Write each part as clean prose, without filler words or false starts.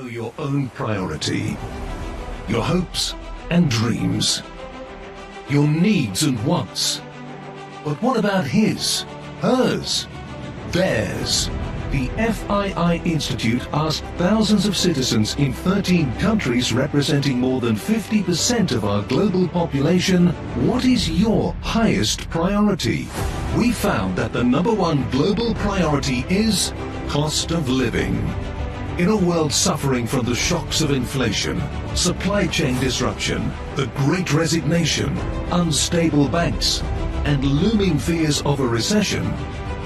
Your own priority, your hopes and dreams, your needs and wants. But what about his, hers, theirs? The FII Institute asked thousands of citizens in 13 countries representing more than 50% of our global population, what is your highest priority? We found that the #1 global priority is cost of living. In a world suffering from the shocks of inflation, supply chain disruption, the Great Resignation, unstable banks, and looming fears of a recession,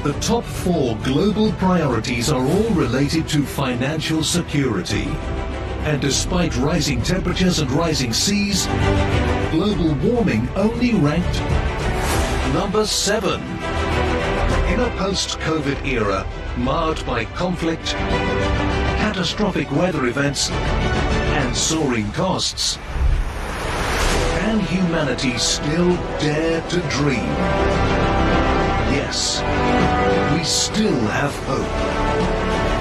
the top 4 global priorities are all related to financial security. And despite rising temperatures and rising seas, global warming only ranked number 7. In a post-COVID era marred by conflict, catastrophic weather events, and soaring costs, can humanity still dare to dream? Yes, we still have hope.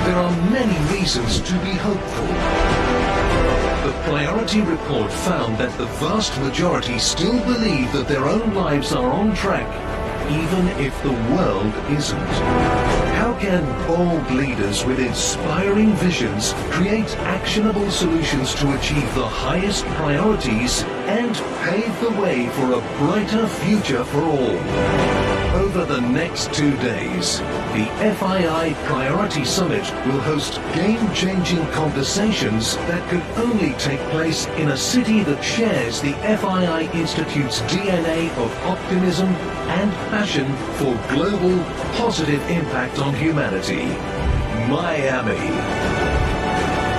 There are many reasons to be hopeful. The Priority Report found that the vast majority still believe that their own lives are on track, even if the world isn't. How can bold leaders with inspiring visions create actionable solutions to achieve the highest priorities and pave the way for a brighter future for all? Over the next 2 days, the FII Priority Summit will host game-changing conversations that could only take place in a city that shares the FII Institute's DNA of optimism and passion for global positive impact on humanity. Miami.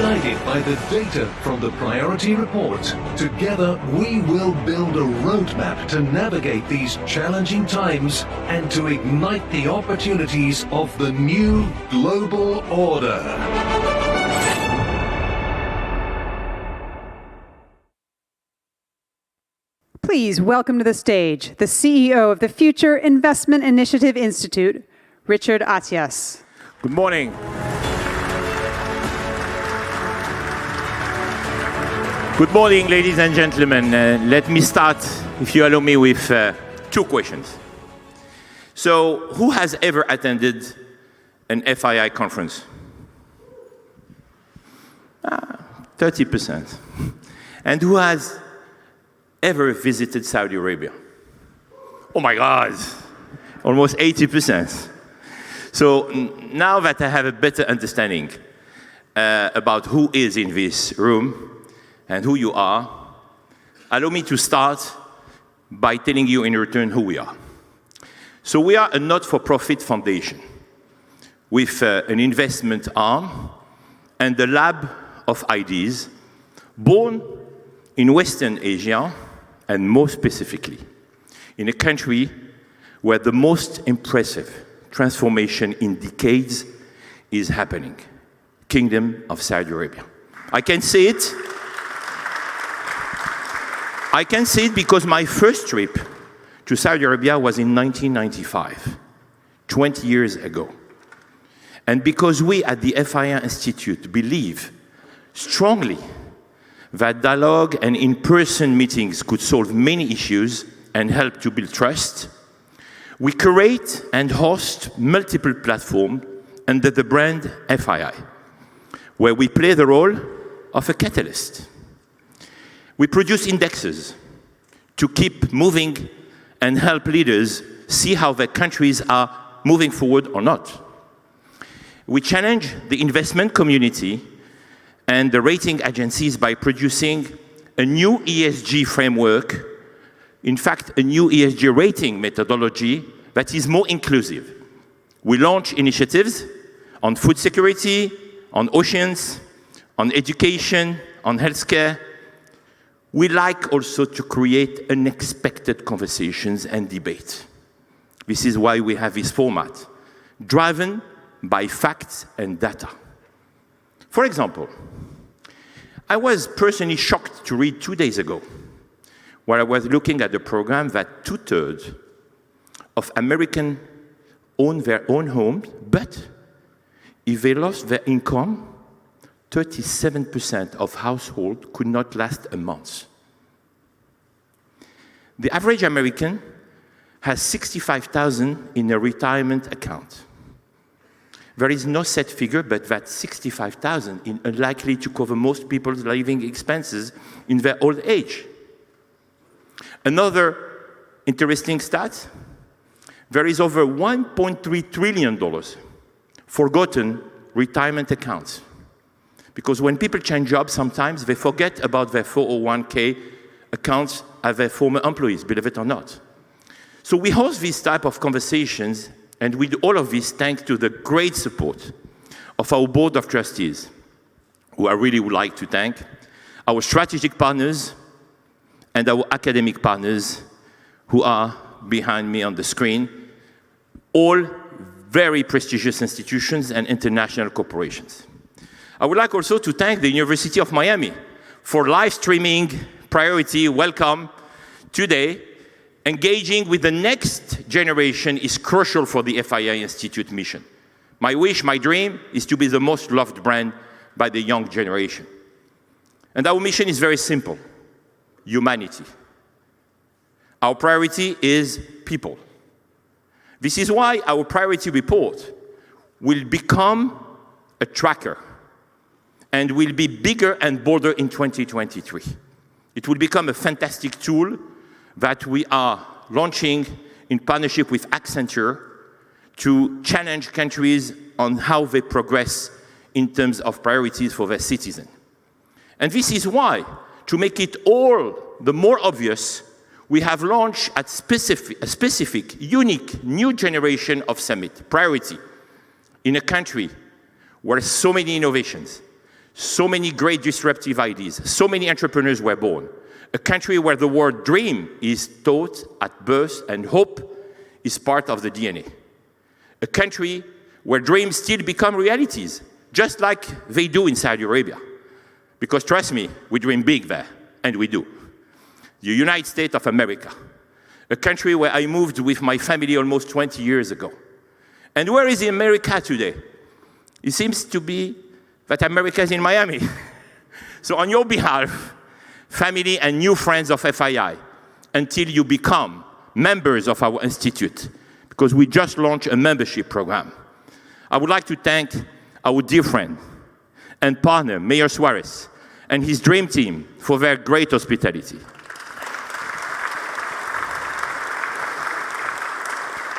Guided by the data from the Priority Report, together we will build a roadmap to navigate these challenging times and to ignite the opportunities of the new global order. Please welcome to the stage the CEO of the Future Investment Initiative Institute, Richard Atias. Good morning. Good morning, ladies and gentlemen. Let me start, if you allow me, with 2 questions. So, who has ever attended an FII conference? 30%. And who has ever visited Saudi Arabia? Oh my God, almost 80%. So now that I have a better understanding about who is in this room and who you are, allow me to start by telling you in return who we are. So we are a not-for-profit foundation with an investment arm and a lab of ideas born in Western Asia, and more specifically, in a country where the most impressive transformation in decades is happening, Kingdom of Saudi Arabia. I can say it. I can say it because my first trip to Saudi Arabia was in 1995, 20 years ago. And because we at the FII Institute believe strongly that dialogue and in-person meetings could solve many issues and help to build trust, we curate and host multiple platforms under the brand FII, where we play the role of a catalyst. We produce indexes to keep moving and help leaders see how their countries are moving forward or not. We challenge the investment community and the rating agencies by producing a new ESG framework, in fact, a new ESG rating methodology that is more inclusive. We launch initiatives on food security, on oceans, on education, on healthcare. We like also to create unexpected conversations and debate. This is why we have this format, driven by facts and data. For example, I was personally shocked to read 2 days ago, where I was looking at the program, that 2/3 of Americans own their own homes, but if they lost their income, 37% of households could not last a month. The average American has $65,000 in a retirement account. There is no set figure, but that $65,000 is unlikely to cover most people's living expenses in their old age. Another interesting stat, there is over $1.3 trillion forgotten retirement accounts. Because when people change jobs, sometimes they forget about their 401k accounts as their former employees, believe it or not. So we host these type of conversations, and we do all of this thanks to the great support of our board of trustees, who I really would like to thank, our strategic partners, and our academic partners who are behind me on the screen, all very prestigious institutions and international corporations. I would like also to thank the University of Miami for live streaming Priority Welcome today. Engaging with the next generation is crucial for the FII Institute mission. My wish, my dream, is to be the most loved brand by the young generation. And our mission is very simple: humanity. Our priority is people. This is why our priority report will become a tracker and will be bigger and bolder in 2023. It will become a fantastic tool that we are launching in partnership with Accenture to challenge countries on how they progress in terms of priorities for their citizens. And this is why, to make it all the more obvious, we have launched a specific, unique, new generation of summit, Priority, in a country where so many innovations, so many great disruptive ideas, so many entrepreneurs were born. A country where the word dream is taught at birth and hope is part of the DNA. A country where dreams still become realities, just like they do in Saudi Arabia. Because trust me, we dream big there, and we do. The United States of America, a country where I moved with my family almost 20 years ago. And where is America today? It seems to be that America is in Miami. So on your behalf, family and new friends of FII, until you become members of our institute, because we just launched a membership program, I would like to thank our dear friend and partner, Mayor Suarez, and his dream team for their great hospitality.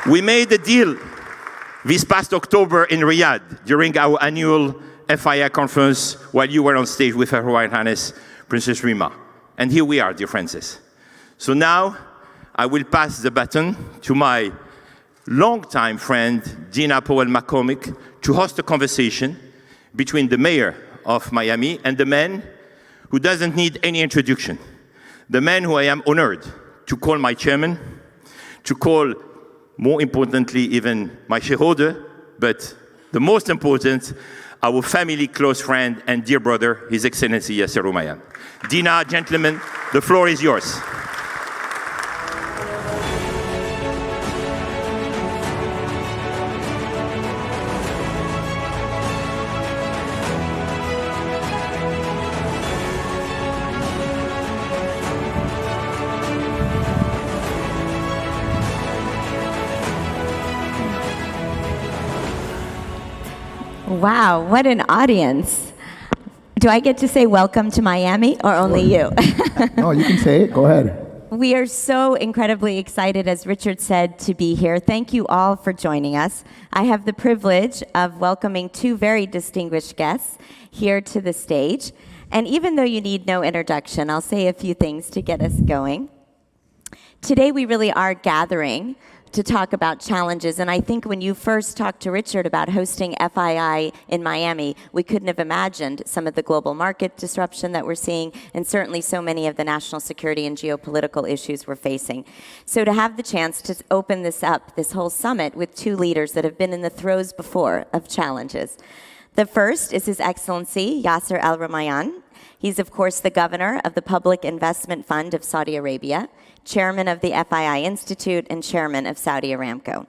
We made a deal this past October in Riyadh during our annual FII conference while you were on stage with Her Royal Highness Princess Rima. And here we are, dear Francis. So now I will pass the baton to my longtime friend, Dina Powell-McCormick, to host a conversation between the mayor of Miami and the man who doesn't need any introduction, the man who I am honored to call my chairman, to call, more importantly, even my shareholder, but the most important, our family close friend and dear brother, His Excellency Yasser Rumayyan. Dina, gentlemen, the floor is yours. Wow, what an audience. Do I get to say welcome to Miami or only you? No, you can say it. Go ahead. We are so incredibly excited, as Richard said, to be here. Thank you all for joining us. I have the privilege of welcoming two very distinguished guests here to the stage. And even though you need no introduction, I'll say a few things to get us going. Today, we really are gathering to talk about challenges. And I think when you first talked to Richard about hosting FII in Miami, we couldn't have imagined some of the global market disruption that we're seeing, and certainly so many of the national security and geopolitical issues we're facing. So to have the chance to open this up, this whole summit, with two leaders that have been in the throes before of challenges. The first is His Excellency Yasser Al-Rumayyan. He's, of course, the governor of the Public Investment Fund of Saudi Arabia, chairman of the FII Institute, and chairman of Saudi Aramco.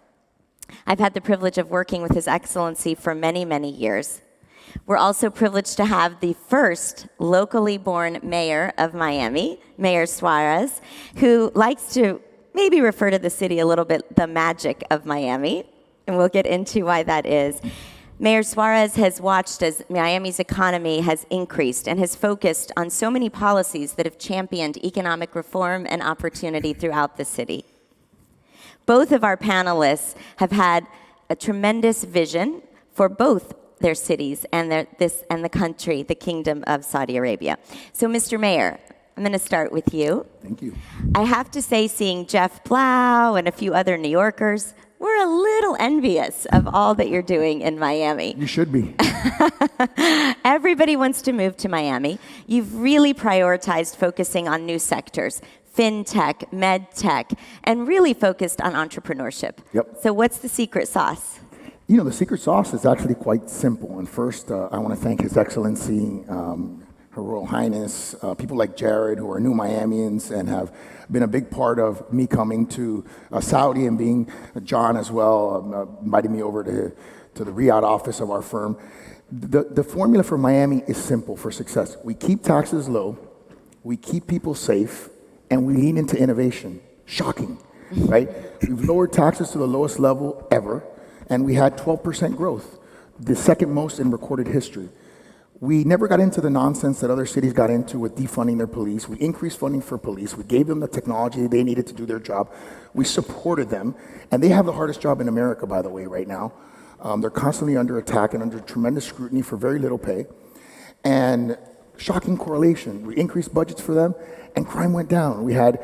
I've had the privilege of working with His Excellency for many, many years. We're also privileged to have the first locally born mayor of Miami, Mayor Suarez, who likes to maybe refer to the city a little bit the magic of Miami, and we'll get into why that is. Mayor Suarez has watched as Miami's economy has increased and has focused on so many policies that have championed economic reform and opportunity throughout the city. Both of our panelists have had a tremendous vision for both their cities and the country, the Kingdom of Saudi Arabia. So, Mr. Mayor, I'm going to start with you. Thank you. I have to say, seeing Jeff Blau and a few other New Yorkers, we're a little envious of all that you're doing in Miami. You should be. Everybody wants to move to Miami. You've really prioritized focusing on new sectors, fintech, medtech, and really focused on entrepreneurship. Yep. So what's the secret sauce? You know, the secret sauce is actually quite simple. And first, I want to thank His Excellency, Her Royal Highness, people like Jared, who are new Miamians and have been a big part of me coming to Saudi, and being John as well, inviting me over to the Riyadh office of our firm. The formula for Miami is simple for success. We keep taxes low, we keep people safe, and we lean into innovation. Shocking, right? We've lowered taxes to the lowest level ever, and we had 12% growth, the second most in recorded history. We never got into the nonsense that other cities got into with defunding their police. We increased funding for police. We gave them the technology they needed to do their job. We supported them. And they have the hardest job in America, by the way, right now. They're constantly under attack and under tremendous scrutiny for very little pay. And shocking correlation. We increased budgets for them, and crime went down. We had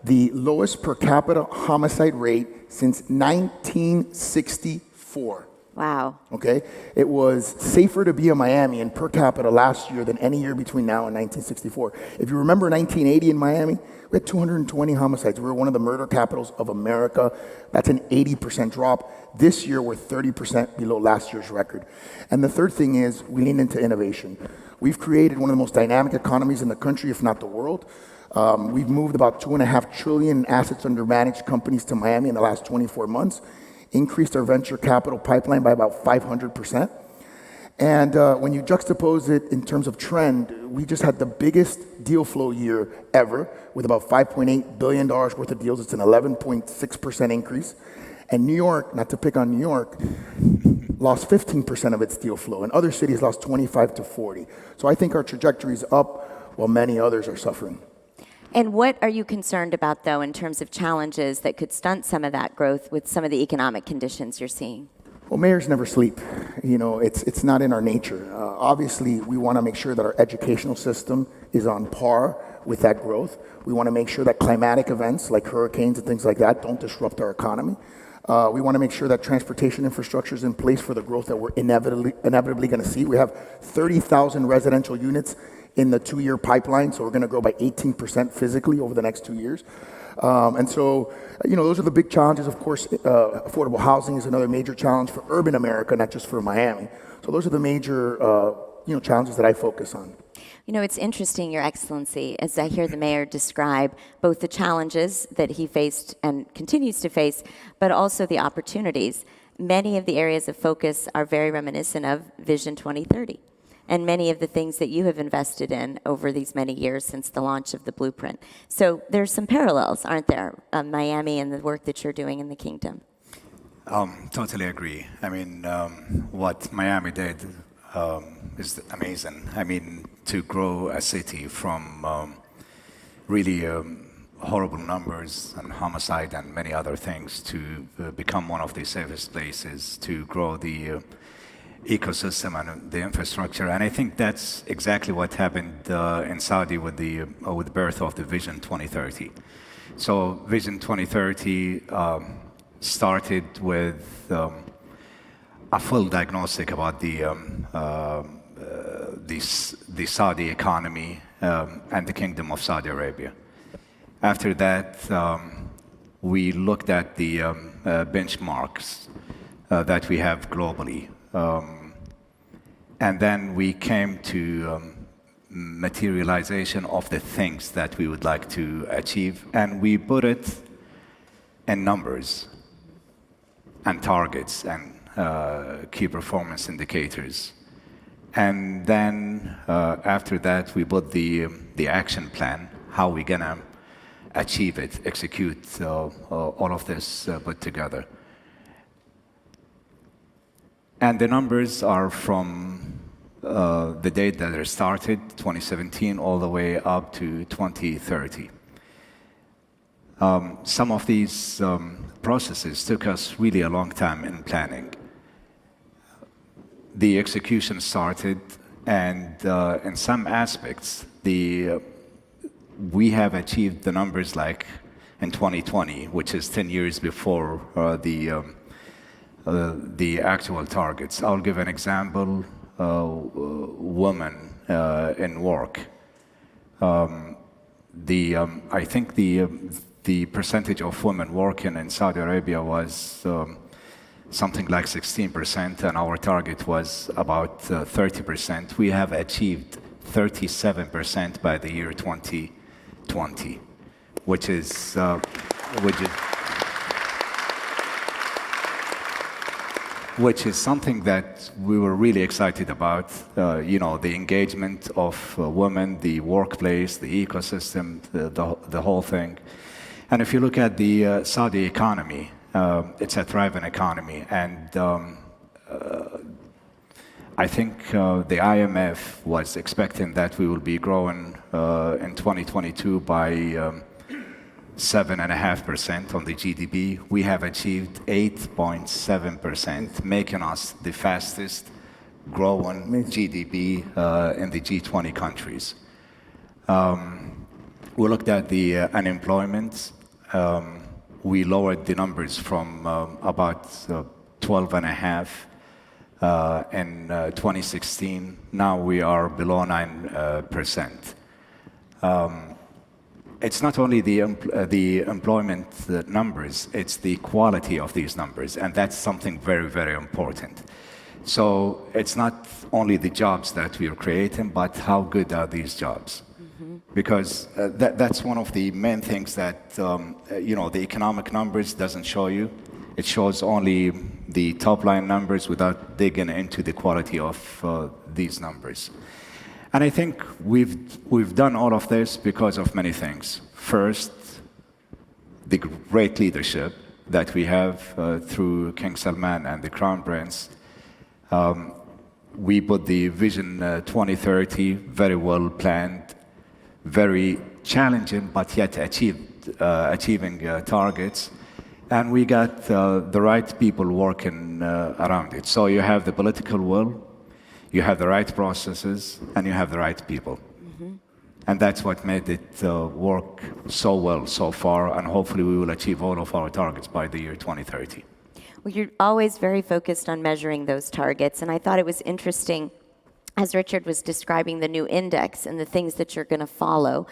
the lowest per capita homicide rate since 1964. Wow. Okay? It was safer to be a Miamian per capita last year than any year between now and 1964. If you remember 1980 in Miami, we had 220 homicides. We were one of the murder capitals of America. That's an 80% drop. This year, we're 30% below last year's record. And the third thing is we lean into innovation. We've created one of the most dynamic economies in the country, if not the world. We've moved about $2.5 trillion in assets under managed companies to Miami in the last 24 months. Increased our venture capital pipeline by about 500%. And when you juxtapose it in terms of trend, we just had the biggest deal flow year ever with about $5.8 billion worth of deals. It's an 11.6% increase. And New York, not to pick on New York, lost 15% of its deal flow, and other cities lost 25 to 40. So I think our trajectory is up while many others are suffering. And what are you concerned about, though, in terms of challenges that could stunt some of that growth with some of the economic conditions you're seeing? Well, mayors never sleep. You know, it's not in our nature. Obviously, we want to make sure that our educational system is on par with that growth. We want to make sure that climatic events like hurricanes and things like that don't disrupt our economy. We want to make sure that transportation infrastructure is in place for the growth that we're inevitably going to see. We have 30,000 residential units in the 2-year pipeline, so we're going to grow by 18% physically over the next 2 years. And so, you know, those are the big challenges. Of course, affordable housing is another major challenge for urban America, not just for Miami. So those are the major, challenges that I focus on. You know, it's interesting, Your Excellency, as I hear the mayor describe both the challenges that he faced and continues to face, but also the opportunities. Many of the areas of focus are very reminiscent of Vision 2030. And many of the things that you have invested in over these many years since the launch of the blueprint. So there's some parallels, aren't there, Miami and the work that you're doing in the kingdom? Totally agree. I mean, what Miami did is amazing. I mean, to grow a city from really horrible numbers and homicide and many other things to become one of the safest places to grow the ecosystem and the infrastructure. And I think that's exactly what happened in Saudi with the birth of the Vision 2030. So Vision 2030 started with a full diagnostic about the Saudi economy and the Kingdom of Saudi Arabia. After that, we looked at the benchmarks that we have globally. And then we came to materialization of the things that we would like to achieve, and we put it in numbers and targets and key performance indicators. And then after that, we put the action plan, how we're gonna achieve it, execute all of this put together. And the numbers are from the date that it started, 2017, all the way up to 2030. Some of these processes took us really a long time in planning. The execution started, and in some aspects, we have achieved the numbers like in 2020, which is 10 years before the actual targets. I'll give an example. Women in work. I think the percentage of women working in Saudi Arabia was something like 16%, and our target was about 30%. We have achieved 37% by the year 2020, which is something that we were really excited about. The engagement of women, the workplace, the ecosystem, the whole thing. And if you look at the Saudi economy, it's a thriving economy, and I think the IMF was expecting that we will be growing in 2022 by 7.5% on the GDP. We have achieved 8.7%, making us the fastest growing GDP in the G20 countries. We looked at the unemployment. We lowered the numbers from about 12.5 in 2016. Now we are below 9%. It's not only the employment numbers, it's the quality of these numbers, and that's something very, very important. So it's not only the jobs that we are creating, but how good are these jobs? Because that's one of the main things that the economic numbers doesn't show you. It shows only the top line numbers without digging into the quality of these numbers. And I think we've done all of this because of many things. First, the great leadership that we have through King Salman and the Crown Prince. We put the Vision 2030 very well planned, very challenging, but yet achieving targets. And we got the right people working around it. So you have the political will, you have the right processes, and you have the right people. And that's what made it work so well so far, and hopefully we will achieve all of our targets by the year 2030. Well, you're always very focused on measuring those targets, and I thought it was interesting, as Richard was describing the new index and the things that you're going to follow.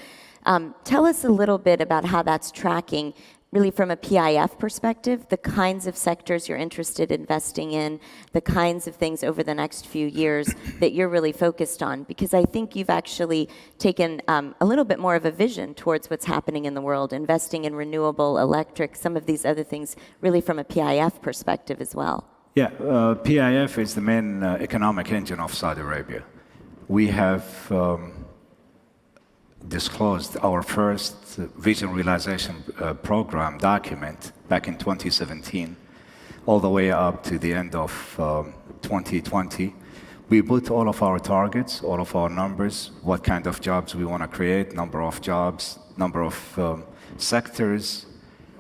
Tell us a little bit about how that's tracking, really from a PIF perspective, the kinds of sectors you're interested in investing in, the kinds of things over the next few years that you're really focused on. Because I think you've actually taken a little bit more of a vision towards what's happening in the world, investing in renewable, electric, some of these other things, really from a PIF perspective as well. Yeah, PIF is the main economic engine of Saudi Arabia. We have disclosed our first vision realization program document back in 2017, all the way up to the end of 2020. We put all of our targets, all of our numbers, what kind of jobs we want to create, number of jobs, number of sectors,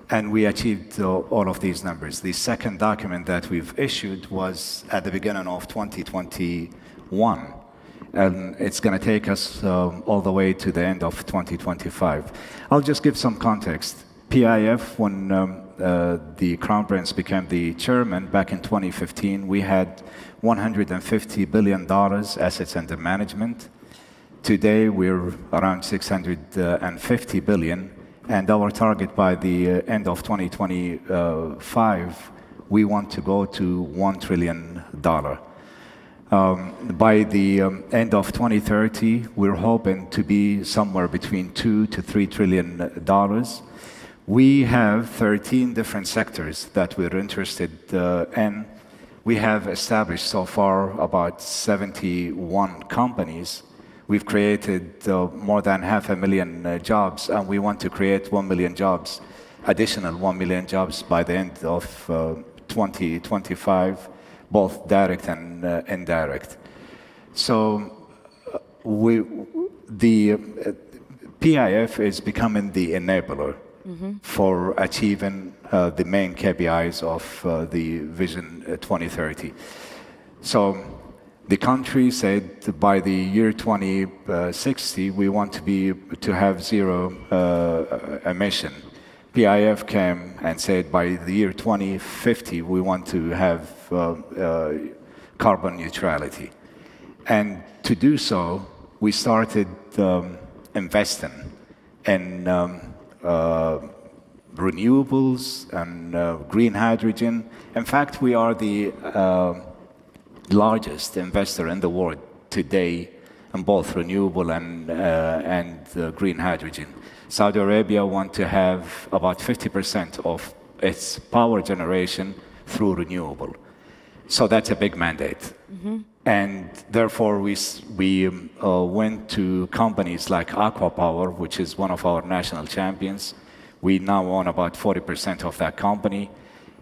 and we achieved all of these numbers. The second document that we've issued was at the beginning of 2021, and it's going to take us all the way to the end of 2025. I'll just give some context. PIF, when the Crown Prince became the chairman back in 2015, we had $150 billion assets under management. Today, we're around $650 billion, and our target by the end of 2025, we want to go to $1 trillion. By the end of 2030, we're hoping to be somewhere between $2 to $3 trillion. We have 13 different sectors that we're interested in. We have established so far about 71 companies. We've created more than 500,000 jobs, and we want to create 1 million jobs, additional 1 million jobs by the end of 2025, both direct and indirect. So the PIF is becoming the enabler for achieving the main KPIs of the Vision 2030. So the country said by the year 2060 we want to have zero emission. PIF came and said by the year 2050 we want to have carbon neutrality. And to do so, we started investing in renewables and green hydrogen. In fact, we are the largest investor in the world today in both renewable and green hydrogen. Saudi Arabia wants to have about 50% of its power generation through renewable. So that's a big mandate. And therefore, we went to companies like Aqua Power, which is one of our national champions. We now own about 40% of that company.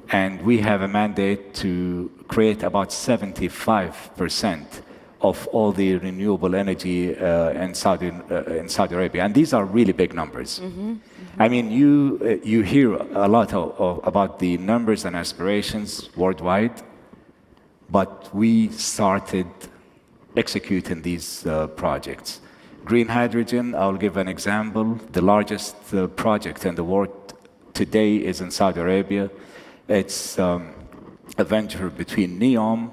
And we have a mandate to create about 75% of all the renewable energy in Saudi Arabia. And these are really big numbers. I mean, you hear a lot about the numbers and aspirations worldwide, but we started executing these projects. Green hydrogen, I'll give an example. The largest project in the world today is in Saudi Arabia. It's a venture between NEOM,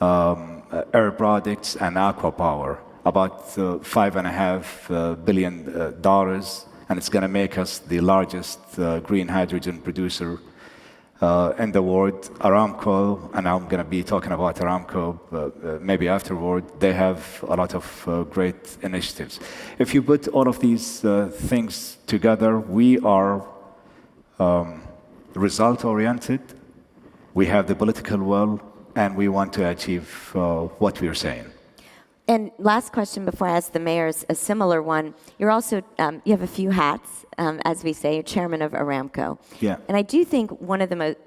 Air Products, and Aqua Power, about $5.5 billion, and it's going to make us the largest green hydrogen producer in the world. Aramco, and I'm going to be talking about Aramco maybe afterward, they have a lot of great initiatives. If you put all of these things together, we are result-oriented, we have the political will, and we want to achieve what we're saying. And last question before I ask the mayors a similar one. You're also, you have a few hats, as we say, you're chairman of Aramco. Yeah. And I do think one of the most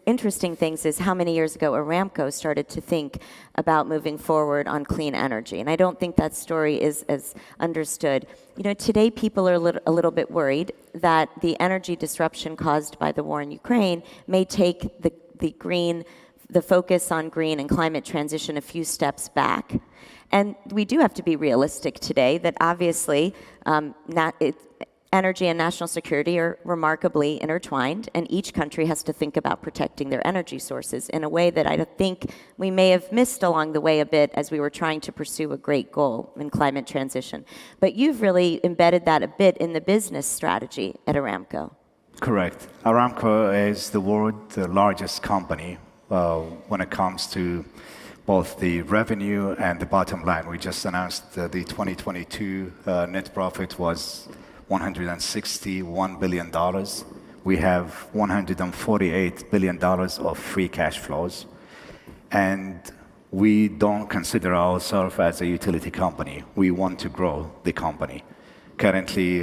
interesting things is how many years ago Aramco started to think about moving forward on clean energy. And I don't think that story is as understood. You know, today people are a little bit worried that the energy disruption caused by the war in Ukraine may take the focus on green and climate transition a few steps back. And we do have to be realistic today that obviously energy and national security are remarkably intertwined, and each country has to think about protecting their energy sources in a way that I think we may have missed along the way a bit as we were trying to pursue a great goal in climate transition. But you've really embedded that a bit in the business strategy at Aramco. Correct. Aramco is the world's largest company when it comes to both the revenue and the bottom line. We just announced the 2022 net profit was $161 billion. We have $148 billion of free cash flows. And we don't consider ourselves as a utility company. We want to grow the company. Currently,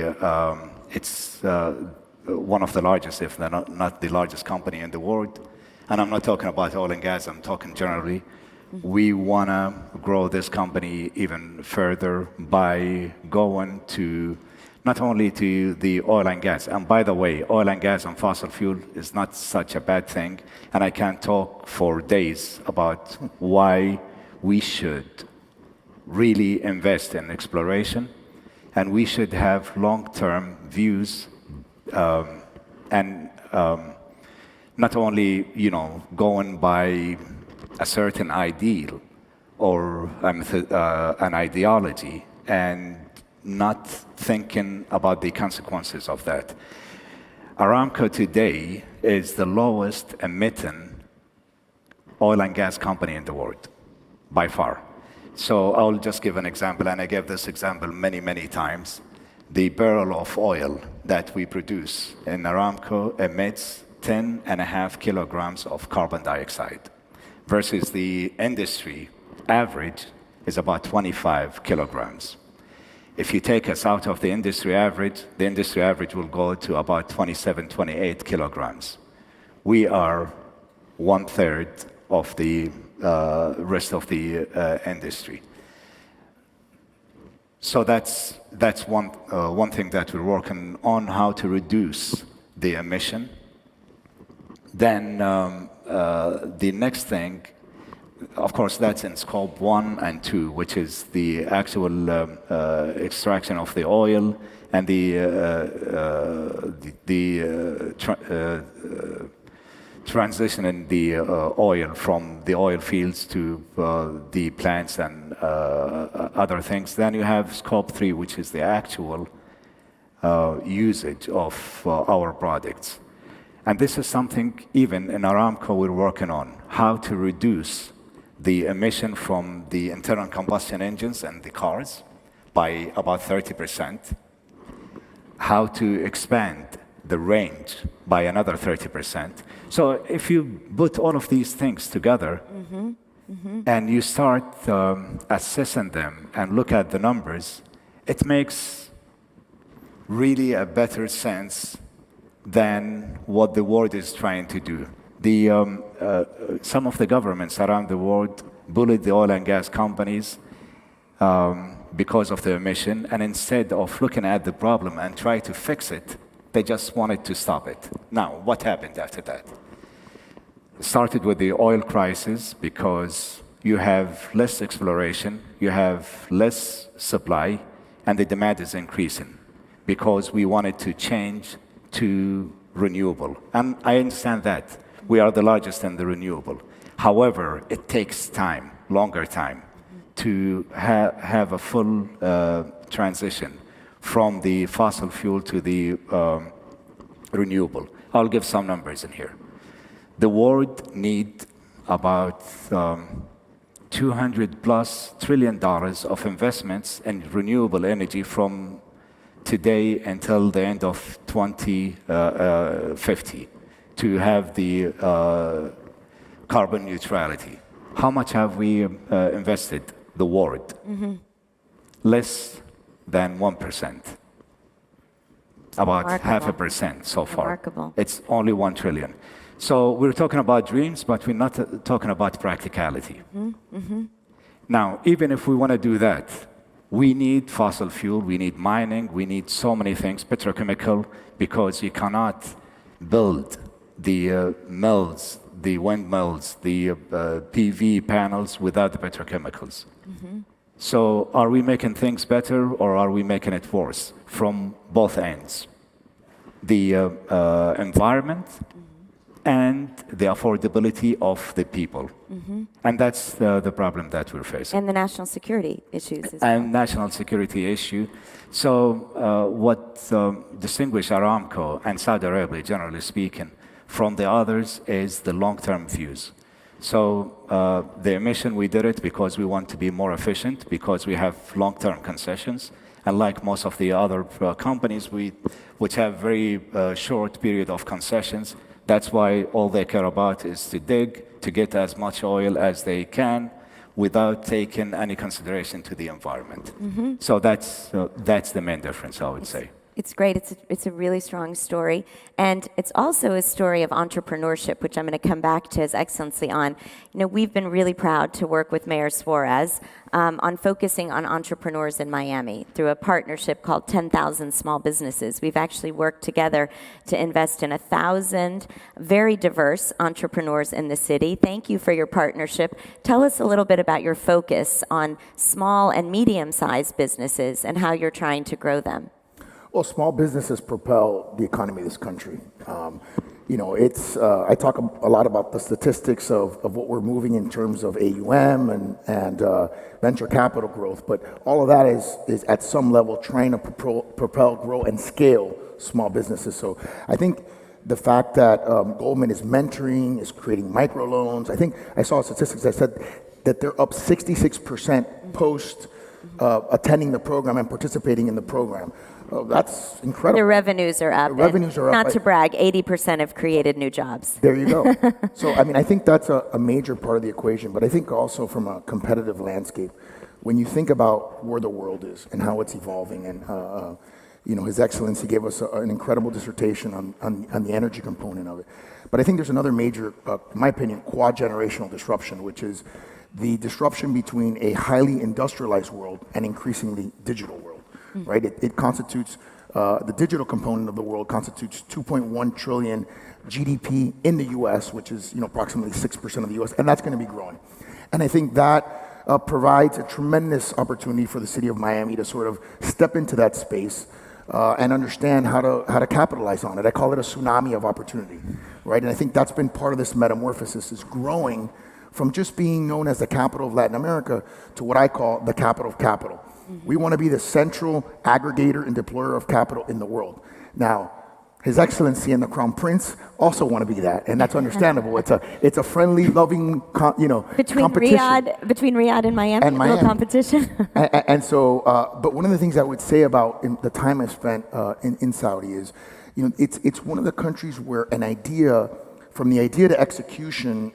it's one of the largest, if not the largest company in the world. And I'm not talking about oil and gas, I'm talking generally. We want to grow this company even further by going to not only to the oil and gas. And by the way, oil and gas and fossil fuel is not such a bad thing. And I can talk for days about why we should really invest in exploration. And we should have long-term views and not only, going by a certain ideal or an ideology and not thinking about the consequences of that. Aramco today is the lowest emitting oil and gas company in the world, by far. So I'll just give an example, and I gave this example many, many times. The barrel of oil that we produce in Aramco emits 10.5 kilograms of carbon dioxide, versus the industry average is about 25 kilograms. If you take us out of the industry average will go to about 27, 28 kilograms. We are 1/3 of the rest of the industry. So that's one thing that we're working on, how to reduce the emission. Then the next thing, of course, that's in scope 1 and 2, which is the actual extraction of the oil and the transition in the oil from the oil fields to the plants and other things. Then you have scope 3, which is the actual usage of our products. And this is something even in Aramco we're working on, how to reduce the emission from the internal combustion engines and the cars by about 30%, how to expand the range by another 30%. So if you put all of these things together and you start assessing them and look at the numbers, it makes really a better sense than what the world is trying to do. Some of the governments around the world bullied the oil and gas companies because of the emission, and instead of looking at the problem and try to fix it, they just wanted to stop it. Now, what happened after that? It started with the oil crisis because you have less exploration, you have less supply, and the demand is increasing because we wanted to change to renewable. And I understand that. We are the largest in the renewable. However, it takes time, longer time, to have a full transition from the fossil fuel to the renewable. I'll give some numbers in here. The world needs about $200+ trillion of investments in renewable energy from today until the end of 2050 to have the carbon neutrality. How much have we invested, the world? Less than 1%. About Remarkable. 0.5% so far. Remarkable. It's only 1 trillion. So we're talking about dreams, but we're not talking about practicality. Now, even if we want to do that, we need fossil fuel, we need mining, we need so many things, petrochemical, because you cannot build the mills, the windmills, the PV panels without the petrochemicals. So are we making things better or are we making it worse from both ends? The environment and the affordability of the people. And that's the problem that we're facing. And the national security issues as well. And national security issue. So what distinguishes Aramco and Saudi Arabia, generally speaking, from the others is the long-term views. So the emission, we did it because we want to be more efficient, because we have long-term concessions. And like most of the other companies, which have very short period of concessions, that's why all they care about is to dig, to get as much oil as they can without taking any consideration to the environment. So that's the main difference, I would say. It's great. It's a really strong story. And it's also a story of entrepreneurship, which I'm going to come back to His Excellency on. You know, we've been really proud to work with Mayor Suarez on focusing on entrepreneurs in Miami through a partnership called 10,000 Small Businesses. We've actually worked together to invest in 1,000 very diverse entrepreneurs in the city. Thank you for your partnership. Tell us a little bit about your focus on small and medium-sized businesses and how you're trying to grow them. Well, small businesses propel the economy of this country. You know, I talk a lot about the statistics of what we're moving in terms of AUM and venture capital growth, but all of that is at some level trying to propel, grow, and scale small businesses. So I think the fact that Goldman is mentoring, is creating microloans, I think I saw statistics that said that they're up 66% post attending the program and participating in the program. Oh, that's incredible. The revenues are up. The revenues are up. Not to brag, 80% have created new jobs. There you go. So, I mean, I think that's a major part of the equation, but I think also from a competitive landscape, when you think about where the world is and how it's evolving, and you know, His Excellency gave us an incredible dissertation on the energy component of it. But I think there's another major, in my opinion, quad-generational disruption, which is the disruption between a highly industrialized world and increasingly digital world. Right? It constitutes, the digital component of the world constitutes 2.1 trillion GDP in the US, which is, you know, approximately 6% of the US, and that's going to be growing. And I think that provides a tremendous opportunity for the city of Miami to sort of step into that space and understand how to capitalize on it. I call it a tsunami of opportunity, right? And I think that's been part of this metamorphosis, is growing from just being known as the capital of Latin America to what I call the capital of capital. We want to be the central aggregator and deployer of capital in the world. Now, His Excellency and the Crown Prince also want to be that, and that's understandable. It's a friendly, loving, competition. Between Riyadh and Miami, and a little competition. and so, but one of the things I would say about the time I spent in Saudi is, you know, it's one of the countries where an idea, from the idea to execution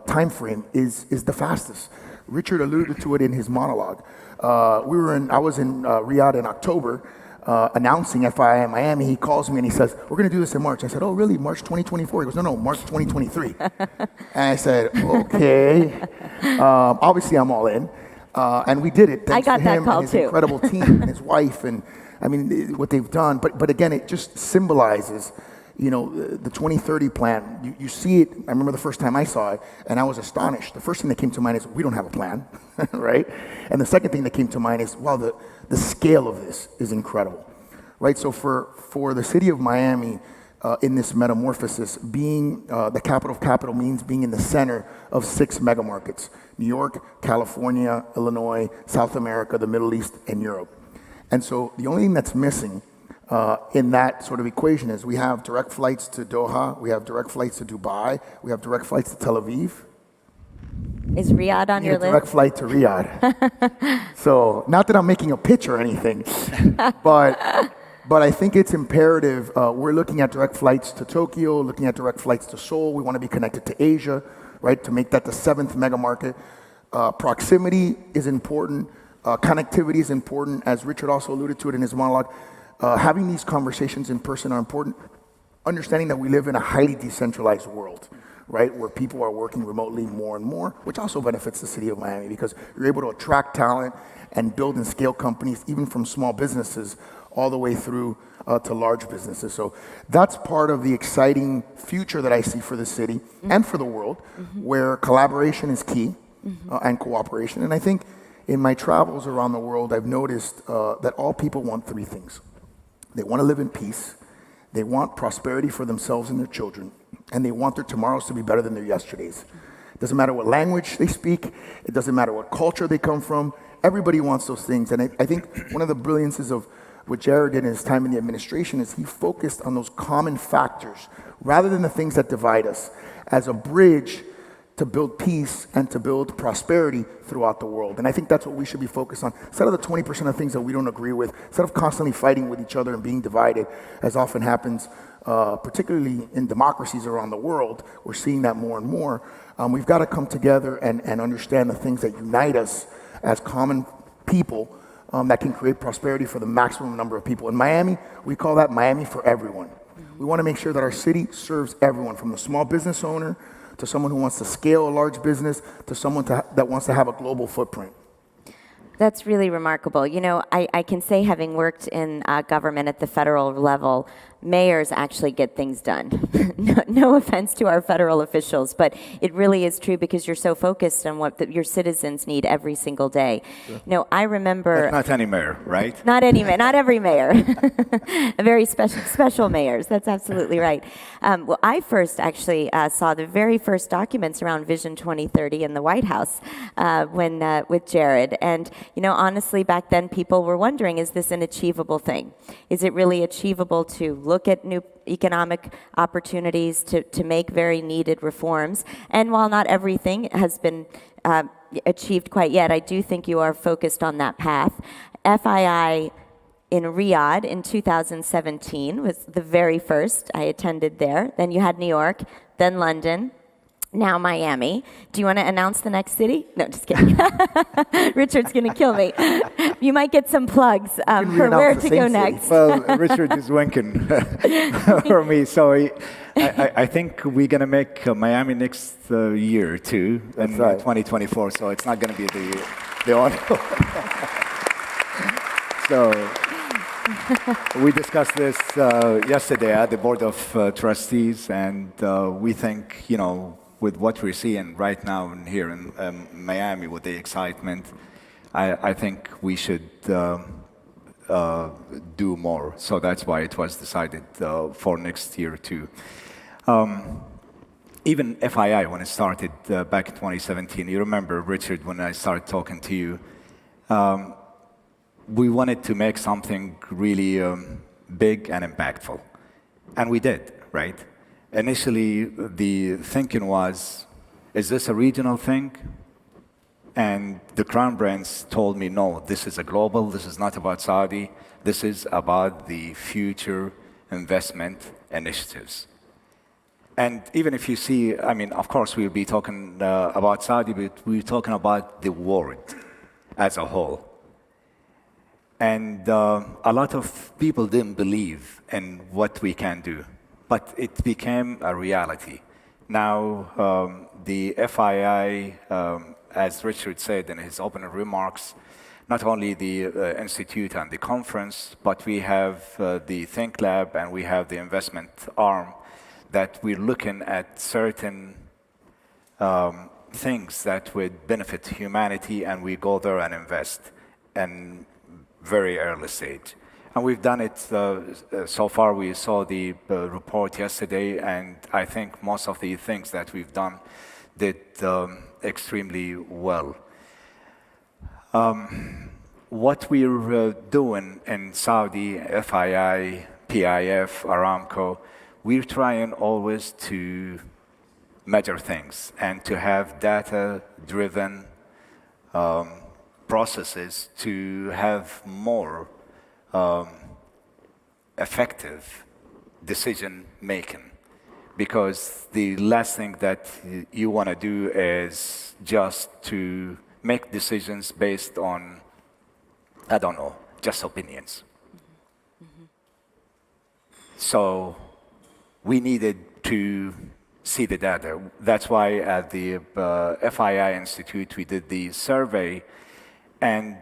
time frame is the fastest. Richard alluded to it in his monologue. I was in Riyadh in October announcing FII in Miami. He calls me and he says, "We're going to do this in March." I said, "Oh, really? March 2024?" He goes, "No, March 2023." And I said, "Okay." Obviously, I'm all in. And we did it. Thanks I got to that him call and his too. incredible team and his wife, and I mean, what they've done. But again, it just symbolizes, you know, the 2030 plan. You see it. I remember the first time I saw it, and I was astonished. The first thing that came to mind is, we don't have a plan, right? And the second thing that came to mind is, wow, the scale of this is incredible, right? So for the city of Miami, in this metamorphosis, being the capital of capital means being in the center of 6 mega markets: New York, California, Illinois, South America, the Middle East, and Europe. And so the only thing that's missing in that sort of equation is we have direct flights to Doha, we have direct flights to Dubai, we have direct flights to Tel Aviv. Is Riyadh on your list? Direct flight to Riyadh. So, not that I'm making a pitch or anything, but I think it's imperative. We're looking at direct flights to Tokyo, looking at direct flights to Seoul. We want to be connected to Asia, right, to make that the 7th mega market. Proximity is important. Connectivity is important, as Richard also alluded to it in his monologue. Having these conversations in person are important. Understanding that we live in a highly decentralized world, right, where people are working remotely more and more, which also benefits the city of Miami, because you're able to attract talent and build and scale companies, even from small businesses all the way through to large businesses. So that's part of the exciting future that I see for the city and for the world, where collaboration is key and cooperation. And I think in my travels around the world, I've noticed that all people want 3 things. They want to live in peace, they want prosperity for themselves and their children, and they want their tomorrows to be better than their yesterdays. It doesn't matter what language they speak, it doesn't matter what culture they come from, everybody wants those things. And I think one of the brilliances of what Jared did in his time in the administration is he focused on those common factors, rather than the things that divide us, as a bridge to build peace and to build prosperity throughout the world. And I think that's what we should be focused on. Instead of the 20% of things that we don't agree with, instead of constantly fighting with each other and being divided, as often happens, particularly in democracies around the world, we're seeing that more and more. We've got to come together and understand the things that unite us as common people, that can create prosperity for the maximum number of people. In Miami, we call that Miami for everyone. We want to make sure that our city serves everyone, from the small business owner to someone who wants to scale a large business to someone that wants to have a global footprint. That's really remarkable. You know, I can say, having worked in government at the federal level, mayors actually get things done. No offense to our federal officials, but it really is true, because you're so focused on what your citizens need every single day. Sure. You know, I remember... That's not any mayor, right? Not every mayor. Very special mayors. That's absolutely right. Well, I first actually saw the very first documents around Vision 2030 in the White House with Jared. And, you know, honestly, back then people were wondering, is this an achievable thing? Is it really achievable to look at new economic opportunities, to make very needed reforms? And while not everything has been achieved quite yet, I do think you are focused on that path. FII in Riyadh in 2017 was the very first. I attended there. Then you had New York, then London, now Miami. Do you want to announce the next city? No, just kidding. Richard's going to kill me. You might get some plugs for where to go next. Well, Richard is winking for me. So I think we're going to make Miami next year too, in 2024. So it's not going to be the only. So we discussed this yesterday at the Board of Trustees, and we think, you know, with what we're seeing right now here in Miami, with the excitement, I think we should do more. So that's why it was decided for next year too. Even FII, when it started back in 2017, you remember, Richard, when I started talking to you, we wanted to make something really big and impactful. And we did, right? Initially, the thinking was, is this a regional thing? And the Crown Brands told me, no, this is a global, this is not about Saudi, this is about the future investment initiatives. And even if you see, I mean, of course, we'll be talking about Saudi, but we're talking about the world as a whole. And a lot of people didn't believe in what we can do, but it became a reality. Now, the FII, as Richard said in his opening remarks, not only the Institute and the conference, but we have the Think Lab and we have the investment arm, that we're looking at certain things that would benefit humanity, and we go there and invest in very early stage. And we've done it so far. We saw the report yesterday, and I think most of the things that we've done did extremely well. What we're doing in Saudi, FII, PIF, Aramco, we're trying always to measure things and to have data-driven processes to have more effective decision making. Because the last thing that you want to do is just to make decisions based on, I don't know, just opinions. Mm-hmm. So we needed to see the data. That's why at the FII Institute we did the survey, and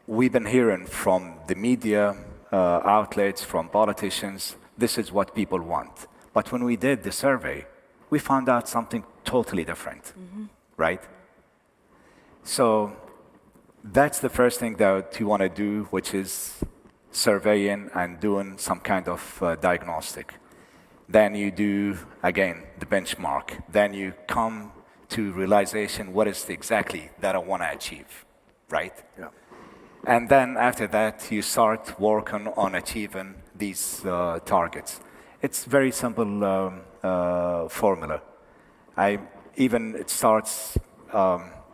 we've been hearing from the media outlets, from politicians, this is what people want. But when we did the survey, we found out something totally different, right? So that's the first thing that you want to do, which is surveying and doing some kind of diagnostic. Then you do, again, the benchmark. Then you come to realization, what is exactly that I want to achieve, right? Yeah. And then after that, you start working on achieving these targets. It's very simple formula. It starts,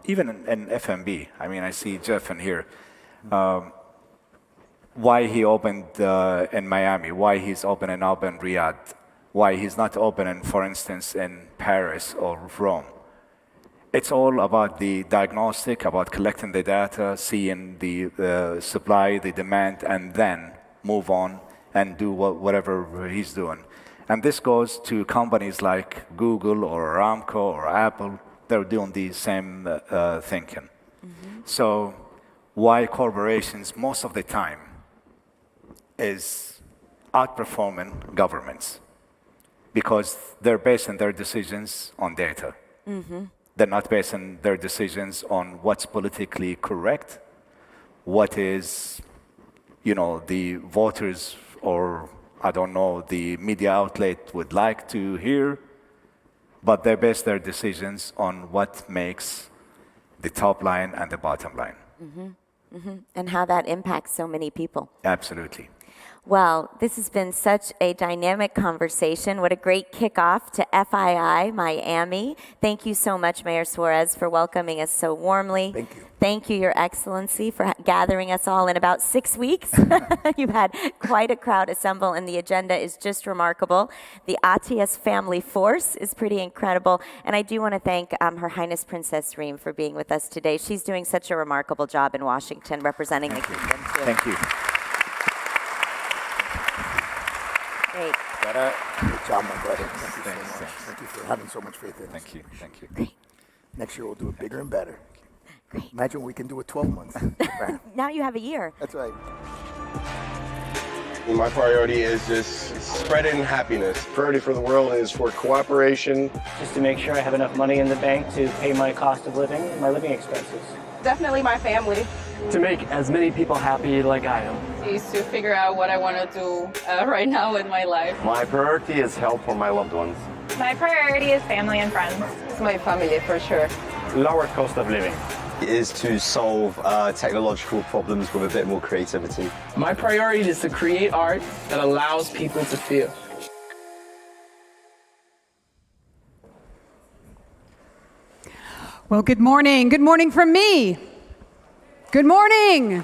even in FMB. I mean, I see Jeff in here. Why he opened in Miami, why he's opening up in Riyadh, why he's not opening, for instance, in Paris or Rome. it's all about the diagnostic, about collecting the data, seeing the supply, the demand, and then move on and do whatever he's doing. And this goes to companies like Google or Aramco or Apple. They're doing the same thinking. So why corporations most of the time is outperforming governments? Because they're basing their decisions on data. They're not basing their decisions on what's politically correct, what is, the voters or, I don't know, the media outlet would like to hear, but they base their decisions on what makes the top line and the bottom line. And how that impacts so many people. Absolutely. Well, this has been such a dynamic conversation. What a great kickoff to FII Miami. Thank you so much, Mayor Suarez, for welcoming us so warmly. Thank you. Thank you, Your Excellency, for gathering us all in about 6 weeks. You've had quite a crowd assemble, and the agenda is just remarkable. The Atias family force is pretty incredible, and I do want to thank Her Highness Princess Reem for being with us today. She's doing such a remarkable job in Washington representing the kingdom, too. Thank you. Great. Good job, my brother. Thank you so much. Thank you for having so much faith in us. Thank you. Thank you. Great. Next year we'll do it bigger and better. Great. Imagine we can do it 12 months. Now you have a year. That's right. My priority is just spreading happiness. Priority for the world is for cooperation. Just to make sure I have enough money in the bank to pay my cost of living, my living expenses. Definitely my family. To make as many people happy like I am. Is to figure out what I want to do right now with my life. My priority is help for my loved ones. My priority is family and friends. It's my family for sure. Lower cost of living. Is to solve technological problems with a bit more creativity. My priority is to create art that allows people to feel. Well, good morning. Good morning from me. Good morning.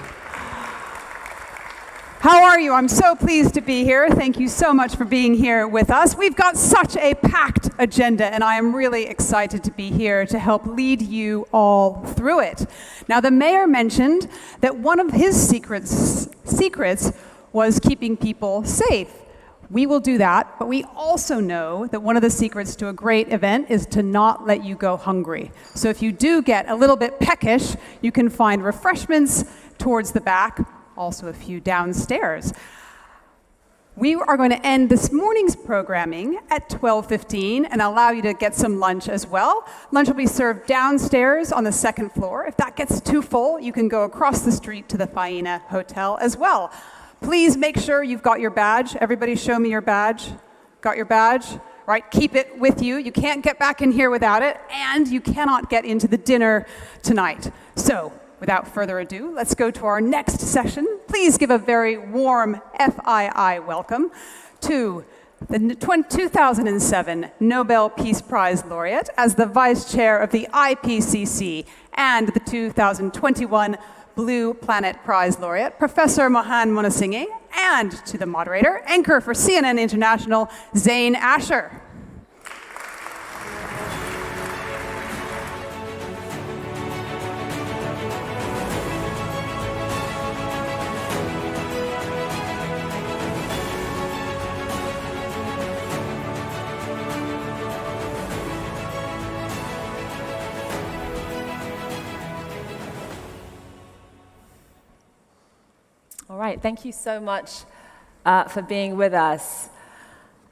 How are you? I'm so pleased to be here. Thank you so much for being here with us. We've got such a packed agenda, and I am really excited to be here to help lead you all through it. Now, the mayor mentioned that one of his secrets was keeping people safe. We will do that, but we also know that one of the secrets to a great event is to not let you go hungry. So if you do get a little bit peckish, you can find refreshments towards the back, also a few downstairs. We are going to end this morning's programming at 12:15 and allow you to get some lunch as well. Lunch will be served downstairs on the second floor. If that gets too full, you can go across the street to the FII Hotel as well. Please make sure you've got your badge. Everybody show me your badge. Got your badge? Right, keep it with you. You can't get back in here without it, and you cannot get into the dinner tonight. So, without further ado, let's go to our next session. Please give a very warm FII welcome to the 2007 Nobel Peace Prize laureate as the Vice Chair of the IPCC and the 2021 Blue Planet Prize laureate, Professor Mohan Monasinghe, and to the moderator, anchor for CNN International, Zain Asher. All right, thank you so much for being with us.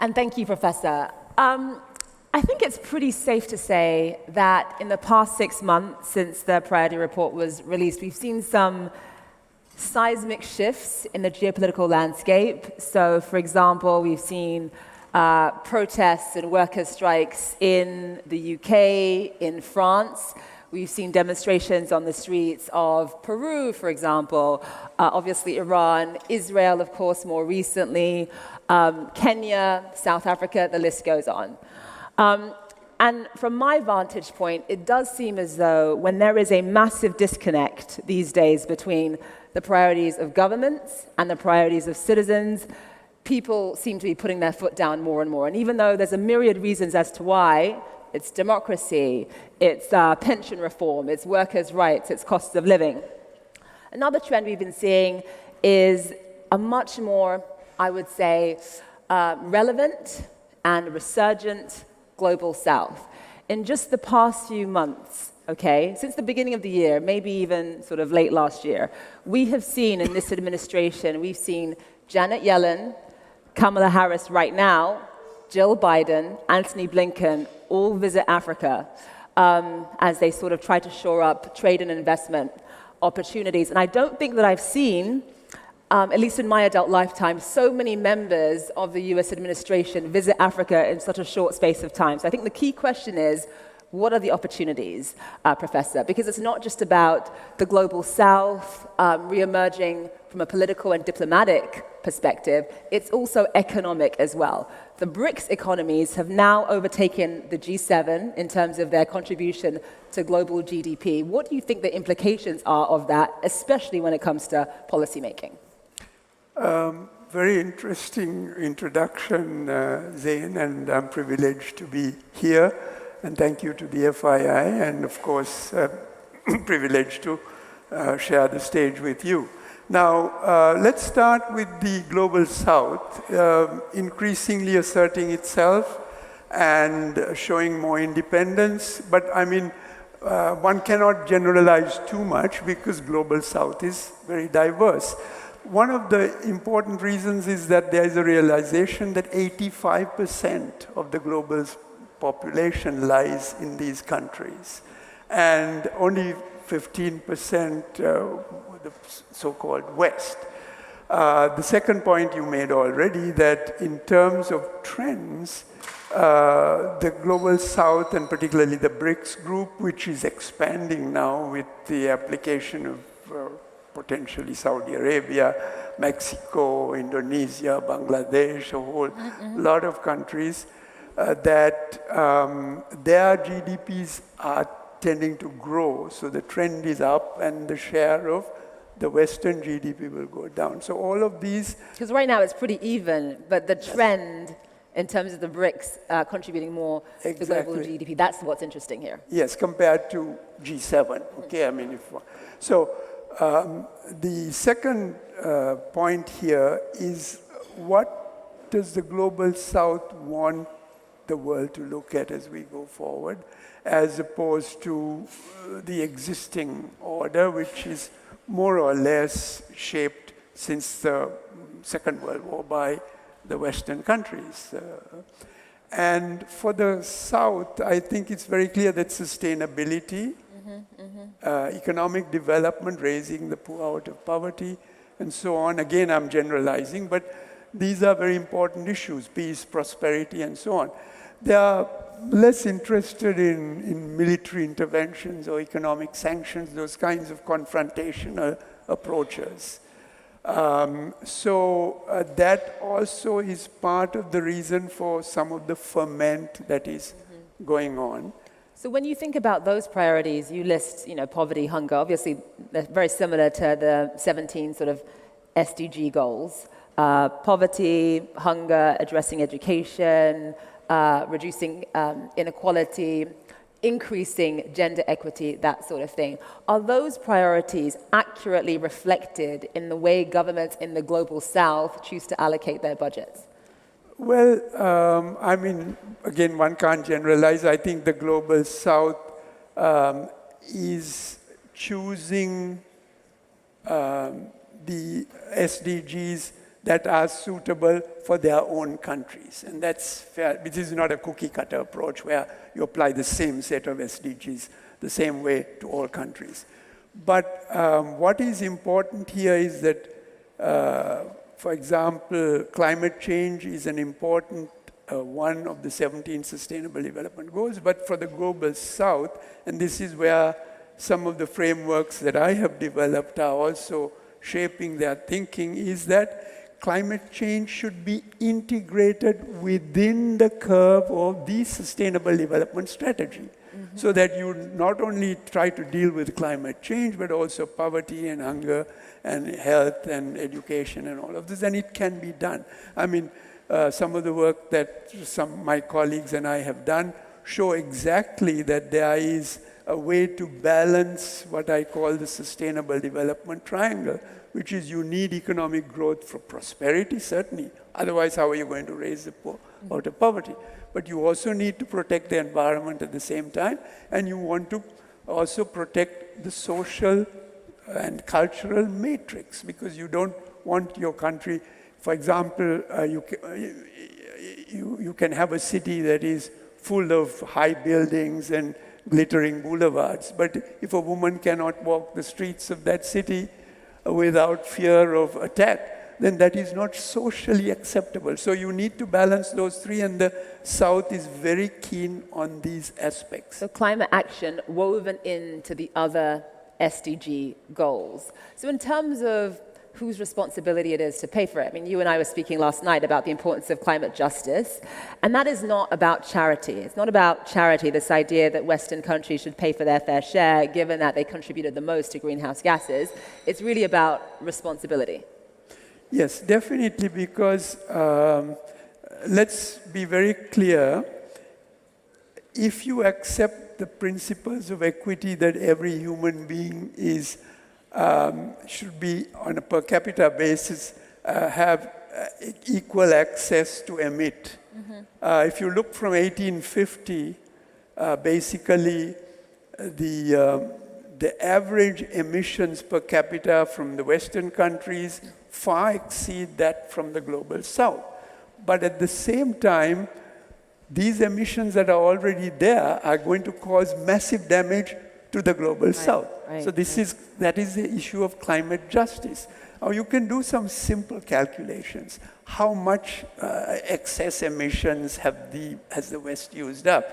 And thank you, Professor. I think it's pretty safe to say that in the past 6 months since the Priority Report was released, we've seen some seismic shifts in the geopolitical landscape. So, for example, we've seen protests and worker strikes in the UK, in France. We've seen demonstrations on the streets of Peru, for example, obviously Iran, Israel, of course, more recently, Kenya, South Africa, the list goes on. And from my vantage point, it does seem as though when there is a massive disconnect these days between the priorities of governments and the priorities of citizens, people seem to be putting their foot down more and more. And even though there's a myriad reasons as to why it's democracy, it's pension reform, it's workers' rights, it's costs of living. Another trend we've been seeing is a much more, I would say, relevant and resurgent global south. In just the past few months, okay, since the beginning of the year, maybe even sort of late last year, we have seen in this administration, we've seen Janet Yellen, Kamala Harris right now, Jill Biden, Antony Blinken, all visit Africa as they sort of try to shore up trade and investment opportunities. And I don't think that I've seen, at least in my adult lifetime, so many members of the US administration visit Africa in such a short space of time. So I think the key question is, what are the opportunities, Professor? Because it's not just about the global south re-emerging from a political and diplomatic perspective, it's also economic as well. The BRICS economies have now overtaken the G7 in terms of their contribution to global GDP. What do you think the implications are of that, especially when it comes to policymaking? Very interesting introduction, Zain, and I'm privileged to be here. And thank you to the FII, and of course, privileged to share the stage with you. Now, let's start with the Global South, increasingly asserting itself and showing more independence. But I mean, one cannot generalize too much because Global South is very diverse. One of the important reasons is that there is a realization that 85% of the global population lies in these countries, and only 15% the so-called West. The second point you made already, that in terms of trends, the Global South, and particularly the BRICS group, which is expanding now with the application of potentially Saudi Arabia, Mexico, Indonesia, Bangladesh, a whole lot of countries, that their GDPs are tending to grow. So the trend is up, and the share of the Western GDP will go down. So all of these... Because right now it's pretty even, but the trend in terms of the BRICS contributing more to the global GDP, that's what's interesting here. Yes, compared to G7. Okay, I mean, so the second point here is, what does the Global South want the world to look at as we go forward, as opposed to the existing order, which is more or less shaped since the Second World War by the Western countries. And for the South, I think it's very clear that sustainability, economic development, raising the poor out of poverty, and so on. Again, I'm generalizing, but these are very important issues: peace, prosperity, and so on. They are less interested in military interventions or economic sanctions, those kinds of confrontational approaches. That also is part of the reason for some of the ferment that is going on. So when you think about those priorities, you list, poverty, hunger. Obviously, they're very similar to the 17 sort of SDG goals. Poverty, hunger, addressing education, reducing inequality, increasing gender equity, that sort of thing. Are those priorities accurately reflected in the way governments in the Global South choose to allocate their budgets? Well, I mean, again, one can't generalize. I think the Global South is choosing the SDGs that are suitable for their own countries. And that's fair. This is not a cookie-cutter approach where you apply the same set of SDGs the same way to all countries. But what is important here is that, for example, climate change is an important one of the 17 Sustainable Development Goals. But for the Global South, and this is where some of the frameworks that I have developed are also shaping their thinking, is that climate change should be integrated within the curve of the Sustainable Development Strategy, so that you not only try to deal with climate change, but also poverty and hunger and health and education and all of this, and it can be done. I mean, some of the work that some of my colleagues and I have done show exactly that there is a way to balance what I call the sustainable development triangle, which is you need economic growth for prosperity, certainly. Otherwise, how are you going to raise the poor out of poverty? But you also need to protect the environment at the same time, and you want to also protect the social and cultural matrix, because you don't want your country, for example, you can have a city that is full of high buildings and glittering boulevards, but if a woman cannot walk the streets of that city without fear of attack, then that is not socially acceptable. So you need to balance those three, and the South is very keen on these aspects. So climate action woven into the other SDG goals. So in terms of whose responsibility it is to pay for it, I mean, you and I were speaking last night about the importance of climate justice, and that is not about charity. It's not about charity, this idea that Western countries should pay for their fair share, given that they contributed the most to greenhouse gases. It's really about responsibility. Yes, definitely, because let's be very clear. If you accept the principles of equity that every human being is should be on a per capita basis have equal access to emit. If you look from 1850, basically the average emissions per capita from the Western countries far exceed that from the global South. But at the same time, these emissions that are already there are going to cause massive damage to the global South. So that is the issue of climate justice. Or you can do some simple calculations. How much excess emissions has the West used up?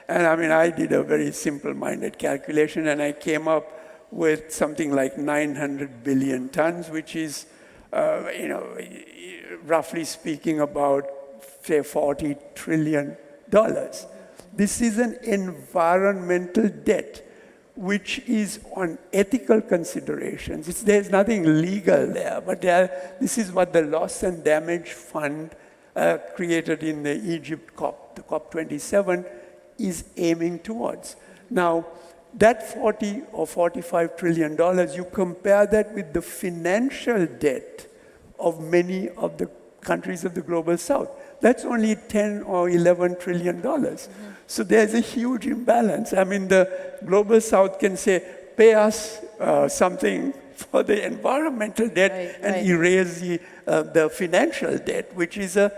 And I mean, I did a very simple-minded calculation, and I came up with something like 900 billion tons, which is, roughly speaking, about, say, $40 trillion. This is an environmental debt, which is on ethical considerations. There's nothing legal there, but this is what the Loss and Damage Fund created in the Egypt COP, the COP27, is aiming towards. Now, that 40 or $45 trillion, you compare that with the financial debt of many of the countries of the global South. That's only 10 or 11 trillion dollars. So there's a huge imbalance. I mean, the global South can say, pay us something for the environmental debt and erase the financial debt, which is a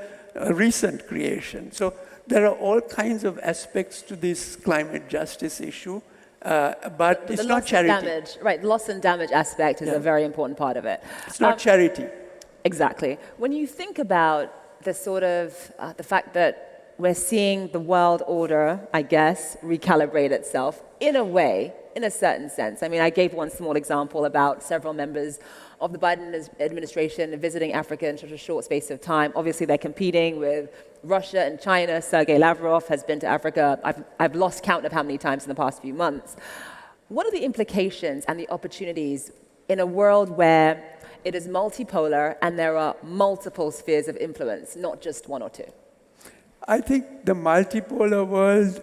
recent creation. So there are all kinds of aspects to this climate justice issue, but it's not charity. The loss and damage aspect is a very important part of it. It's not charity. Exactly. When you think about the sort of the fact that we're seeing the world order, I guess, recalibrate itself in a way, in a certain sense. I mean, I gave one small example about several members of the Biden administration visiting Africa in such a short space of time. Obviously, they're competing with Russia and China. Sergei Lavrov has been to Africa. I've lost count of how many times in the past few months. What are the implications and the opportunities in a world where it is multipolar and there are multiple spheres of influence, not just one or two? I think the multipolar world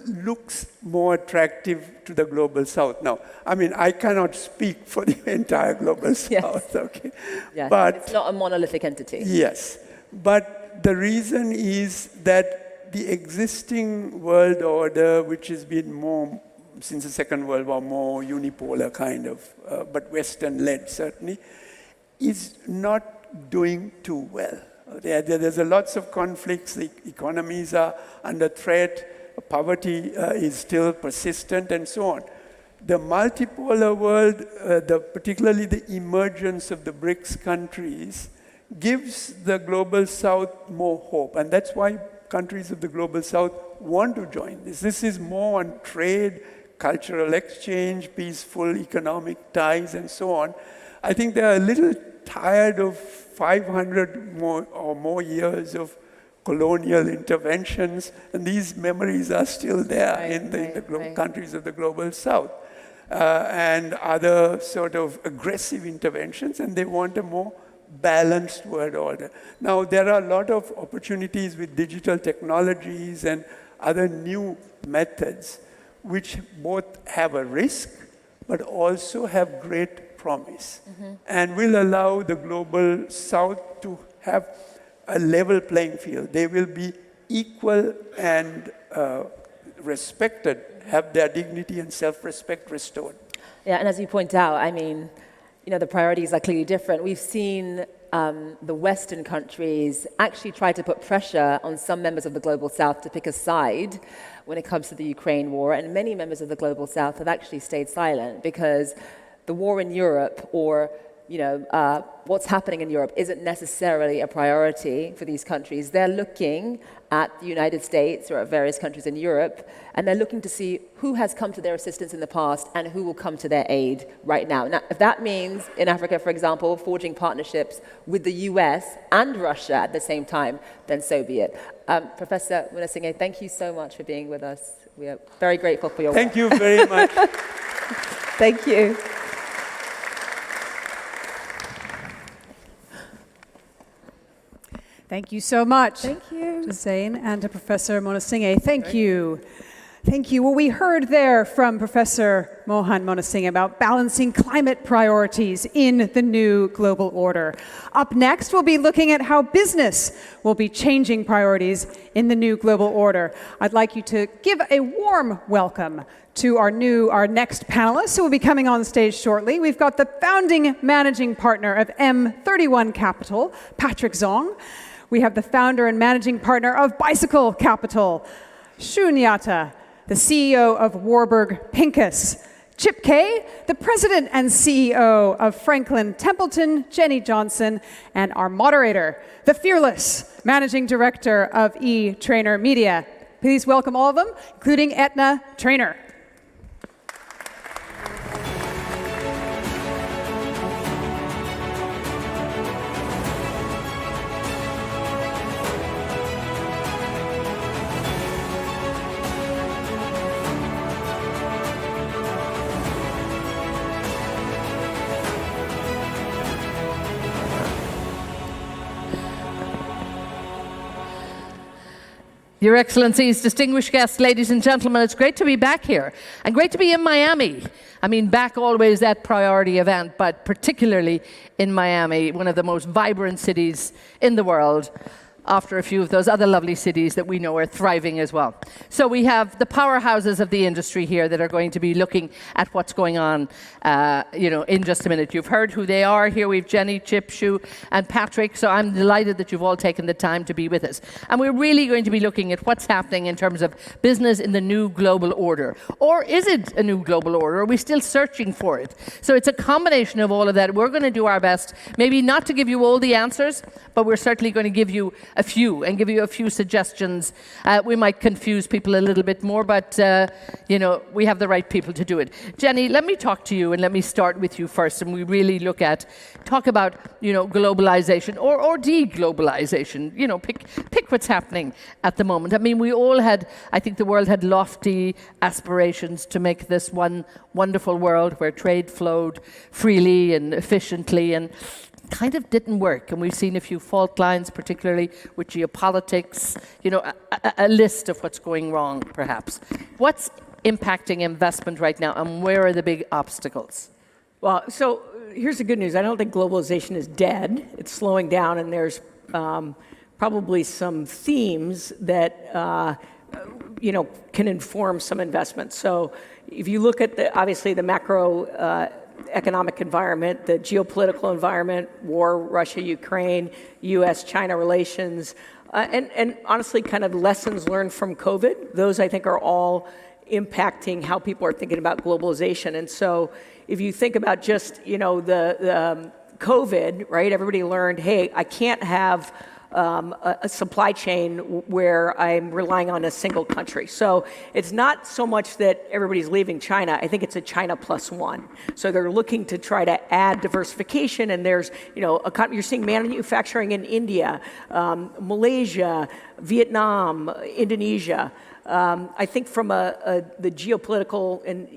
looks more attractive to the global South now. I mean, I cannot speak for the entire global South, okay? Yes, but it's not a monolithic entity. Yes, but the reason is that the existing world order, which has been more, since the Second World War, more unipolar kind of, but Western-led certainly, is not doing too well. There's lots of conflicts, the economies are under threat, poverty is still persistent, and so on. The multipolar world, particularly the emergence of the BRICS countries, gives the global South more hope, and that's why countries of the global South want to join this. This is more on trade, cultural exchange, peaceful economic ties, and so on. I think they're a little tired of 500 or more years of colonial interventions, and these memories are still there in the countries of the global South, and other sort of aggressive interventions, and they want a more balanced world order. Now, there are a lot of opportunities with digital technologies and other new methods which both have a risk but also have great promise and will allow the global south to have a level playing field. They will be equal and respected, have their dignity and self-respect restored. Yeah, and as you point out, I mean, you know, the priorities are clearly different. We've seen the Western countries actually try to put pressure on some members of the Global South to pick a side when it comes to the Ukraine war, and many members of the Global South have actually stayed silent because the war in Europe or what's happening in Europe isn't necessarily a priority for these countries. They're looking at the United States or at various countries in Europe, and they're looking to see who has come to their assistance in the past and who will come to their aid right now. Now, if that means in Africa, for example, forging partnerships with the US and Russia at the same time, then so be it. Professor Monasinghe, thank you so much for being with us. We are very grateful for your work. Thank you very much. Thank you. Thank you so much. Thank you. To Zain and to Professor Monasinghe. Thank you. Thank you. Well, we heard there from Professor Mohan Monasinghe about balancing climate priorities in the new global order. Up next, we'll be looking at how business will be changing priorities in the new global order. I'd like you to give a warm welcome to our next panelists who will be coming on stage shortly. We've got the founding managing partner of M31 Capital, Patrick Zong. We have the founder and managing partner of Bicycle Capital, Shunyata, the CEO of Warburg Pincus, Chip Kay, the president and CEO of Franklin Templeton, Jenny Johnson, and our moderator, the fearless managing director of E-Trainer Media. Please welcome all of them, including Etna Trainer. Your Excellencies, distinguished guests, ladies and gentlemen, it's great to be back here and great to be in Miami. I mean, back always that priority event, but particularly in Miami, one of the most vibrant cities in the world, after a few of those other lovely cities that we know are thriving as well. So we have the powerhouses of the industry here that are going to be looking at what's going on, in just a minute. You've heard who they are. Here we've Jenny, Chip, Shu, and Patrick. So I'm delighted that you've all taken the time to be with us. And we're really going to be looking at what's happening in terms of business in the new global order. Or is it a new global order? Are we still searching for it? So it's a combination of all of that. We're going to do our best, maybe not to give you all the answers, but we're certainly going to give you a few and give you a few suggestions. We might confuse people a little bit more, but we have the right people to do it. Jenny, let me talk to you and let me start with you first, and we really talk about globalization or de-globalization. Pick what's happening at the moment. I mean, I think the world had lofty aspirations to make this one wonderful world where trade flowed freely and efficiently, and kind of didn't work, and we've seen a few fault lines, particularly with geopolitics, a list of what's going wrong, perhaps. What's impacting investment right now, and where are the big obstacles? Well, so here's the good news. I don't think globalization is dead. It's slowing down, and there's probably some themes that can inform some investment. So if you look at obviously the macro economic environment, the geopolitical environment, war, Russia, Ukraine, US-China relations, and honestly kind of lessons learned from COVID, those I think are all impacting how people are thinking about globalization. And so if you think about just, the COVID, right, everybody learned, hey, I can't have a supply chain where I'm relying on a single country. So it's not so much that everybody's leaving China. I think it's a China plus one. So they're looking to try to add diversification, and there's, you're seeing manufacturing in India, Malaysia, Vietnam, Indonesia. I think from the geopolitical and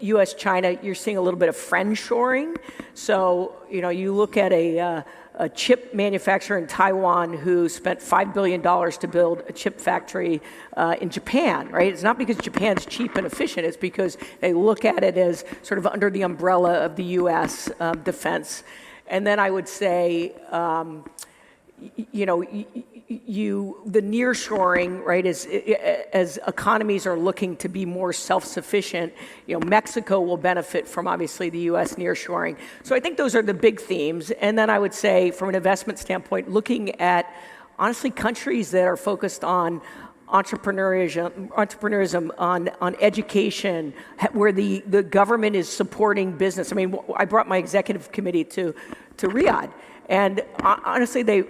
US-China, you're seeing a little bit of friendshoring. So you look at a a chip manufacturer in Taiwan who spent $5 billion to build a chip factory in Japan, right? It's not because Japan's cheap and efficient, it's because they look at it as sort of under the umbrella of the US defense. And then I would say, the nearshoring, right, as economies are looking to be more self-sufficient, Mexico will benefit from obviously the U.S. nearshoring. So I think those are the big themes. And then I would say, from an investment standpoint, looking at honestly countries that are focused on entrepreneurism, on education, where the government is supporting business. I mean, I brought my executive committee to Riyadh, and honestly, they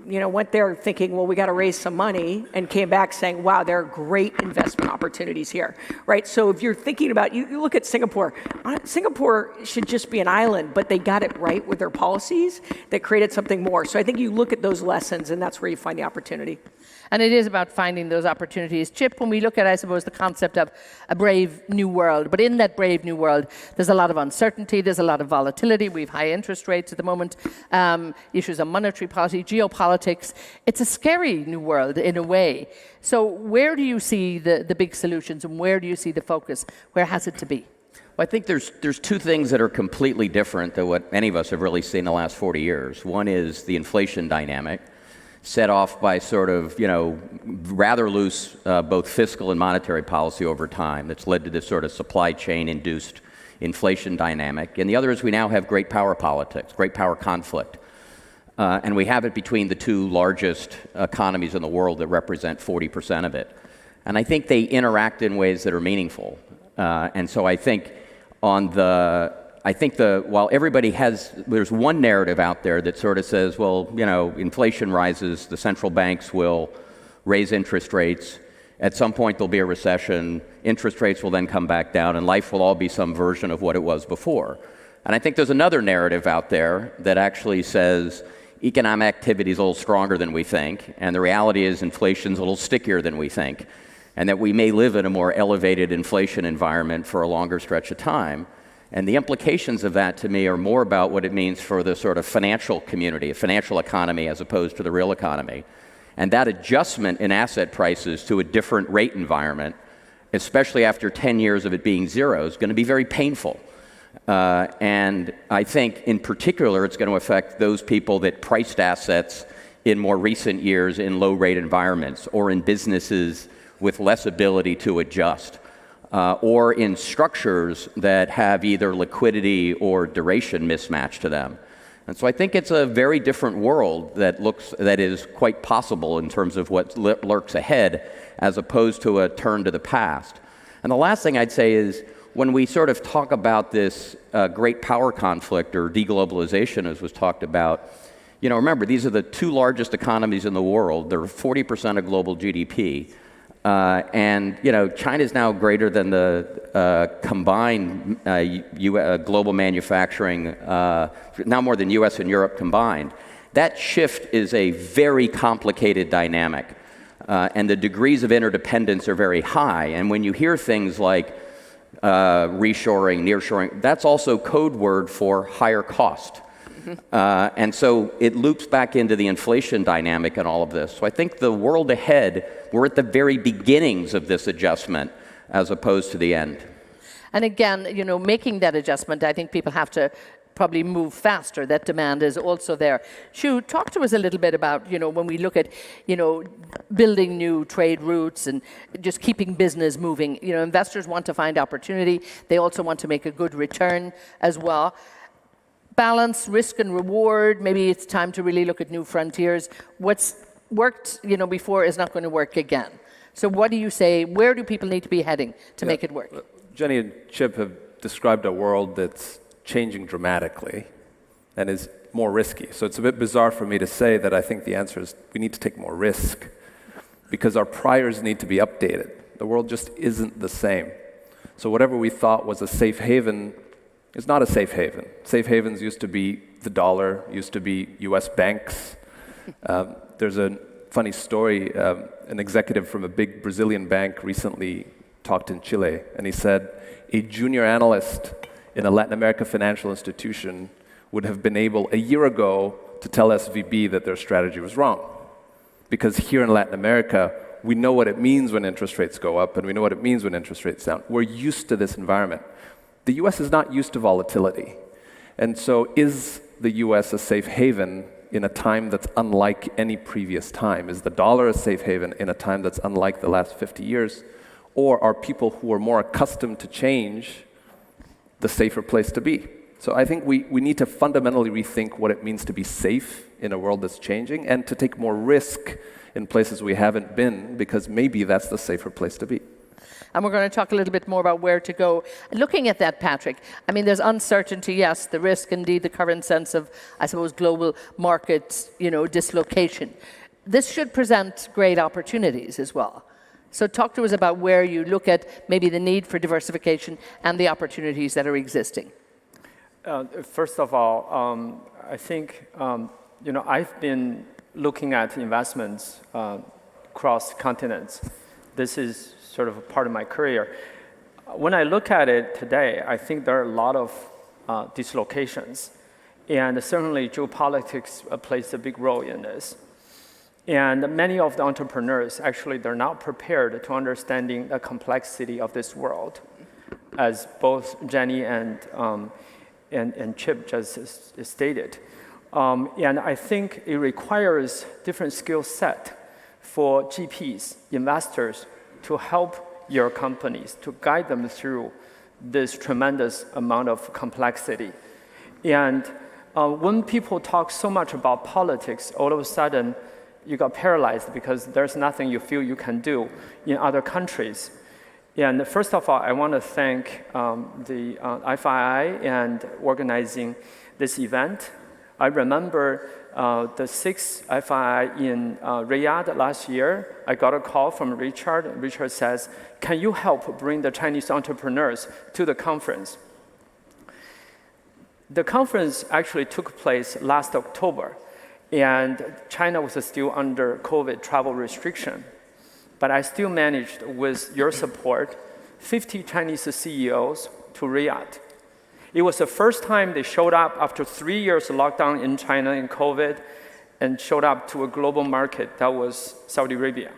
went there thinking, well, we got to raise some money, and came back saying, wow, there are great investment opportunities here, right? So if you're thinking about, you look at Singapore. Singapore should just be an island, but they got it right with their policies that created something more. So I think you look at those lessons, and that's where you find the opportunity. And it is about finding those opportunities. Chip, when we look at, I suppose, the concept of a brave new world, but in that brave new world, there's a lot of uncertainty, there's a lot of volatility, we have high interest rates at the moment, issues of monetary policy, geopolitics. It's a scary new world in a way. So where do you see the big solutions, and where do you see the focus? Where has it to be? Well, I think there's two things that are completely different than what any of us have really seen in the last 40 years. One is the inflation dynamic, set off by sort of, rather loose both fiscal and monetary policy over time that's led to this sort of supply chain-induced inflation dynamic. And the other is we now have great power politics, great power conflict. And we have it between the two largest economies in the world that represent 40% of it. And I think they interact in ways that are meaningful. And so I think while everybody there's one narrative out there that sort of says, well, inflation rises, the central banks will raise interest rates. At some point there'll be a recession, interest rates will then come back down, and life will all be some version of what it was before. And I think there's another narrative out there that actually says economic activity is a little stronger than we think, and the reality is inflation's a little stickier than we think, and that we may live in a more elevated inflation environment for a longer stretch of time. And the implications of that, to me, are more about what it means for the sort of financial community, a financial economy, as opposed to the real economy. And that adjustment in asset prices to a different rate environment, especially after 10 years of it being zero, is going to be very painful. And I think, in particular, it's going to affect those people that priced assets in more recent years in low-rate environments, or in businesses with less ability to adjust. Or in structures that have either liquidity or duration mismatch to them. And so I think it's a very different world that is quite possible in terms of what lurks ahead, as opposed to a turn to the past. And the last thing I'd say is, when we sort of talk about this great power conflict, or deglobalization as was talked about, remember, these are the two largest economies in the world. They're 40% of global GDP. And China is now greater than the combined global manufacturing, now more than US and Europe combined. That shift is a very complicated dynamic, and the degrees of interdependence are very high. And when you hear things like reshoring, nearshoring, that's also code word for higher cost. And so it loops back into the inflation dynamic and all of this. So I think the world ahead, we're at the very beginnings of this adjustment as opposed to the end. And again, making that adjustment, I think people have to probably move faster. That demand is also there. Shu, talk to us a little bit about, when we look at, building new trade routes and just keeping business moving. Investors want to find opportunity. They also want to make a good return as well. Balance, risk and reward. Maybe it's time to really look at new frontiers. What's worked, before is not going to work again. So what do you say? Where do people need to be heading to make it work? Jenny and Chip have described a world that's changing dramatically and is more risky. So it's a bit bizarre for me to say that I think the answer is we need to take more risk, because our priors need to be updated. The world just isn't the same. So whatever we thought was a safe haven is not a safe haven. Safe havens used to be the dollar, used to be US banks. There's a funny story. An executive from a big Brazilian bank recently talked in Chile, and he said a junior analyst in a Latin America financial institution would have been able a year ago to tell SVB that their strategy was wrong. Because here in Latin America, we know what it means when interest rates go up, and we know what it means when interest rates down. We're used to this environment. The US is not used to volatility. And so is the US a safe haven in a time that's unlike any previous time? Is the dollar a safe haven in a time that's unlike the last 50 years? Or are people who are more accustomed to change the safer place to be? So I think we need to fundamentally rethink what it means to be safe in a world that's changing and to take more risk in places we haven't been, because maybe that's the safer place to be. And we're going to talk a little bit more about where to go. Looking at that, Patrick, I mean, there's uncertainty, yes, the risk, indeed, the current sense of, I suppose, global market, dislocation. This should present great opportunities as well. So talk to us about where you look at maybe the need for diversification and the opportunities that are existing. First of all, I think, I've been looking at investments across continents. This is sort of a part of my career. When I look at it today, I think there are a lot of dislocations. And certainly geopolitics plays a big role in this. And many of the entrepreneurs, actually, they're not prepared to understanding the complexity of this world, as both Jenny and Chip just stated. And I think it requires different skill set for GPs, investors, to help your companies, to guide them through this tremendous amount of complexity. And when people talk so much about politics, all of a sudden, you got paralyzed because there's nothing you feel you can do in other countries. And first of all, I want to thank the FII and organizing this event. I remember the 6th FII in Riyadh last year. I got a call from Richard. Richard says, can you help bring the Chinese entrepreneurs to the conference? The conference actually took place last October, and China was still under COVID travel restriction. But I still managed, with your support, 50 Chinese CEOs to Riyadh. It was the first time they showed up after 3 years of lockdown in China in COVID and showed up to a global market that was Saudi Arabia.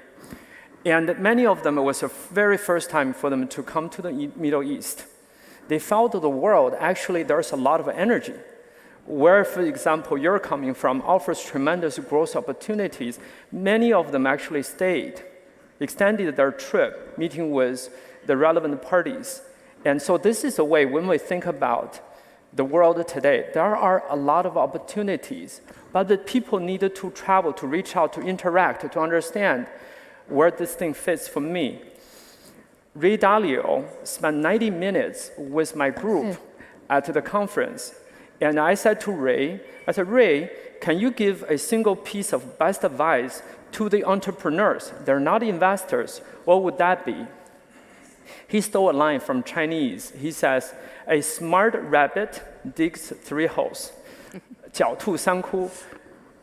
And many of them, it was the very first time for them to come to the Middle East. They felt the world, actually, there's a lot of energy. Where, for example, you're coming from offers tremendous growth opportunities. Many of them actually stayed, extended their trip, meeting with the relevant parties. And so this is a way, when we think about the world today, there are a lot of opportunities, but the people needed to travel, to reach out, to interact, to understand where this thing fits for me. Ray Dalio spent 90 minutes with my group at the conference. And I said to Ray, Ray, can you give a single piece of best advice to the entrepreneurs? They're not investors. What would that be? He stole a line from Chinese. He says, a smart rabbit digs 3 holes. 狡兔三窟.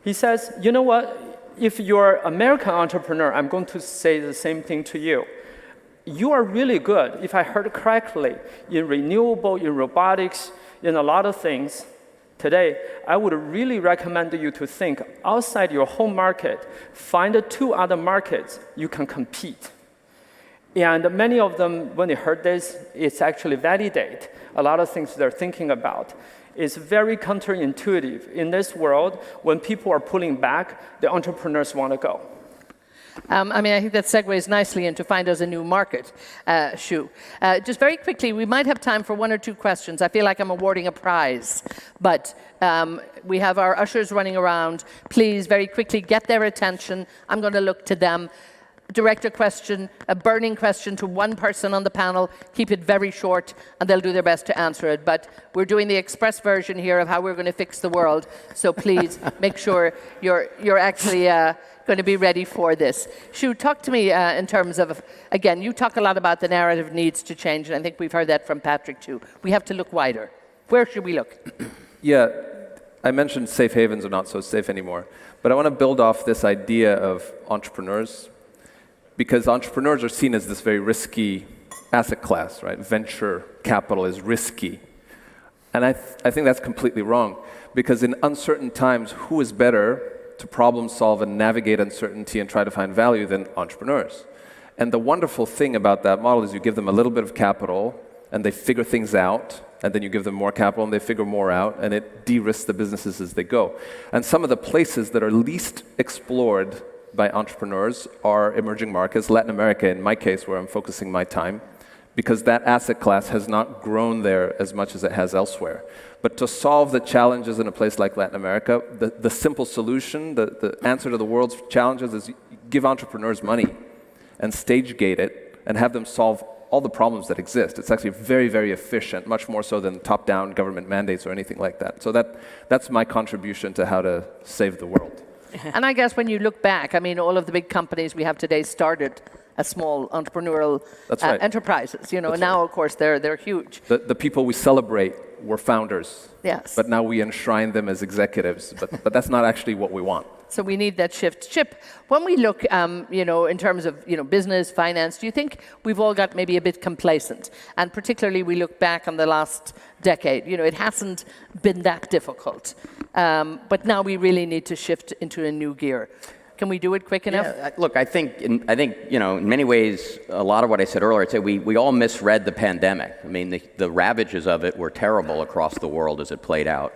He says, you know what? If you're an American entrepreneur, I'm going to say the same thing to you. You are really good, if I heard correctly, in renewable, in robotics, in a lot of things. Today, I would really recommend you to think outside your home market, find 2 other markets you can compete. And many of them, when they heard this, it's actually validate a lot of things they're thinking about. It's very counterintuitive. In this world, when people are pulling back, the entrepreneurs want to go. I think that segues nicely into find us a new market, Shu. Just very quickly, we might have time for 1 or 2 questions. I feel like I'm awarding a prize, but we have our ushers running around. Please, very quickly, get their attention. I'm going to look to them. Direct a question, a burning question to one person on the panel. Keep it very short, and they'll do their best to answer it. But we're doing the express version here of how we're going to fix the world. So please make sure you're actually going to be ready for this. Shu, talk to me in terms of, again, you talk a lot about the narrative needs to change, and I think we've heard that from Patrick too. We have to look wider. Where should we look? Yeah, I mentioned safe havens are not so safe anymore. But I want to build off this idea of entrepreneurs, because entrepreneurs are seen as this very risky asset class, right? Venture capital is risky. And I think that's completely wrong, because in uncertain times, who is better to problem solve and navigate uncertainty and try to find value than entrepreneurs? And the wonderful thing about that model is you give them a little bit of capital, and they figure things out, and then you give them more capital, and they figure more out, and it de-risks the businesses as they go. And some of the places that are least explored by entrepreneurs are emerging markets, Latin America in my case, where I'm focusing my time, because that asset class has not grown there as much as it has elsewhere. But to solve the challenges in a place like Latin America, the simple solution, the answer to the world's challenges is give entrepreneurs money and stage gate it and have them solve all the problems that exist. It's actually very, very efficient, much more so than top-down government mandates or anything like that. So that's my contribution to how to save the world. And I guess when you look back, I mean, all of the big companies we have today started as small entrepreneurial enterprises, you know, and now, of course, they're huge. The people we celebrate were founders. Yes. But now we enshrine them as executives, but that's not actually what we want. So we need that shift. Chip, when we look, you know, in terms of, you know, business, finance, do you think we've all got maybe a bit complacent? And particularly we look back on the last decade, you know, it hasn't been that difficult. But now we really need to shift into a new gear. Can we do it quick enough? Yeah, look, I think, you know, in many ways, a lot of what I said earlier, I'd say we all misread the pandemic. I mean, the ravages of it were terrible across the world as it played out.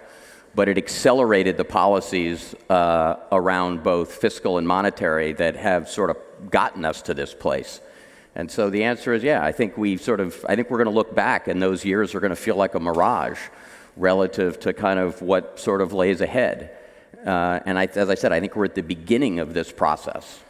But it accelerated the policies around both fiscal and monetary that have sort of gotten us to this place. And so the answer is, yeah, I think we're going to look back, and those years are going to feel like a mirage relative to kind of what sort of lays ahead. And as I said, I think we're at the beginning of this process.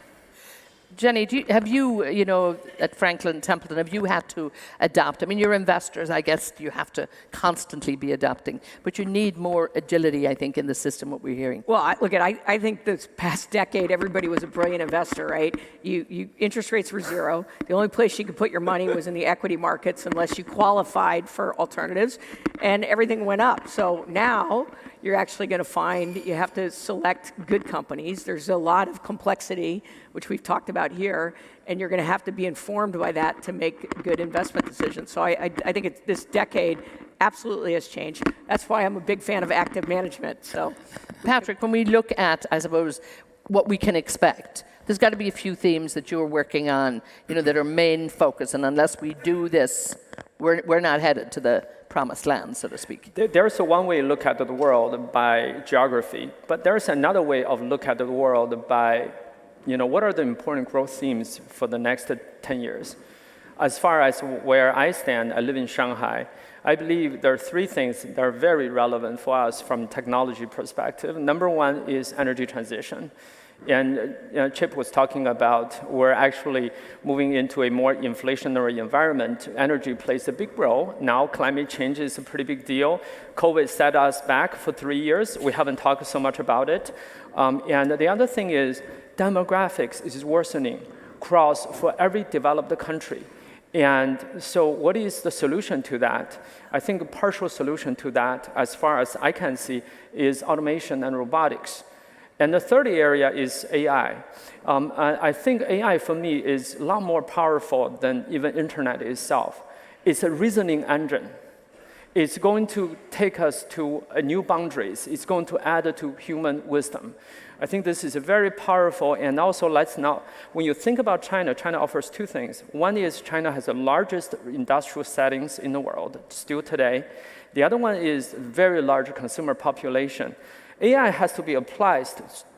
Jenny, have you, you know, at Franklin Templeton, have you had to adapt? I mean, you're investors, I guess you have to constantly be adapting, but you need more agility, I think, in the system, what we're hearing. Well, I think this past decade, everybody was a brilliant investor, right? Interest rates were zero. The only place you could put your money was in the equity markets unless you qualified for alternatives, and everything went up. So now you're actually going to find you have to select good companies. There's a lot of complexity, which we've talked about here, and you're going to have to be informed by that to make good investment decisions. So I think this decade absolutely has changed. That's why I'm a big fan of active management. So, Patrick, when we look at, I suppose, what we can expect, there's got to be a few themes that you're working on, you know, that are main focus, and unless we do this, we're not headed to the promised land, so to speak. There's one way to look at the world by geography, but there's another way of look at the world by, you know, what are the important growth themes for the next 10 years? As far as where I stand, I live in Shanghai. I believe there are three things that are very relevant for us from a technology perspective. Number one is energy transition. And Chip was talking about we're actually moving into a more inflationary environment. Energy plays a big role. Now climate change is a pretty big deal. COVID set us back for 3 years. We haven't talked so much about it. And the other thing is demographics is worsening for every developed country. And so what is the solution to that? I think a partial solution to that, as far as I can see, is automation and robotics. And the third area is AI. I think AI, for me, is a lot more powerful than even internet itself. It's a reasoning engine. It's going to take us to new boundaries. It's going to add to human wisdom. I think this is a very powerful, and also when you think about China, China offers two things. One is China has the largest industrial settings in the world, still today. The other one is very large consumer population. AI has to be applied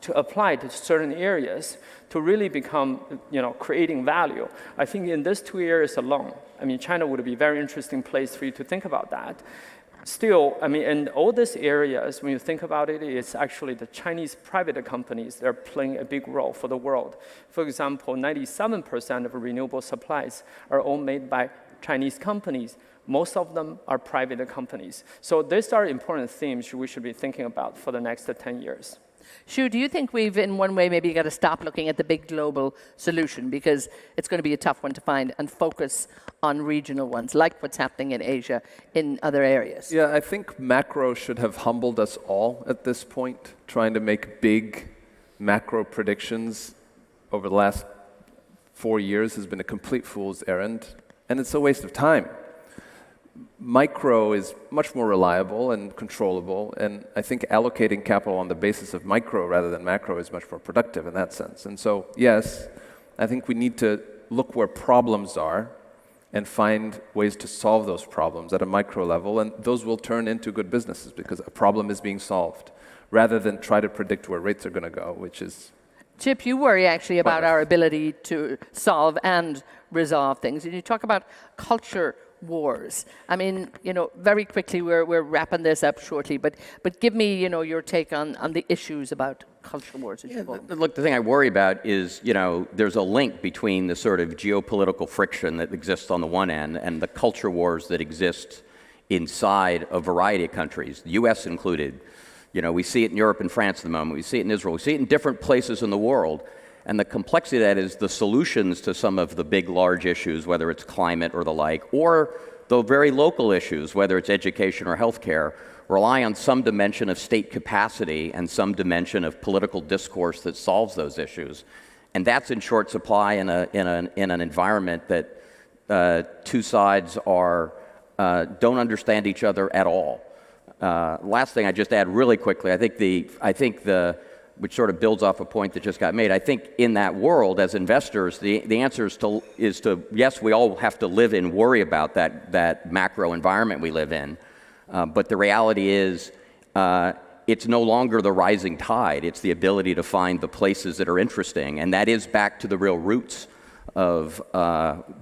to certain areas to really become, you know, creating value. I think in these 2 areas alone, I mean, China would be a very interesting place for you to think about that. Still, I mean, in all these areas, when you think about it, it's actually the Chinese private companies that are playing a big role for the world. For example, 97% of renewable supplies are all made by Chinese companies. Most of them are private companies. So these are important themes we should be thinking about for the next 10 years. Shu, do you think we've, in one way, maybe got to stop looking at the big global solution, because it's going to be a tough one to find, and focus on regional ones, like what's happening in Asia, in other areas? Yeah, I think macro should have humbled us all at this point. Trying to make big macro predictions over the last 4 years has been a complete fool's errand, and it's a waste of time. Micro is much more reliable and controllable, and I think allocating capital on the basis of micro rather than macro is much more productive in that sense. And so, yes, I think we need to look where problems are and find ways to solve those problems at a micro level, and those will turn into good businesses because a problem is being solved, rather than try to predict where rates are going to go, which is... Chip, you worry actually about our ability to solve and resolve things. And you talk about culture wars. I mean, very quickly, we're wrapping this up shortly, but give me, your take on the issues about culture wars. Look, the thing I worry about is, there's a link between the sort of geopolitical friction that exists on the one end and the culture wars that exist inside a variety of countries, the U.S. included. We see it in Europe and France at the moment. We see it in Israel. We see it in different places in the world. And the complexity of that is the solutions to some of the big, large issues, whether it's climate or the like, or the very local issues, whether it's education or healthcare, rely on some dimension of state capacity and some dimension of political discourse that solves those issues. And that's in short supply in an environment that two sides don't understand each other at all. Last thing I just add really quickly, I think which sort of builds off a point that just got made. I think in that world, as investors, the answer is to yes, we all have to live and worry about that macro environment we live in, but the reality is it's no longer the rising tide. It's the ability to find the places that are interesting, and that is back to the real roots of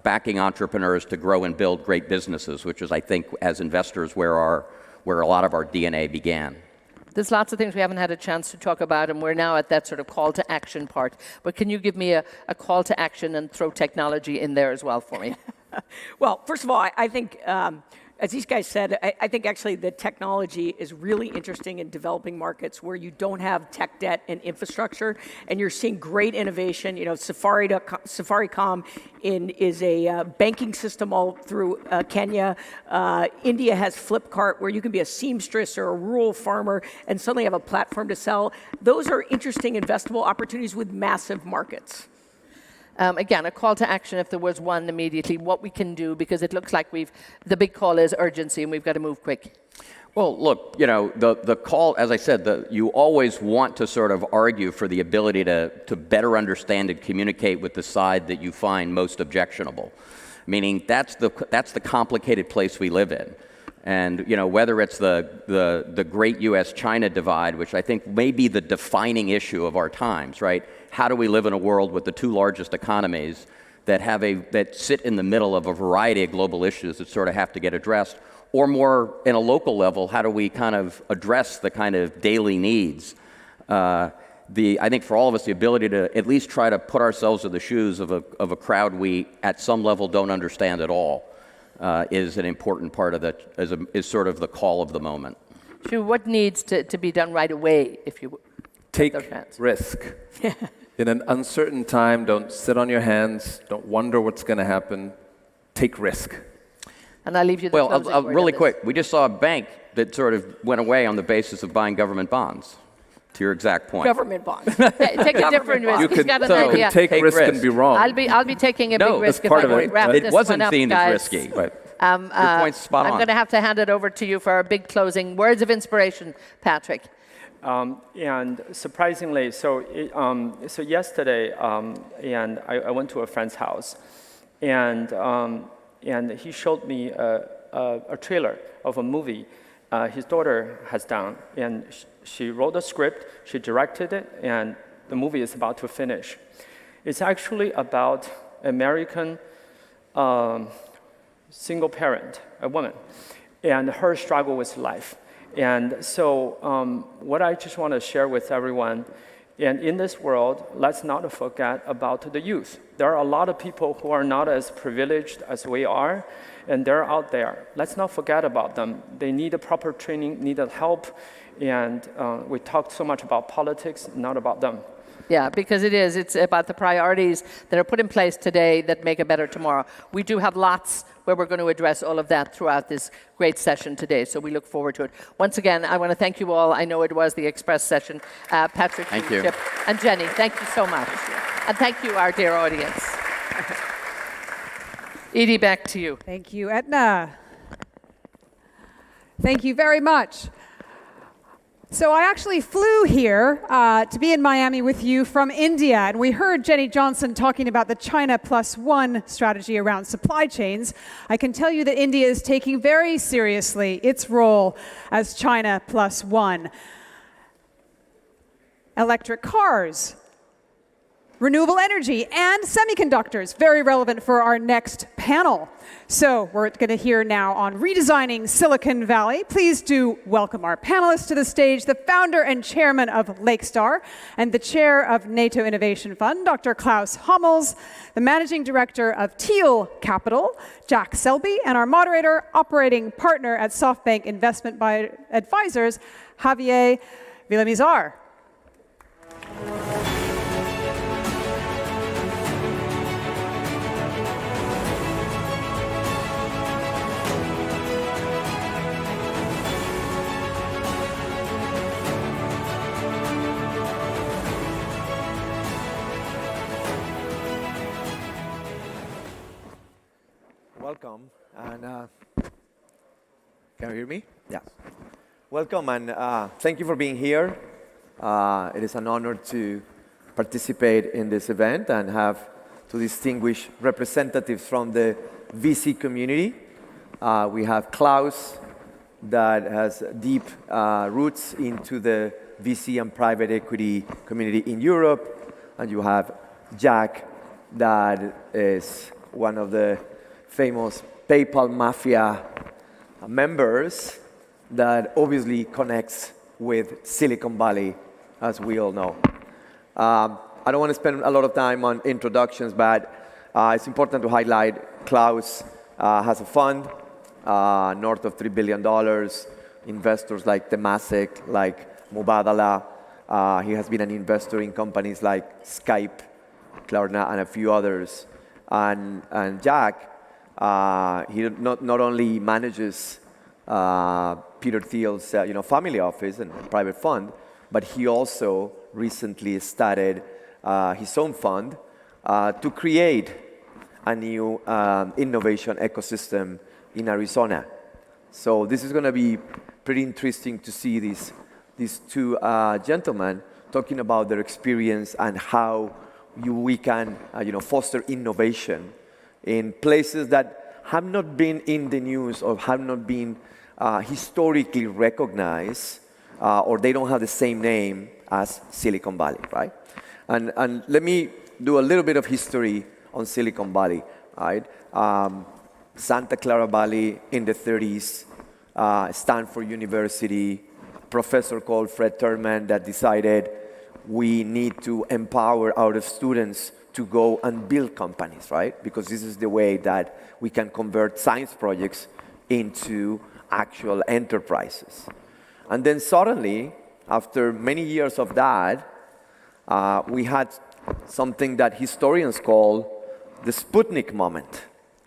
backing entrepreneurs to grow and build great businesses, which is, I think, as investors, where a lot of our DNA began. There's lots of things we haven't had a chance to talk about, and we're now at that sort of call to action part. But can you give me a call to action and throw technology in there as well for me? Well, first of all, I think, as these guys said, I think actually the technology is really interesting in developing markets where you don't have tech debt and infrastructure, and you're seeing great innovation. Safaricom is a banking system all through Kenya. India has Flipkart, where you can be a seamstress or a rural farmer and suddenly have a platform to sell. Those are interesting investable opportunities with massive markets. Again, a call to action if there was one immediately, what we can do, because it looks like the big call is urgency and we've got to move quick. Well, look, the call, as I said, you always want to sort of argue for the ability to better understand and communicate with the side that you find most objectionable. Meaning that's the complicated place we live in. And whether it's the great U.S.-China divide, which I think may be the defining issue of our times, right? How do we live in a world with the two largest economies that sit in the middle of a variety of global issues that sort of have to get addressed? Or more in a local level, how do we kind of address the kind of daily needs? I think for all of us, the ability to at least try to put ourselves in the shoes of a crowd we at some level don't understand at all. Is an important part of is sort of the call of the moment. Sure, what needs to be done right away if you take risk? In an uncertain time, don't sit on your hands. Don't wonder what's going to happen. Take risk. And I'll leave you the closing word really quick. We just saw a bank that sort of went away on the basis of buying government bonds. To your exact point. Government bonds. Take a different risk. You can take risk and be wrong. I'll be taking a big risk if I don't wrap this one up, guys. It wasn't seen as risky. But your point's spot on. I'm going to have to hand it over to you for our big closing words of inspiration, Patrick. And surprisingly, so yesterday, and I went to a friend's house, and he showed me a trailer of a movie his daughter has done, and she wrote a script, she directed it, and the movie is about to finish. It's actually about American single parent, a woman, and her struggle with life. And so what I just want to share with everyone, and in this world, let's not forget about the youth. There are a lot of people who are not as privileged as we are, and they're out there. Let's not forget about them. They need a proper training, need help, and we talked so much about politics, not about them. Yeah, because it's about the priorities that are put in place today that make a better tomorrow. We do have lots where we're going to address all of that throughout this great session today, so we look forward to it. Once again, I want to thank you all. I know it was the Express session. Patrick, thank you. Chip, and Jenny, thank you so much. And thank you, our dear audience. Edie, back to you. Thank you, Edna. Thank you very much. So I actually flew here to be in Miami with you from India, and we heard Jenny Johnson talking about the China Plus One strategy around supply chains. I can tell you that India is taking very seriously its role as China Plus One. Electric cars, renewable energy, and semiconductors, very relevant for our next panel. So we're going to hear now on redesigning Silicon Valley. Please do welcome our panelists to the stage, the founder and chairman of Lakestar and the chair of NATO Innovation Fund, Dr. Klaus Hummels, the managing director of Teal Capital, Jack Selby, and our moderator, operating partner at SoftBank Investment Advisors, Javier Villamizar. Welcome, and can you hear me? Yeah. Welcome, and thank you for being here. It is an honor to participate in this event and have two distinguished representatives from the VC community. We have Klaus, that has deep roots into the VC and private equity community in Europe, and you have Jack, that is one of the famous PayPal Mafia members that obviously connects with Silicon Valley, as we all know. I don't want to spend a lot of time on introductions, but it's important to highlight Klaus has a fund north of $3 billion, investors like Temasek, like Mubadala. He has been an investor in companies like Skype, Klarna, and a few others. And Jack, he not only manages Peter Thiel's family office and private fund, but he also recently started his own fund to create a new innovation ecosystem in Arizona. So this is going to be pretty interesting to see these two gentlemen talking about their experience and how we can foster innovation in places that have not been in the news or have not been historically recognized, or they don't have the same name as Silicon Valley, right? And let me do a little bit of history on Silicon Valley, right? Santa Clara Valley in the 30s, Stanford University, professor called Fred Terman that decided we need to empower our students to go and build companies, right? Because this is the way that we can convert science projects into actual enterprises. And then suddenly, after many years of that, we had something that historians call the Sputnik moment,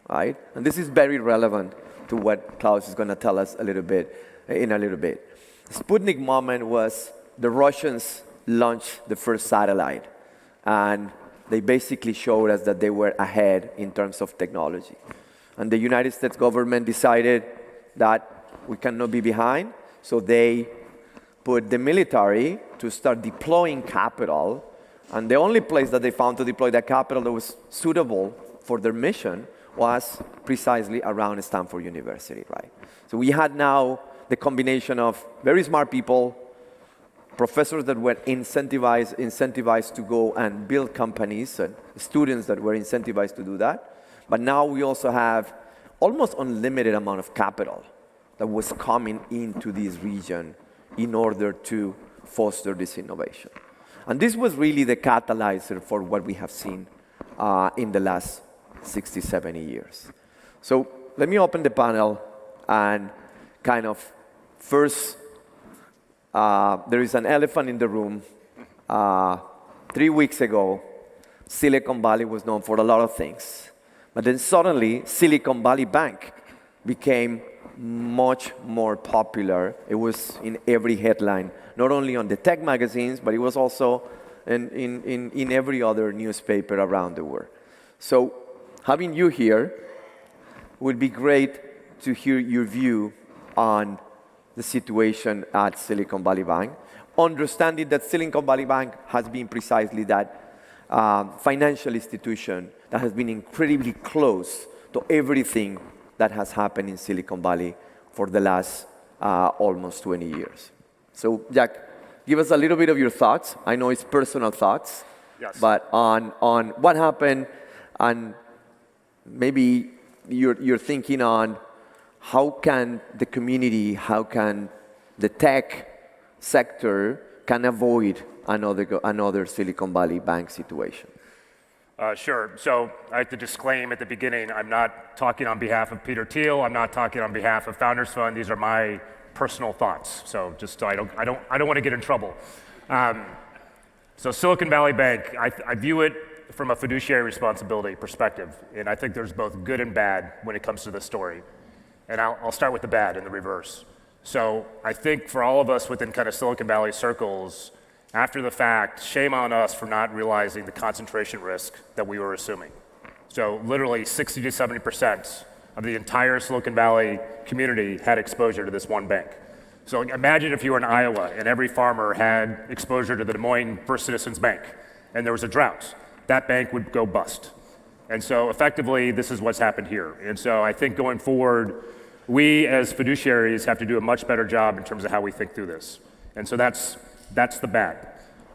right? And this is very relevant to what Klaus is going to tell us in a little bit. The Sputnik moment was the Russians launched the first satellite, and they basically showed us that they were ahead in terms of technology. And the United States government decided that we cannot be behind, so they put the military to start deploying capital, and the only place that they found to deploy that capital that was suitable for their mission was precisely around Stanford University, right? So we had now the combination of very smart people, professors that were incentivized to go and build companies, and students that were incentivized to do that. But now we also have almost unlimited amount of capital that was coming into this region in order to foster this innovation. And this was really the catalyzer for what we have seen in the last 60, 70 years. So let me open the panel and kind of first, there is an elephant in the room. 3 weeks ago, Silicon Valley was known for a lot of things. But then suddenly, Silicon Valley Bank became much more popular. It was in every headline, not only on the tech magazines, but it was also in every other newspaper around the world. So having you here would be great to hear your view on the situation at Silicon Valley Bank, understanding that Silicon Valley Bank has been precisely that financial institution that has been incredibly close to everything that has happened in Silicon Valley for the last almost 20 years. So, Jack, give us a little bit of your thoughts. I know it's personal thoughts, yes, but on what happened, and maybe you're thinking on how can the community, how can the tech sector can avoid another Silicon Valley Bank situation. Sure. So I have to disclaim at the beginning, I'm not talking on behalf of Peter Thiel. I'm not talking on behalf of Founders Fund. These are my personal thoughts. So just so I don't want to get in trouble. So Silicon Valley Bank, I view it from a fiduciary responsibility perspective, and I think there's both good and bad when it comes to this story. And I'll start with the bad in the reverse. So I think for all of us within kind of Silicon Valley circles, after the fact, shame on us for not realizing the concentration risk that we were assuming. So literally 60 to 70% of the entire Silicon Valley community had exposure to this one bank. So imagine if you were in Iowa and every farmer had exposure to the Des Moines First Citizens Bank and there was a drought. That bank would go bust. And so effectively, this is what's happened here. And so I think going forward, we as fiduciaries have to do a much better job in terms of how we think through this. And so that's the bad.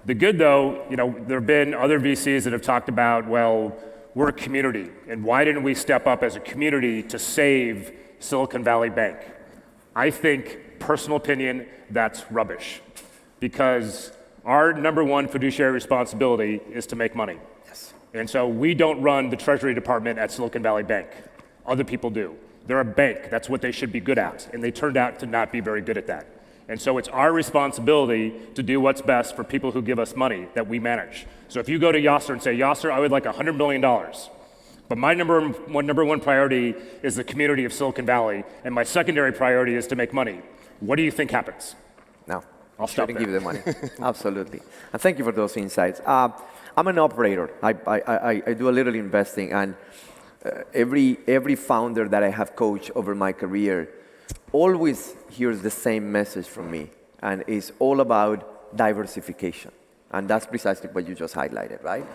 The good, though, there have been other VCs that have talked about, well, we're a community, and why didn't we step up as a community to save Silicon Valley Bank? I think, personal opinion, that's rubbish, because our number one fiduciary responsibility is to make money. Yes. And so we don't run the Treasury Department at Silicon Valley Bank. Other people do. They're a bank. That's what they should be good at, and they turned out to not be very good at that. And so it's our responsibility to do what's best for people who give us money that we manage. So if you go to Yasser and say, Yasser, I would like $100 million, but my number one priority is the community of Silicon Valley, and my secondary priority is to make money. What do you think happens? No, I'll stop there. Give you the money. Absolutely. And thank you for those insights. I'm an operator. I do a little investing, and every founder that I have coached over my career always hears the same message from me, and it's all about diversification. And that's precisely what you just highlighted, right?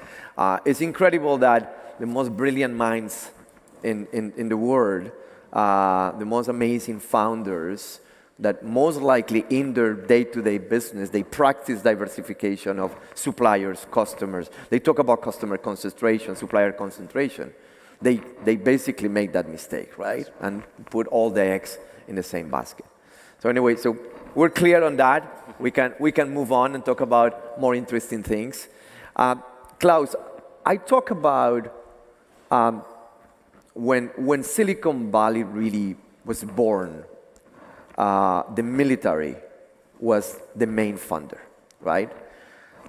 It's incredible that the most brilliant minds in the world, the most amazing founders, that most likely in their day-to-day business, they practice diversification of suppliers, customers. They talk about customer concentration, supplier concentration. They basically make that mistake, right? And put all the eggs in the same basket. So anyway, so we're clear on that. We can move on and talk about more interesting things. Klaus, I talk about when Silicon Valley really was born, the military was the main funder, right?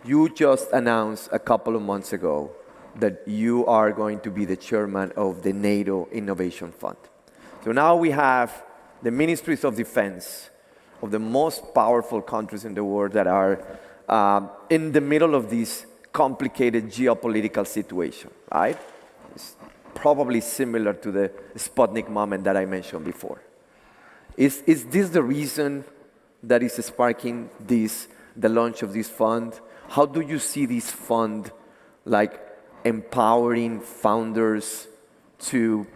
You just announced a couple of months ago that you are going to be the chairman of the NATO Innovation Fund. So now we have the ministries of defense of the most powerful countries in the world that are in the middle of this complicated geopolitical situation, right? It's probably similar to the Sputnik moment that I mentioned before. Is this the reason that is sparking the launch of this fund? How do you see this fund like empowering founders to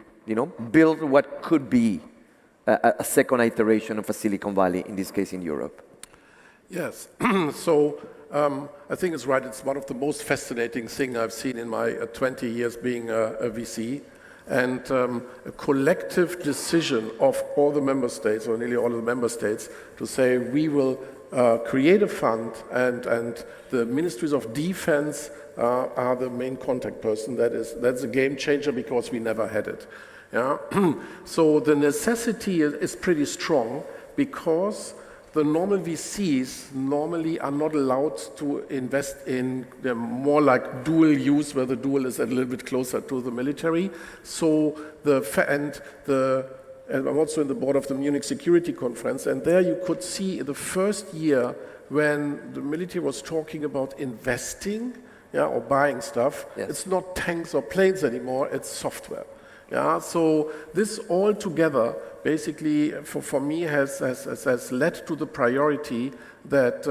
build what could be a second iteration of a Silicon Valley, in this case in Europe? Yes. So I think it's right. It's one of the most fascinating things I've seen in my 20 years being a VC. And a collective decision of all the member states, or nearly all of the member states, to say we will create a fund, and the ministries of defense are the main contact person. That's a game changer, because we never had it. Yeah? So the necessity is pretty strong, because the normal VCs normally are not allowed to invest in more like dual use, where the dual is a little bit closer to the military. So and I'm also in the board of the Munich Security Conference, and there you could see the first year when the military was talking about investing, or buying stuff. Yes. It's not tanks or planes anymore, it's software. Yeah, so this all together basically for me has led to the priority that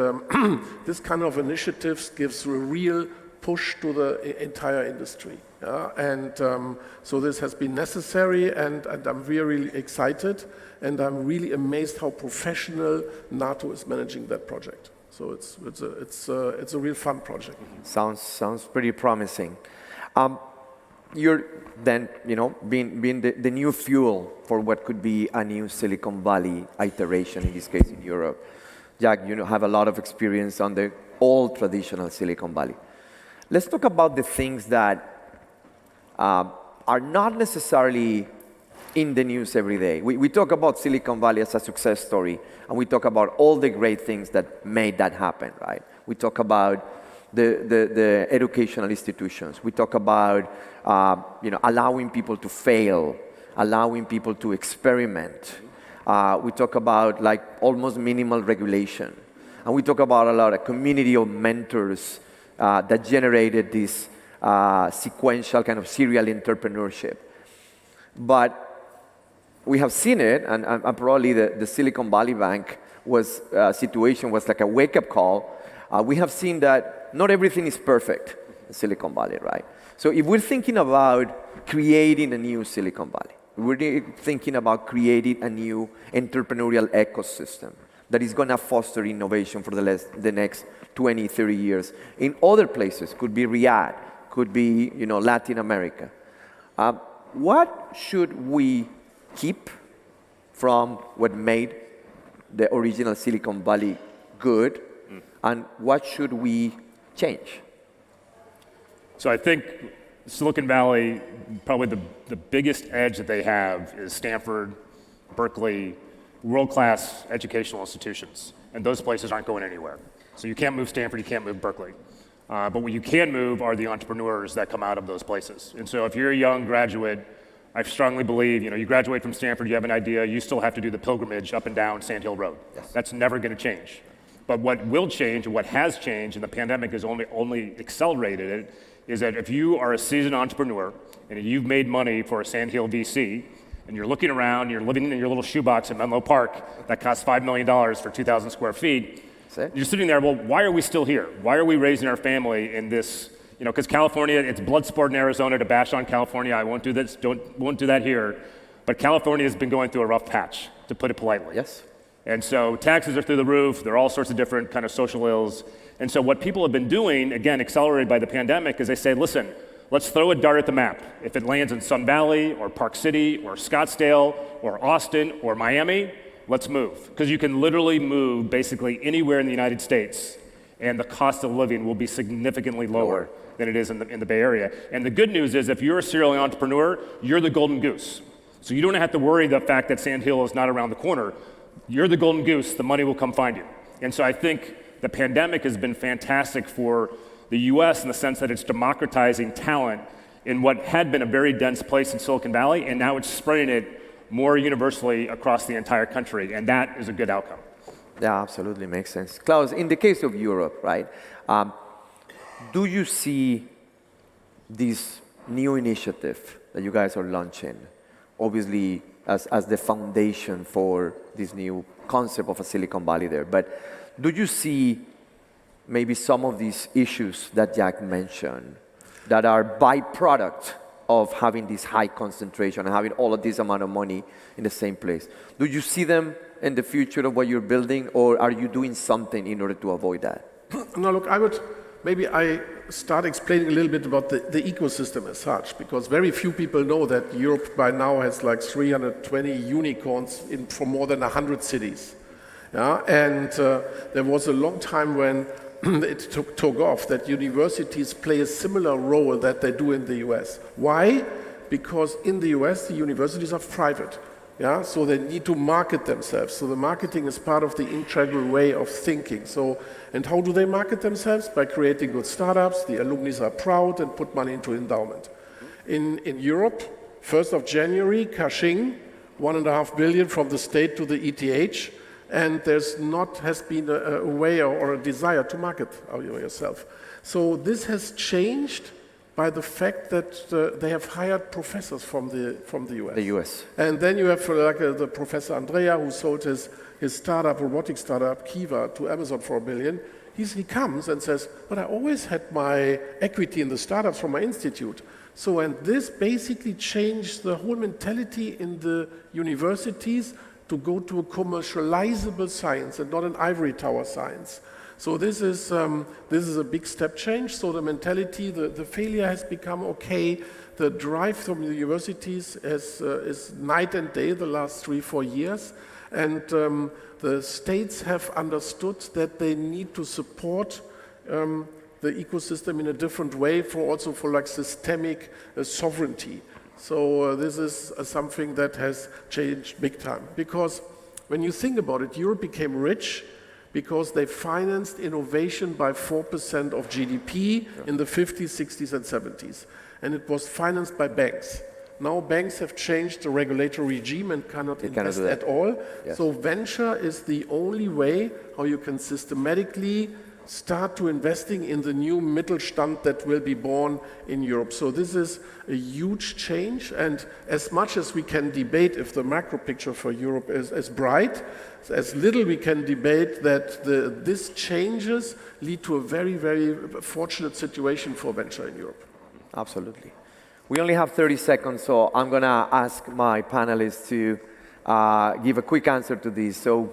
this kind of initiatives gives a real push to the entire industry. Yeah? And so this has been necessary, and I'm really excited, and I'm really amazed how professional NATO is managing that project. So it's a real fun project. Sounds pretty promising. You're then, being the new fuel for what could be a new Silicon Valley iteration, in this case in Europe. Jack, you have a lot of experience on the old traditional Silicon Valley. Let's talk about the things that are not necessarily in the news every day. We talk about Silicon Valley as a success story, and we talk about all the great things that made that happen, right? We talk about the educational institutions. We talk about allowing people to fail, allowing people to experiment. We talk about like almost minimal regulation. And we talk about a lot of community of mentors that generated this sequential kind of serial entrepreneurship. But we have seen it, and probably the Silicon Valley Bank situation was like a wake-up call. We have seen that not everything is perfect in Silicon Valley, right? So if we're thinking about creating a new Silicon Valley, we're thinking about creating a new entrepreneurial ecosystem that is going to foster innovation for the next 20, 30 years. In other places, could be Riyadh, could be Latin America. What should we keep from what made the original Silicon Valley good, and what should we change? So I think Silicon Valley, probably the biggest edge that they have is Stanford, Berkeley, world-class educational institutions. And those places aren't going anywhere. So you can't move Stanford, you can't move Berkeley. But what you can move are the entrepreneurs that come out of those places. And so if you're a young graduate, I strongly believe, you graduate from Stanford, you have an idea, you still have to do the pilgrimage up and down Sand Hill Road. Yes. That's never going to change. But what will change, and what has changed, and the pandemic has only accelerated it, is that if you are a seasoned entrepreneur and you've made money for a Sand Hill VC, and you're looking around, you're living in your little shoebox in Menlo Park that costs $5 million for 2,000 square feet, you're sitting there, well, why are we still here? Why are we raising our family in this, because California, it's blood sport in Arizona to bash on California. I won't do this, won't do that here. But California has been going through a rough patch, to put it politely. Yes. And so taxes are through the roof. There are all sorts of different kind of social ills. And so what people have been doing, again, accelerated by the pandemic, is they say, listen, let's throw a dart at the map. If it lands in Sun Valley or Park City or Scottsdale or Austin or Miami, let's move. Because you can literally move basically anywhere in the United States, and the cost of living will be significantly lower than it is in the Bay Area. And the good news is if you're a serial entrepreneur, you're the golden goose. So you don't have to worry the fact that Sand Hill is not around the corner. You're the golden goose, the money will come find you. And so I think the pandemic has been fantastic for the US in the sense that it's democratizing talent in what had been a very dense place in Silicon Valley, and now it's spreading it more universally across the entire country, and that is a good outcome. Yeah, absolutely makes sense. Klaus, in the case of Europe, right, do you see this new initiative that you guys are launching, obviously as the foundation for this new concept of a Silicon Valley there, but do you see maybe some of these issues that Jack mentioned that are byproduct of having this high concentration and having all of this amount of money in the same place? Do you see them in the future of what you're building, or are you doing something in order to avoid that? No, look, I start explaining a little bit about the ecosystem as such, because very few people know that Europe by now has like 320 unicorns for more than 100 cities. Yeah? And there was a long time when it took off that universities play a similar role that they do in the US. Why? Because in the US, the universities are private. Yeah, so they need to market themselves. So the marketing is part of the integral way of thinking. So, and how do they market themselves? By creating good startups. The alumni are proud and put money into endowment. In Europe, 1st of January, Kashing, 1.5 billion from the state to the ETH, and has been a way or a desire to market yourself. So this has changed by the fact that they have hired professors from the US. The US. And then you have the Professor Andrea, who sold his startup, robotic startup, Kiva, to Amazon for $1 billion. He comes and says, but I always had my equity in the startups from my institute. So, and this basically changed the whole mentality in the universities to go to a commercializable science and not an ivory tower science. So this is a big step change. So the mentality, the failure has become okay. The drive from the universities is night and day the last 3-4 years. And the states have understood that they need to support the ecosystem in a different way for like systemic sovereignty. So this is something that has changed big time. Because when you think about it, Europe became rich because they financed innovation by 4% of GDP in the 50s, 60s, and 70s. And it was financed by banks. Now banks have changed the regulatory regime and cannot invest at all. Yes. So venture is the only way how you can systematically start to investing in the new Mittelstand that will be born in Europe. So this is a huge change, and as much as we can debate if the macro picture for Europe is bright, as little we can debate that these changes lead to a very, very fortunate situation for venture in Europe. Absolutely. We only have 30 seconds, so I'm going to ask my panelists to give a quick answer to this. So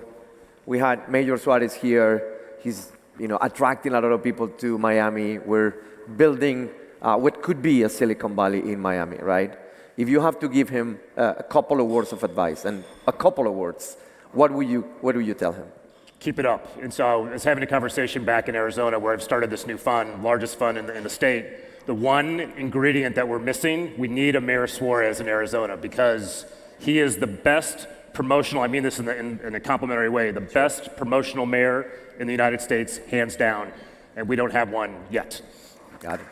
we had Major Suarez here. He's attracting a lot of people to Miami. We're building what could be a Silicon Valley in Miami, right? If you have to give him a couple of words of advice, and a couple of words, what would you tell him? Keep it up. And so I was having a conversation back in Arizona where I've started this new fund, largest fund in the state. The one ingredient that we're missing, we need a Mayor Suarez in Arizona because he is the best promotional, I mean this in a complimentary way, the best promotional mayor in the United States, hands down, and we don't have one yet. Got it.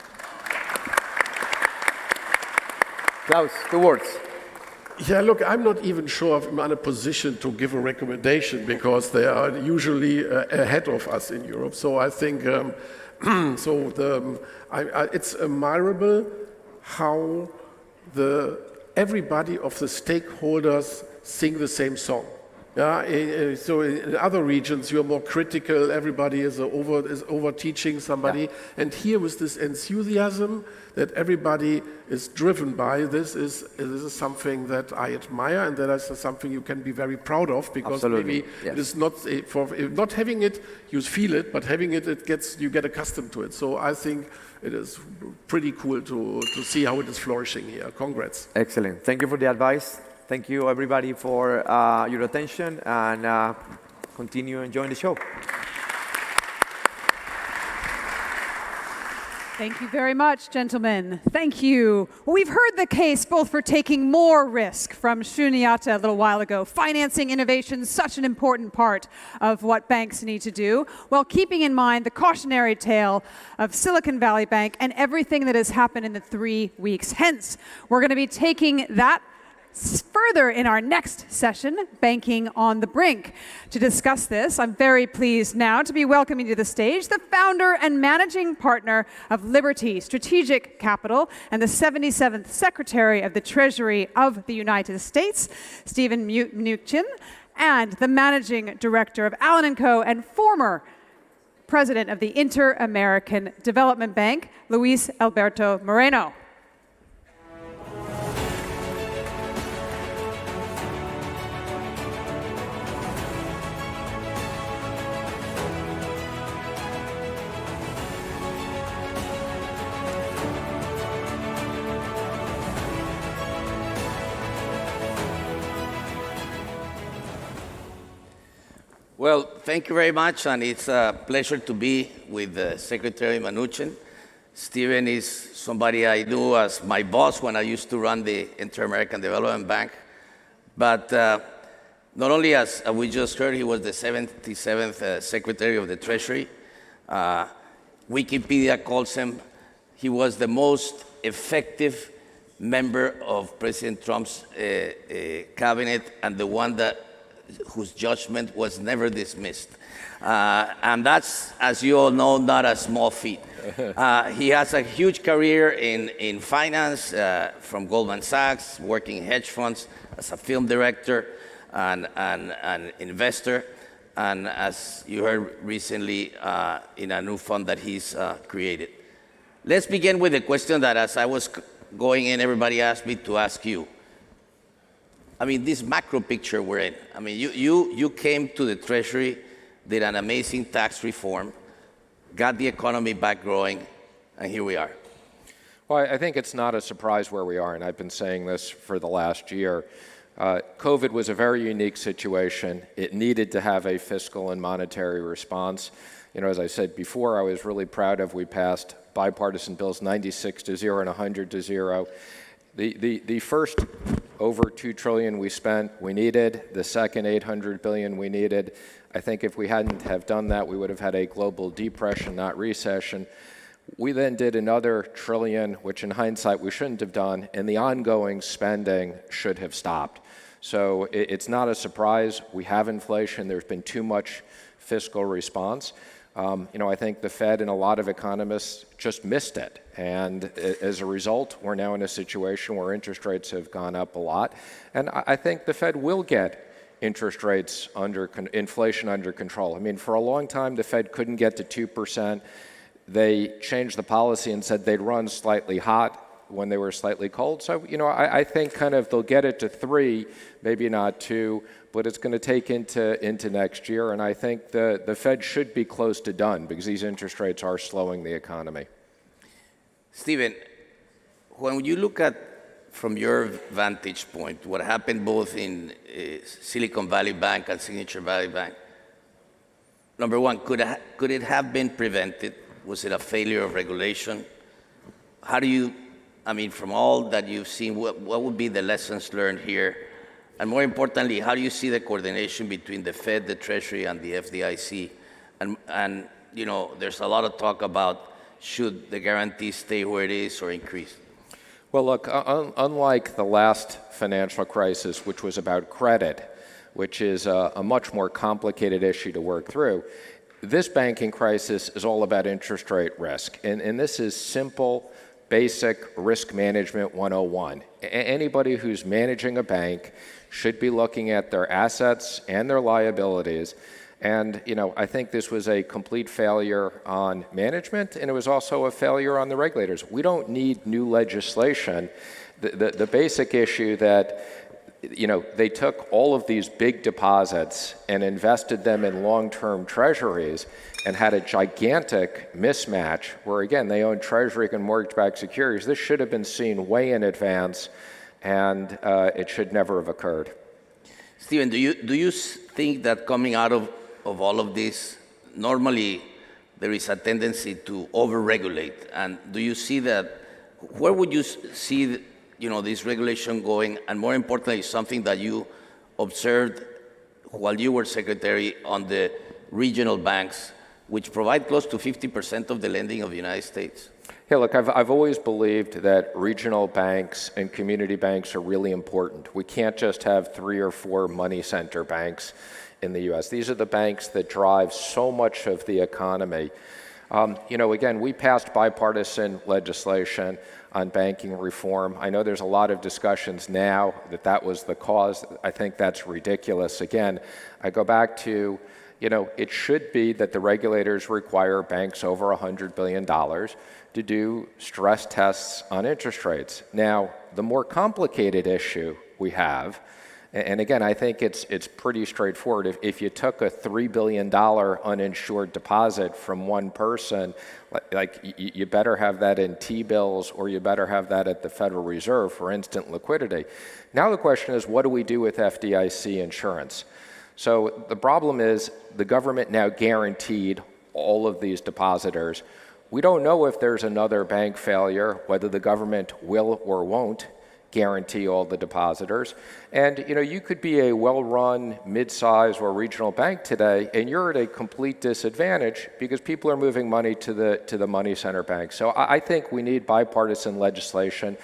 Klaus, 2 words. Yeah, look, I'm not even sure if I'm in a position to give a recommendation because they are usually ahead of us in Europe. So I think, it's admirable how everybody of the stakeholders sing the same song. Yeah, so in other regions you're more critical. Everybody is over teaching somebody, and here with this enthusiasm that everybody is driven by, this is something that I admire, and that is something you can be very proud of because maybe it is not not having it you feel it, but having it you get accustomed to it. So I think it is pretty cool to see how it is flourishing here. Congrats. Excellent. Thank you for the advice. Thank you, everybody, for your attention, and continue enjoying the show. Thank you very much, gentlemen. Thank you. Well, we've heard the case both for taking more risk from Shunyata a little while ago. Financing innovation is such an important part of what banks need to do, while keeping in mind the cautionary tale of Silicon Valley Bank and everything that has happened in the 3 weeks. Hence, we're going to be taking that further in our next session, Banking on the Brink. To discuss this, I'm very pleased now to be welcoming to the stage the founder and managing partner of Liberty Strategic Capital and the 77th Secretary of the Treasury of the United States, Stephen Mnuchin, and the managing director of Allen & Co. and former president of the Inter-American Development Bank, Luis Alberto Moreno. Well, thank you very much, and it's a pleasure to be with Secretary Mnuchin. Steven is somebody I knew as my boss when I used to run the Inter-American Development Bank. But not only, as we just heard, he was the 77th Secretary of the Treasury. Wikipedia calls him, he was the most effective member of President Trump's cabinet and the one that whose judgment was never dismissed. And that's, as you all know, not a small feat. He has a huge career in finance from Goldman Sachs, working in hedge funds as a film director and an investor, and as you heard recently, in a new fund that he's created. Let's begin with the question that, as I was going in, everybody asked me to ask you. I mean, this macro picture we're in. I mean, you came to the Treasury, did an amazing tax reform, got the economy back growing, and here we are. Well, I think it's not a surprise where we are, and I've been saying this for the last year. COVID was a very unique situation. It needed to have a fiscal and monetary response. You know, as I said before, I was really proud of we passed bipartisan bills 96-0 and 100-0. The first over $2 trillion we spent, we needed. The second $800 billion we needed. I think if we hadn't have done that, we would have had a global depression, not recession. We then did another $1 trillion, which in hindsight we shouldn't have done, and the ongoing spending should have stopped. So it's not a surprise. We have inflation. There's been too much fiscal response. You know, I think the Fed and a lot of economists just missed it. And as a result, we're now in a situation where interest rates have gone up a lot. And I think the Fed will get interest rates inflation under control. I mean, for a long time, the Fed couldn't get to 2%. They changed the policy and said they'd run slightly hot when they were slightly cold. So, you know, I think kind of they'll get it to 3, maybe not 2, but it's going to take into next year. And I think the Fed should be close to done because these interest rates are slowing the economy. Stephen, when you look at, from your vantage point, what happened both in Silicon Valley Bank and Signature Valley Bank, number one, could it have been prevented? Was it a failure of regulation? How do you, I mean, from all that you've seen, what would be the lessons learned here? And more importantly, how do you see the coordination between the Fed, the Treasury, and the FDIC? And you know, there's a lot of talk about should the guarantee stay where it is or increase? Well, look, unlike the last financial crisis, which was about credit, which is a much more complicated issue to work through, this banking crisis is all about interest rate risk. And this is simple, basic risk management 101. Anybody who's managing a bank should be looking at their assets and their liabilities. And, you know, I think this was a complete failure on management, and it was also a failure on the regulators. We don't need new legislation. The basic issue that, you know, they took all of these big deposits and invested them in long-term treasuries and had a gigantic mismatch where, again, they owned treasury and mortgage-backed securities. This should have been seen way in advance, and it should never have occurred. Stephen, do you think that coming out of all of this, normally there is a tendency to over-regulate, and do you see that, where would you see, you know, this regulation going, and more importantly, something that you observed while you were secretary on the regional banks, which provide close to 50% of the lending of the United States? Yeah, look, I've always believed that regional banks and community banks are really important. We can't just have 3 or 4 money center banks in the U.S. These are the banks that drive so much of the economy. You know, again, we passed bipartisan legislation on banking reform. I know there's a lot of discussions now that was the cause. I think that's ridiculous. Again, I go back to, you know, it should be that the regulators require banks over $100 billion to do stress tests on interest rates. Now, the more complicated issue we have, and again, I think it's pretty straightforward. If you took a $3 billion uninsured deposit from one person, like you better have that in T-bills or you better have that at the Federal Reserve for instant liquidity. Now the question is, what do we do with FDIC insurance? So the problem is the government now guaranteed all of these depositors. We don't know if there's another bank failure, whether the government will or won't guarantee all the depositors. And you know, you could be a well-run mid-size or regional bank today, and you're at a complete disadvantage because people are moving money to the money center banks. So I think we need bipartisan legislation.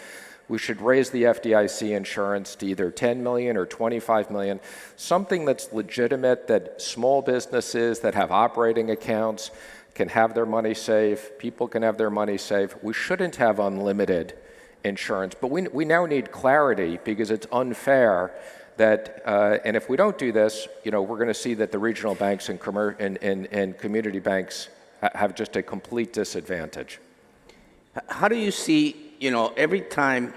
We should raise the FDIC insurance to either 10 million or 25 million, something that's legitimate, that small businesses that have operating accounts can have their money safe, people can have their money safe. We shouldn't have unlimited insurance, but we now need clarity because it's unfair that, and if we don't do this, we're going to see that the regional banks and community banks have just a complete disadvantage. How do you see, every time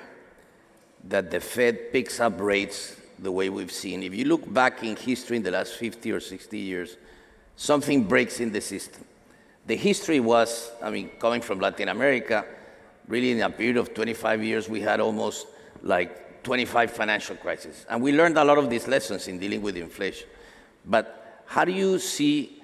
that the Fed picks up rates the way we've seen, if you look back in history in the last 50 or 60 years, something breaks in the system. The history was, coming from Latin America, really in a period of 25 years, we had almost like 25 financial crises. And we learned a lot of these lessons in dealing with inflation. But how do you see,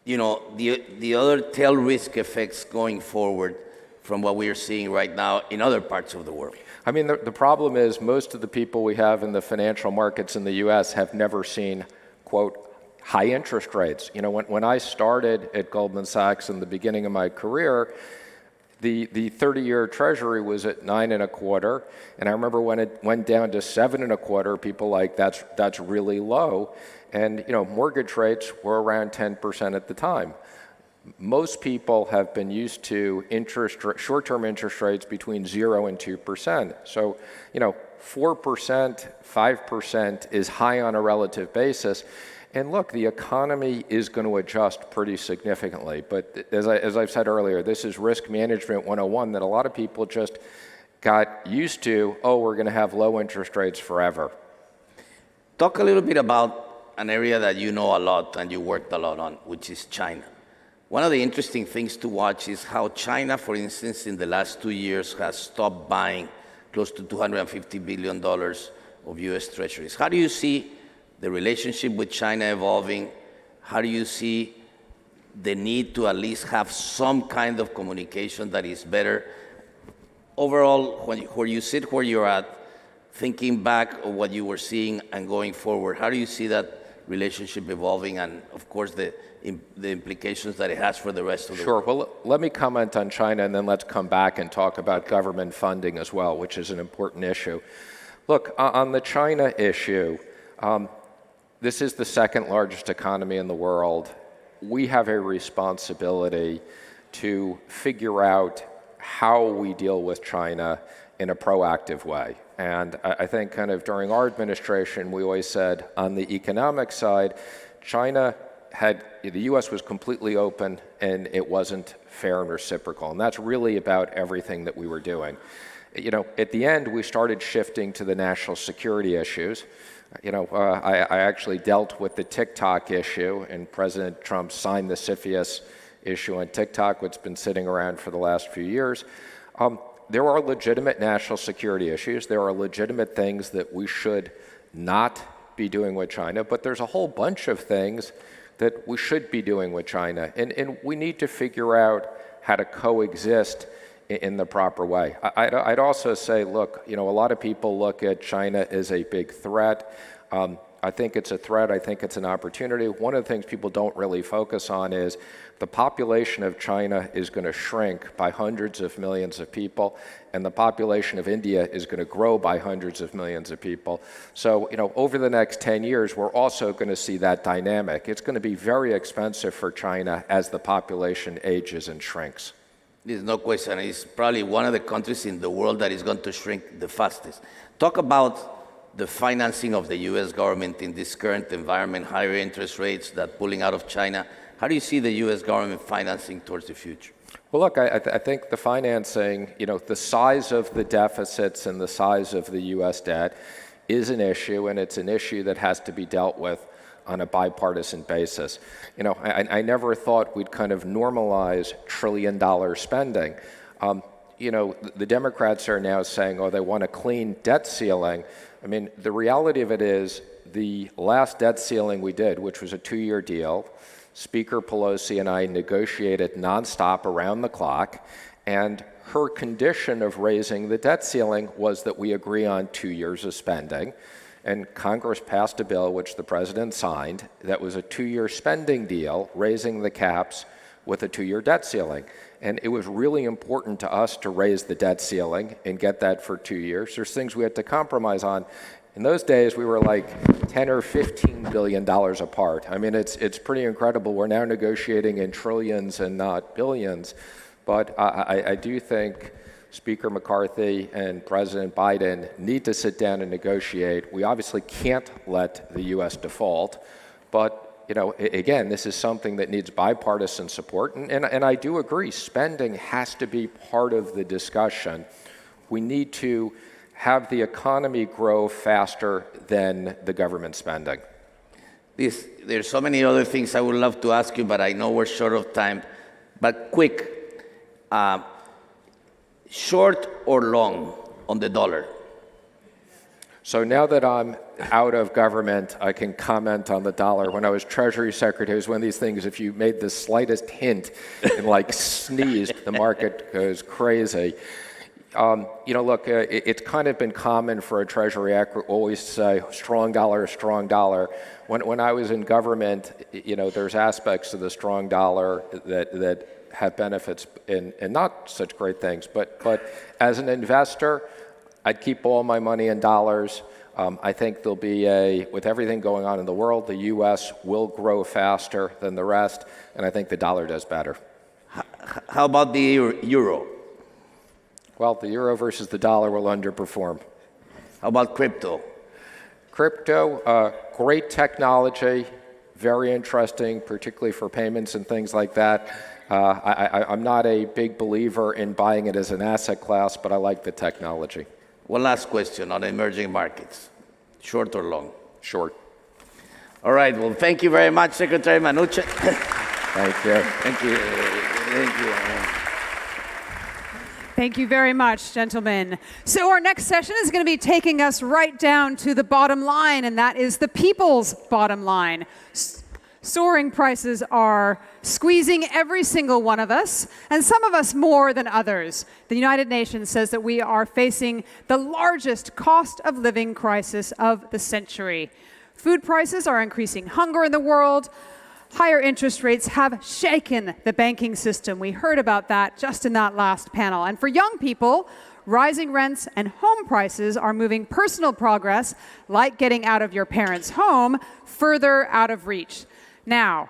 the other tail risk effects going forward from what we are seeing right now in other parts of the world? The problem is most of the people we have in the financial markets in the U.S. have never seen, quote, high interest rates. When I started at Goldman Sachs in the beginning of my career, the 30-year Treasury was at 9.25, and I remember when it went down to 7.25, people like that's really low, and mortgage rates were around 10% at the time. Most people have been used to short-term interest rates between 0 and 2%. So, 4%, 5% is high on a relative basis. And look, the economy is going to adjust pretty significantly. But as I've said earlier, this is risk management 101 that a lot of people just got used to, we're going to have low interest rates forever. Talk a little bit about an area that you know a lot and you worked a lot on, which is China. One of the interesting things to watch is how China, for instance, in the last 2 years has stopped buying close to $250 billion of U.S. treasuries. How do you see the relationship with China evolving? How do you see the need to at least have some kind of communication that is better? Overall, where you sit where you're at, thinking back of what you were seeing and going forward, how do you see that relationship evolving and, of course, the implications that it has for the rest of the world? Sure. Well, let me comment on China, and then let's come back and talk about government funding as well, which is an important issue. Look, on the China issue, this is the second largest economy in the world. We have a responsibility to figure out how we deal with China in a proactive way. And I think kind of during our administration, we always said on the economic side, the U.S. was completely open and it wasn't fair and reciprocal. And that's really about everything that we were doing. At the end, we started shifting to the national security issues. I actually dealt with the TikTok issue, and President Trump signed the CFIUS issue on TikTok, which has been sitting around for the last few years. There are legitimate national security issues. There are legitimate things that we should not be doing with China, but there's a whole bunch of things that we should be doing with China. And we need to figure out how to coexist in the proper way. I'd also say, look, a lot of people look at China as a big threat. I think it's a threat. I think it's an opportunity. One of the things people don't really focus on is the population of China is going to shrink by hundreds of millions of people, and the population of India is going to grow by hundreds of millions of people. So, over the next 10 years, we're also going to see that dynamic. It's going to be very expensive for China as the population ages and shrinks. There's no question. It's probably one of the countries in the world that is going to shrink the fastest. Talk about the financing of the U.S. government in this current environment, higher interest rates, that pulling out of China. How do you see the U.S. government financing towards the future? Well, look, I think the financing, the size of the deficits and the size of the U.S. debt is an issue, and it's an issue that has to be dealt with on a bipartisan basis. I never thought we'd kind of normalize trillion-dollar spending. The Democrats are now saying, they want a clean debt ceiling. The reality of it is the last debt ceiling we did, which was a 2-year deal, Speaker Pelosi and I negotiated nonstop around the clock, and her condition of raising the debt ceiling was that we agree on 2 years of spending. And Congress passed a bill, which the president signed, that was a 2-year spending deal, raising the caps with a 2-year debt ceiling. And it was really important to us to raise the debt ceiling and get that for 2 years. There's things we had to compromise on. In those days, we were like $10 or $15 billion apart. I mean, it's pretty incredible. We're now negotiating in trillions and not billions. But I do think Speaker McCarthy and President Biden need to sit down and negotiate. We obviously can't let the U.S. default, but again, this is something that needs bipartisan support, and I do agree, spending has to be part of the discussion. We need to have the economy grow faster than the government spending. There's so many other things I would love to ask you, but I know we're short of time. But quick, short or long on the dollar? So now that I'm out of government, I can comment on the dollar. When I was Treasury Secretary, it was one of these things, if you made the slightest hint and sneezed, the market goes crazy. Look, it's kind of been common for a Treasury actor always to say, strong dollar, strong dollar. When I was in government, there's aspects of the strong dollar that have benefits and not such great things. But as an investor, I'd keep all my money in dollars. I think there'll be with everything going on in the world, the U.S. will grow faster than the rest, and I think the dollar does better. How about the euro? Well, the euro versus the dollar will underperform. How about crypto? Crypto, great technology, very interesting, particularly for payments and things like that. I'm not a big believer in buying it as an asset class, but I like the technology. One last question on emerging markets. Short or long? Short. All right. Well, thank you very much, Secretary Mnuchin. Thank you. Thank you. Thank you. Thank you very much, gentlemen. So our next session is going to be taking us right down to the bottom line, and that is the people's bottom line. Soaring prices are squeezing every single one of us, and some of us more than others. The United Nations says that we are facing the largest cost of living crisis of the century. Food prices are increasing hunger in the world. Higher interest rates have shaken the banking system. We heard about that just in that last panel. And for young people, rising rents and home prices are moving personal progress, like getting out of your parents' home, further out of reach. Now,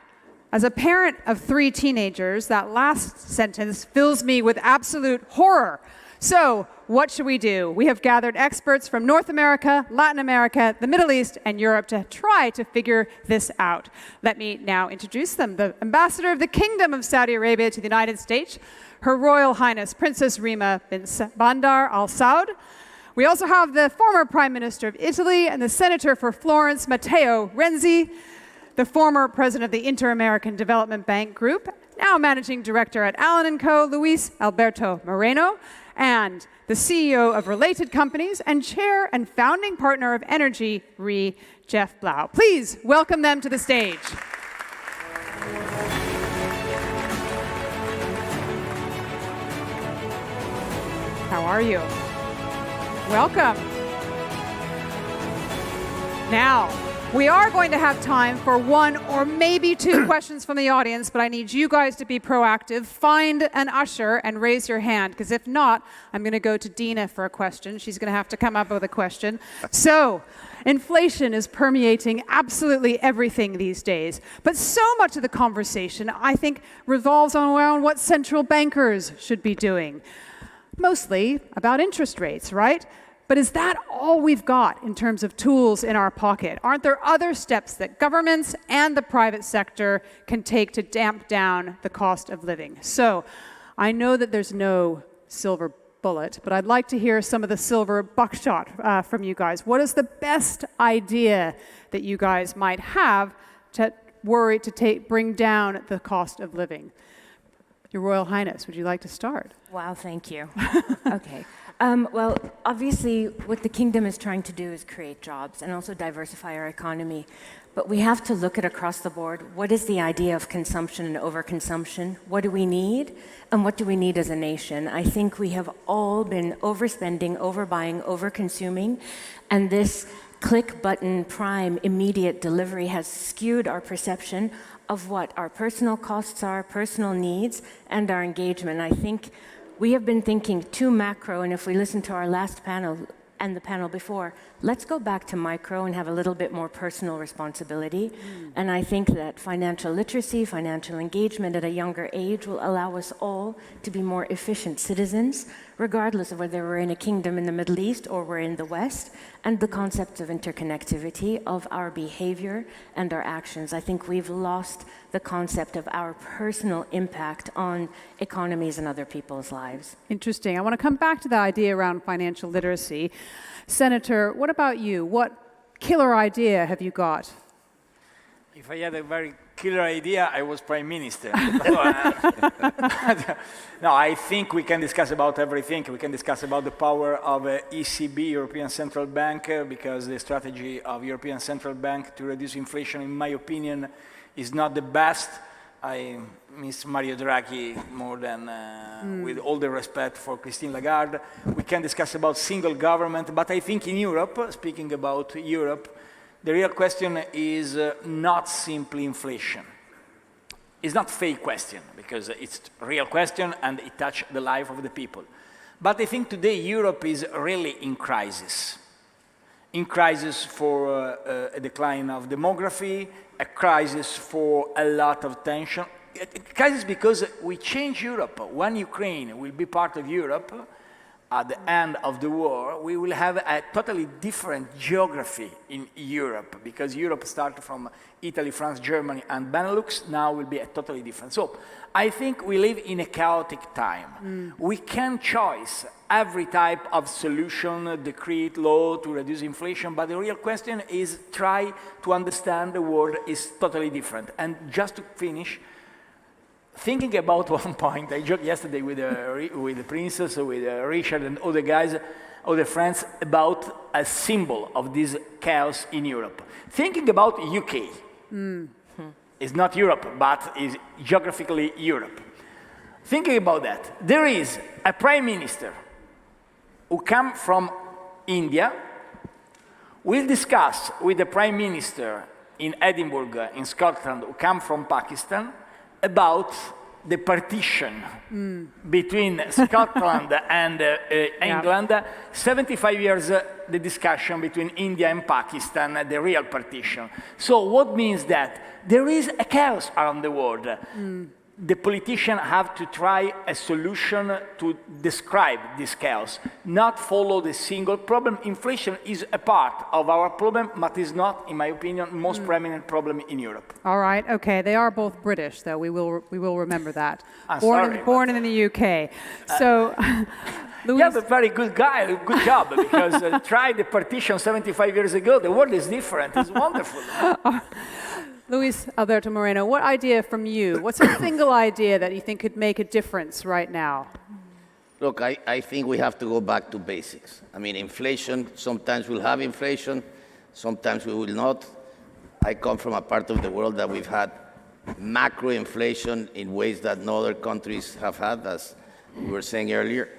as a parent of 3 teenagers, that last sentence fills me with absolute horror. So, what should we do? We have gathered experts from North America, Latin America, the Middle East, and Europe to try to figure this out. Let me now introduce them. The Ambassador of the Kingdom of Saudi Arabia to the United States, Her Royal Highness Princess Rima bin Bandar Al Saud. We also have the former Prime Minister of Italy and the Senator for Florence, Matteo Renzi, the former president of the Inter-American Development Bank Group, now managing director at Allen & Co., Luis Alberto Moreno, and the CEO of related companies and chair and founding partner of Energy Re, Jeff Blau. Please welcome them to the stage. How are you? Welcome. Now, we are going to have time for 1 or maybe 2 questions from the audience, but I need you guys to be proactive. Find an usher and raise your hand, because if not, I'm going to go to Dina for a question. She's going to have to come up with a question. So, inflation is permeating absolutely everything these days, but so much of the conversation, I think, revolves around what central bankers should be doing. Mostly about interest rates, right? But is that all we've got in terms of tools in our pocket? Aren't there other steps that governments and the private sector can take to damp down the cost of living? So I know that there's no silver bullet, but I'd like to hear some of the silver buckshot from you guys. What is the best idea that you guys might have to bring down the cost of living? Your Royal Highness, would you like to start? Wow, thank you. Okay. Well, obviously, what the kingdom is trying to do is create jobs and also diversify our economy. But we have to look at across the board, what is the idea of consumption and overconsumption? What do we need? And what do we need as a nation? I think we have all been overspending, overbuying, overconsuming, and this click button prime immediate delivery has skewed our perception of what our personal costs are, personal needs, and our engagement. I think we have been thinking too macro, and if we listen to our last panel and the panel before, let's go back to micro and have a little bit more personal responsibility. And I think that financial literacy, financial engagement at a younger age will allow us all to be more efficient citizens, regardless of whether we're in a kingdom in the Middle East or we're in the West, and the concept of interconnectivity of our behavior and our actions. I think we've lost the concept of our personal impact on economies and other people's lives. Interesting. I want to come back to the idea around financial literacy. Senator, what about you? What killer idea have you got? If I had a very killer idea, I was prime minister. No, I think we can discuss about everything. We can discuss about the power of ECB, European Central Bank, because the strategy of European Central Bank to reduce inflation, in my opinion, is not the best. I miss Mario Draghi more than, with all the respect for Christine Lagarde. We can discuss about single government, but I think in Europe, speaking about Europe, the real question is not simply inflation. It's not fake question, because it's a real question and it touches the life of the people. But I think today Europe is really in crisis. In crisis for a decline of demography, a crisis for a lot of tension. A crisis because we change Europe. When Ukraine will be part of Europe, at the end of the war, we will have a totally different geography in Europe, because Europe started from Italy, France, Germany, and Benelux, now will be a totally different. So I think we live in a chaotic time. We can choose every type of solution, decree, law to reduce inflation, but the real question is try to understand the world is totally different. And just to finish, thinking about one point, I joked yesterday with the princess, with Richard and other guys, other friends, about a symbol of this chaos in Europe. Thinking about UK. It's not Europe, but is geographically Europe. Thinking about that, there is a prime minister who comes from India, will discuss with the prime minister in Edinburgh, in Scotland, who comes from Pakistan, about the partition between Scotland and England. 75 years, the discussion between India and Pakistan, the real partition. So what means that? There is a chaos around the world. The politicians have to try a solution to describe this chaos, not follow the single problem. Inflation is a part of our problem, but is not, in my opinion, most prominent problem in Europe. All right, okay. They are both British, though. We will remember that. Sorry, born in the UK. So, Louis, yeah, but very good guy, good job, because tried the partition 75 years ago. The world is different. It's wonderful. Luis Alberto Moreno, what idea from you? What's a single idea that you think could make a difference right now? Look, I think we have to go back to basics. I mean, inflation, sometimes we'll have inflation, sometimes we will not. I come from a part of the world that we've had macro inflation in ways that no other countries have had, as we were saying earlier.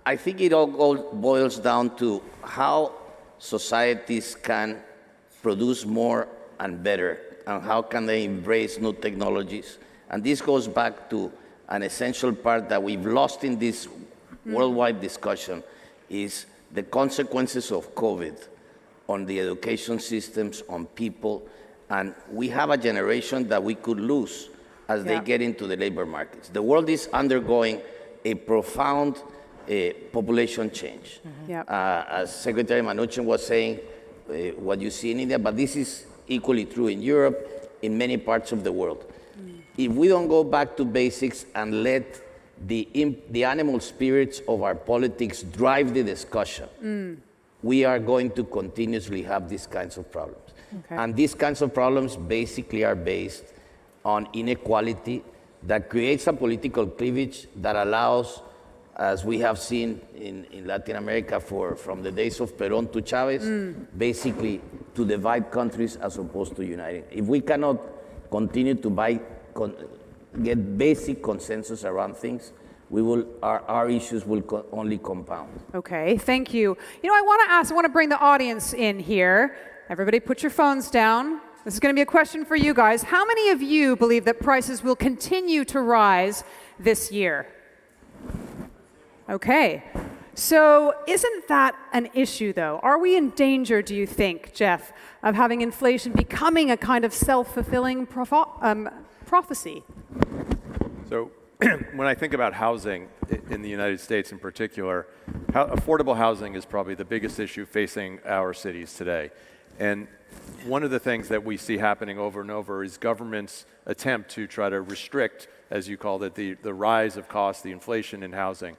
I think it all boils down to how societies can produce more and better, and how can they embrace new technologies. And this goes back to an essential part that we've lost in this worldwide discussion, is the consequences of COVID on the education systems, on people. And we have a generation that we could lose as they get into the labor markets. The world is undergoing a profound population change. As Secretary Mnuchin was saying, what you see in India, but this is equally true in Europe, in many parts of the world. If we don't go back to basics and let the animal spirits of our politics drive the discussion, we are going to continuously have these kinds of problems. And these kinds of problems basically are based on inequality that creates a political cleavage that allows, as we have seen in Latin America from the days of Perón to Chavez, basically to divide countries as opposed to uniting. If we cannot continue to get basic consensus around things, our issues will only compound. Okay, thank you. You know, I want to bring the audience in here. Everybody put your phones down. This is going to be a question for you guys. How many of you believe that prices will continue to rise this year? Okay. So isn't that an issue, though? Are we in danger, do you think, Jeff, of having inflation becoming a kind of self-fulfilling prophecy? So when I think about housing in the United States in particular, affordable housing is probably the biggest issue facing our cities today. And one of the things that we see happening over and over is government's attempt to try to restrict, as you called it, the rise of costs, the inflation in housing.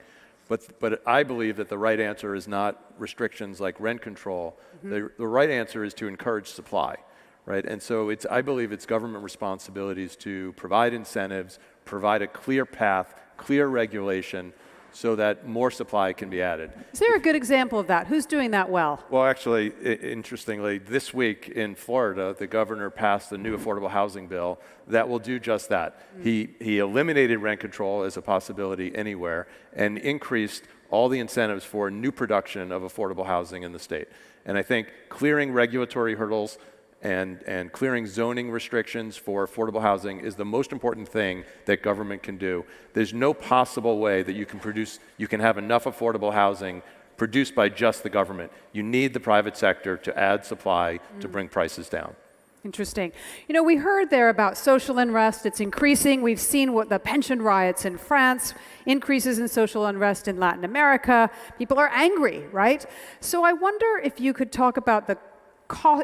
But I believe that the right answer is not restrictions like rent control. The right answer is to encourage supply, right? And so I believe it's government responsibilities to provide incentives, provide a clear path, clear regulation, so that more supply can be added. Is there a good example of that? Who's doing that well? Well, actually, interestingly, this week in Florida, the governor passed a new affordable housing bill that will do just that. He eliminated rent control as a possibility anywhere and increased all the incentives for new production of affordable housing in the state. And I think clearing regulatory hurdles and clearing zoning restrictions for affordable housing is the most important thing that government can do. There's no possible way that you can have enough affordable housing produced by just the government. You need the private sector to add supply to bring prices down. Interesting. You know, we heard there about social unrest. It's increasing. We've seen what the pension riots in France, increases in social unrest in Latin America. People are angry, right? So I wonder if you could talk about the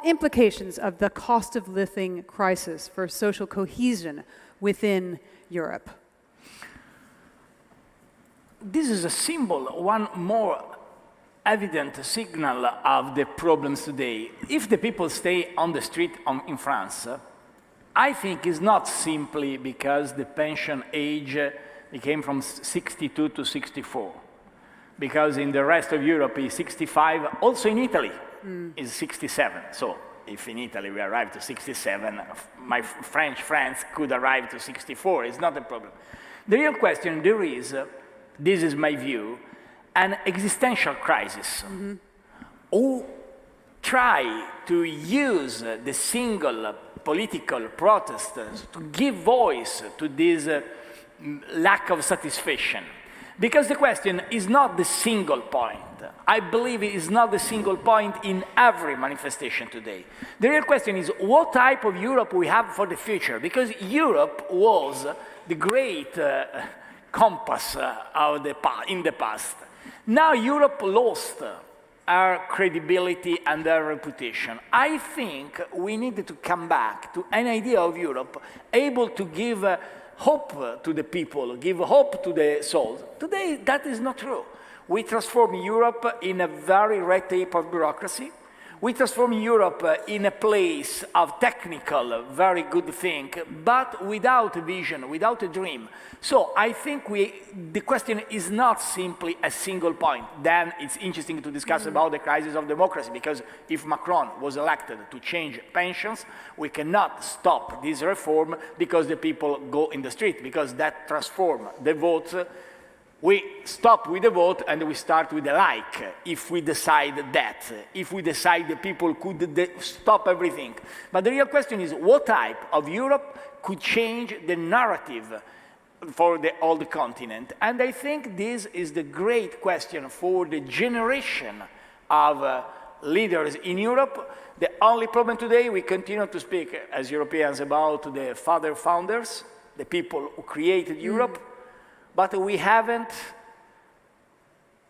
implications of the cost of living crisis for social cohesion within Europe. This is a symbol, one more evident signal of the problems today. If the people stay on the street in France, I think it's not simply because the pension age became from 62 to 64, because in the rest of Europe is 65, also in Italy is 67. So if in Italy we arrive to 67, my French friends could arrive to 64. It's not a problem. The real question there is, this is my view, an existential crisis. Who try to use the single political protesters to give voice to this lack of satisfaction. Because the question is not the single point. I believe it is not the single point in every manifestation today. The real question is what type of Europe we have for the future. Because Europe was the great compass in the past. Now Europe lost our credibility and our reputation. I think we need to come back to an idea of Europe able to give hope to the people, give hope to the souls. Today, that is not true. We transform Europe in a very red tape of bureaucracy. We transform Europe in a place of technical, very good thing, but without a vision, without a dream. So I think the question is not simply a single point. Then it's interesting to discuss about the crisis of democracy, because if Macron was elected to change pensions, we cannot stop this reform because the people go in the street, because that transforms the vote. We stop with the vote and we start with the like, if we decide that, if we decide the people could stop everything. But the real question is what type of Europe could change the narrative for all the continent? And I think this is the great question for the generation of leaders in Europe. The only problem today, we continue to speak as Europeans about the father founders, the people who created Europe. But we haven't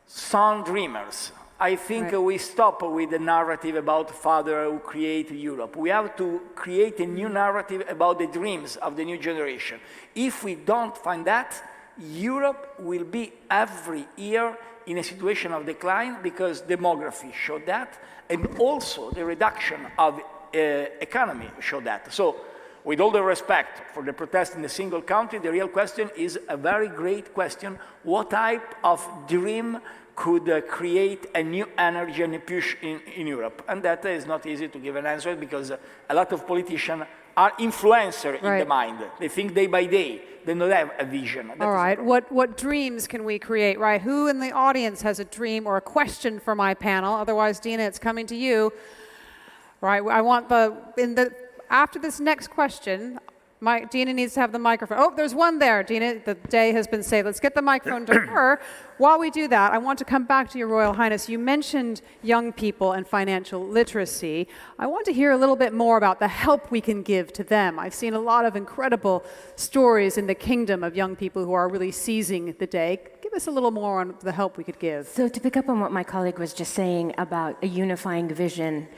son dreamers. I think we stop with the narrative about father who created Europe. We have to create a new narrative about the dreams of the new generation. If we don't find that, Europe will be every year in a situation of decline, because demography showed that, and also the reduction of economy showed that. So, with all the respect for the protest in a single country, the real question is a very great question. What type of dream could create a new energy and a push in Europe? And that is not easy to give an answer, because a lot of politicians are influencers in the mind. They think day by day. They don't have a vision. All right, what dreams can we create, right? Who in the audience has a dream or a question for my panel? Otherwise, Dina, it's coming to you. Right, I want after this next question, Dina needs to have the microphone. Oh, there's one there, Dina. The day has been saved. Let's get the microphone to her. While we do that, I want to come back to your Royal Highness. You mentioned young people and financial literacy. I want to hear a little bit more about the help we can give to them. I've seen a lot of incredible stories in the kingdom of young people who are really seizing the day. Give us a little more on the help we could give. So to pick up on what my colleague was just saying about a unifying vision,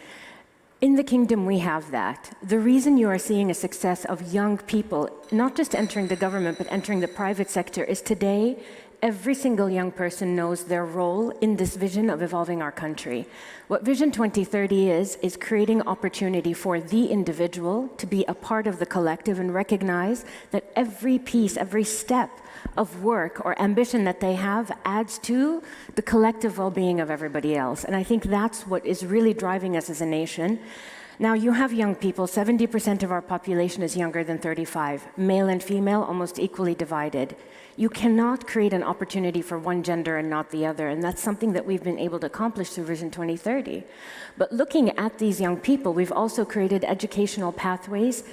in the kingdom, we have that. The reason you are seeing a success of young people, not just entering the government, but entering the private sector, is today, every single young person knows their role in this vision of evolving our country. What Vision 2030 is creating opportunity for the individual to be a part of the collective and recognize that every piece, every step of work or ambition that they have adds to the collective well-being of everybody else. And I think that's what is really driving us as a nation. Now, you have young people. 70% of our population is younger than 35. Male and female, almost equally divided. You cannot create an opportunity for one gender and not the other, and that's something that we've been able to accomplish through Vision 2030. But looking at these young people, we've also created educational pathways.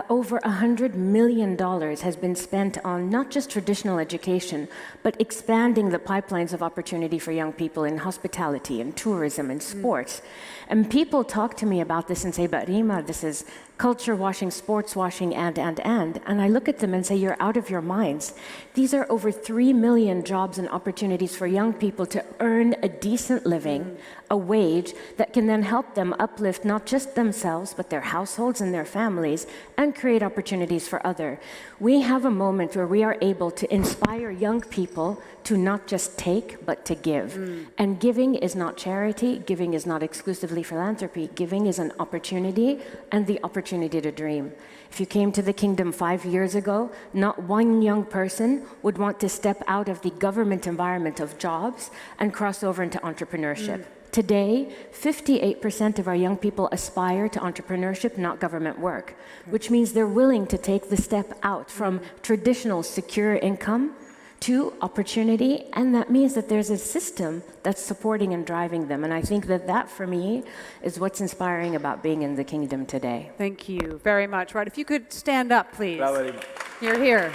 Over $100 million has been spent on not just traditional education, but expanding the pipelines of opportunity for young people in hospitality and tourism and sports. And people talk to me about this and say, but Rima, this is culture washing, sports washing, and I look at them and say, you're out of your minds. These are over 3 million jobs and opportunities for young people to earn a decent living, a wage that can then help them uplift not just themselves, but their households and their families, and create opportunities for others. We have a moment where we are able to inspire young people to not just take, but to give. And giving is not charity, giving is not exclusively philanthropy, giving is an opportunity and the opportunity to dream. If you came to the kingdom 5 years ago, not one young person would want to step out of the government environment of jobs and cross over into entrepreneurship. Today, 58% of our young people aspire to entrepreneurship, not government work, which means they're willing to take the step out from traditional secure income to opportunity, and that means that there's a system that's supporting and driving them. And I think that that, for me, is what's inspiring about being in the kingdom today. Thank you very much. Right, if you could stand up, please. Bravo. You're here.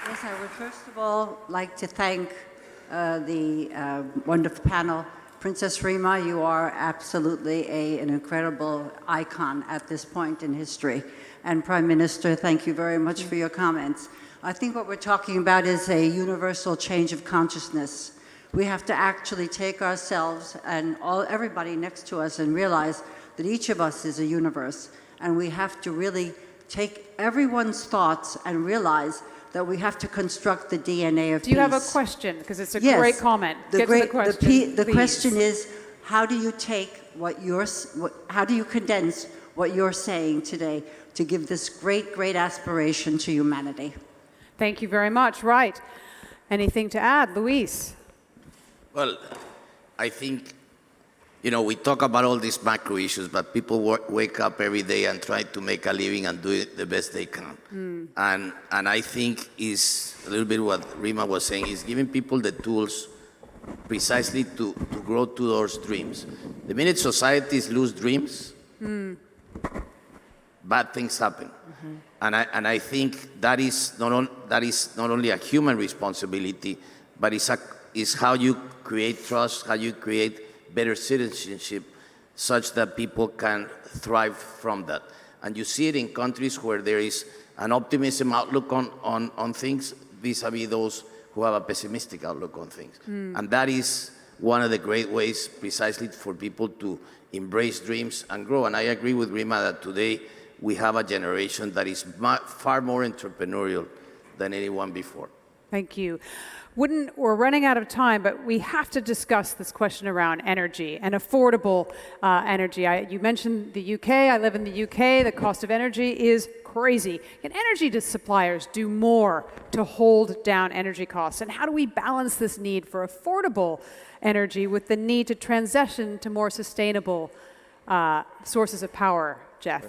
Yes, I would first of all like to thank the wonderful panel. Princess Rima, you are absolutely an incredible icon at this point in history. And Prime Minister, thank you very much for your comments. I think what we're talking about is a universal change of consciousness. We have to actually take ourselves and everybody next to us and realize that each of us is a universe. And we have to really take everyone's thoughts and realize that we have to construct the DNA of peace. Do you have a question? Because it's a great comment. Get to the question, the question is, how do you take how do you condense what you're saying today to give this great, great aspiration to humanity? Thank you very much. Right. Anything to add, Luis? Well, I think, we talk about all these macro issues, but people wake up every day and try to make a living and do it the best they can. And I think is a little bit what Rima was saying, is giving people the tools precisely to grow to those dreams. The minute societies lose dreams, bad things happen. And I think that is not only a human responsibility, but it's how you create trust, how you create better citizenship, such that people can thrive from that. And you see it in countries where there is an optimism outlook on things vis-a-vis those who have a pessimistic outlook on things. And that is one of the great ways precisely for people to embrace dreams and grow. And I agree with Rima that today we have a generation that is far more entrepreneurial than anyone before. Thank you. We're running out of time, but we have to discuss this question around energy and affordable energy. You mentioned the UK. I live in the UK. The cost of energy is crazy. Can energy suppliers do more to hold down energy costs? And how do we balance this need for affordable energy with the need to transition to more sustainable sources of power, Jeff?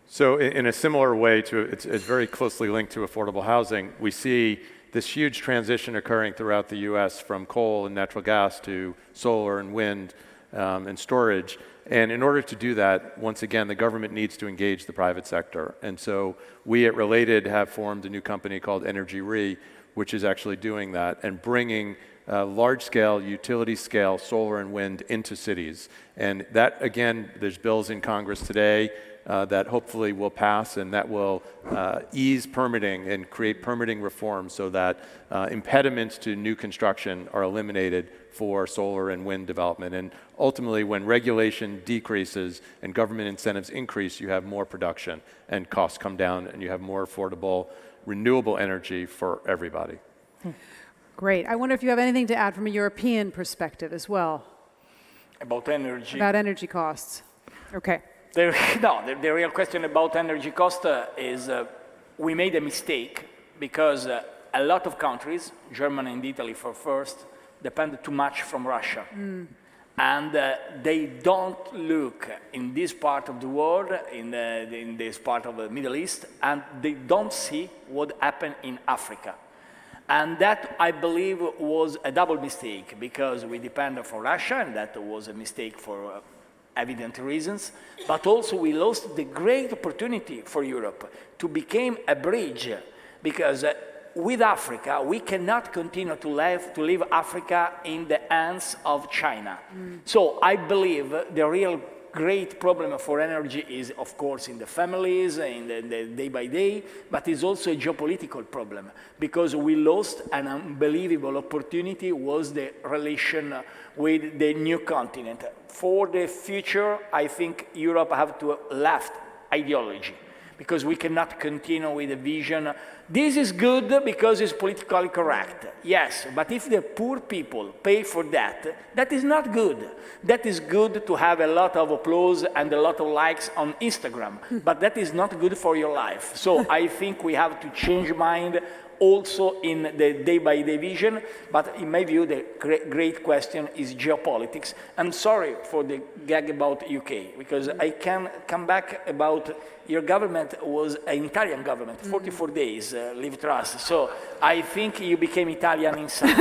So in a similar way, it's very closely linked to affordable housing. We see this huge transition occurring throughout the U.S. from coal and natural gas to solar and wind and storage. And in order to do that, once again, the government needs to engage the private sector. And so we at Related have formed a new company called Energy Re, which is actually doing that and bringing large-scale, utility-scale solar and wind into cities. And that, again, there's bills in Congress today that hopefully will pass, and that will ease permitting and create permitting reform so that impediments to new construction are eliminated for solar and wind development. And ultimately, when regulation decreases and government incentives increase, you have more production and costs come down, and you have more affordable, renewable energy for everybody. Great. I wonder if you have anything to add from a European perspective as well. About energy. About energy costs. Okay. The real question about energy cost is we made a mistake because a lot of countries, Germany and Italy for first, depend too much from Russia. And they don't look in this part of the world, in this part of the Middle East, and they don't see what happened in Africa. And that, I believe, was a double mistake because we depend on Russia, and that was a mistake for evident reasons. But also we lost the great opportunity for Europe to become a bridge because with Africa, we cannot continue to leave Africa in the hands of China. So I believe the real great problem for energy is, of course, in the families, in the day by day, but it's also a geopolitical problem because we lost an unbelievable opportunity was the relation with the new continent. For the future, I think Europe have to left ideology because we cannot continue with a vision. This is good because it's politically correct. Yes, but if the poor people pay for that, that is not good. That is good to have a lot of applause and a lot of likes on Instagram, but that is not good for your life. So I think we have to change mind also in the day-by-day vision, but in my view, the great question is geopolitics. I'm sorry for the gag about UK, because I can come back about your government was an Italian government, 44 days, leave trust. So I think you became Italian inside.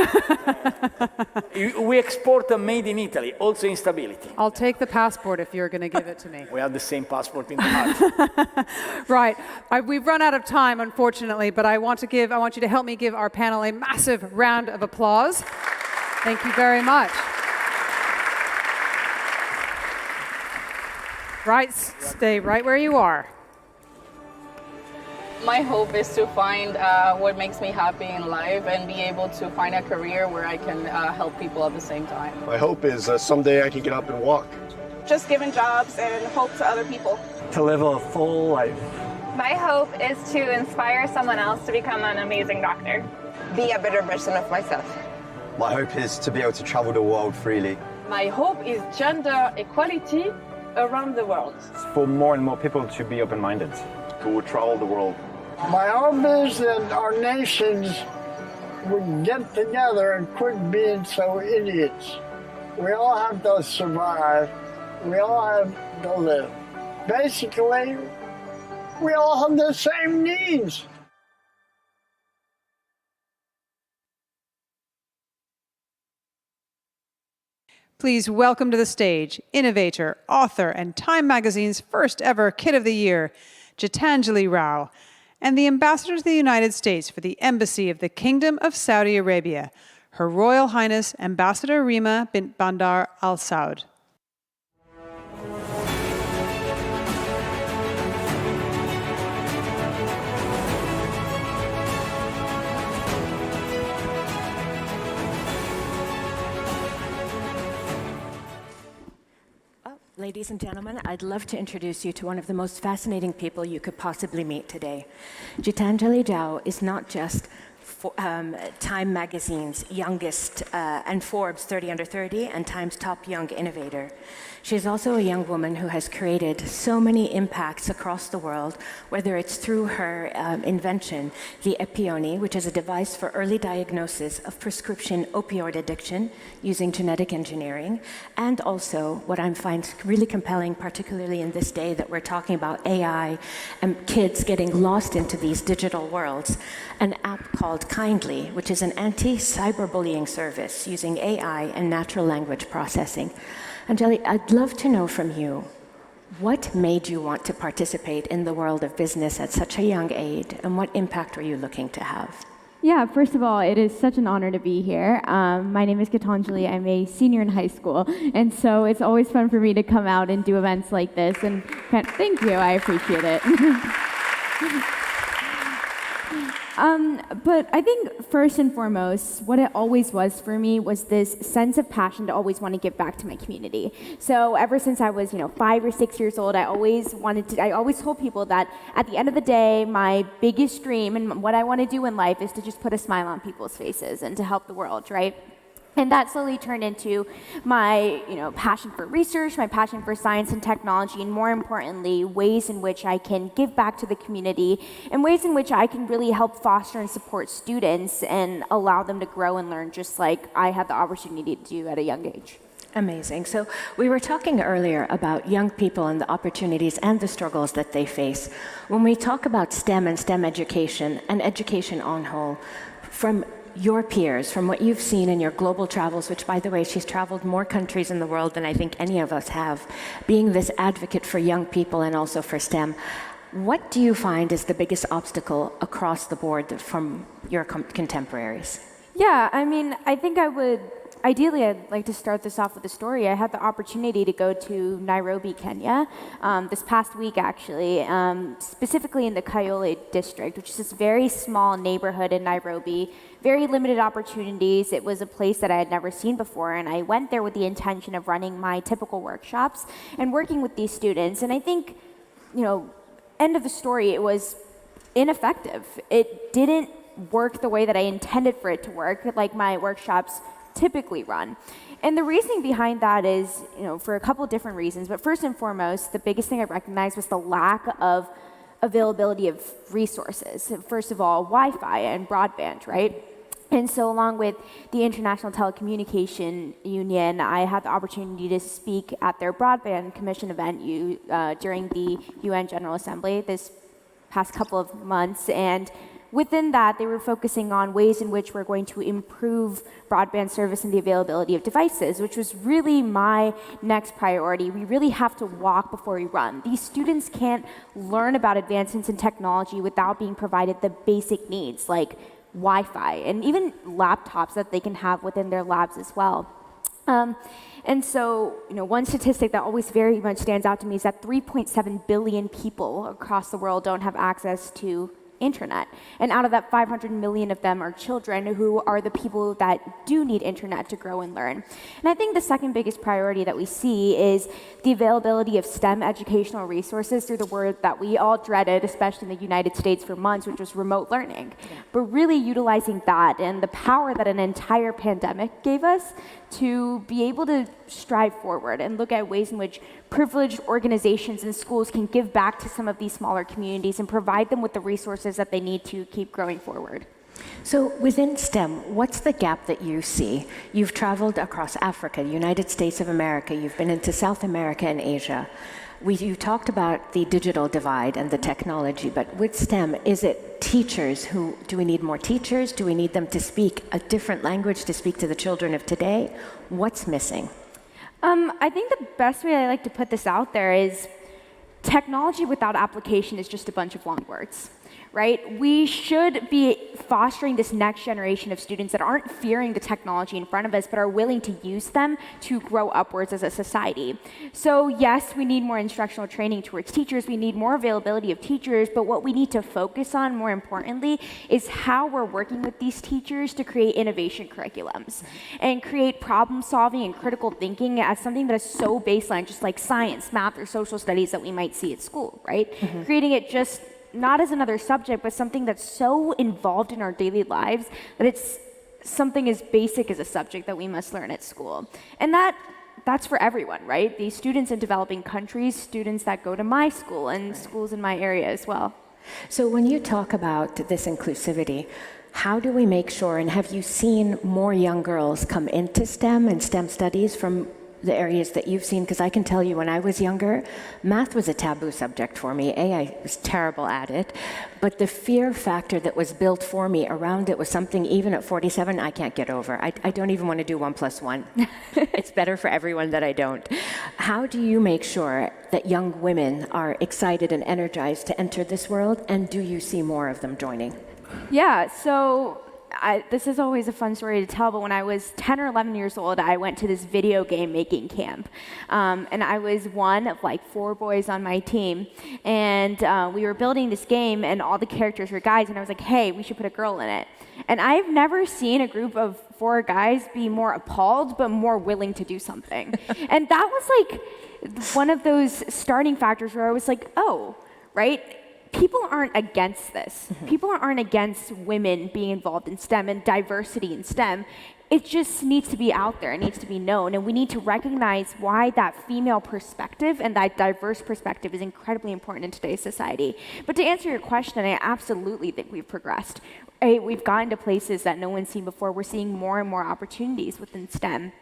We export a made in Italy, also instability. I'll take the passport if you're going to give it to me. We have the same passport in the heart. Right. We've run out of time, unfortunately, but I want you to help me give our panel a massive round of applause. Thank you very much. Right, stay right where you are. My hope is to find what makes me happy in life and be able to find a career where I can help people at the same time. My hope is someday I can get up and walk. Just giving jobs and hope to other people. To live a full life. My hope is to inspire someone else to become an amazing doctor. Be a better version of myself. My hope is to be able to travel the world freely. My hope is gender equality around the world. For more and more people to be open-minded. To travel the world. My hope is that our nations would get together and quit being so idiots. We all have to survive. We all have to live. Basically, we all have the same needs. Please welcome to the stage innovator, author, and Time Magazine's first ever Kid of the Year, Gitanjali Rao, and the Ambassador to the United States for the Embassy of the Kingdom of Saudi Arabia, Her Royal Highness Ambassador Rima bint Bandar Al Saud. Ladies and gentlemen, I'd love to introduce you to one of the most fascinating people you could possibly meet today. Gitanjali Rao is not just Time Magazine's youngest and Forbes 30 Under 30 and Time's top young innovator. She's also a young woman who has created so many impacts across the world, whether it's through her invention, the Epione, which is a device for early diagnosis of prescription opioid addiction using genetic engineering, and also what I find really compelling, particularly in this day that we're talking about AI and kids getting lost into these digital worlds, an app called Kindly, which is an anti-cyberbullying service using AI and natural language processing. Anjali, I'd love to know from you, what made you want to participate in the world of business at such a young age, and what impact were you looking to have? Yeah, first of all, it is such an honor to be here. My name is Gitanjali. I'm a senior in high school, and so it's always fun for me to come out and do events like this. And thank you, I appreciate it. But I think first and foremost, what it always was for me was this sense of passion to always want to give back to my community. So ever since I was, 5 or 6 years old, I always told people that at the end of the day, my biggest dream and what I want to do in life is to just put a smile on people's faces and to help the world, right? And that slowly turned into my, passion for research, my passion for science and technology, and more importantly, ways in which I can give back to the community, and ways in which I can really help foster and support students and allow them to grow and learn just like I had the opportunity to do at a young age. Amazing. So we were talking earlier about young people and the opportunities and the struggles that they face. When we talk about STEM and STEM education and education on whole, from your peers, from what you've seen in your global travels, which, by the way, she's traveled more countries in the world than I think any of us have, being this advocate for young people and also for STEM, what do you find is the biggest obstacle across the board from your contemporaries? Yeah, I think ideally, I'd like to start this off with a story. I had the opportunity to go to Nairobi, Kenya, this past week, actually, specifically in the Kayole district, which is this very small neighborhood in Nairobi, very limited opportunities. It was a place that I had never seen before, and I went there with the intention of running my typical workshops and working with these students. And I think, end of the story, it was ineffective. It didn't work the way that I intended for it to work, like my workshops typically run. And the reasoning behind that is, for a couple of different reasons. But first and foremost, the biggest thing I recognized was the lack of availability of resources. First of all, Wi-Fi and broadband, right? And so along with the International Telecommunication Union, I had the opportunity to speak at their Broadband Commission event during the UN General Assembly this past couple of months. And within that, they were focusing on ways in which we're going to improve broadband service and the availability of devices, which was really my next priority. We really have to walk before we run. These students can't learn about advancements in technology without being provided the basic needs like Wi-Fi and even laptops that they can have within their labs as well. And so, one statistic that always very much stands out to me is that 3.7 billion people across the world don't have access to internet. And out of that, 500 million of them are children who are the people that do need internet to grow and learn. And I think the second biggest priority that we see is the availability of STEM educational resources through the word that we all dreaded, especially in the United States for months, which was remote learning. But really utilizing that and the power that an entire pandemic gave us to be able to strive forward and look at ways in which privileged organizations and schools can give back to some of these smaller communities and provide them with the resources that they need to keep growing forward. So within STEM, what's the gap that you see? You've traveled across Africa, the United States of America, you've been into South America and Asia. You talked about the digital divide and the technology, but with STEM, is it teachers do we need more teachers? Do we need them to speak a different language to speak to the children of today? What's missing? I think the best way I like to put this out there is technology without application is just a bunch of long words, right? We should be fostering this next generation of students that aren't fearing the technology in front of us, but are willing to use them to grow upwards as a society. So yes, we need more instructional training towards teachers. We need more availability of teachers, but what we need to focus on, more importantly, is how we're working with these teachers to create innovation curriculums and create problem solving and critical thinking as something that is so baseline, just like science, math, or social studies that we might see at school, right? Mm-hmm. Creating it just not as another subject, but something that's so involved in our daily lives that it's something as basic as a subject that we must learn at school. And that's for everyone, right? These students in developing countries, students that go to my school, and schools in my area as well. So when you talk about this inclusivity, how do we make sure, and have you seen more young girls come into STEM and STEM studies from the areas that you've seen? Because I can tell you when I was younger, math was a taboo subject for me. I was terrible at it. But the fear factor that was built for me around it was something, even at 47, I can't get over. I don't even want to do 1 + 1. It's better for everyone that I don't. How do you make sure that young women are excited and energized to enter this world? And do you see more of them joining? Yeah, so this is always a fun story to tell, but when I was 10 or 11 years old, I went to this video game making camp. And I was one of like 4 boys on my team. And we were building this game, and all the characters were guys. And I was like, hey, we should put a girl in it. And I've never seen a group of 4 guys be more appalled, but more willing to do something. And that was like one of those starting factors where I was like, oh, right? People aren't against this. People aren't against women being involved in STEM and diversity in STEM. It just needs to be out there. It needs to be known. And we need to recognize why that female perspective and that diverse perspective is incredibly important in today's society. But to answer your question, I absolutely think we've progressed. We've gotten to places that no one's seen before. We're seeing more and more opportunities within STEM.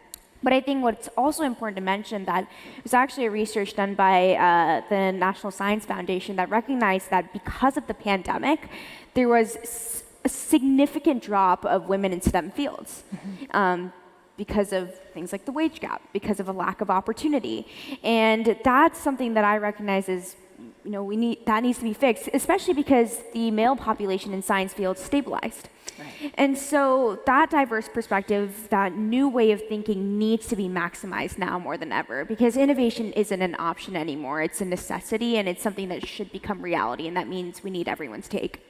But I think what's also important to mention that was actually a research done by the National Science Foundation that recognized that because of the pandemic, there was a significant drop of women in STEM fields. Because of things like the wage gap, because of a lack of opportunity. And that's something that I recognize as, that needs to be fixed, especially because the male population in science fields stabilized. Right. And so that diverse perspective, that new way of thinking needs to be maximized now more than ever, because innovation isn't an option anymore. It's a necessity, and it's something that should become reality, and that means we need everyone's take.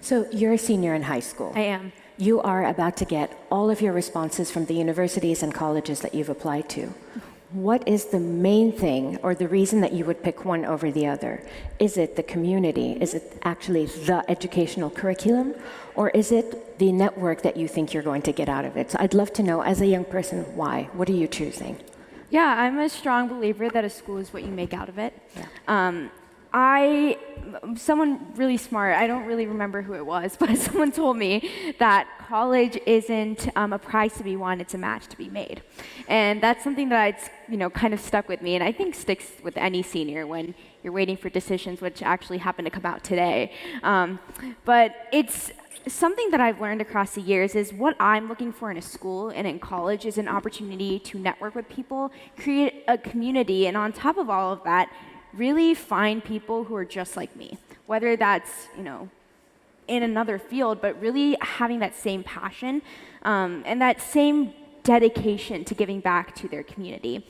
So you're a senior in high school. I am. You are about to get all of your responses from the universities and colleges that you've applied to. What is the main thing or the reason that you would pick one over the other? Is it the community? Is it actually the educational curriculum? Or is it the network that you think you're going to get out of it? So I'd love to know, as a young person, why? What are you choosing? Yeah, I'm a strong believer that a school is what you make out of it. Yeah. Someone really smart, I don't really remember who it was, but someone told me that college isn't a prize to be won, it's a match to be made. And that's something that's kind of stuck with me, and I think sticks with any senior when you're waiting for decisions, which actually happen to come out today. But it's something that I've learned across the years is what I'm looking for in a school and in college is an opportunity to network with people, create a community, and on top of all of that, really find people who are just like me, whether that's, in another field, but really having that same passion and that same dedication to giving back to their community.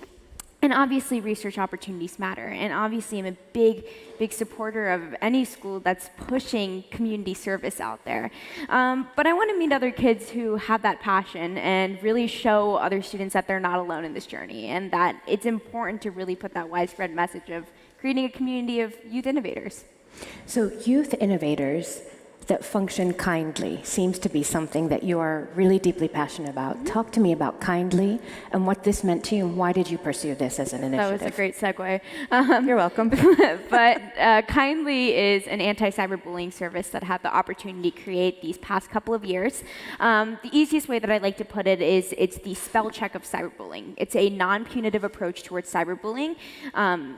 And obviously, research opportunities matter. And obviously, I'm a big, big supporter of any school that's pushing community service out there. But I want to meet other kids who have that passion and really show other students that they're not alone in this journey and that it's important to really put that widespread message of creating a community of youth innovators. So youth innovators that function kindly seems to be something that you are really deeply passionate about. Talk to me about kindly and what this meant to you, and why did you pursue this as an initiative? That was a great segue. You're welcome. But Kindly is an anti-cyberbullying service that I had the opportunity to create these past couple of years. The easiest way that I like to put it is it's the spell check of cyberbullying. It's a non-punitive approach towards cyberbullying.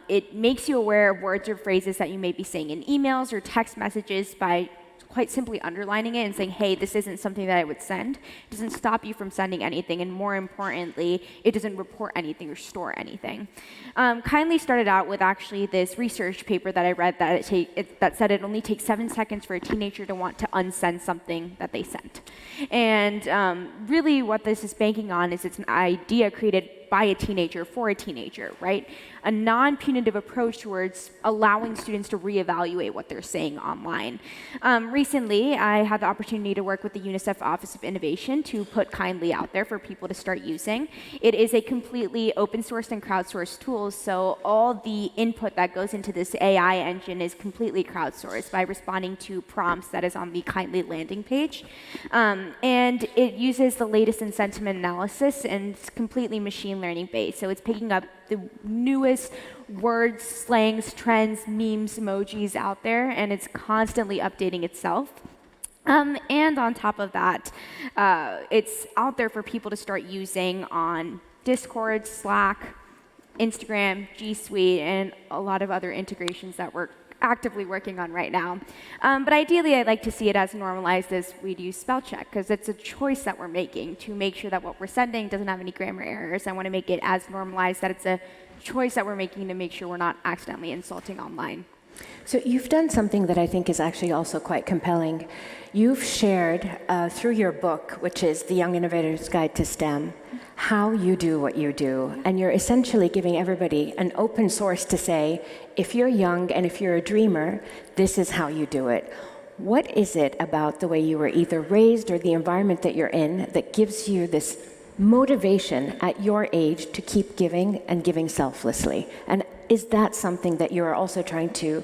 It makes you aware of words or phrases that you may be saying in emails or text messages by quite simply underlining it and saying, hey, this isn't something that I would send. It doesn't stop you from sending anything, and more importantly, it doesn't report anything or store anything. Kindly started out with actually this research paper that I read that said it only takes 7 seconds for a teenager to want to unsend something that they sent. And really what this is banking on is it's an idea created by a teenager for a teenager, right? A non-punitive approach towards allowing students to reevaluate what they're saying online. Recently, I had the opportunity to work with the UNICEF Office of Innovation to put Kindly out there for people to start using. It is a completely open sourced and crowdsourced tool, so all the input that goes into this AI engine is completely crowdsourced by responding to prompts that is on the Kindly landing page. And it uses the latest in sentiment analysis, and it's completely machine learning based. So it's picking up the newest words, slangs, trends, memes, emojis out there, and it's constantly updating itself. And on top of that, it's out there for people to start using on Discord, Slack, Instagram, G Suite, and a lot of other integrations that we're actively working on right now. But ideally, I'd like to see it as normalized as we'd use spell check, because it's a choice that we're making to make sure that what we're sending doesn't have any grammar errors. I want to make it as normalized that it's a choice that we're making to make sure we're not accidentally insulting online. So you've done something that I think is actually also quite compelling. You've shared through your book, which is The Young Innovator's Guide to STEM, how you do what you do. And you're essentially giving everybody an open source to say, if you're young and if you're a dreamer, this is how you do it. What is it about the way you were either raised or the environment that you're in that gives you this motivation at your age to keep giving and giving selflessly? And is that something that you are also trying to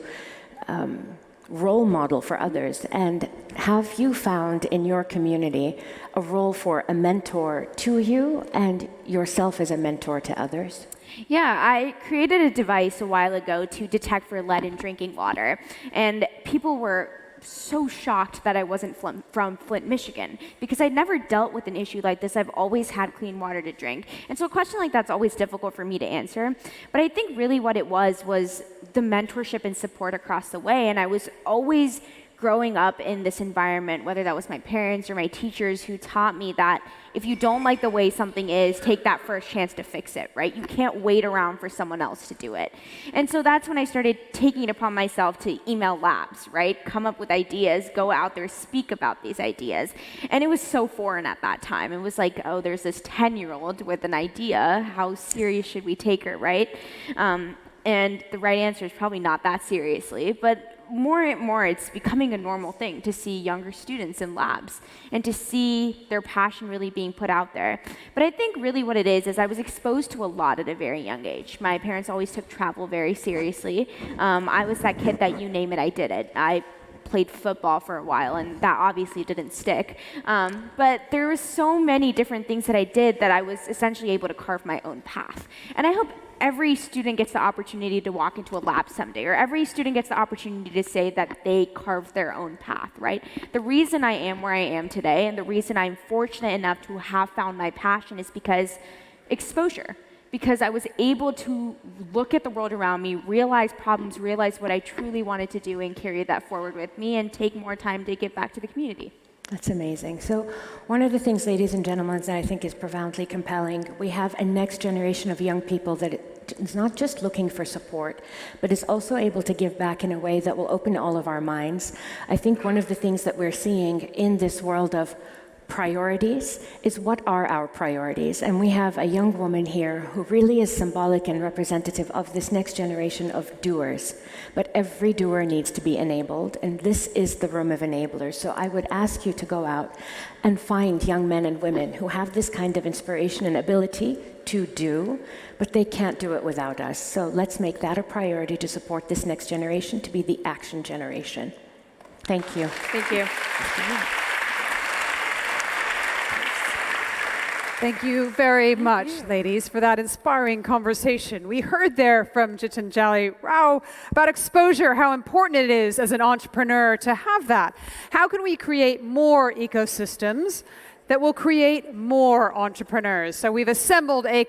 role model for others? And have you found in your community a role for a mentor to you and yourself as a mentor to others? Yeah, I created a device a while ago to detect for lead in drinking water. And people were so shocked that I wasn't from Flint, Michigan, because I'd never dealt with an issue like this. I've always had clean water to drink. And so a question like that's always difficult for me to answer. But I think really what it was the mentorship and support across the way. And I was always growing up in this environment, whether that was my parents or my teachers, who taught me that if you don't like the way something is, take that first chance to fix it, right? You can't wait around for someone else to do it. And so that's when I started taking it upon myself to email labs, right? Come up with ideas, go out there, speak about these ideas. And it was so foreign at that time. It was like, oh, there's this 10-year-old with an idea. How serious should we take her, right? And the right answer is probably not that seriously, but more and more it's becoming a normal thing to see younger students in labs and to see their passion really being put out there. But I think really what it is I was exposed to a lot at a very young age. My parents always took travel very seriously. I was that kid that you name it, I did it. I played football for a while, and that obviously didn't stick. But there were so many different things that I did that I was essentially able to carve my own path. And I hope every student gets the opportunity to walk into a lab someday, or every student gets the opportunity to say that they carved their own path, right? The reason I am where I am today, and the reason I'm fortunate enough to have found my passion, is because exposure. Because I was able to look at the world around me, realize problems, realize what I truly wanted to do, and carry that forward with me, and take more time to give back to the community. That's amazing. So one of the things, ladies and gentlemen, that I think is profoundly compelling, we have a next generation of young people that is not just looking for support, but is also able to give back in a way that will open all of our minds. I think one of the things that we're seeing in this world of priorities is, what are our priorities? And we have a young woman here who really is symbolic and representative of this next generation of doers. But every doer needs to be enabled, and this is the room of enablers. So I would ask you to go out and find young men and women who have this kind of inspiration and ability to do, but they can't do it without us. So let's make that a priority to support this next generation to be the action generation. Thank you. Thank you. Thank you very much, ladies, for that inspiring conversation. We heard there from Gitanjali Rao about exposure, how important it is as an entrepreneur to have that. How can we create more ecosystems that will create more entrepreneurs? So we've assembled a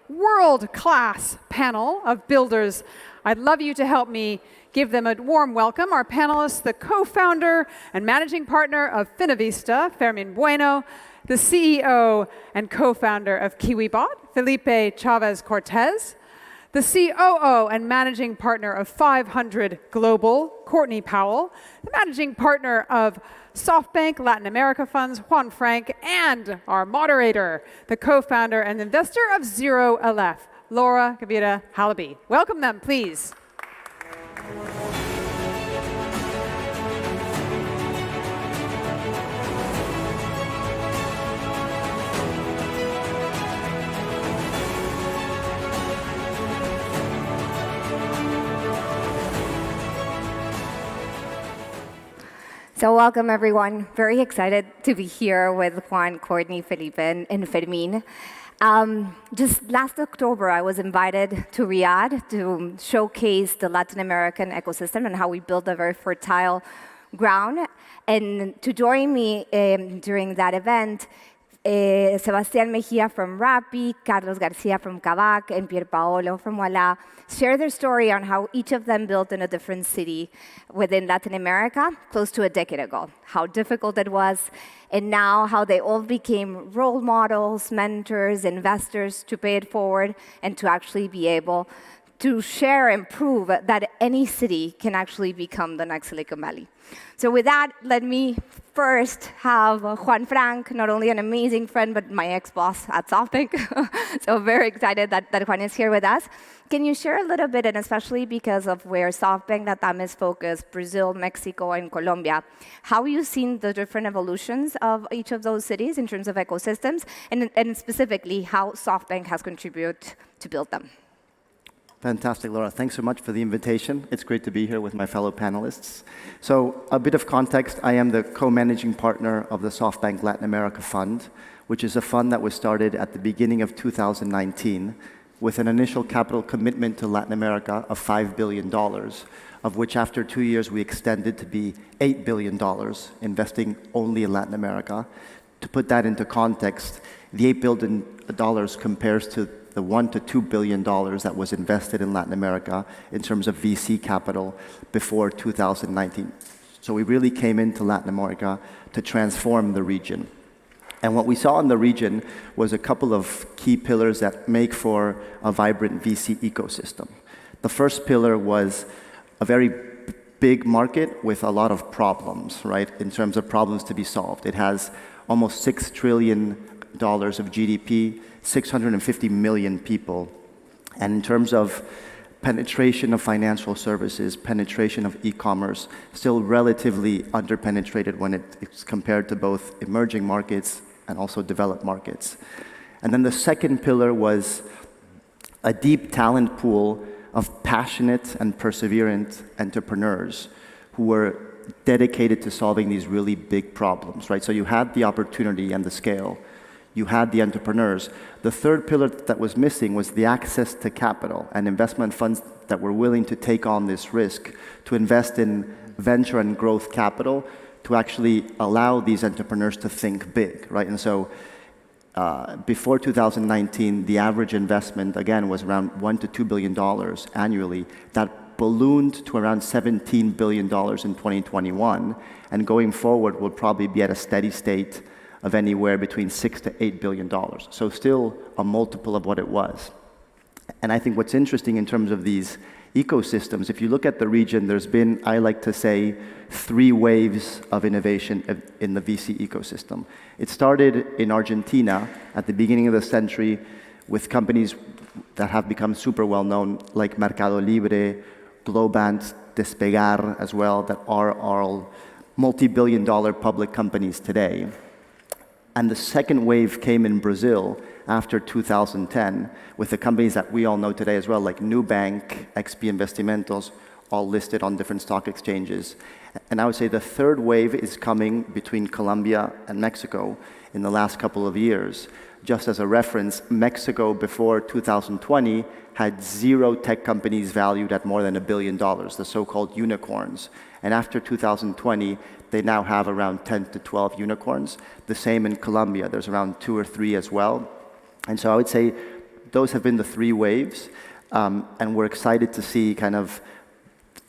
world-class panel of builders. I'd love you to help me give them a warm welcome. Our panelists, the co-founder and managing partner of Finavista, Fermin Bueno, the CEO and co-founder of KiwiBot, Felipe Chavez Cortez, the COO and managing partner of 500 Global, Courtney Powell, the managing partner of SoftBank Latin America Funds, Juan Frank, and our moderator, the co-founder and investor of Zero Aleph, Laura Gavita Halaby. Welcome them, please. So welcome, everyone. Very excited to be here with Juan, Courtney, Felipe, and Fermin. Just last October, I was invited to Riyadh to showcase the Latin American ecosystem and how we build a very fertile ground. And to join me during that event, Sebastián Mejia from Rappi, Carlos Garcia from Kavak, and Pier Paolo from Walla share their story on how each of them built in a different city within Latin America close to a decade ago, how difficult it was, and now how they all became role models, mentors, investors to pay it forward and to actually be able to share and prove that any city can actually become the next Silicon Valley. So with that, let me first have Juan Frank, not only an amazing friend, but my ex-boss at SoftBank. So very excited that Juan is here with us. Can you share a little bit, and especially because of where SoftBank Latam is focused, Brazil, Mexico, and Colombia, how you've seen the different evolutions of each of those cities in terms of ecosystems, and specifically how SoftBank has contributed to build them? Fantastic, Laura. Thanks so much for the invitation. It's great to be here with my fellow panelists. So a bit of context, I am the co-managing partner of the SoftBank Latin America Fund, which is a fund that was started at the beginning of 2019 with an initial capital commitment to Latin America of $5 billion, of which after 2 years we extended to be $8 billion, investing only in Latin America. To put that into context, the $8 billion compares to the $1 to $2 billion that was invested in Latin America in terms of VC capital before 2019. So we really came into Latin America to transform the region. And what we saw in the region was a couple of key pillars that make for a vibrant VC ecosystem. The first pillar was a very big market with a lot of problems, right, in terms of problems to be solved. It has almost $6 trillion of GDP, 650 million people. And in terms of penetration of financial services, penetration of e-commerce, still relatively underpenetrated when it's compared to both emerging markets and also developed markets. And then the second pillar was a deep talent pool of passionate and perseverant entrepreneurs who were dedicated to solving these really big problems, right? So you had the opportunity and the scale. You had the entrepreneurs. The third pillar that was missing was the access to capital and investment funds that were willing to take on this risk, to invest in venture and growth capital, to actually allow these entrepreneurs to think big, right? And so before 2019, the average investment, again, was around $1 to $2 billion annually. That ballooned to around $17 billion in 2021, and going forward will probably be at a steady state of anywhere between $6 to $8 billion. So still a multiple of what it was. And I think what's interesting in terms of these ecosystems, if you look at the region, there's been, I like to say, 3 waves of innovation in the VC ecosystem. It started in Argentina at the beginning of the century with companies that have become super well known, like Mercado Libre, Globant, Despegar as well, that are all multi-billion-dollar public companies today. And the second wave came in Brazil after 2010 with the companies that we all know today as well, like Nubank, XP Investimentos, all listed on different stock exchanges. And I would say the third wave is coming between Colombia and Mexico in the last couple of years. Just as a reference, Mexico before 2020 had 0 tech companies valued at more than $1 billion, the so-called unicorns. And after 2020, they now have around 10 to 12 unicorns. The same in Colombia. There's around 2 or 3 as well. And so I would say those have been the 3 waves. And we're excited to see kind of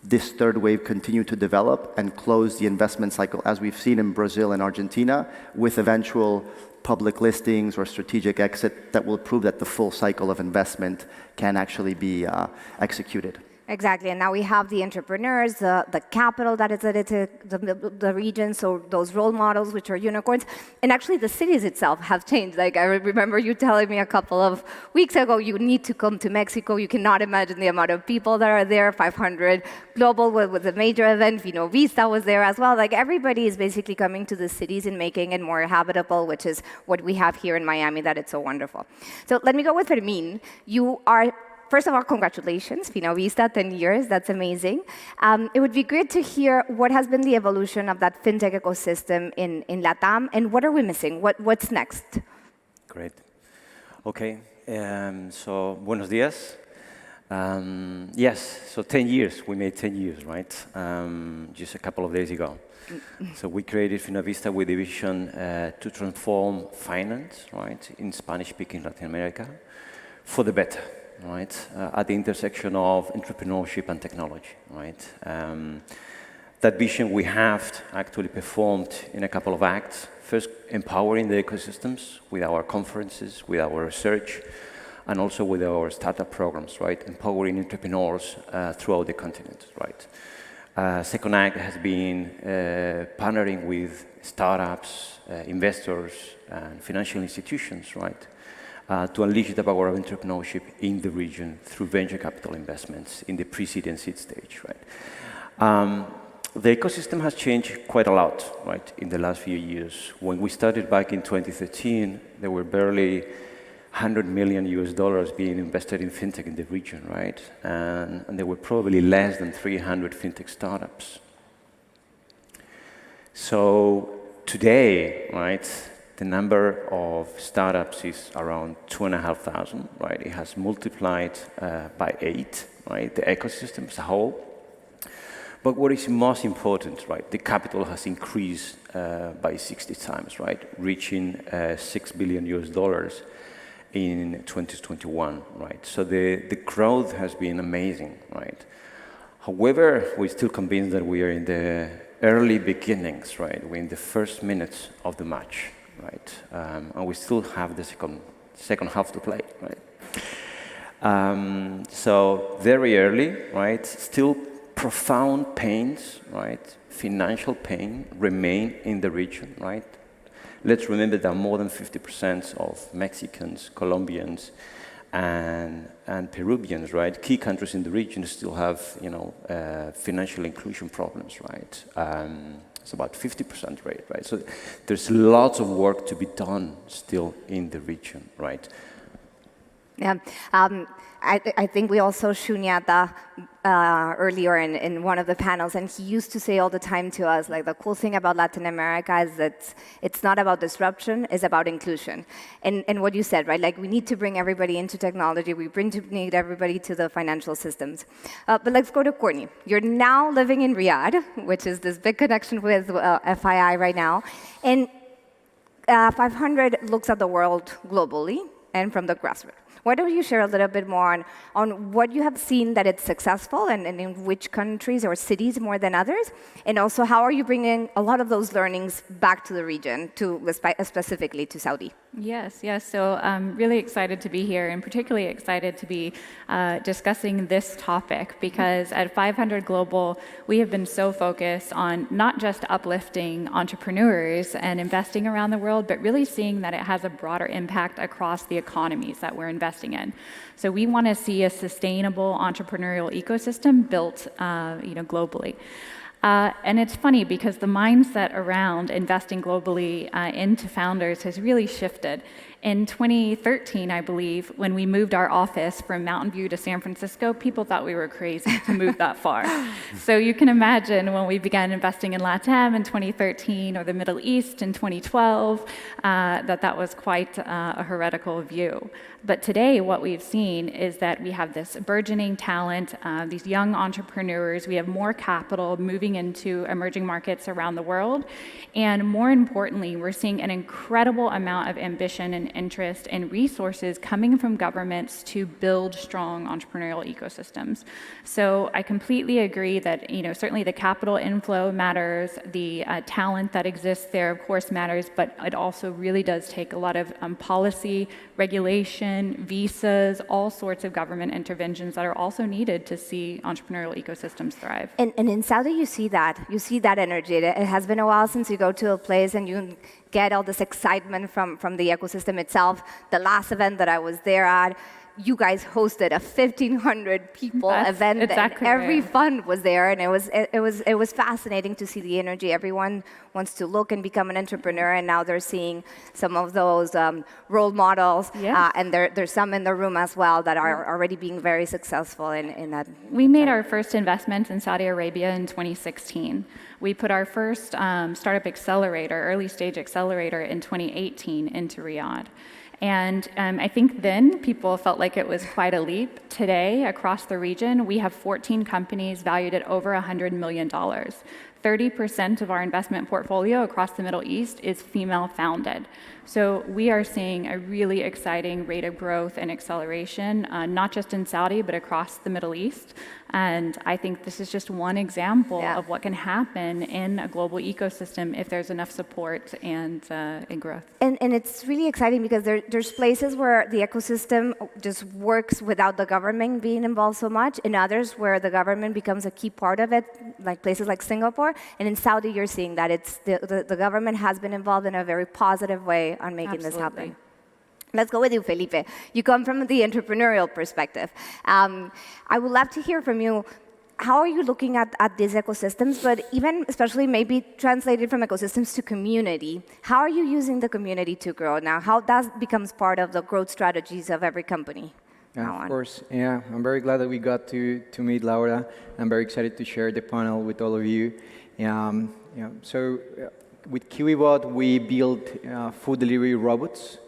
this third wave continue to develop and close the investment cycle, as we've seen in Brazil and Argentina, with eventual public listings or strategic exit that will prove that the full cycle of investment can actually be executed. Exactly, and now we have the entrepreneurs, the capital that is added to the region, so those role models, which are unicorns, and actually the cities itself have changed. Like I remember you telling me a couple of weeks ago, you need to come to Mexico. You cannot imagine the amount of people that are there. 500 global was a major event. Vista was there as well. Like everybody is basically coming to the cities and making it more habitable, which is what we have here in Miami. That it's so wonderful. So let me go with Fermin. You are. First of all, congratulations, Vista, 10 years, that's amazing. It would be great to hear what has been the evolution of that fintech ecosystem in LATAM, and what are we missing? What's next? Great. Okay, so buenos días. Yes, so 10 years, we made 10 years, right? Just a couple of days ago. So we created Finavista with a vision to transform finance, right, in Spanish-speaking Latin America for the better, right, at the intersection of entrepreneurship and technology, right? That vision we have actually performed in a couple of acts. First, empowering the ecosystems with our conferences, with our research, and also with our startup programs, right? Empowering entrepreneurs throughout the continent, right? Second act has been partnering with startups, investors, and financial institutions, right? To unleash the power of entrepreneurship in the region through venture capital investments in the pre-seed and seed stage, right? The ecosystem has changed quite a lot, right, in the last few years. When we started back in 2013, there were barely $100 million being invested in fintech in the region, right? And there were probably less than 300 fintech startups. So today, right, the number of startups is around 2,500, right? It has multiplied by 8, right, the ecosystem as a whole. But what is most important, right, the capital has increased by 60 times, right, reaching $6 billion in 2021, right? So the growth has been amazing, right? However, we're still convinced that we are in the early beginnings, right? We're in the first minutes of the match, right? And we still have the second half to play, right? So very early, right? Still profound pains, right? Financial pain remain in the region, right? Let's remember that more than 50% of Mexicans, Colombians, and Peruvians, right? Key countries in the region still have, you know, financial inclusion problems, right? It's about 50% rate, right? So there's lots of work to be done still in the region, right? Yeah, I think we also Shunyata earlier in one of the panels, and he used to say all the time to us, like, the cool thing about Latin America is that it's not about disruption, it's about inclusion. And what you said, right, like, we need to bring everybody into technology, need everybody to the financial systems. But let's go to Courtney. You're now living in Riyadh, which is this big connection with FII right now, and 500 looks at the world globally and from the grassroots. Why don't you share a little bit more on what you have seen that it's successful and in which countries or cities more than others? And also, how are you bringing a lot of those learnings back to the region, specifically to Saudi? Yes. So I'm really excited to be here, and particularly excited to be discussing this topic, because at 500 Global, we have been so focused on not just uplifting entrepreneurs and investing around the world, but really seeing that it has a broader impact across the economies that we're investing in. So we want to see a sustainable entrepreneurial ecosystem built, globally. And it's funny because the mindset around investing globally into founders has really shifted. In 2013, I believe, when we moved our office from Mountain View to San Francisco, people thought we were crazy to move that far. So you can imagine when we began investing in LATAM in 2013 or the Middle East in 2012, that was quite a heretical view. But today, what we've seen is that we have this burgeoning talent, these young entrepreneurs, we have more capital moving into emerging markets around the world. And more importantly, we're seeing an incredible amount of ambition and interest and resources coming from governments to build strong entrepreneurial ecosystems. So I completely agree that, certainly the capital inflow matters, the talent that exists there, of course, matters, but it also really does take a lot of policy, regulation, visas, all sorts of government interventions that are also needed to see entrepreneurial ecosystems thrive. And in Saudi, you see that energy. It has been a while since you go to a place and you get all this excitement from the ecosystem itself. The last event that I was there at, you guys hosted a 1,500 people event. Exactly and every right. fund was there, and it was fascinating to see the energy. Everyone wants to look and become an entrepreneur, and now they're seeing some of those role models. Yes. And there's some in the room as well that are already being very successful in that. We made our first investment in Saudi Arabia in 2016. We put our first startup accelerator, early stage accelerator in 2018 into Riyadh. And I think then people felt like it was quite a leap. Today, across the region, we have 14 companies valued at over $100 million. 30% of our investment portfolio across the Middle East is female-founded. So we are seeing a really exciting rate of growth and acceleration, not just in Saudi, but across the Middle East. And I think this is just one example of what can happen in a global ecosystem if there's enough support and growth. And it's really exciting because there's places where the ecosystem just works without the government being involved so much, and others where the government becomes a key part of it, like places like Singapore. And in Saudi, you're seeing that the government has been involved in a very positive way on making this happen. Let's go with you, Felipe. You come from the entrepreneurial perspective. I would love to hear from you. How are you looking at these ecosystems, but even especially maybe translated from ecosystems to community? How are you using the community to grow now? How that becomes part of the growth strategies of every company? Yeah, of course. Yeah, I'm very glad that we got to meet Laura. I'm very excited to share the panel with all of you. So with KiwiBot, we built food delivery robots.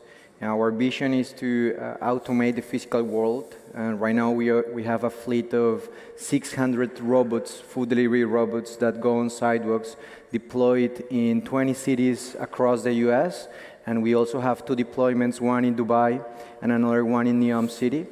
Our vision is to automate the physical world. And right now we have a fleet of 600 robots, food delivery robots that go on sidewalks, deployed in 20 cities across the US. And we also have 2 deployments, one in Dubai and another one in Neom City.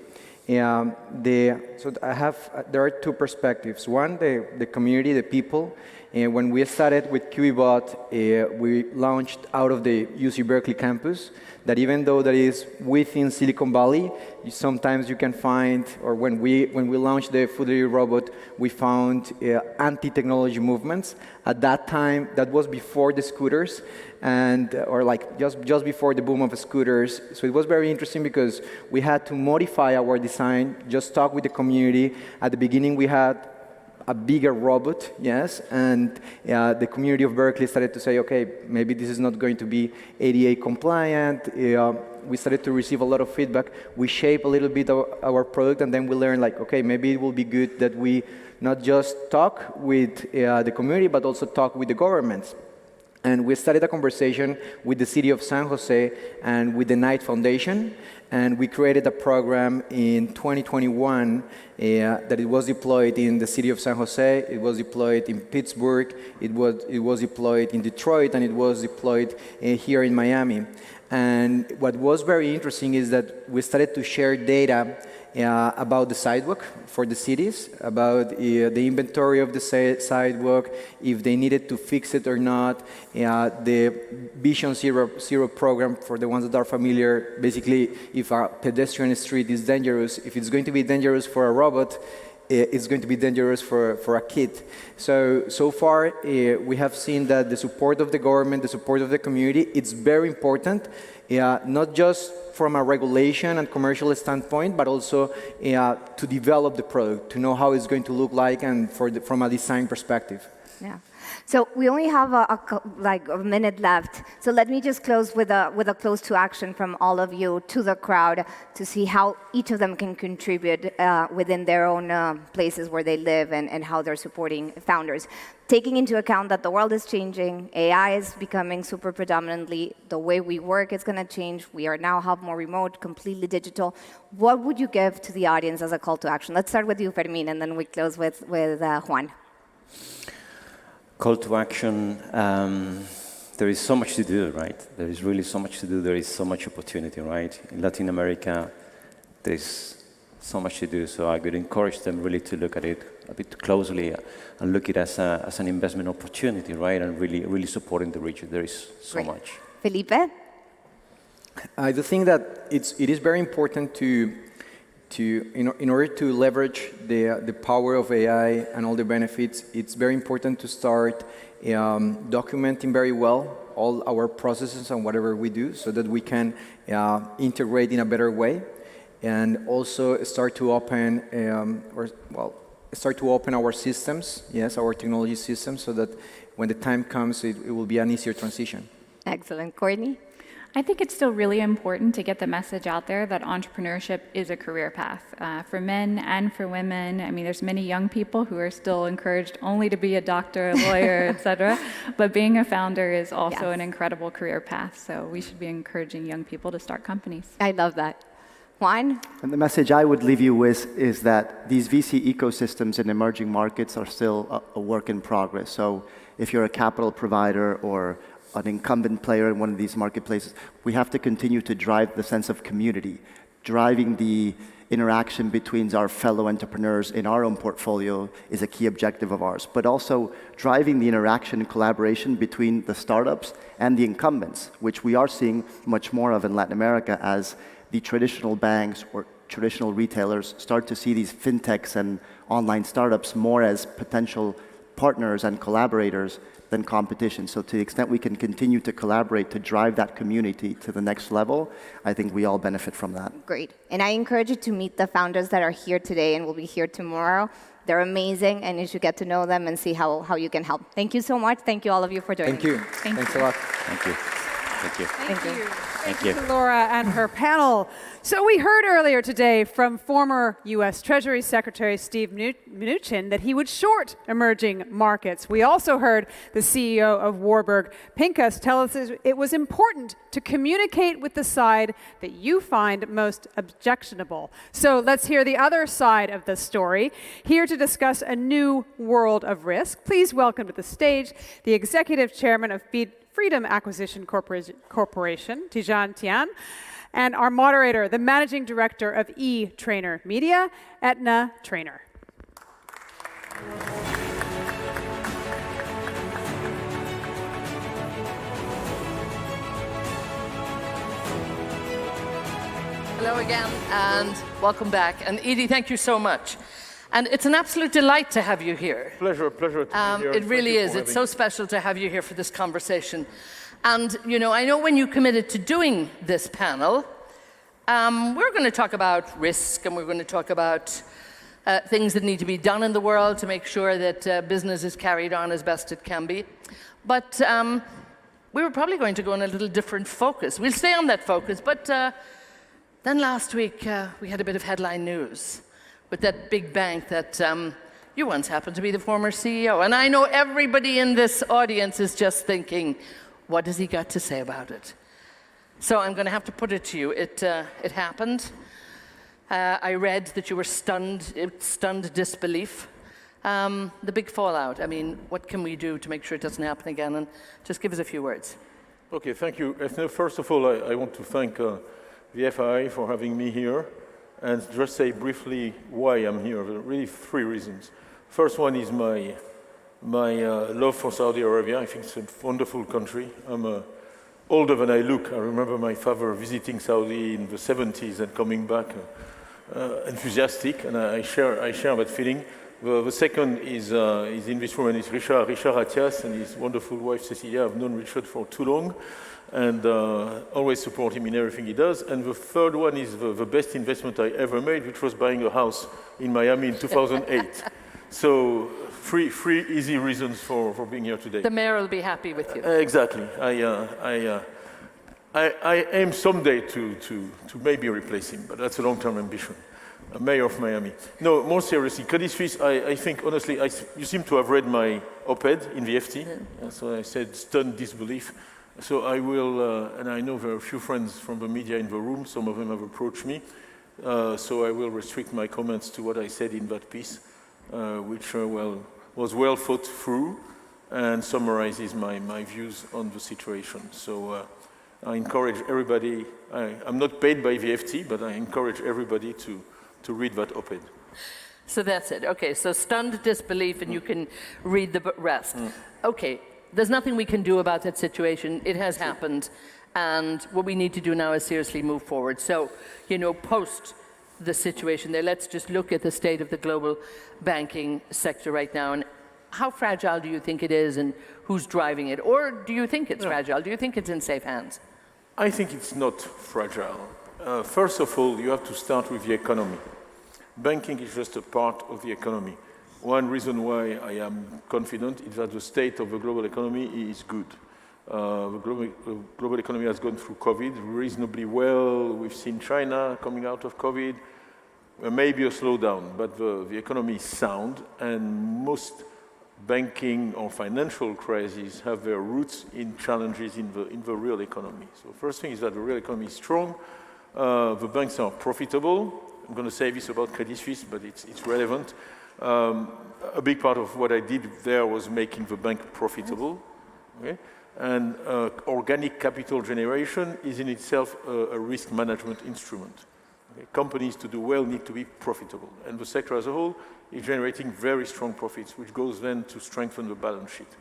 So there are 2 perspectives. One, the community, the people. When we started with KiwiBot, we launched out of the UC Berkeley campus, that even though that is within Silicon Valley, sometimes you can find, or when we launched the food delivery robot, we found anti-technology movements. At that time, that was before the scooters, or like just before the boom of scooters. So it was very interesting because we had to modify our design, just talk with the community. At the beginning, we had a bigger robot, yes, and the community of Berkeley started to say, okay, maybe this is not going to be ADA compliant. We started to receive a lot of feedback. We shape a little bit of our product, and then we learned, like, okay, maybe it will be good that we not just talk with the community, but also talk with the governments. And we started a conversation with the city of San Jose and with the Knight Foundation, and we created a program in 2021 that it was deployed in the city of San Jose, it was deployed in Pittsburgh, it was deployed in Detroit, and it was deployed here in Miami. And what was very interesting is that we started to share data about the sidewalk for the cities, about the inventory of the sidewalk, if they needed to fix it or not, the Vision Zero program, for the ones that are familiar. Basically, if a pedestrian street is dangerous, if it's going to be dangerous for a robot, it's going to be dangerous for a kid. So far, we have seen that the support of the government, the support of the community, it's very important, not just from a regulation and commercial standpoint, but also to develop the product, to know how it's going to look like, and from a design perspective. Yeah. So we only have a minute left. So let me just close with a close to action from all of you to the crowd to see how each of them can contribute within their own places where they live and how they're supporting founders. Taking into account that the world is changing, AI is becoming super predominantly, the way we work is going to change. We are now more remote, completely digital. What would you give to the audience as a call to action? Let's start with you, Fermin, and then we close with Juan. Call to action, there is so much to do, right? There is really so much to do. There is so much opportunity, right? In Latin America, there is so much to do. So I would encourage them really to look at it a bit closely and look at it as an investment opportunity, right? And really supporting the region. There is so much. Felipe? I do think that it is very important in order to leverage the power of AI and all the benefits, it's very important to start documenting very well all our processes and whatever we do, so that we can integrate in a better way, and also start to open our systems, yes, our technology systems, so that when the time comes, it will be an easier transition. Excellent. Courtney? I think it's still really important to get the message out there that entrepreneurship is a career path for men and for women. I mean, there's many young people who are still encouraged only to be a doctor, a lawyer, etc. But being a founder is also an incredible career path. So we should be encouraging young people to start companies. I love that. Juan? And the message I would leave you with is that these VC ecosystems in emerging markets are still a work in progress. So if you're a capital provider or an incumbent player in one of these marketplaces, we have to continue to drive the sense of community, driving the interaction between our fellow entrepreneurs in our own portfolio is a key objective of ours, but also driving the interaction and collaboration between the startups and the incumbents, which we are seeing much more of in Latin America as the traditional banks or traditional retailers start to see these fintechs and online startups more as potential partners and collaborators than competition. So to the extent we can continue to collaborate to drive that community to the next level, I think we all benefit from that. Great. And I encourage you to meet the founders that are here today and will be here tomorrow. They're amazing, and you should get to know them and see how you can help. Thank you so much. Thank you all of you for joining. Thank you. Thanks a lot. Thank you. Thank you. Thank you. Thank you. To Laura and her panel. So we heard earlier today from former U.S. Treasury Secretary Steve Mnuchin that he would short emerging markets. We also heard the CEO of Warburg Pincus tell us it was important to communicate with the side that you find most objectionable. So let's hear the other side of the story. Here to discuss a new world of risk, please welcome to the stage the Executive Chairman of Freedom Acquisition Corporation, Tidjane Thiam, and our moderator, the Managing Director of E-Trainer Media, Etna Trainer. Hello again, and welcome back. And Edie, thank you so much. And it's an absolute delight to have you here. Pleasure to be here. It really is. It's so special to have you here for this conversation. And, you know, I know when you committed to doing this panel, we're going to talk about risk, and we're going to talk about things that need to be done in the world to make sure that business is carried on as best it can be. But we were probably going to go on a little different focus. We'll stay on that focus, but then last week we had a bit of headline news with that big bank that you once happened to be the former CEO. And I know everybody in this audience is just thinking, what has he got to say about it? So I'm going to have to put it to you. It happened. I read that you were stunned disbelief. The big fallout. I mean, what can we do to make sure it doesn't happen again? And just give us a few words. Okay, thank you. First of all, I want to thank the FII for having me here, and just say briefly why I'm here. There are really three reasons. First one is my love for Saudi Arabia. I think it's a wonderful country. I'm older than I look. I remember my father visiting Saudi in the 70s and coming back enthusiastic, and I share that feeling. The second is in this room, and it's Richard Atias and his wonderful wife Cecilia. I've known Richard for too long, and always support him in everything he does. And the third one is the best investment I ever made, which was buying a house in Miami in 2008. So three easy reasons for being here today. The mayor will be happy with you. Exactly. I aim someday to maybe replace him, but that's a long-term ambition. Mayor of Miami. No, more seriously, Credit Suisse, I think, honestly, you seem to have read my op-ed in the FT. So I said stunned disbelief. So I will, and I know there are a few friends from the media in the room, some of them have approached me. So I will restrict my comments to what I said in that piece, which was well thought through and summarizes my views on the situation. So I encourage everybody, I'm not paid by the FT, but I encourage everybody to read that op-ed. So that's it. Okay, so stunned disbelief, and you can read the rest. Okay, there's nothing we can do about that situation. It has happened, and what we need to do now is seriously move forward. So, you know, post the situation there, let's just look at the state of the global banking sector right now, and how fragile do you think it is, and who's driving it? Or do you think it's fragile? Do you think it's in safe hands? I think it's not fragile. First of all, you have to start with the economy. Banking is just a part of the economy. One reason why I am confident is that the state of the global economy is good. The global economy has gone through COVID reasonably well. We've seen China coming out of COVID. Maybe a slowdown, but the economy is sound, and most banking or financial crises have their roots in challenges in the real economy. So first thing is that the real economy is strong. The banks are profitable. I'm going to say this about Credit Suisse, but it's relevant. A big part of what I did there was making the bank profitable. Okay? And organic capital generation is in itself a risk management instrument. Okay? Companies to do well need to be profitable. And the sector as a whole is generating very strong profits, which goes then to strengthen the balance sheet.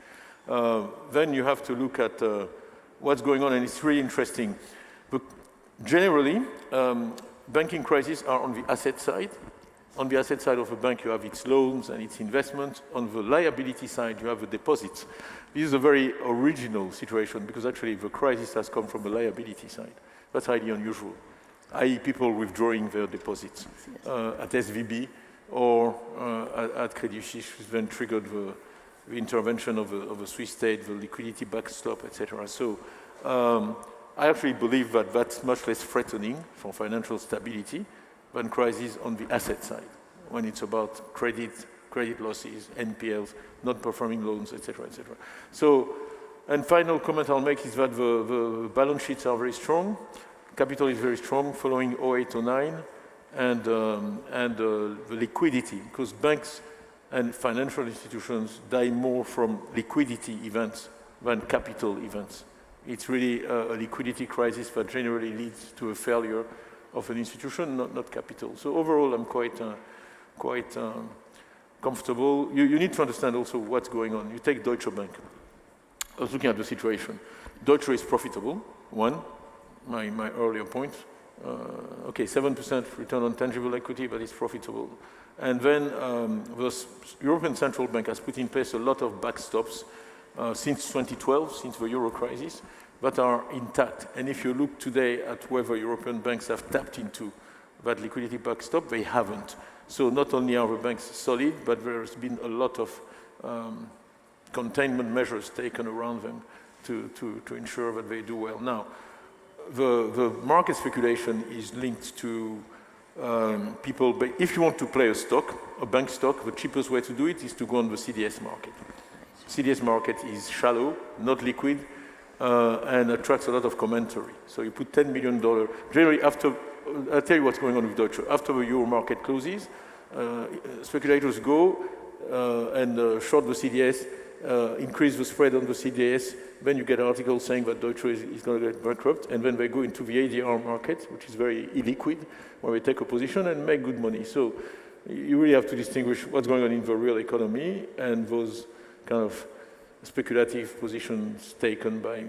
Then you have to look at what's going on, and it's really interesting. But generally, banking crises are on the asset side. On the asset side of a bank, you have its loans and its investments. On the liability side, you have the deposits. This is a very original situation because actually the crisis has come from the liability side. That's highly unusual, i.e. people withdrawing their deposits at SVB or at Credit Suisse, which then triggered the intervention of the Swiss state, the liquidity backstop, etc. So I actually believe that that's much less threatening for financial stability than crises on the asset side, when it's about credit losses, NPLs, not performing loans, etc., etc. So, and final comment I'll make is that the balance sheets are very strong. Capital is very strong following 0809, and the liquidity, because banks and financial institutions die more from liquidity events than capital events. It's really a liquidity crisis that generally leads to a failure of an institution, not capital. So overall, I'm quite comfortable. You need to understand also what's going on. You take Deutsche Bank. I was looking at the situation. Deutsche is profitable, one, my earlier point. Okay, 7% return on tangible equity, but it's profitable. And then the European Central Bank has put in place a lot of backstops since 2012, since the euro crisis, that are intact. And if you look today at whether European banks have tapped into that liquidity backstop, they haven't. So not only are the banks solid, but there's been a lot of containment measures taken around them to ensure that they do well. Now, the market speculation is linked to people, but if you want to play a bank stock, the cheapest way to do it is to go on the CDS market. CDS market is shallow, not liquid, and attracts a lot of commentary. So you put $10 million, generally after, I'll tell you what's going on with Deutsche. After the euro market closes, speculators go and short the CDS, increase the spread on the CDS, then you get articles saying that Deutsche is going to get bankrupt, and then they go into the ADR market, which is very illiquid, where they take a position and make good money. So you really have to distinguish what's going on in the real economy and those kind of speculative positions taken by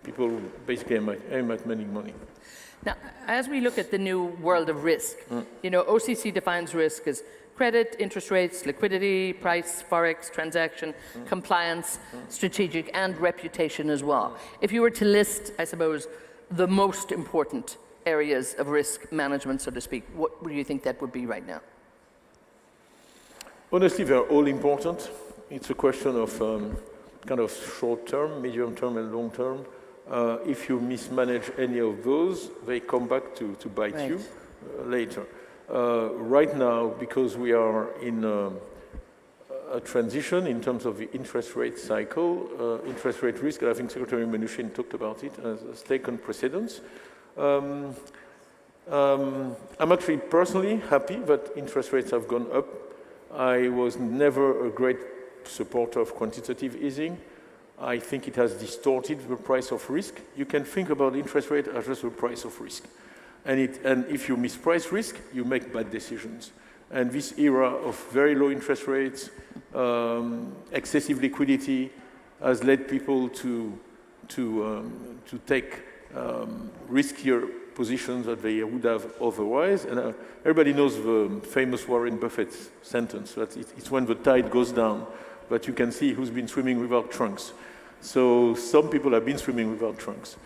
people who basically aim at making money. Now, as we look at the new world of risk, you know, OCC defines risk as credit, interest rates, liquidity, price, forex, transaction, compliance, strategic, and reputation as well. If you were to list, I suppose, the most important areas of risk management, so to speak, what do you think that would be right now? Honestly, they're all important. It's a question of kind of short term, medium term, and long term. If you mismanage any of those, they come back to bite you later. Right now, because we are in a transition in terms of the interest rate cycle, interest rate risk, and I think Secretary Mnuchin talked about it, has taken precedence. I'm actually personally happy that interest rates have gone up. I was never a great supporter of quantitative easing. I think it has distorted the price of risk. You can think about interest rate as just the price of risk. And if you misprice risk, you make bad decisions. And this era of very low interest rates, excessive liquidity, has led people to take riskier positions that they would have otherwise. And everybody knows the famous Warren Buffett sentence, that it's when the tide goes down that you can see who's been swimming without trunks. So some people have been swimming without trunks,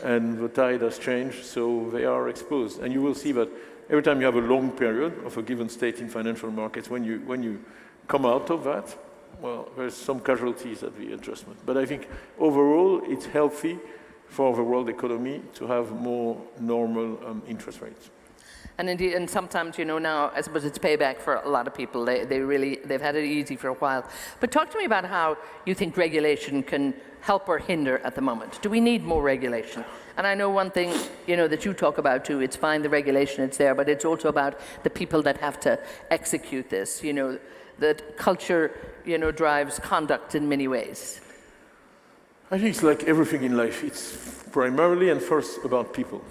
and the tide has changed, so they are exposed. And you will see that every time you have a long period of a given state in financial markets, when you come out of that, well, there's some casualties at the adjustment. But I think overall, it's healthy for the world economy to have more normal interest rates. And indeed, and sometimes, now, I suppose it's payback for a lot of people. They've had it easy for a while. But talk to me about how you think regulation can help or hinder at the moment. Do we need more regulation? And I know one thing, that you talk about too, it's fine, the regulation, it's there, but it's also about the people that have to execute this, that culture, drives conduct in many ways. I think it's like everything in life. It's primarily and first about people.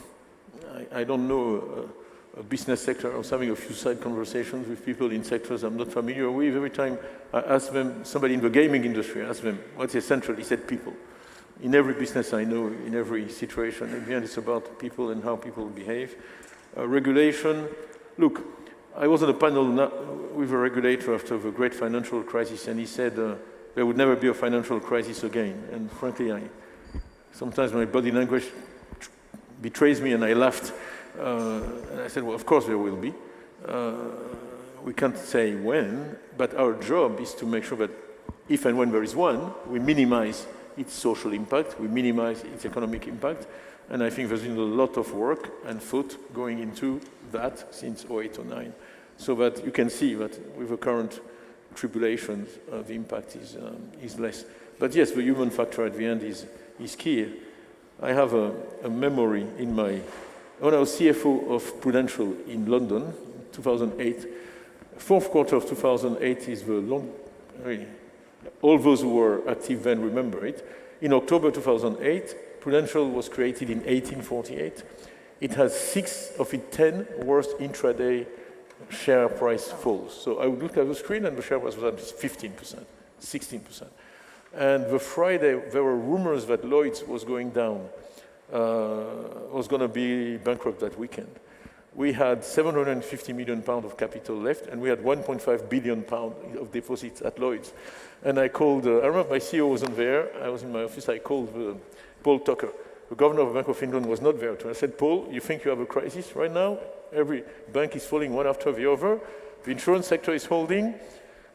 I don't know a business sector. I was having a few side conversations with people in sectors I'm not familiar with. Every time I ask them, somebody in the gaming industry, I ask them, what's essential? He said people. In every business I know, in every situation, in the end it's about people and how people behave. Regulation, look, I was on a panel with a regulator after the great financial crisis, and he said there would never be a financial crisis again. And frankly, sometimes my body language betrays me, and I laughed. And I said, well, of course there will be. We can't say when, but our job is to make sure that if and when there is one, we minimize its social impact, we minimize its economic impact, and I think there's been a lot of work and thought going into that since 2008 or 2009, so that you can see that with the current tribulations, the impact is less. But yes, the human factor at the end is key. I have a memory in when I was CFO of Prudential in London in 2008, fourth quarter of 2008 is all those who were active then remember it. In October 2008, Prudential was created in 1848. It has 6 of its 10 worst intraday share price falls. So I would look at the screen and the share price was at 15%, 16%. And the Friday, there were rumors that Lloyd's was going down, was going to be bankrupt that weekend. We had 750 million pounds of capital left, and we had 1.5 billion pounds of deposits at Lloyd's. And I called, I remember my CEO wasn't there, I was in my office, I called Paul Tucker. The governor of the Bank of England was not there. So I said, Paul, you think you have a crisis right now? Every bank is falling one after the other. The insurance sector is holding.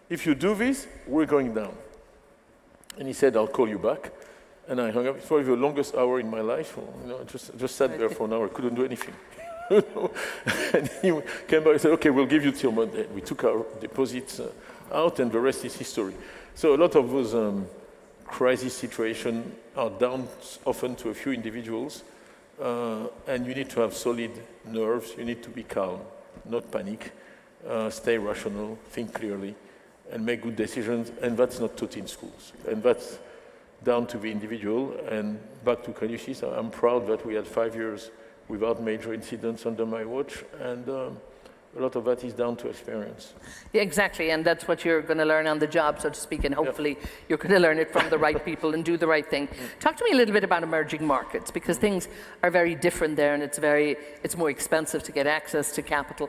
If you do this, we're going down. And he said, I'll call you back. And I hung up. It's probably the longest hour in my life. I just sat there for an hour, couldn't do anything. And he came back and said, okay, we'll give you till Monday. We took our deposits out, and the rest is history. So a lot of those crisis situations are down often to a few individuals, and you need to have solid nerves. You need to be calm, not panic, stay rational, think clearly, and make good decisions. And that's not taught in schools. And that's down to the individual. And back to crisis, I'm proud that we had 5 years without major incidents under my watch, and a lot of that is down to experience. Yeah, exactly, and that's what you're going to learn on the job, so to speak, and hopefully you're going to learn it from the right people and do the right thing. Talk to me a little bit about emerging markets, because things are very different there, and it's more expensive to get access to capital.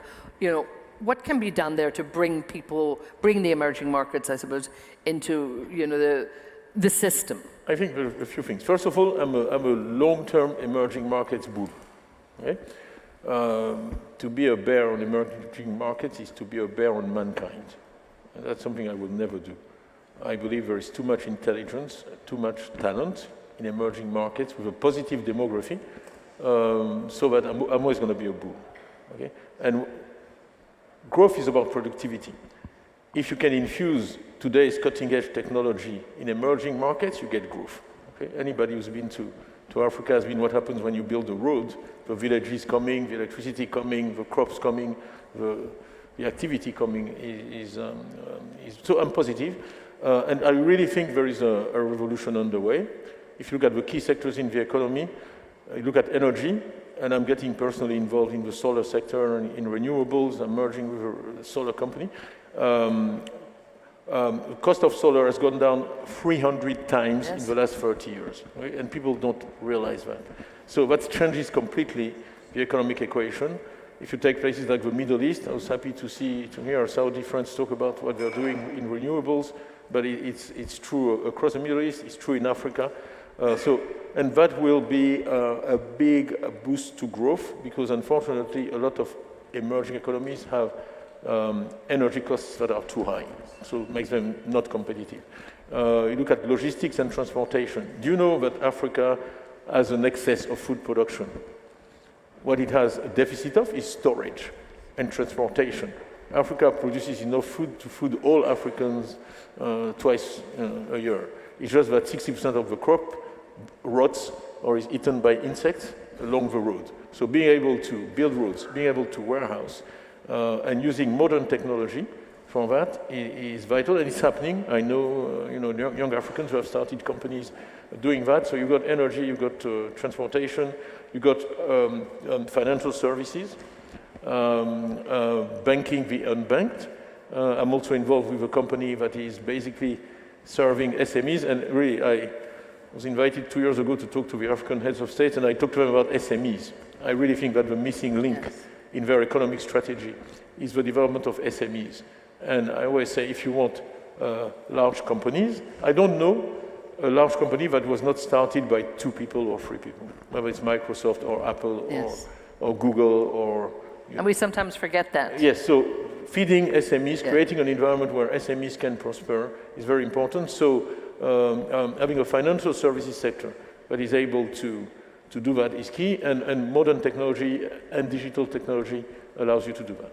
What can be done there to bring the emerging markets, I suppose, into the system? I think there are a few things. First of all, I'm a long-term emerging markets bull. Okay? To be a bear on emerging markets is to be a bear on mankind. And that's something I will never do. I believe there is too much intelligence, too much talent in emerging markets with a positive demography, so that I'm always going to be a bull. Okay? And growth is about productivity. If you can infuse today's cutting-edge technology in emerging markets, you get growth. Okay? Anybody who's been to Africa has been what happens when you build a road. The village is coming, the electricity coming, the crops coming, the activity coming is so I'm positive. And I really think there is a revolution underway. If you look at the key sectors in the economy, you look at energy, and I'm getting personally involved in the solar sector and in renewables. I'm merging with a solar company. The cost of solar has gone down 300 times in the last 30 years, right? And people don't realize that. So that changes completely the economic equation. If you take places like the Middle East, I was happy to hear our Saudi friends talk about what they're doing in renewables, but it's true across the Middle East, it's true in Africa. And that will be a big boost to growth, because unfortunately a lot of emerging economies have energy costs that are too high, so it makes them not competitive. You look at logistics and transportation. Do you know that Africa has an excess of food production? What it has a deficit of is storage and transportation. Africa produces enough food to feed all Africans twice a year. It's just that 60% of the crop rots or is eaten by insects along the road. So being able to build roads, being able to warehouse, and using modern technology for that is vital, and it's happening. I know, young Africans who have started companies doing that. So you've got energy, you've got transportation, you've got financial services, banking the unbanked. I'm also involved with a company that is basically serving SMEs, and really I was invited 2 years ago to talk to the African heads of state, and I talked to them about SMEs. I really think that the missing link in their economic strategy is the development of SMEs. And I always say, if you want large companies, I don't know a large company that was not started by 2 people or 3 people, whether it's Microsoft or Apple or Google or... And we sometimes forget that. Yes, so feeding SMEs, creating an environment where SMEs can prosper is very important. So having a financial services sector that is able to do that is key, and modern technology and digital technology allows you to do that.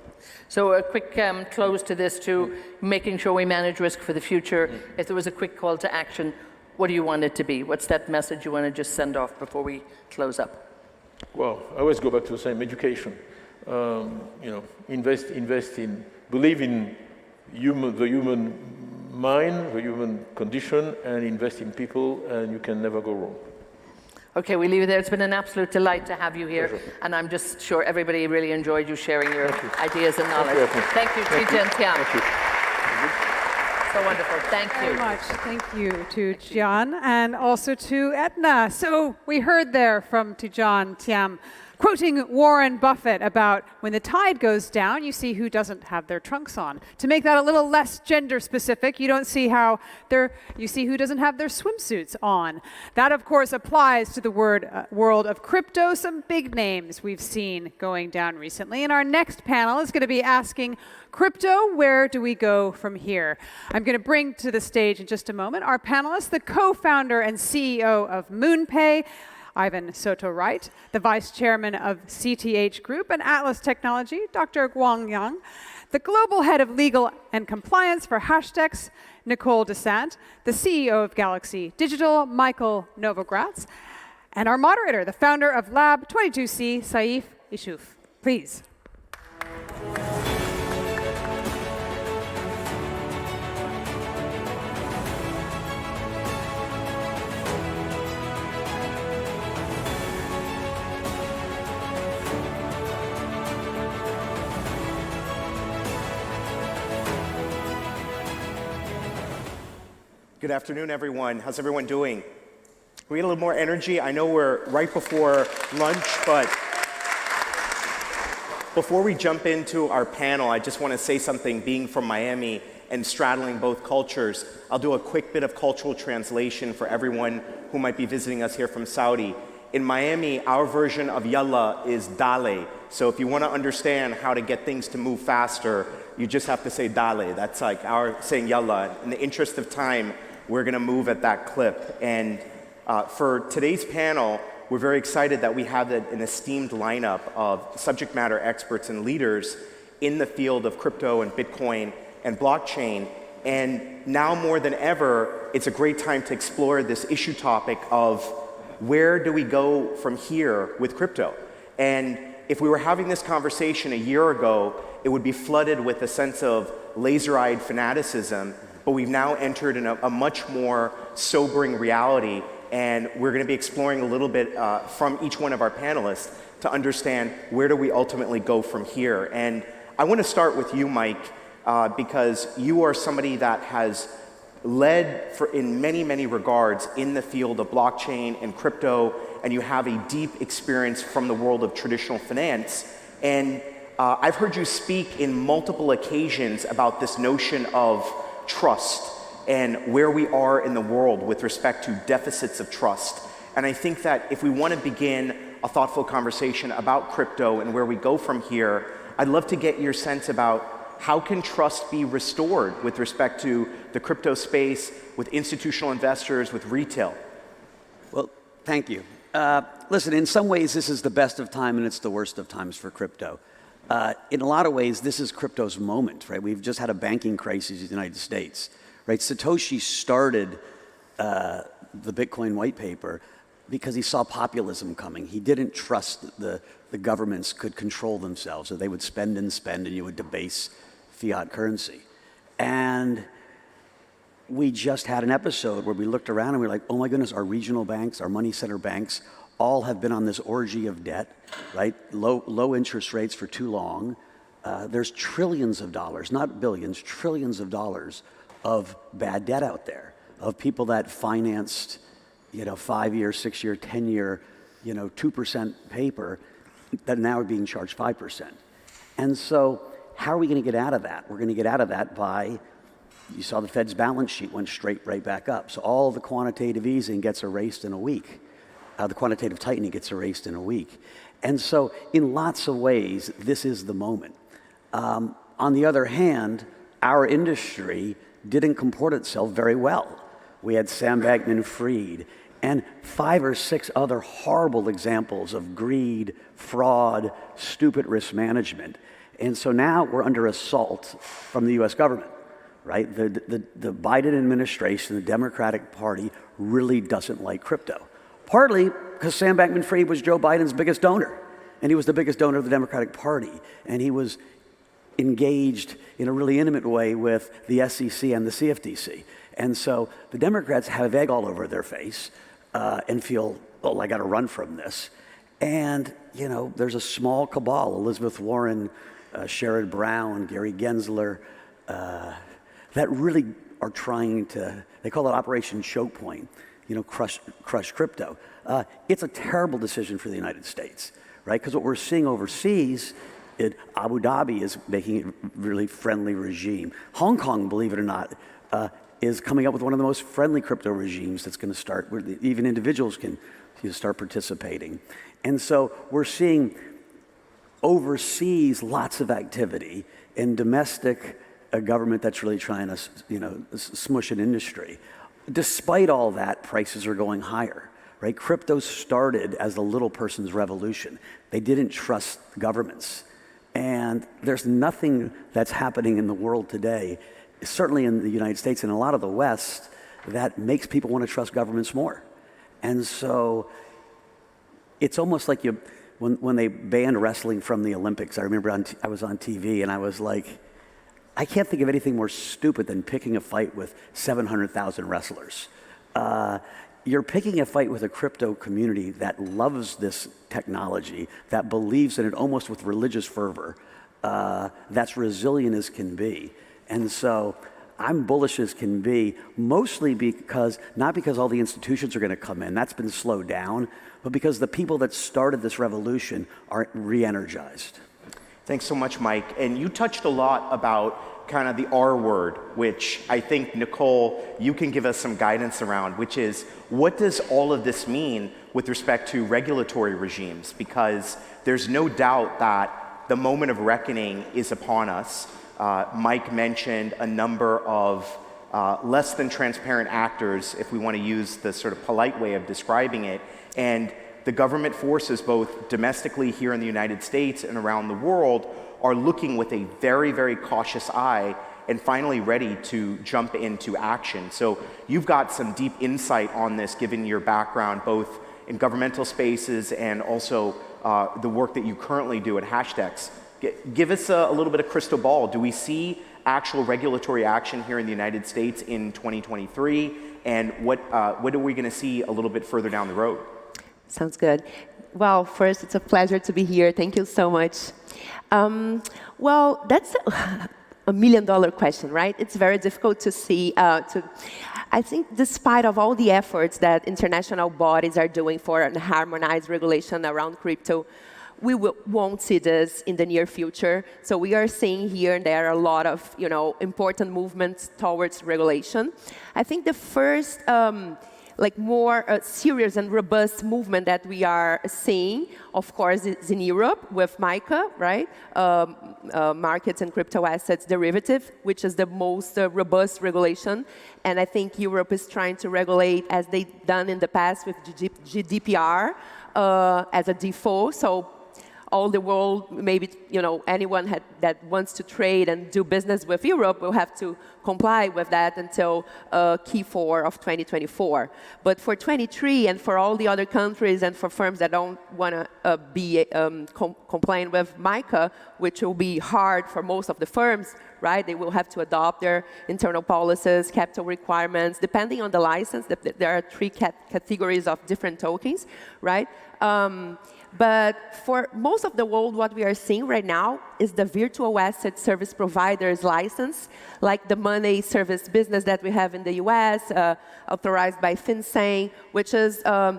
So a quick close to this too, making sure we manage risk for the future. If there was a quick call to action, what do you want it to be? What's that message you want to just send off before we close up? Well, I always go back to the same: education. Invest in, believe in the human mind, the human condition, and invest in people, and you can never go wrong. Okay, we leave it there. It's been an absolute delight to have you here, and I'm just sure everybody really enjoyed you sharing your ideas and knowledge. Thank you, Tidjane Thiam. Thank you. So wonderful. Thank you. Very much. Thank you to Gian and also to Etna. So we heard there from Tidjane Thiam, quoting Warren Buffett about when the tide goes down, you see who doesn't have their trunks on. To make that a little less gender specific, you see who doesn't have their swimsuits on. That, of course, applies to the world of crypto, some big names we've seen going down recently. And our next panel is going to be asking, crypto, where do we go from here? I'm going to bring to the stage in just a moment our panelists, the co-founder and CEO of MoonPay, Ivan Soto-Wright, the vice chairman of CTH Group and Atlas Technology, Dr. Guang Yang, the global head of legal and compliance for Hashdex, Nicole Desant, the CEO of Galaxy Digital, Michael Novogratz, and our moderator, the founder of Lab 22C, Saif Ishouf. Please. Good afternoon, everyone. How's everyone doing? We get a little more energy. I know we're right before lunch, but before we jump into our panel, I just want to say something. Being from Miami and straddling both cultures, I'll do a quick bit of cultural translation for everyone who might be visiting us here from Saudi. In Miami, our version of yalla is dale. So if you want to understand how to get things to move faster, you just have to say dale. That's like our saying yalla. In the interest of time, we're going to move at that clip. And for today's panel, we're very excited that we have an esteemed lineup of subject matter experts and leaders in the field of crypto and Bitcoin and blockchain. And now more than ever, it's a great time to explore this issue topic of where do we go from here with crypto? And if we were having this conversation a year ago, it would be flooded with a sense of laser-eyed fanaticism, but we've now entered in a much more sobering reality, and we're going to be exploring a little bit from each one of our panelists to understand where do we ultimately go from here. And I want to start with you, Mike, because you are somebody that has led in many, many regards in the field of blockchain and crypto, and you have a deep experience from the world of traditional finance. And I've heard you speak in multiple occasions about this notion of trust and where we are in the world with respect to deficits of trust. And I think that if we want to begin a thoughtful conversation about crypto and where we go from here, I'd love to get your sense about how can trust be restored with respect to the crypto space, with institutional investors, with retail? Well, thank you. Listen, in some ways, this is the best of time and it's the worst of times for crypto. In a lot of ways, this is crypto's moment, right? We've just had a banking crisis in the United States, right? Satoshi started the Bitcoin white paper because he saw populism coming. He didn't trust the governments could control themselves, or they would spend and you would debase fiat currency. And we just had an episode where we looked around and we were like, oh my goodness, our regional banks, our money center banks, all have been on this orgy of debt, right? Low interest rates for too long. There's trillions of dollars, not billions, trillions of dollars of bad debt out there, of people that financed, 5-year, 6-year, 10-year, 2% paper that now are being charged 5%. And so how are we going to get out of that? We're going to get out of that by, you saw the Fed's balance sheet went straight right back up. So all the quantitative easing gets erased in a week. The quantitative tightening gets erased in a week. And so in lots of ways, this is the moment. On the other hand, our industry didn't comport itself very well. We had Sam Bankman-Fried and 5 or 6 other horrible examples of greed, fraud, stupid risk management. And so now we're under assault from the US government, right? The Biden administration, the Democratic Party, really doesn't like crypto. Partly because Sam Bankman-Fried was Joe Biden's biggest donor, and he was the biggest donor of the Democratic Party, and he was engaged in a really intimate way with the SEC and the CFTC. And so the Democrats have egg all over their face and feel, oh, I got to run from this. And, there's a small cabal, Elizabeth Warren, Sherrod Brown, Gary Gensler, that really are trying to, they call it Operation Choke Point, crush crypto. It's a terrible decision for the United States, right? Because what we're seeing overseas, Abu Dhabi is making it a really friendly regime. Hong Kong, believe it or not, is coming up with one of the most friendly crypto regimes that's going to start, where even individuals can start participating. And so we're seeing overseas lots of activity, and domestic a government that's really trying to smush an industry. Despite all that, prices are going higher, right? Crypto started as the little person's revolution. They didn't trust governments. And there's nothing that's happening in the world today, certainly in the United States and a lot of the West, that makes people want to trust governments more. And so it's almost like when they banned wrestling from the Olympics, I remember I was on TV and I was like, I can't think of anything more stupid than picking a fight with 700,000 wrestlers. You're picking a fight with a crypto community that loves this technology, that believes in it almost with religious fervor, that's resilient as can be. And so I'm bullish as can be, mostly not because all the institutions are going to come in, that's been slowed down, but because the people that started this revolution are re-energized. Thanks so much, Mike. And you touched a lot about kind of the R word, which I think, Nicole, you can give us some guidance around, which is, what does all of this mean with respect to regulatory regimes? Because there's no doubt that the moment of reckoning is upon us. Mike mentioned a number of less than transparent actors, if we want to use the sort of polite way of describing it, and the government forces, both domestically here in the United States and around the world, are looking with a very, very cautious eye and finally ready to jump into action. So you've got some deep insight on this, given your background both in governmental spaces and also the work that you currently do at Hashdex. Give us a little bit of crystal ball. Do we see actual regulatory action here in the United States in 2023? And what are we going to see a little bit further down the road? Sounds good. Well, first, it's a pleasure to be here. Thank you so much. Well, that's a million-dollar question, right? It's very difficult to see. I think despite of all the efforts that international bodies are doing for a harmonized regulation around crypto, we won't see this in the near future. So we are seeing here and there a lot of important movements towards regulation. I think the first more serious and robust movement that we are seeing, of course, is in Europe with MiCA, right? Markets and crypto assets derivative, which is the most robust regulation. And I think Europe is trying to regulate, as they've done in the past with GDPR, as a default. So all the world, maybe anyone that wants to trade and do business with Europe will have to comply with that until Q4 of 2024. But for 23 and for all the other countries and for firms that don't want to be compliant with MiCA, which will be hard for most of the firms, right? They will have to adopt their internal policies, capital requirements, depending on the license. There are three categories of different tokens, right? But for most of the world, what we are seeing right now is the virtual asset service providers license, like the money service business that we have in the US, authorized by FinCEN, which is a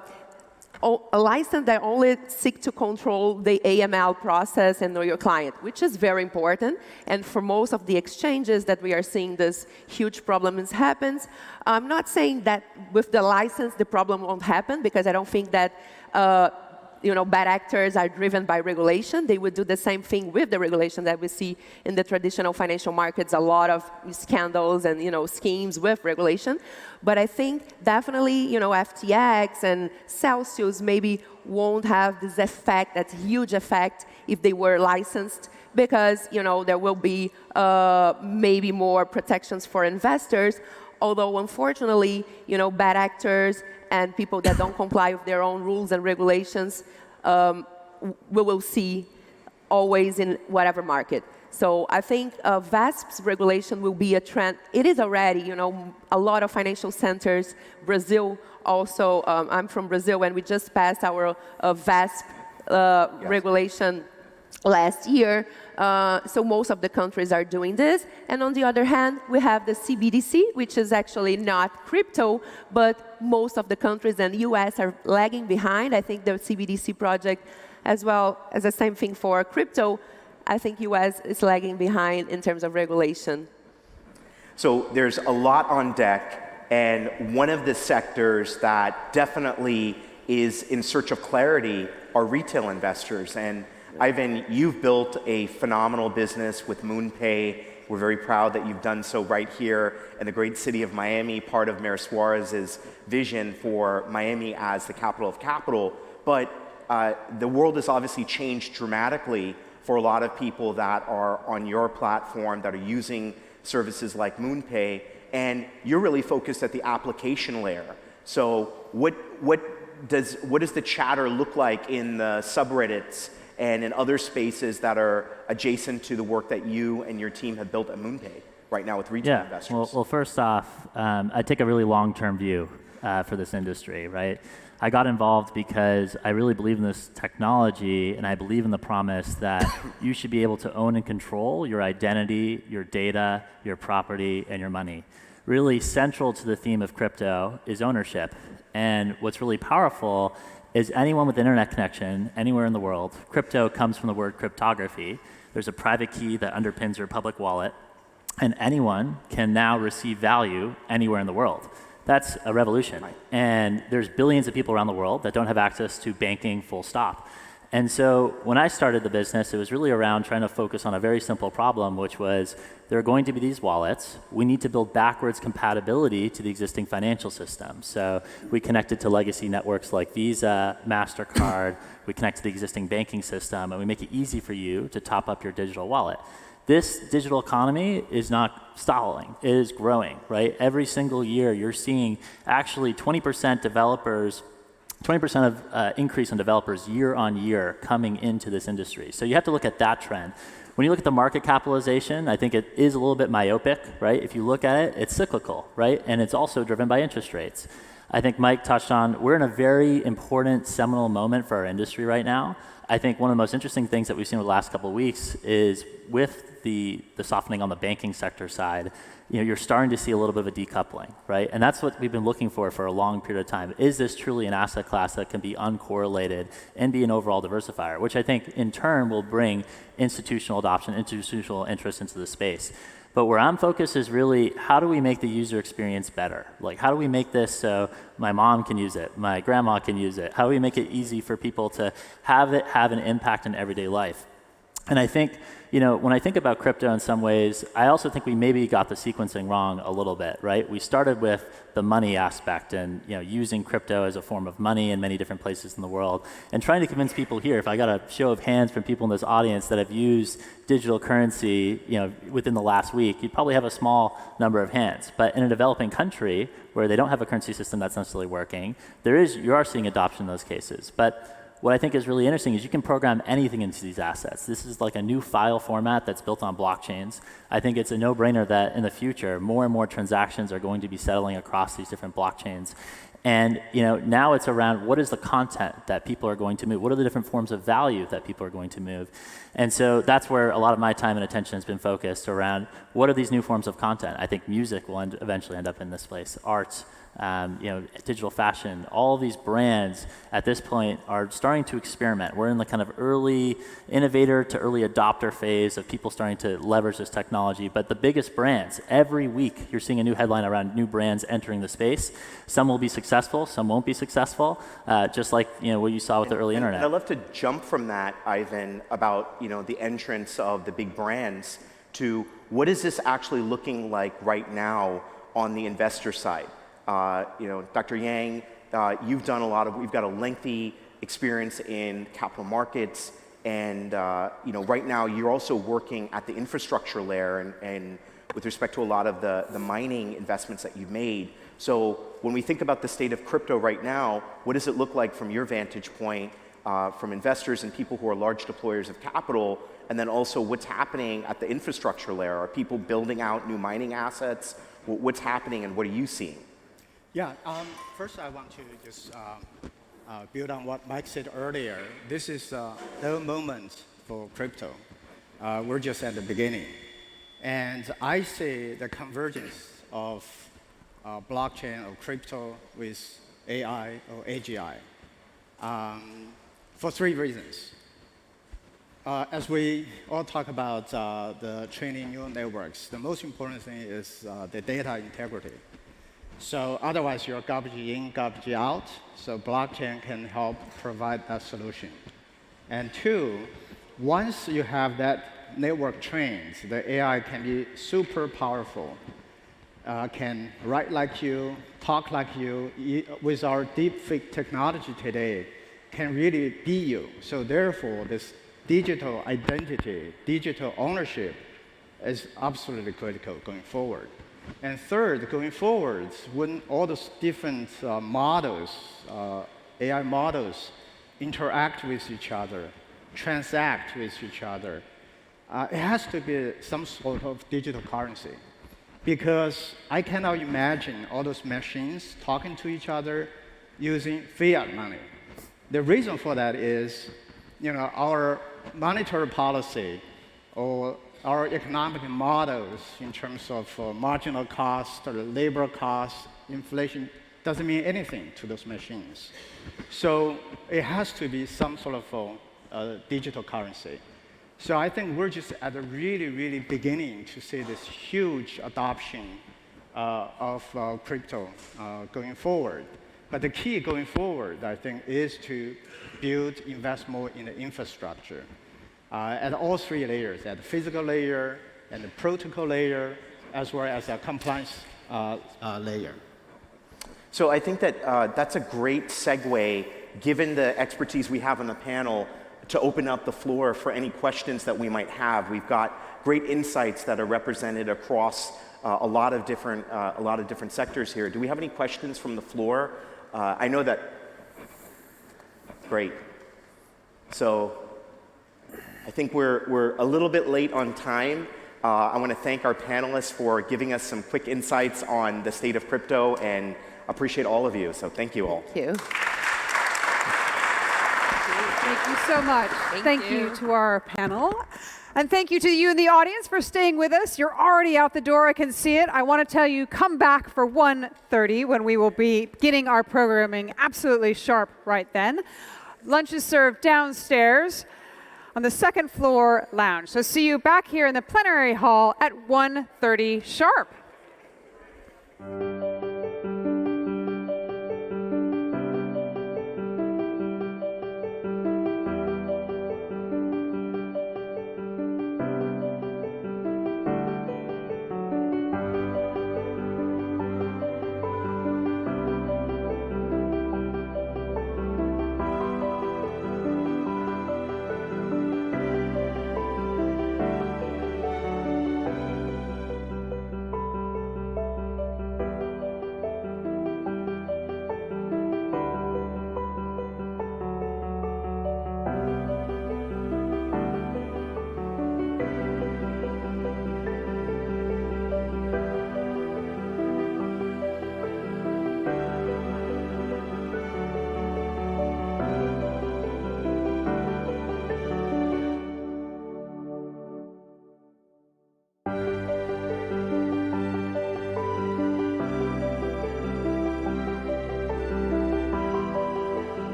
license that only seeks to control the AML process and know your client, which is very important. And for most of the exchanges that we are seeing this huge problems happens. I'm not saying that with the license the problem won't happen, because I don't think that bad actors are driven by regulation. They would do the same thing with the regulation that we see in the traditional financial markets, a lot of scandals and schemes with regulation. But I think definitely FTX and Celsius maybe won't have this effect, that huge effect, if they were licensed, because there will be maybe more protections for investors. Although unfortunately, bad actors and people that don't comply with their own rules and regulations, we will see always in whatever market. So I think VASP's regulation will be a trend. It is already, a lot of financial centers. Brazil also, I'm from Brazil, and we just passed our VASP regulation last year. So most of the countries are doing this. And on the other hand, we have the CBDC, which is actually not crypto, but most of the countries and US are lagging behind. I think the CBDC project, as well as the same thing for crypto, I think US is lagging behind in terms of regulation. So there's a lot on deck, and one of the sectors that definitely is in search of clarity are retail investors. And Ivan, you've built a phenomenal business with MoonPay. We're very proud that you've done so right here in the great city of Miami, part of Mayor Suarez's vision for Miami as the capital of capital. But the world has obviously changed dramatically for a lot of people that are on your platform, that are using services like MoonPay, and you're really focused at the application layer. So what does the chatter look like in the subreddits and in other spaces that are adjacent to the work that you and your team have built at MoonPay right now with retail investors? Well, first off, I take a really long-term view for this industry, right? I got involved because I really believe in this technology, and I believe in the promise that you should be able to own and control your identity, your data, your property, and your money. Really central to the theme of crypto is ownership. And what's really powerful is anyone with internet connection anywhere in the world. Crypto comes from the word cryptography. There's a private key that underpins your public wallet, and anyone can now receive value anywhere in the world. That's a revolution. And there's billions of people around the world that don't have access to banking, full stop. And so when I started the business, it was really around trying to focus on a very simple problem, which was there are going to be these wallets. We need to build backwards compatibility to the existing financial system. So we connected to legacy networks like Visa, MasterCard. We connect to the existing banking system, and we make it easy for you to top up your digital wallet. This digital economy is not stalling. It is growing, right? Every single year, you're seeing actually 20% of increase in developers year on year coming into this industry. So you have to look at that trend. When you look at the market capitalization, I think it is a little bit myopic, right? If you look at it, it's cyclical, right? And it's also driven by interest rates. I think Mike touched on, we're in a very important seminal moment for our industry right now. I think one of the most interesting things that we've seen over the last couple of weeks is with the softening on the banking sector side, you're starting to see a little bit of a decoupling, right? And that's what we've been looking for a long period of time. Is this truly an asset class that can be uncorrelated and be an overall diversifier, which I think in turn will bring institutional adoption, institutional interest into the space. But where I'm focused is really how do we make the user experience better? Like how do we make this so my mom can use it, my grandma can use it? How do we make it easy for people to have it have an impact in everyday life? And I think, when I think about crypto in some ways, I also think we maybe got the sequencing wrong a little bit, right? We started with the money aspect and, using crypto as a form of money in many different places in the world and trying to convince people here, if I got a show of hands from people in this audience that have used digital currency, within the last week, you'd probably have a small number of hands. But in a developing country where they don't have a currency system that's necessarily working, you are seeing adoption in those cases. But what I think is really interesting is you can program anything into these assets. This is like a new file format that's built on blockchains. I think it's a no-brainer that in the future, more and more transactions are going to be settling across these different blockchains. And now it's around what is the content that people are going to move? What are the different forms of value that people are going to move? And so that's where a lot of my time and attention has been focused around what are these new forms of content? I think music will eventually end up in this place, art, digital fashion, all these brands at this point are starting to experiment. We're in the kind of early innovator to early adopter phase of people starting to leverage this technology. But the biggest brands, every week you're seeing a new headline around new brands entering the space. Some will be successful, some won't be successful, just like what you saw with the early internet. And I'd love to jump from that, Ivan, about the entrance of the big brands to what is this actually looking like right now on the investor side? Dr. Yang, we've got a lengthy experience in capital markets, and right now you're also working at the infrastructure layer and with respect to a lot of the mining investments that you've made. So when we think about the state of crypto right now, what does it look like from your vantage point, from investors and people who are large deployers of capital, and then also what's happening at the infrastructure layer? Are people building out new mining assets? What's happening and what are you seeing? Yeah, first I want to just build on what Mike said earlier. This is no moment for crypto. We're just at the beginning. And I see the convergence of blockchain or crypto with AI or AGI for three reasons. As we all talk about the training neural networks, the most important thing is the data integrity. So otherwise, you're garbage in, garbage out. So blockchain can help provide that solution. And two, once you have that network trained, the AI can be super powerful, can write like you, talk like you. With our deepfake technology today, can really be you. So therefore, this digital identity, digital ownership is absolutely critical going forward. And third, going forward, when all those different models, AI models, interact with each other, transact with each other, it has to be some sort of digital currency. Because I cannot imagine all those machines talking to each other using fiat money. The reason for that is, our monetary policy or our economic models in terms of marginal cost or labor cost, inflation, doesn't mean anything to those machines. So it has to be some sort of digital currency. So I think we're just at the really, really beginning to see this huge adoption of crypto going forward. But the key going forward, I think, is to invest more in the infrastructure. At all three layers, at the physical layer, and the protocol layer, as well as a compliance layer. So I think that that's a great segue, given the expertise we have on the panel, to open up the floor for any questions that we might have. We've got great insights that are represented across a lot of different sectors here. Do we have any questions from the floor? I know that. Great. So I think we're a little bit late on time. I want to thank our panelists for giving us some quick insights on the state of crypto and appreciate all of you. So thank you all. Thank you. Thank you so much. Thank you to our panel. And thank you to you in the audience for staying with us. You're already out the door. I can see it. I want to tell you, come back for 1:30 when we will be getting our programming absolutely sharp right then. Lunch is served downstairs. on the second floor lounge. So see you back here in the plenary hall at 1:30 sharp.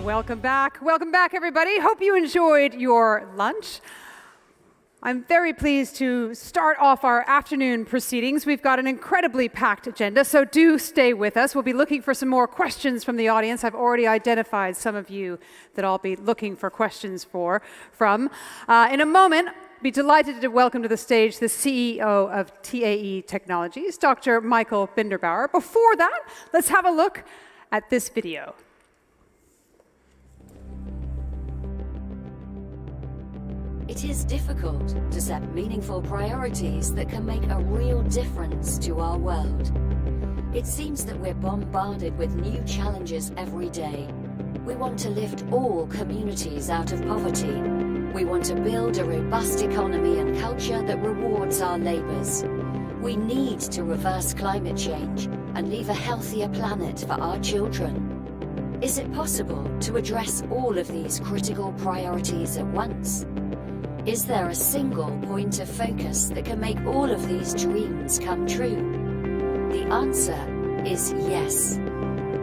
Welcome back. Welcome back, everybody. Hope you enjoyed your lunch. I'm very pleased to start off our afternoon proceedings. We've got an incredibly packed agenda, so do stay with us. We'll be looking for some more questions from the audience. I've already identified some of you that I'll be looking for questions from. In a moment, be delighted to welcome to the stage the CEO of TAE Technologies, Dr. Michael Binderbauer. Before that, let's have a look at this video. It is difficult to set meaningful priorities that can make a real difference to our world. It seems that we're bombarded with new challenges every day. We want to lift all communities out of poverty. We want to build a robust economy and culture that rewards our labors. We need to reverse climate change and leave a healthier planet for our children. Is it possible to address all of these critical priorities at once? Is there a single point of focus that can make all of these dreams come true? The answer is yes.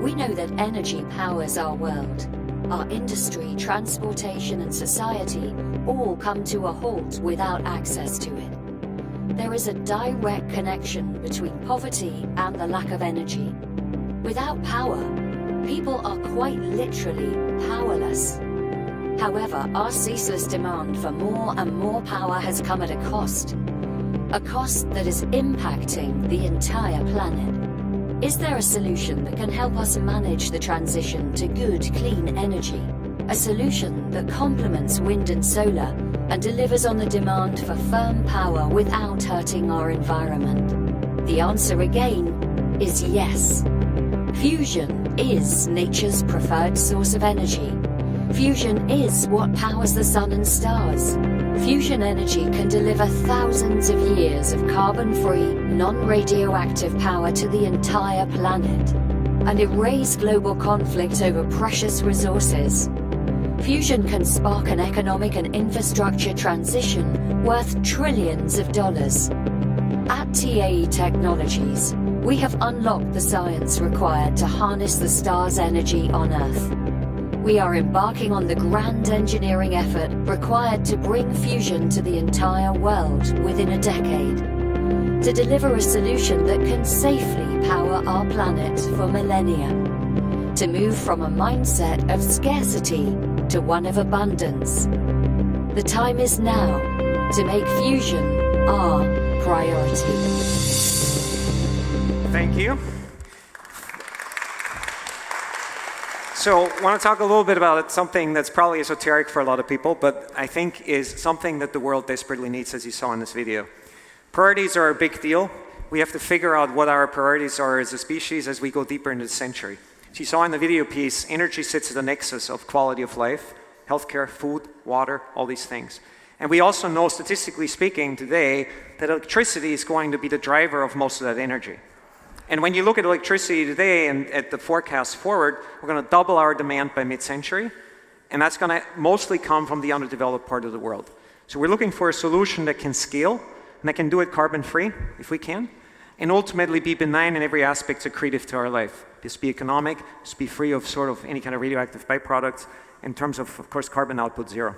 We know that energy powers our world. Our industry, transportation, and society all come to a halt without access to it. There is a direct connection between poverty and the lack of energy. Without power, people are quite literally powerless. However, our ceaseless demand for more and more power has come at a cost that is impacting the entire planet. Is there a solution that can help us manage the transition to good, clean energy? A solution that complements wind and solar and delivers on the demand for firm power without hurting our environment? The answer again is yes. Fusion is nature's preferred source of energy. Fusion is what powers the sun and stars. Fusion energy can deliver thousands of years of carbon-free, non-radioactive power to the entire planet and erase global conflict over precious resources. Fusion can spark an economic and infrastructure transition worth trillions of dollars. At TAE Technologies, we have unlocked the science required to harness the star's energy on Earth. We are embarking on the grand engineering effort required to bring fusion to the entire world within a decade, to deliver a solution that can safely power our planet for millennia, to move from a mindset of scarcity to one of abundance. The time is now to make fusion our priority. Thank you. So I want to talk a little bit about something that's probably esoteric for a lot of people, but I think is something that the world desperately needs, as you saw in this video. Priorities are a big deal. We have to figure out what our priorities are as a species as we go deeper into the century. As you saw in the video piece, energy sits at the nexus of quality of life, healthcare, food, water, all these things. And we also know, statistically speaking, today, that electricity is going to be the driver of most of that energy. And when you look at electricity today and at the forecast forward, we're going to double our demand by mid-century, and that's going to mostly come from the underdeveloped part of the world. So we're looking for a solution that can scale, and that can do it carbon-free, if we can, and ultimately be benign in every aspect accretive to our life. This be economic, this be free of sort of any kind of radioactive byproducts, in terms of course, carbon output zero.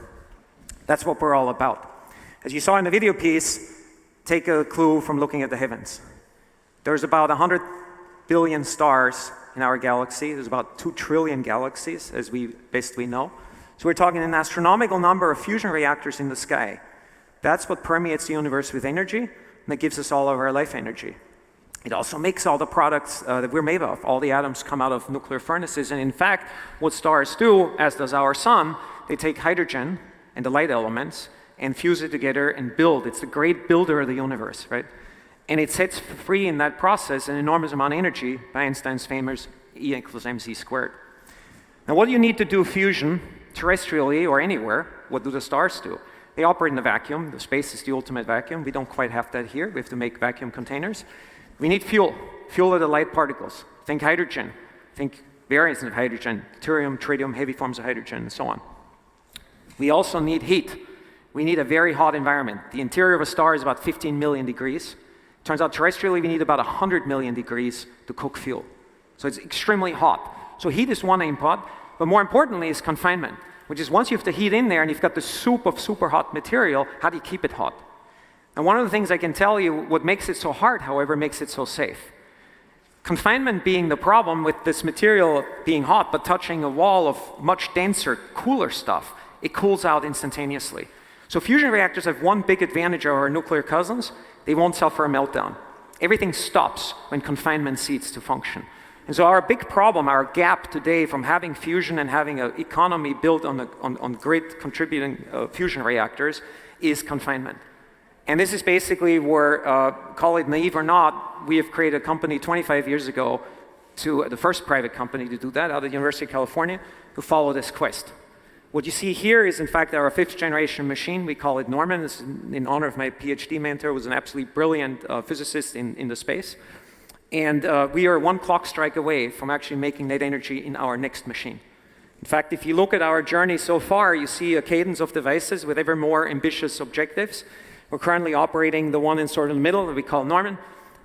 That's what we're all about. As you saw in the video piece, take a clue from looking at the heavens. There's about 100 billion stars in our galaxy. There's about 2 trillion galaxies, as we basically know. So we're talking an astronomical number of fusion reactors in the sky. That's what permeates the universe with energy, and that gives us all of our life energy. It also makes all the products that we're made of. All the atoms come out of nuclear furnaces, and in fact, what stars do, as does our sun, they take hydrogen and the light elements and fuse it together and build. It's the great builder of the universe, right? And it sets free in that process an enormous amount of energy by Einstein's famous E equals mc squared. Now what do you need to do fusion terrestrially or anywhere? What do the stars do? They operate in a vacuum. The space is the ultimate vacuum. We don't quite have that here. We have to make vacuum containers. We need fuel. Fuel are the light particles. Think hydrogen. Think variants of hydrogen, deuterium, tritium, heavy forms of hydrogen, and so on. We also need heat. We need a very hot environment. The interior of a star is about 15 million degrees. Turns out terrestrially we need about 100 million degrees to cook fuel. So it's extremely hot. So heat is one input. But more importantly is confinement, which is once you have the heat in there and you've got the soup of super hot material, how do you keep it hot? And one of the things I can tell you, what makes it so hard, however, makes it so safe. Confinement being the problem with this material being hot, but touching a wall of much denser, cooler stuff, it cools out instantaneously. So fusion reactors have one big advantage over our nuclear cousins: they won't suffer a meltdown. Everything stops when confinement ceases to function. And so our big problem, our gap today from having fusion and having an economy built on great contributing fusion reactors is confinement. And this is basically where, call it naive or not, we have created a company 25 years ago, the first private company to do that out of the University of California, to follow this quest. What you see here is, in fact, our 5th generation machine. We call it Norman. It's in honor of my PhD mentor, who was an absolutely brilliant physicist in the space. And we are one clock strike away from actually making net energy in our next machine. In fact, if you look at our journey so far, you see a cadence of devices with ever more ambitious objectives. We're currently operating the one in sort of the middle that we call Norman.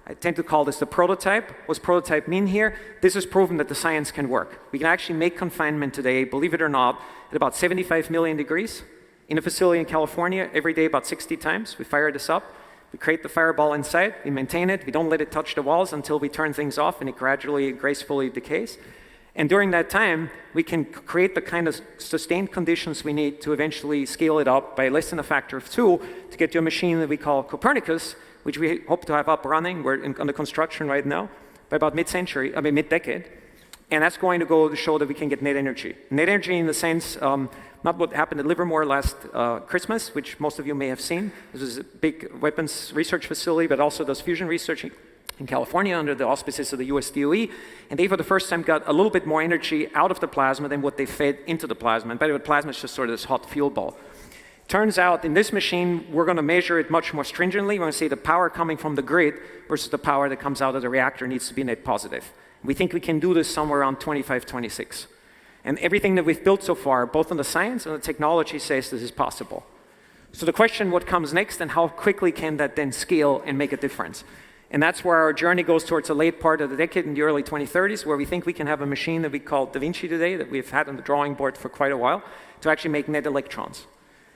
I tend to call this the prototype. What's prototype mean here? This has proven that the science can work. We can actually make confinement today, believe it or not, at about 75 million degrees in a facility in California every day about 60 times. We fire this up. We create the fireball inside. We maintain it. We don't let it touch the walls until we turn things off and it gradually, gracefully decays. And during that time, we can create the kind of sustained conditions we need to eventually scale it up by less than a factor of 2 to get to a machine that we call Copernicus, which we hope to have up running. We're under construction right now by about mid-decade. And that's going to go to show that we can get net energy. Net energy in the sense, not what happened at Livermore last Christmas, which most of you may have seen. This is a big weapons research facility, but also does fusion research in California under the auspices of the US DOE. And they, for the first time, got a little bit more energy out of the plasma than what they fed into the plasma. And by the way, plasma is just sort of this hot fuel ball. Turns out in this machine, we're going to measure it much more stringently. We're going to say the power coming from the grid versus the power that comes out of the reactor needs to be net positive. We think we can do this somewhere around 25, 26. And everything that we've built so far, both on the science and the technology, says this is possible. So the question, what comes next and how quickly can that then scale and make a difference? And that's where our journey goes towards the late part of the decade in the early 2030s, where we think we can have a machine that we call Da Vinci today, that we've had on the drawing board for quite a while, to actually make net electrons.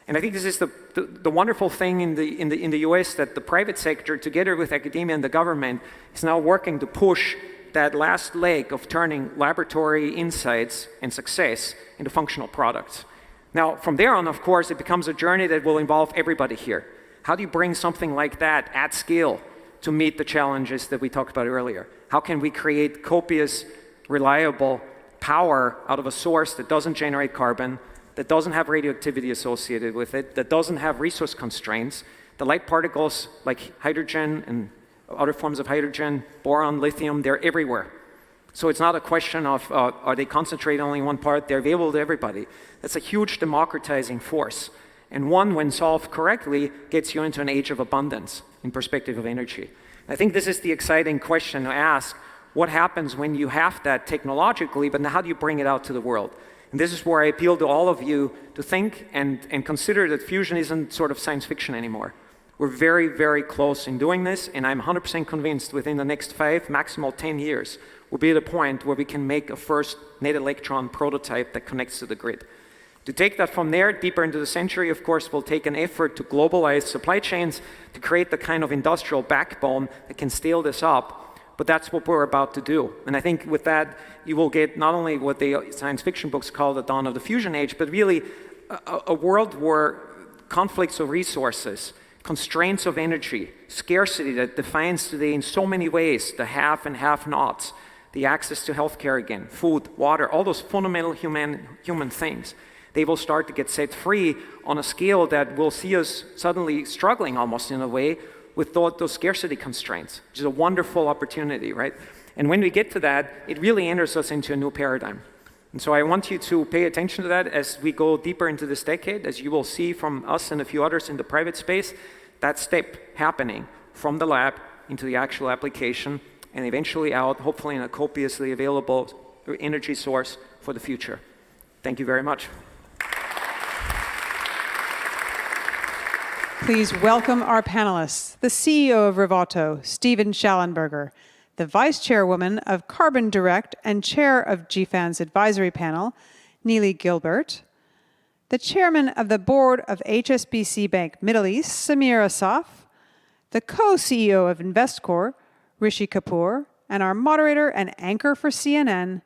And I think this is the wonderful thing in the US, that the private sector, together with academia and the government, is now working to push that last leg of turning laboratory insights and success into functional products. Now, from there on, of course, it becomes a journey that will involve everybody here. How do you bring something like that at scale to meet the challenges that we talked about earlier? How can we create copious, reliable power out of a source that doesn't generate carbon, that doesn't have radioactivity associated with it, that doesn't have resource constraints? The light particles like hydrogen and other forms of hydrogen, boron, lithium, they're everywhere. So it's not a question of are they concentrated only in one part, they're available to everybody. That's a huge democratizing force. And one, when solved correctly, gets you into an age of abundance in perspective of energy. I think this is the exciting question to ask. What happens when you have that technologically, but now how do you bring it out to the world? And this is where I appeal to all of you to think and consider that fusion isn't sort of science fiction anymore. We're very, very close in doing this, and I'm 100% convinced within the next 5, maximal 10 years, we'll be at a point where we can make a first net electron prototype that connects to the grid. To take that from there, deeper into the century, of course, will take an effort to globalize supply chains, to create the kind of industrial backbone that can scale this up, but that's what we're about to do. And I think with that, you will get not only what the science fiction books call the dawn of the fusion age, but really a world where conflicts of resources, constraints of energy, scarcity that defines today in so many ways the have and have-nots, the access to healthcare again, food, water, all those fundamental human things, they will start to get set free on a scale that will see us suddenly struggling almost in a way with those scarcity constraints, which is a wonderful opportunity, right? And when we get to that, it really enters us into a new paradigm. And so I want you to pay attention to that as we go deeper into this decade, as you will see from us and a few others in the private space, that step happening from the lab into the actual application and eventually out, hopefully in a copiously available energy source for the future. Thank you very much. Please welcome our panelists, the CEO of Rivato, Steven Schallenberger, the Vice Chairwoman of Carbon Direct and Chair of GFAN's Advisory Panel, Neely Gilbert, the chairman of the board of HSBC Bank Middle East, Samir Asaf, the co-CEO of InvestCore, Rishi Kapoor, and our moderator and anchor for CNN,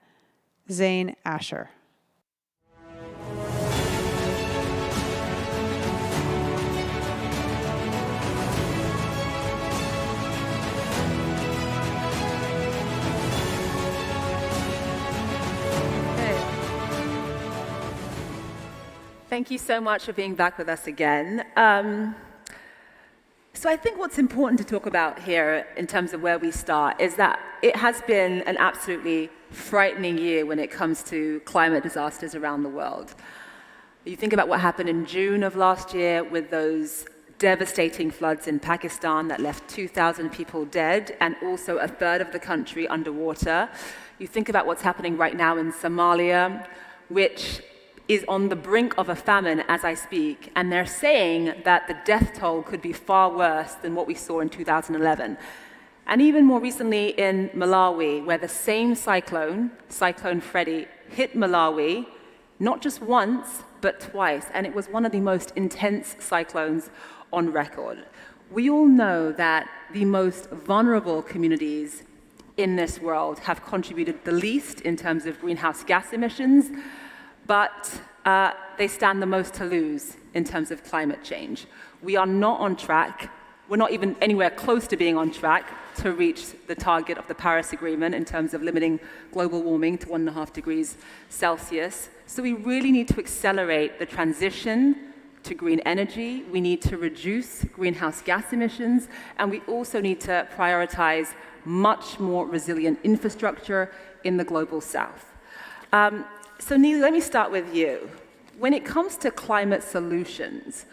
Zain Asher. Thank you so much for being back with us again. So I think what's important to talk about here in terms of where we start is that it has been an absolutely frightening year when it comes to climate disasters around the world. You think about what happened in June of last year with those devastating floods in Pakistan that left 2,000 people dead and also a third of the country underwater. You think about what's happening right now in Somalia, which is on the brink of a famine as I speak, and they're saying that the death toll could be far worse than what we saw in 2011. And even more recently in Malawi, where the same cyclone, Cyclone Freddy, hit Malawi, not just once, but twice, and it was one of the most intense cyclones on record. We all know that the most vulnerable communities in this world have contributed the least in terms of greenhouse gas emissions, but they stand the most to lose in terms of climate change. We are not on track. We're not even anywhere close to being on track to reach the target of the Paris Agreement in terms of limiting global warming to 1.5 degrees Celsius. So we really need to accelerate the transition to green energy. We need to reduce greenhouse gas emissions, and we also need to prioritize much more resilient infrastructure in the global south. So Neely, let me start with you. When it comes to climate solutions,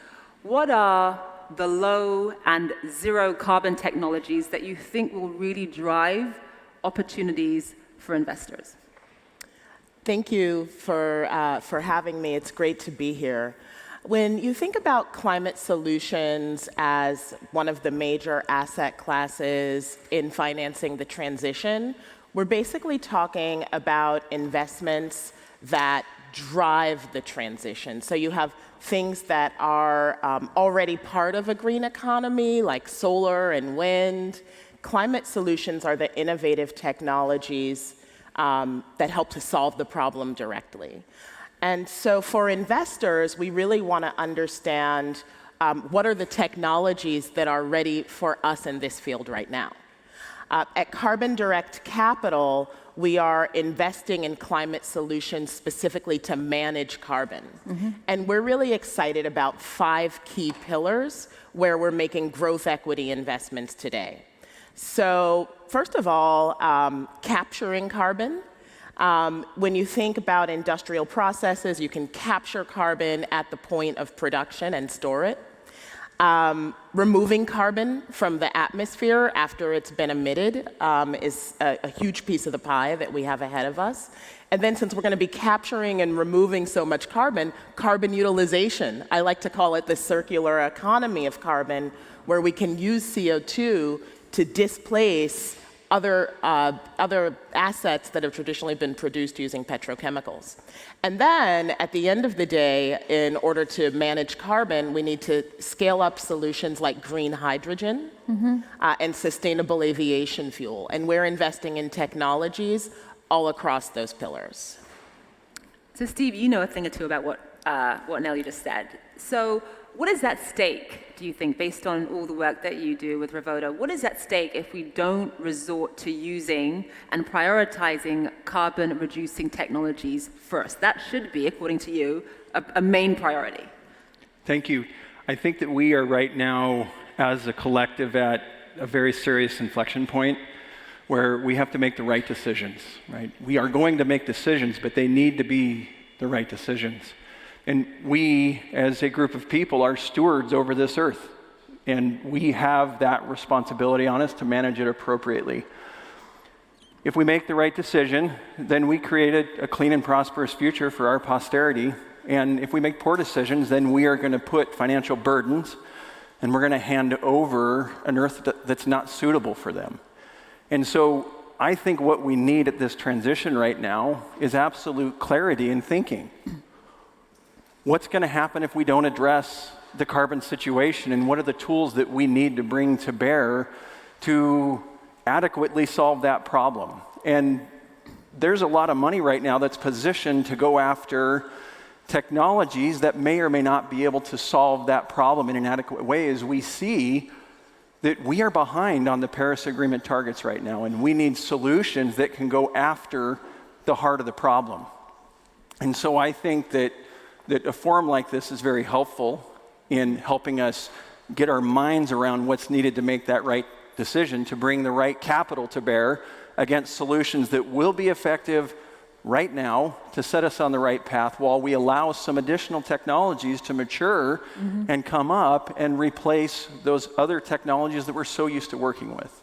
what are the low and zero carbon technologies that you think will really drive opportunities for investors? Thank you for having me. It's great to be here. When you think about climate solutions as one of the major asset classes in financing the transition, we're basically talking about investments that drive the transition. So you have things that are already part of a green economy, like solar and wind. Climate solutions are the innovative technologies that help to solve the problem directly. And so for investors, we really want to understand what are the technologies that are ready for us in this field right now. At Carbon Direct Capital, we are investing in climate solutions specifically to manage carbon. And we're really excited about 5 key pillars where we're making growth equity investments today. So first of all, capturing carbon. When you think about industrial processes, you can capture carbon at the point of production and store it. Removing carbon from the atmosphere after it's been emitted is a huge piece of the pie that we have ahead of us. And then since we're going to be capturing and removing so much carbon, carbon utilization. I like to call it the circular economy of carbon, where we can use CO2 to displace other assets that have traditionally been produced using petrochemicals. And then, at the end of the day, in order to manage carbon, we need to scale up solutions like green hydrogen and sustainable aviation fuel. And we're investing in technologies all across those pillars. So Steve, you know a thing or two about what Nelly just said. So what is at stake, do you think, based on all the work that you do with Revoda? What is at stake if we don't resort to using and prioritizing carbon-reducing technologies first? That should be, according to you, a main priority. Thank you. I think that we are right now, as a collective, at a very serious inflection point where we have to make the right decisions, right? We are going to make decisions, but they need to be the right decisions. And we, as a group of people, are stewards over this earth. And we have that responsibility on us to manage it appropriately. If we make the right decision, then we create a clean and prosperous future for our posterity. And if we make poor decisions, then we are going to put financial burdens, and we're going to hand over an earth that's not suitable for them. And so I think what we need at this transition right now is absolute clarity in thinking. What's going to happen if we don't address the carbon situation, and what are the tools that we need to bring to bear to adequately solve that problem? And there's a lot of money right now that's positioned to go after technologies that may or may not be able to solve that problem in an adequate way, as we see that we are behind on the Paris Agreement targets right now, and we need solutions that can go after the heart of the problem. And so I think that a forum like this is very helpful in helping us get our minds around what's needed to make that right decision, to bring the right capital to bear against solutions that will be effective right now to set us on the right path, while we allow some additional technologies to mature and come up and replace those other technologies that we're so used to working with.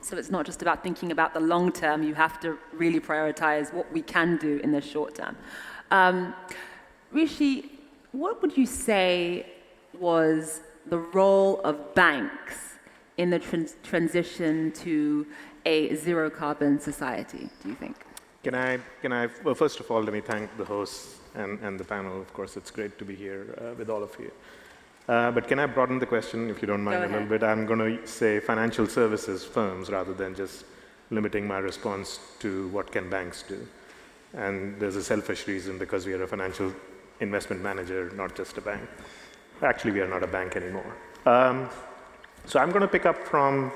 So it's not just about thinking about the long term, you have to really prioritize what we can do in the short term. Rishi, what would you say was the role of banks in the transition to a zero carbon society, do you think? Can I, well, first of all, let me thank the hosts and the panel. Of course, it's great to be here with all of you. But can I broaden the question, if you don't mind, a little bit? I'm going to say financial services firms rather than just limiting my response to what can banks do. And there's a selfish reason, because we are a financial investment manager, not just a bank. Actually, we are not a bank anymore. So I'm going to pick up from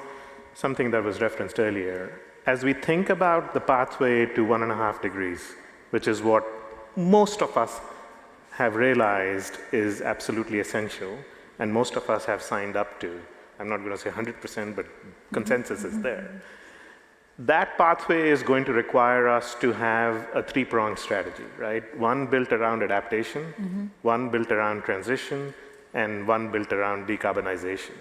something that was referenced earlier. As we think about the pathway to 1.5 degrees, which is what most of us have realized is absolutely essential, and most of us have signed up to. I'm not going to say 100%, but consensus is there. That pathway is going to require us to have a three-pronged strategy, right? One built around adaptation, one built around transition, and one built around decarbonization.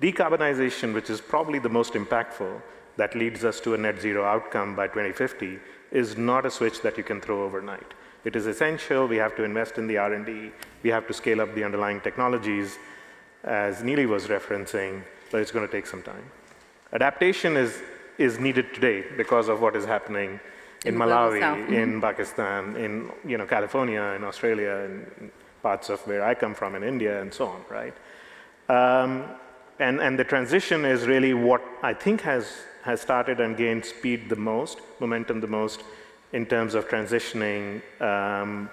Decarbonization, which is probably the most impactful, that leads us to a net zero outcome by 2050, is not a switch that you can throw overnight. It is essential. We have to invest in the R&D. We have to scale up the underlying technologies, as Neely was referencing, but it's going to take some time. Adaptation is needed today because of what is happening in Malawi, in Pakistan, in California, in Australia, in parts of where I come from, in India, and so on, right? And the transition is really what I think has started and gained speed the most, momentum the most, in terms of transitioning,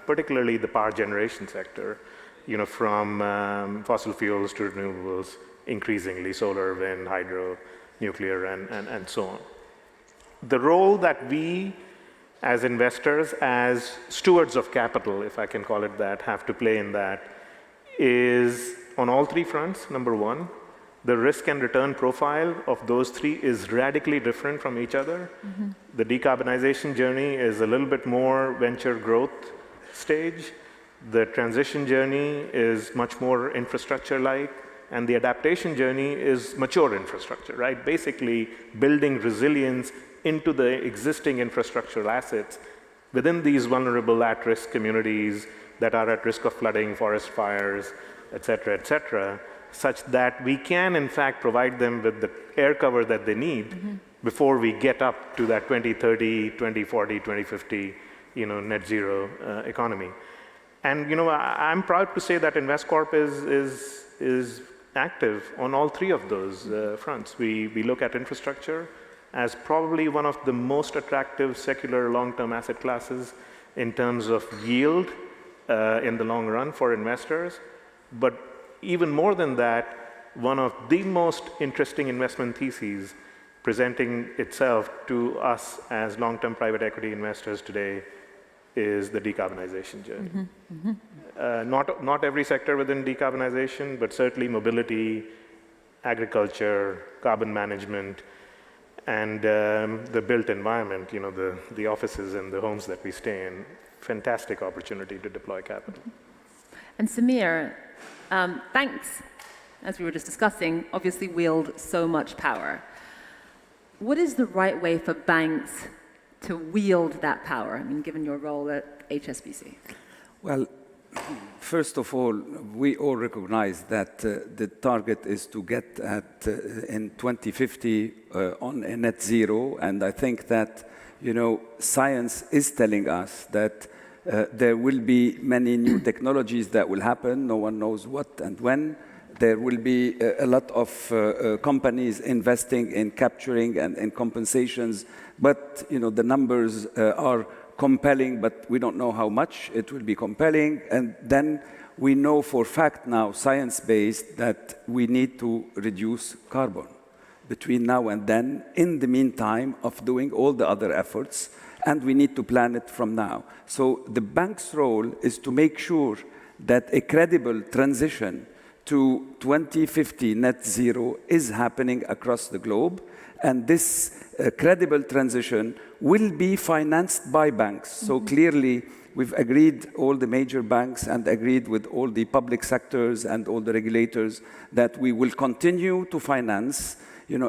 particularly the power generation sector, from fossil fuels to renewables, increasingly solar, wind, hydro, nuclear, and so on. The role that we, as investors, as stewards of capital, if I can call it that, have to play in that is on all three fronts. Number one, the risk and return profile of those three is radically different from each other. The decarbonization journey is a little bit more venture growth stage. The transition journey is much more infrastructure-like, and the adaptation journey is mature infrastructure, right? Basically building resilience into the existing infrastructural assets within these vulnerable at-risk communities that are at risk of flooding, forest fires, et cetera, such that we can, in fact, provide them with the air cover that they need before we get up to that 2030, 2040, 2050, net zero economy. And, I'm proud to say that InvestCorp is active on all three of those fronts. We look at infrastructure as probably one of the most attractive secular long-term asset classes in terms of yield in the long run for investors. But even more than that, one of the most interesting investment theses presenting itself to us as long-term private equity investors today is the decarbonization journey. Not every sector within decarbonization, but certainly mobility, agriculture, carbon management, and the built environment, the offices and the homes that we stay in. Fantastic opportunity to deploy capital. And Samir, banks, as we were just discussing, obviously wield so much power. What is the right way for banks to wield that power? I mean, given your role at HSBC. Well, First of all, we all recognize that the target is to get at in 2050 on a net zero, and I think that science is telling us that there will be many new technologies that will happen. No one knows what and when. There will be a lot of companies investing in capturing and in compensations, but the numbers are compelling, but we don't know how much it will be compelling. And then we know for fact now, science-based, that we need to reduce carbon between now and then, in the meantime of doing all the other efforts, and we need to plan it from now. So the bank's role is to make sure that a credible transition to 2050 net zero is happening across the globe, and this credible transition will be financed by banks. So clearly, we've agreed, all the major banks, and agreed with all the public sectors and all the regulators, that we will continue to finance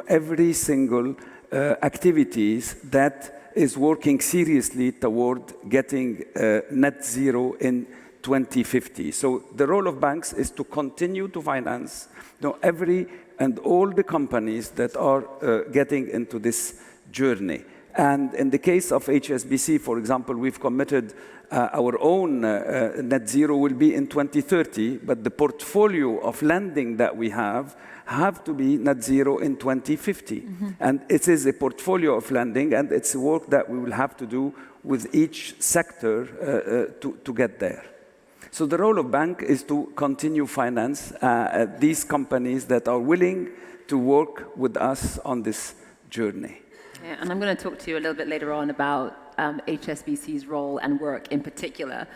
every single activities that is working seriously toward getting net zero in 2050. So the role of banks is to continue to finance every and all the companies that are getting into this journey. And in the case of HSBC, for example, we've committed our own net zero will be in 2030, but the portfolio of lending that we have to be net zero in 2050. And it is a portfolio of lending, and it's work that we will have to do with each sector to get there. So the role of bank is to continue finance these companies that are willing to work with us on this journey. Yeah, and I'm going to talk to you a little bit later on about HSBC's role and work in particular.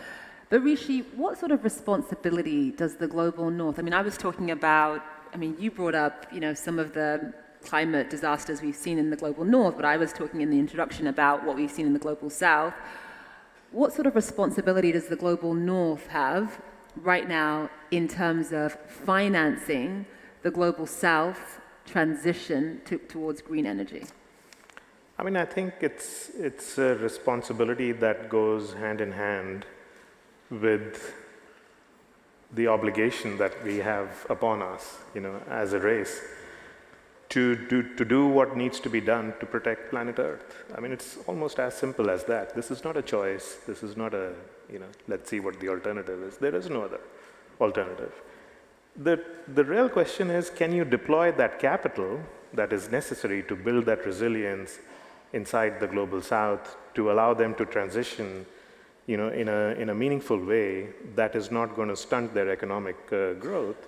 But Rishi, what sort of responsibility does the global north? I mean, I was talking about, you brought up, some of the climate disasters we've seen in the global north, but I was talking in the introduction about what we've seen in the global south. What sort of responsibility does the global north have right now in terms of financing the global south transition towards green energy? I think it's a responsibility that goes hand in hand with the obligation that we have upon us, as a race, to do what needs to be done to protect planet Earth. It's almost as simple as that. This is not a choice. This is not a, let's see what the alternative is. There is no other alternative. The real question is, can you deploy that capital that is necessary to build that resilience inside the global south to allow them to transition in a meaningful way that is not going to stunt their economic growth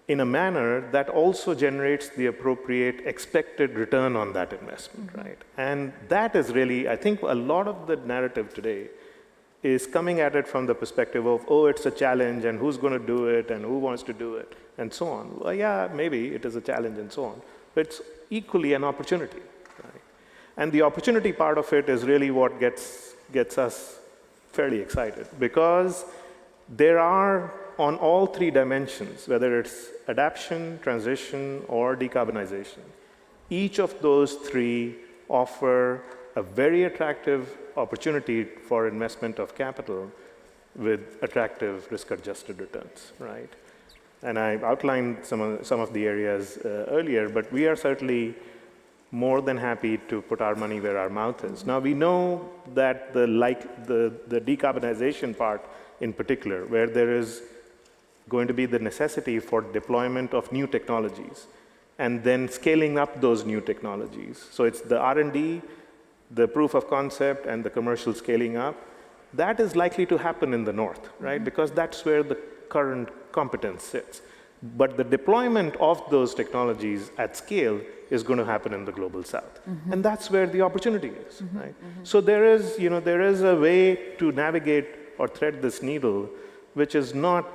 in a manner that also generates the appropriate expected return on that investment, right? And that is really, I think a lot of the narrative today is coming at it from the perspective of, oh, it's a challenge and who's going to do it and who wants to do it and so on. Well, yeah, maybe it is a challenge and so on, but it's equally an opportunity, right? And the opportunity part of it is really what gets us fairly excited, because there are, on all three dimensions, whether it's adaptation, transition, or decarbonization, each of those three offer a very attractive opportunity for investment of capital with attractive risk-adjusted returns, right? And I outlined some of the areas earlier, but we are certainly more than happy to put our money where our mouth is. Now, we know that the decarbonization part in particular, where there is going to be the necessity for deployment of new technologies and then scaling up those new technologies. So it's the R&D, the proof of concept, and the commercial scaling up. That is likely to happen in the north, right? Because that's where the current competence sits. But the deployment of those technologies at scale is going to happen in the global south. And that's where the opportunity is, right? So there is a way to navigate or thread this needle, which is not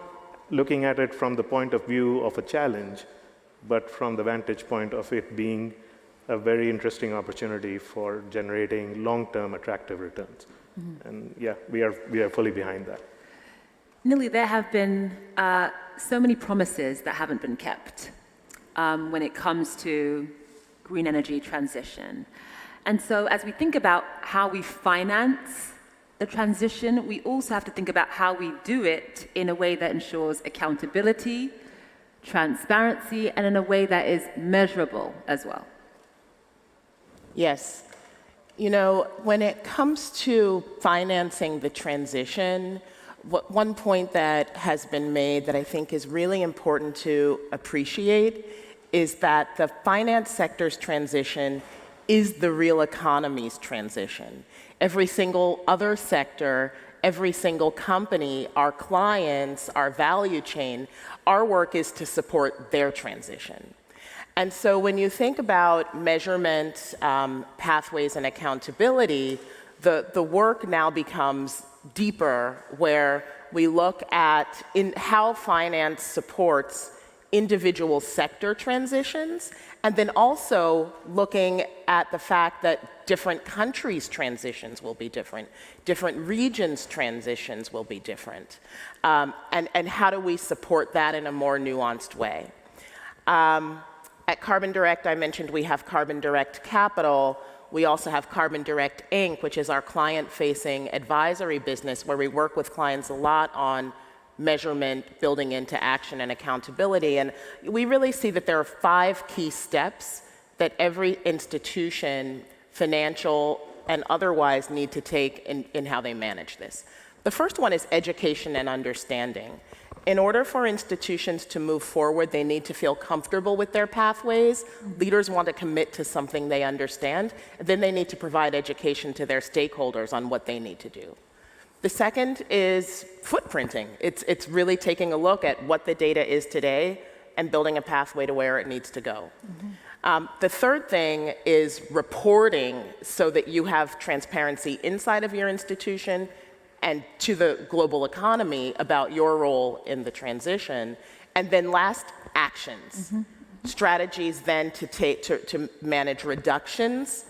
looking at it from the point of view of a challenge, but from the vantage point of it being a very interesting opportunity for generating long-term attractive returns. And yeah, we are fully behind that. Nili, there have been so many promises that haven't been kept when it comes to green energy transition. And so as we think about how we finance the transition, we also have to think about how we do it in a way that ensures accountability, transparency, and in a way that is measurable as well. Yes. You know, when it comes to financing the transition, one point that has been made that I think is really important to appreciate is that the finance sector's transition is the real economy's transition. Every single other sector, every single company, our clients, our value chain, our work is to support their transition. And so when you think about measurement, pathways, and accountability, the work now becomes deeper, where we look at how finance supports individual sector transitions, and then also looking at the fact that different countries' transitions will be different, different regions' transitions will be different, and how do we support that in a more nuanced way. At Carbon Direct, I mentioned we have Carbon Direct Capital. We also have Carbon Direct Inc., which is our client-facing advisory business, where we work with clients a lot on measurement, building into action and accountability. And we really see that there are 5 key steps that every institution, financial and otherwise, need to take in how they manage this. The first one is education and understanding. In order for institutions to move forward, they need to feel comfortable with their pathways. Leaders want to commit to something they understand. Then they need to provide education to their stakeholders on what they need to do. The second is footprinting. It's really taking a look at what the data is today and building a pathway to where it needs to go. The third thing is reporting, so that you have transparency inside of your institution and to the global economy about your role in the transition. And then last, actions. Strategies then to manage reductions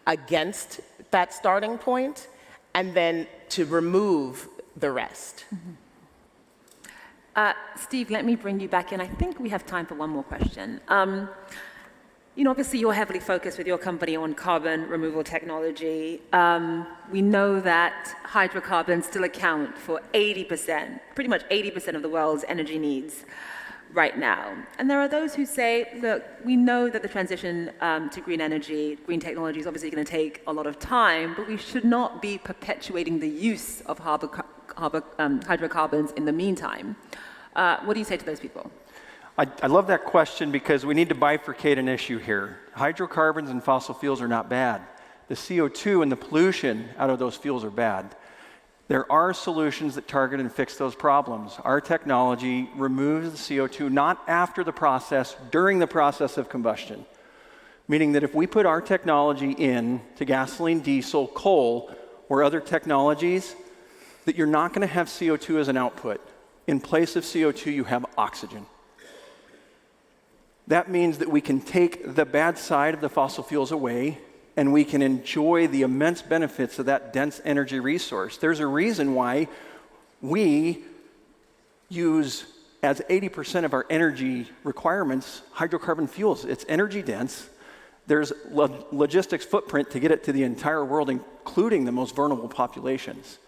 against that starting point, and then to remove the rest. Steve, let me bring you back in. I think we have time for one more question. You know, obviously you're heavily focused with your company on carbon removal technology. We know that hydrocarbons still account for 80%, pretty much 80% of the world's energy needs right now. And there are those who say, look, we know that the transition to green energy, green technology is obviously going to take a lot of time, but we should not be perpetuating the use of hydrocarbons in the meantime. What do you say to those people? I love that question, because we need to bifurcate an issue here. Hydrocarbons and fossil fuels are not bad. The CO2 and the pollution out of those fuels are bad. There are solutions that target and fix those problems. Our technology removes the CO2 not after the process, during the process of combustion. Meaning that if we put our technology in to gasoline, diesel, coal, or other technologies, that you're not going to have CO2 as an output. In place of CO2, you have oxygen. That means that we can take the bad side of the fossil fuels away, and we can enjoy the immense benefits of that dense energy resource. There's a reason why we use, as 80% of our energy requirements, hydrocarbon fuels. It's energy dense. There's logistics footprint to get it to the entire world, including the most vulnerable populations.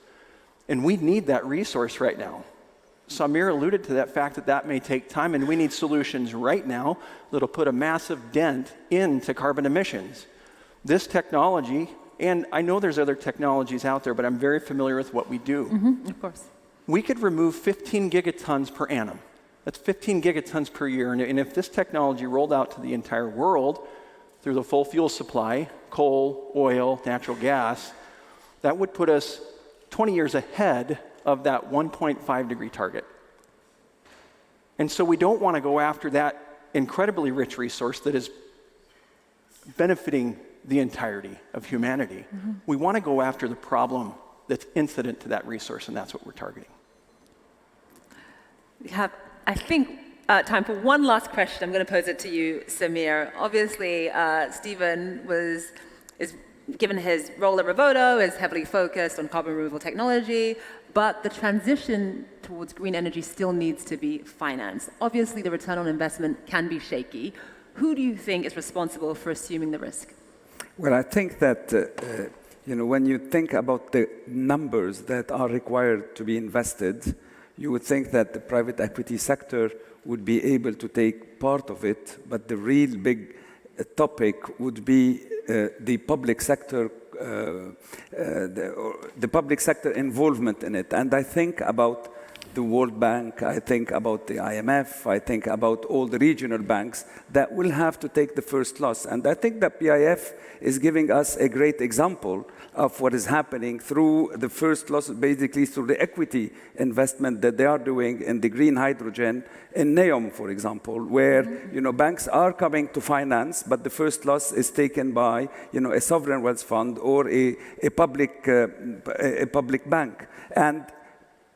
And we need that resource right now. Samir alluded to that fact that may take time, and we need solutions right now that'll put a massive dent into carbon emissions. This technology, and I know there's other technologies out there, but I'm very familiar with what we do. Of course. We could remove 15 gigatons per annum. That's 15 gigatons per year, and if this technology rolled out to the entire world through the full fuel supply, coal, oil, natural gas, that would put us 20 years ahead of that 1.5 degree target. And so we don't want to go after that incredibly rich resource that is benefiting the entirety of humanity. We want to go after the problem that's incident to that resource, and that's what we're targeting. We have, I think, time for one last question. I'm going to pose it to you, Samir. Obviously, Stephen is given his role at Revoto, is heavily focused on carbon removal technology, but the transition towards green energy still needs to be financed. Obviously, the return on investment can be shaky. Who do you think is responsible for assuming the risk? Well, I think that when you think about the numbers that are required to be invested, you would think that the private equity sector would be able to take part of it, but the real big topic would be the public sector, the public sector involvement in it. And I think about the World Bank, I think about the IMF, I think about all the regional banks that will have to take the first loss. And I think that PIF is giving us a great example of what is happening through the first loss, basically through the equity investment that they are doing in the green hydrogen in NEOM, for example, where banks are coming to finance, but the first loss is taken by a sovereign wealth fund or a public bank. And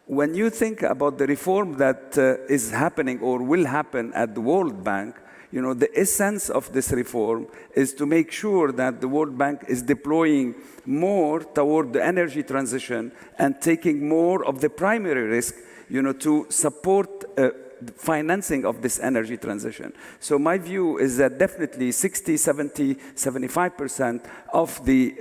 when you think about the reform that is happening or will happen at the World Bank, the essence of this reform is to make sure that the World Bank is deploying more toward the energy transition and taking more of the primary risk, to support financing of this energy transition. So my view is that definitely 60, 70, 75% of the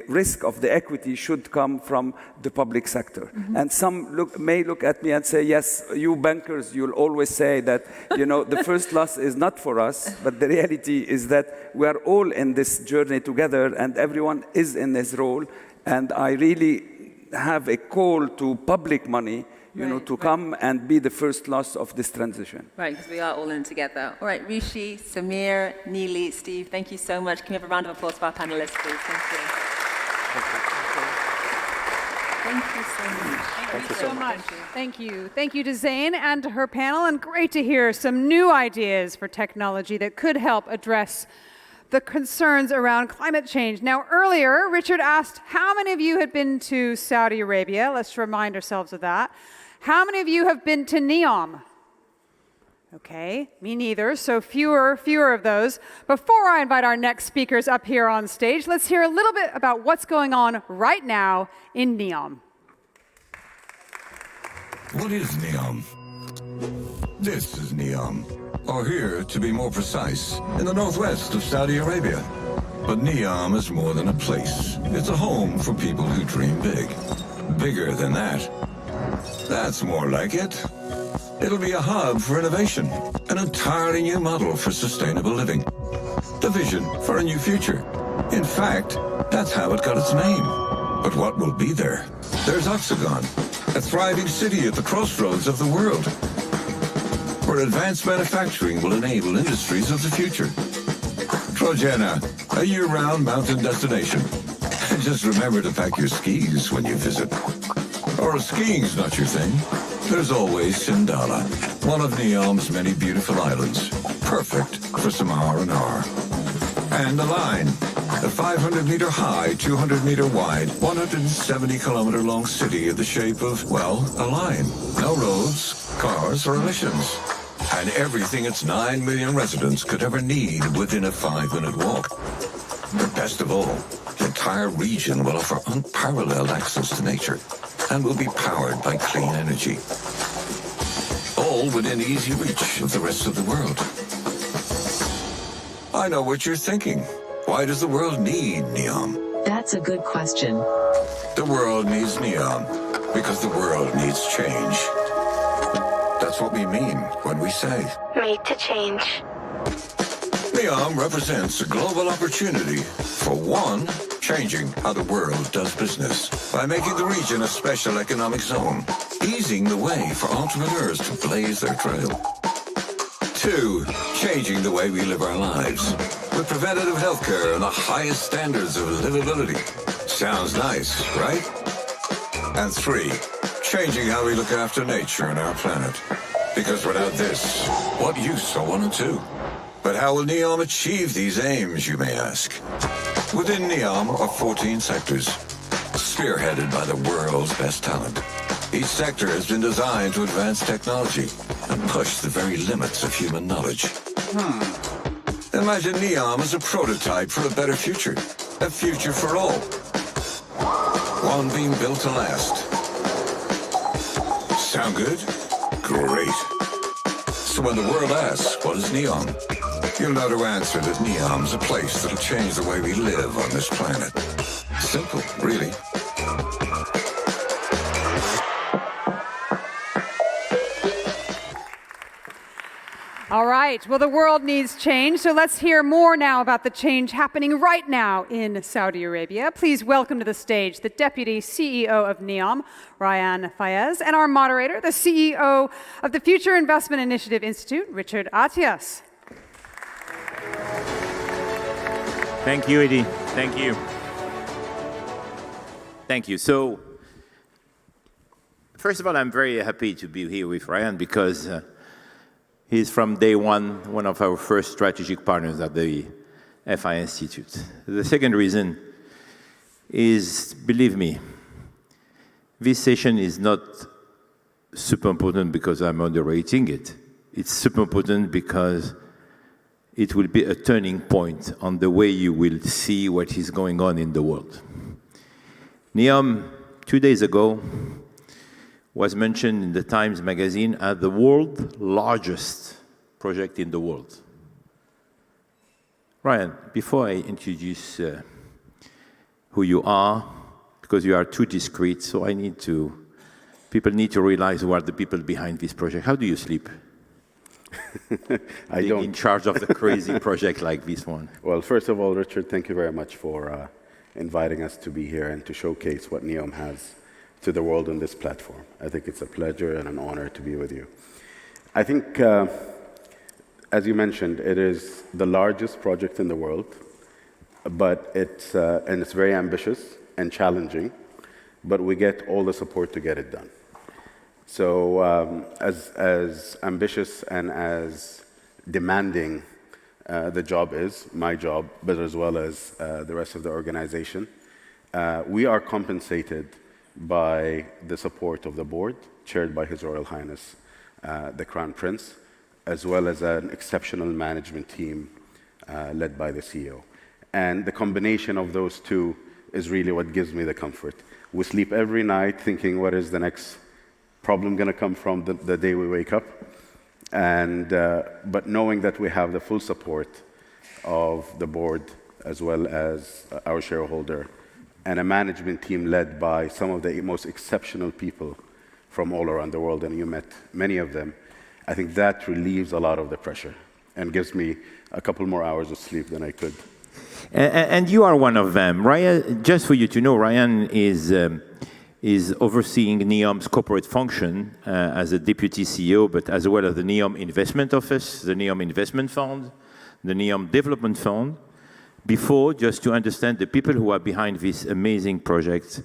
risk of the equity should come from the public sector. And some may look at me and say, yes, you bankers, you'll always say that the first loss is not for us, but the reality is that we are all in this journey together and everyone is in his role. And I really have a call to public money to come and be the first loss of this transition. Right, because we are all in together. All right, Rishi, Samir, Neeli, Steve, thank you so much. Can we have a round of applause for our panelists, please? Thank you. Thank you so much. Thank you so much. Thank you. Thank you to Zain and to her panel, and great to hear some new ideas for technology that could help address the concerns around climate change. Now, earlier, Richard asked how many of you had been to Saudi Arabia. Let's remind ourselves of that. How many of you have been to NEOM? Okay, me neither, so fewer of those. Before I invite our next speakers up here on stage, let's hear a little bit about what's going on right now in NEOM. What is NEOM? This is NEOM, or here, to be more precise, in the northwest of Saudi Arabia. But NEOM is more than a place. It's a home for people who dream big. Bigger than that. That's more like it. It'll be a hub for innovation, an entirely new model for sustainable living. The vision for a new future. In fact, that's how it got its name. But what will be there? There's Oxagon, a thriving city at the crossroads of the world, where advanced manufacturing will enable industries of the future. Trojena, a year-round mountain destination. And just remember to pack your skis when you visit. Or if skiing's not your thing, there's always Sindala, one of NEOM's many beautiful islands, perfect for some R&R. And the Line, a 500-meter high, 200-meter wide, 170-kilometer-long city in the shape of, well, a line. No roads, cars, or emissions. And everything its 9 million residents could ever need within a 5-minute walk. But best of all, the entire region will offer unparalleled access to nature and will be powered by clean energy. All within easy reach of the rest of the world. I know what you're thinking. Why does the world need NEOM? That's a good question. The world needs NEOM because the world needs change. That's what we mean when we say made to change. NEOM represents a global opportunity for one, changing how the world does business by making the region a special economic zone, easing the way for entrepreneurs to blaze their trail. Two, changing the way we live our lives with preventative healthcare and the highest standards of livability. Sounds nice, right? And three, changing how we look after nature and our planet. Because without this, what use so one and two? But how will NEOM achieve these aims, you may ask? Within NEOM are 14 sectors, spearheaded by the world's best talent. Each sector has been designed to advance technology and push the very limits of human knowledge. Imagine NEOM as a prototype for a better future. A future for all. One being built to last. Sound good? Great. So when the world asks, what is NEOM? you'll know to answer that NEOM's a place that'll change the way we live on this planet. Simple, really. All right, well, the world needs change, so let's hear more now about the change happening right now in Saudi Arabia. Please welcome to the stage the Deputy CEO of NEOM, Ryan Fayez, and our moderator, the CEO of the Future Investment Initiative Institute, Richard Atias. Thank you, Edie. Thank you. Thank you. So, first of all, I'm very happy to be here with Ryan because he's from day one of our first strategic partners at the FII Institute. The second reason is, believe me, this session is not super important because I'm underrating it. It's super important because it will be a turning point on the way you will see what is going on in the world. NEOM, 2 days ago, was mentioned in the Times magazine as the world's largest project in the world. Ryan, before I introduce who you are, because you are too discreet, so people need to realize who are the people behind this project. How do you sleep? I don't. In charge of the crazy project like this one. Well, first of all, Richard, thank you very much for inviting us to be here and to showcase what NEOM has to the world on this platform. I think it's a pleasure and an honor to be with you. I think, as you mentioned, it is the largest project in the world, but it's very ambitious and challenging, but we get all the support to get it done. So as ambitious and as demanding the job is, my job, but as well as the rest of the organization, we are compensated by the support of the board, chaired by His Royal Highness, the Crown Prince, as well as an exceptional management team led by the CEO. And the combination of those two is really what gives me the comfort. We sleep every night thinking, what is the next problem going to come from the day we wake up? And, but knowing that we have the full support of the board, as well as our shareholder, and a management team led by some of the most exceptional people from all around the world, and you met many of them, I think that relieves a lot of the pressure and gives me a couple more hours of sleep than I could. And you are one of them. Ryan, just for you to know, Ryan is overseeing NEOM's corporate function as a deputy CEO, but as well as the NEOM Investment Office, the NEOM Investment Fund, the NEOM Development Fund. Before, just to understand the people who are behind this amazing project,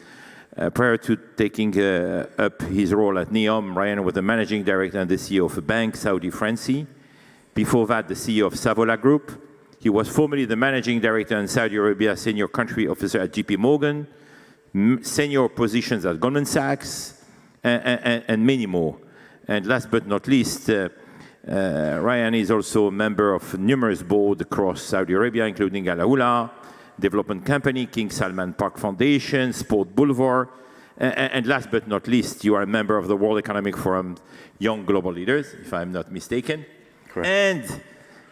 prior to taking up his role at NEOM, Ryan was the managing director and the CEO of a bank, Saudi Fransi. Before that, the CEO of Savola Group. He was formerly the managing director and Saudi Arabia senior country officer at JP Morgan, senior positions at Goldman Sachs, and many more. And last but not least, Ryan is also a member of numerous boards across Saudi Arabia, including Al Aula, Development Company, King Salman Park Foundation, Sport Boulevard, and last but not least, you are a member of the World Economic Forum Young Global Leaders, if I'm not mistaken. Correct. And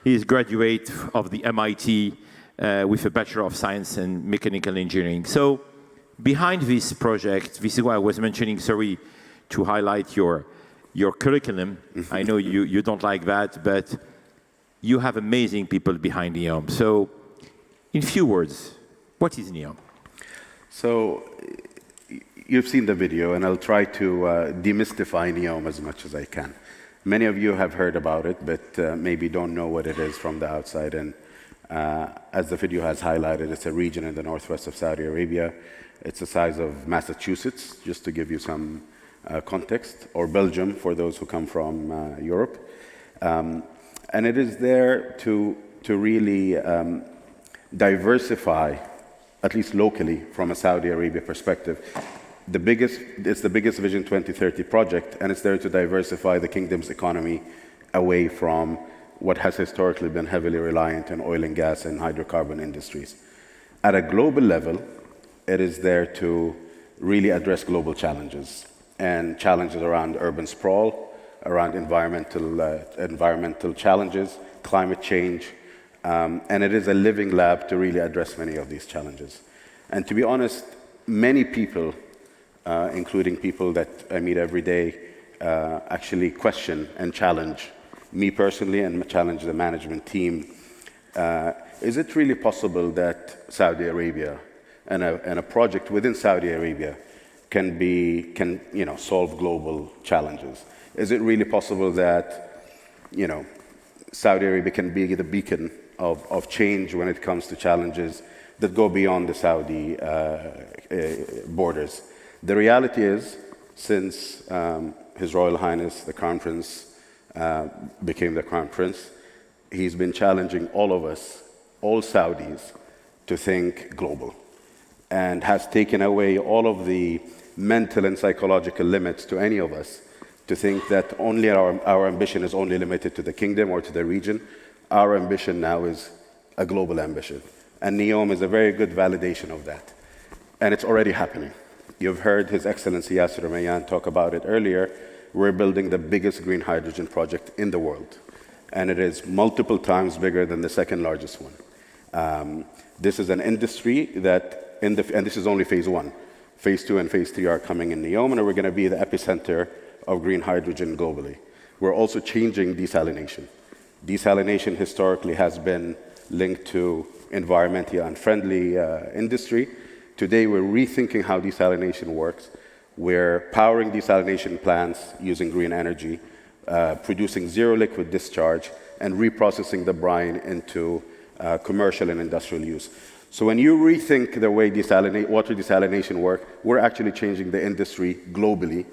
he is graduate of the MIT with a Bachelor of Science in Mechanical Engineering. So behind this project, this is why I was mentioning, sorry, to highlight your curriculum. I know you don't like that, but you have amazing people behind NEOM. So in few words, what is NEOM? So you've seen the video, and I'll try to demystify NEOM as much as I can. Many of you have heard about it, but maybe don't know what it is from the outside. And as the video has highlighted, it's a region in the northwest of Saudi Arabia. It's the size of Massachusetts, just to give you some context, or Belgium for those who come from Europe. And it is there to really diversify, at least locally, from a Saudi Arabia perspective. It's the biggest Vision 2030 project, and it's there to diversify the kingdom's economy away from what has historically been heavily reliant on oil and gas and hydrocarbon industries. At a global level, it is there to really address global challenges, and challenges around urban sprawl, around environmental challenges, climate change, and it is a living lab to really address many of these challenges. And to be honest, many people, including people that I meet every day, actually question and challenge me personally and challenge the management team. Is it really possible that Saudi Arabia and a project within Saudi Arabia can solve global challenges? Is it really possible that Saudi Arabia can be the beacon of change when it comes to challenges that go beyond the Saudi borders? The reality is, since His Royal Highness, the Crown Prince, became the Crown Prince, he's been challenging all of us, all Saudis, to think global, and has taken away all of the mental and psychological limits to any of us to think that only our ambition is only limited to the kingdom or to the region. Our ambition now is a global ambition. And NEOM is a very good validation of that. And it's already happening. You've heard His Excellency Yasser Mayan talk about it earlier. We're building the biggest green hydrogen project in the world. And it is multiple times bigger than the second largest one. This is an industry that, and this is only phase 1. Phase 2 and phase 3 are coming in NEOM, and we're going to be the epicenter of green hydrogen globally. We're also changing desalination. Desalination historically has been linked to environmentally unfriendly industry. Today, we're rethinking how desalination works. We're powering desalination plants using green energy, producing zero liquid discharge, and reprocessing the brine into commercial and industrial use. So when you rethink the way water desalination works, we're actually changing the industry globally,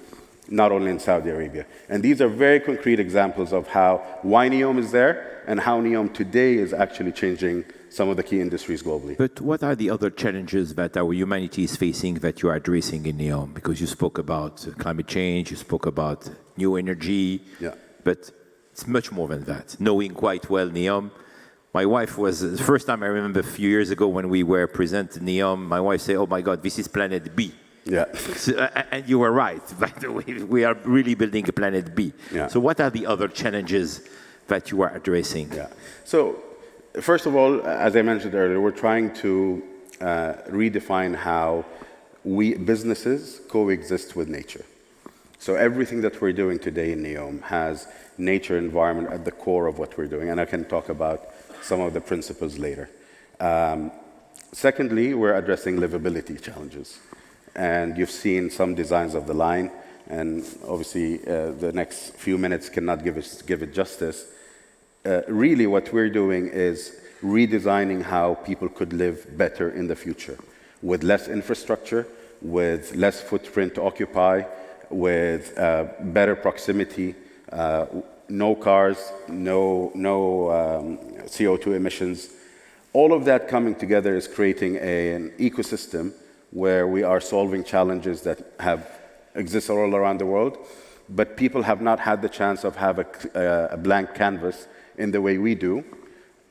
not only in Saudi Arabia. And these are very concrete examples of why NEOM is there and how NEOM today is actually changing some of the key industries globally. But what are the other challenges that our humanity is facing that you are addressing in NEOM? Because you spoke about climate change, you spoke about new energy, but it's much more than that. Knowing quite well NEOM, my wife was, the first time I remember a few years ago when we were presenting NEOM, my wife said, "Oh my God, this is planet B." Yeah. So, and you were right, by the way, we are really building a planet B. Yeah. So what are the other challenges that you are addressing? Yeah. So first of all, as I mentioned earlier, we're trying to redefine how businesses coexist with nature. So everything that we're doing today in NEOM has nature environment at the core of what we're doing, and I can talk about some of the principles later. Secondly, we're addressing livability challenges. And you've seen some designs of the line, and obviously the next few minutes cannot give it justice. Really what we're doing is redesigning how people could live better in the future, with less infrastructure, with less footprint to occupy, with better proximity, no cars, no CO2 emissions. All of that coming together is creating an ecosystem where we are solving challenges that exist all around the world, but people have not had the chance of have a blank canvas in the way we do,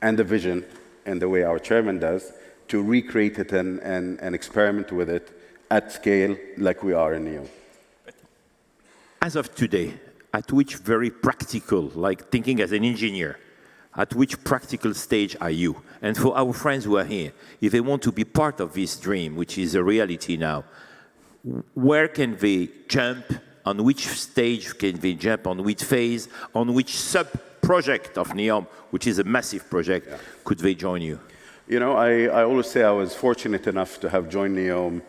and the vision in the way our chairman does, to recreate it and experiment with it at scale like we are in NEOM. As of today, at which very practical, like thinking as an engineer, at which practical stage are you? And for our friends who are here, if they want to be part of this dream, which is a reality now, where can they jump? On which stage can they jump? On which phase? On which sub-project of NEOM, which is a massive project, could they join you? You know, I always say I was fortunate enough to have joined NEOM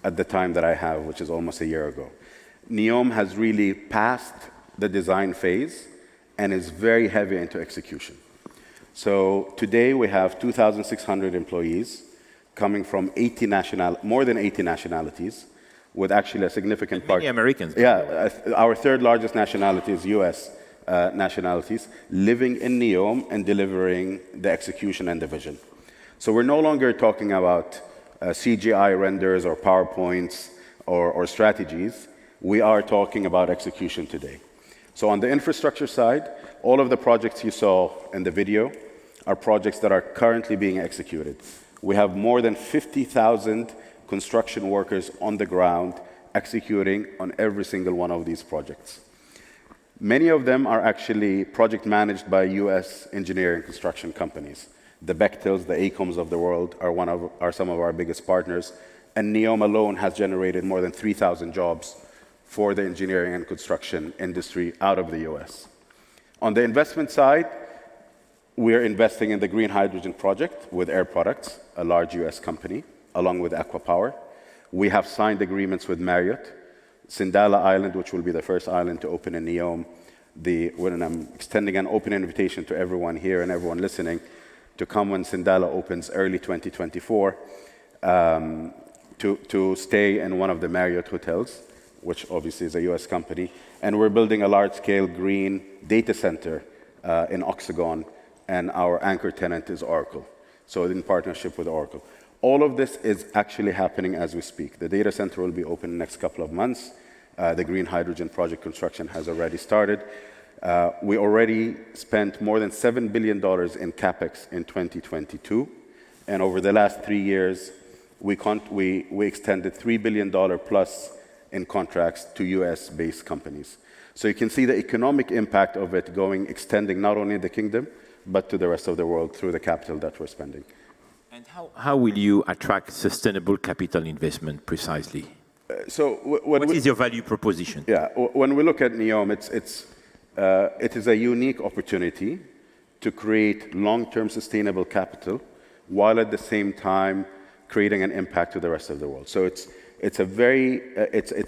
at the time that I have, which is almost a year ago. NEOM has really passed the design phase and is very heavy into execution. So today we have 2,600 employees coming from more than 80 nationalities, with actually a significant part. Many Americans. Yeah, our third largest nationality is US nationalities, living in NEOM and delivering the execution and the vision. So we're no longer talking about CGI renders or PowerPoints or strategies. We are talking about execution today. So on the infrastructure side, all of the projects you saw in the video are projects that are currently being executed. We have more than 50,000 construction workers on the ground executing on every single one of these projects. Many of them are actually project managed by US engineering construction companies. The Bechtels, the AECOMs of the world are some of our biggest partners. And NEOM alone has generated more than 3,000 jobs for the engineering and construction industry out of the US. On the investment side, we are investing in the green hydrogen project with Air Products, a large US company, along with Aquapower. We have signed agreements with Marriott, Sindala Island, which will be the first island to open in NEOM. When I'm extending an open invitation to everyone here and everyone listening to come when Sindala opens early 2024, to stay in one of the Marriott hotels, which obviously is a US company. And we're building a large-scale green data center in Oxagon, and our anchor tenant is Oracle, so in partnership with Oracle. All of this is actually happening as we speak. The data center will be open in the next couple of months. The green hydrogen project construction has already started. We already spent more than $7 billion in CapEx in 2022. And over the last 3 years, we extended $3 billion plus in contracts to US-based companies. So you can see the economic impact of it extending not only the kingdom, but to the rest of the world through the capital that we're spending. And how will you attract sustainable capital investment precisely? What is your value proposition? Yeah, when we look at NEOM, it is a unique opportunity to create long-term sustainable capital while at the same time creating an impact to the rest of the world. So it's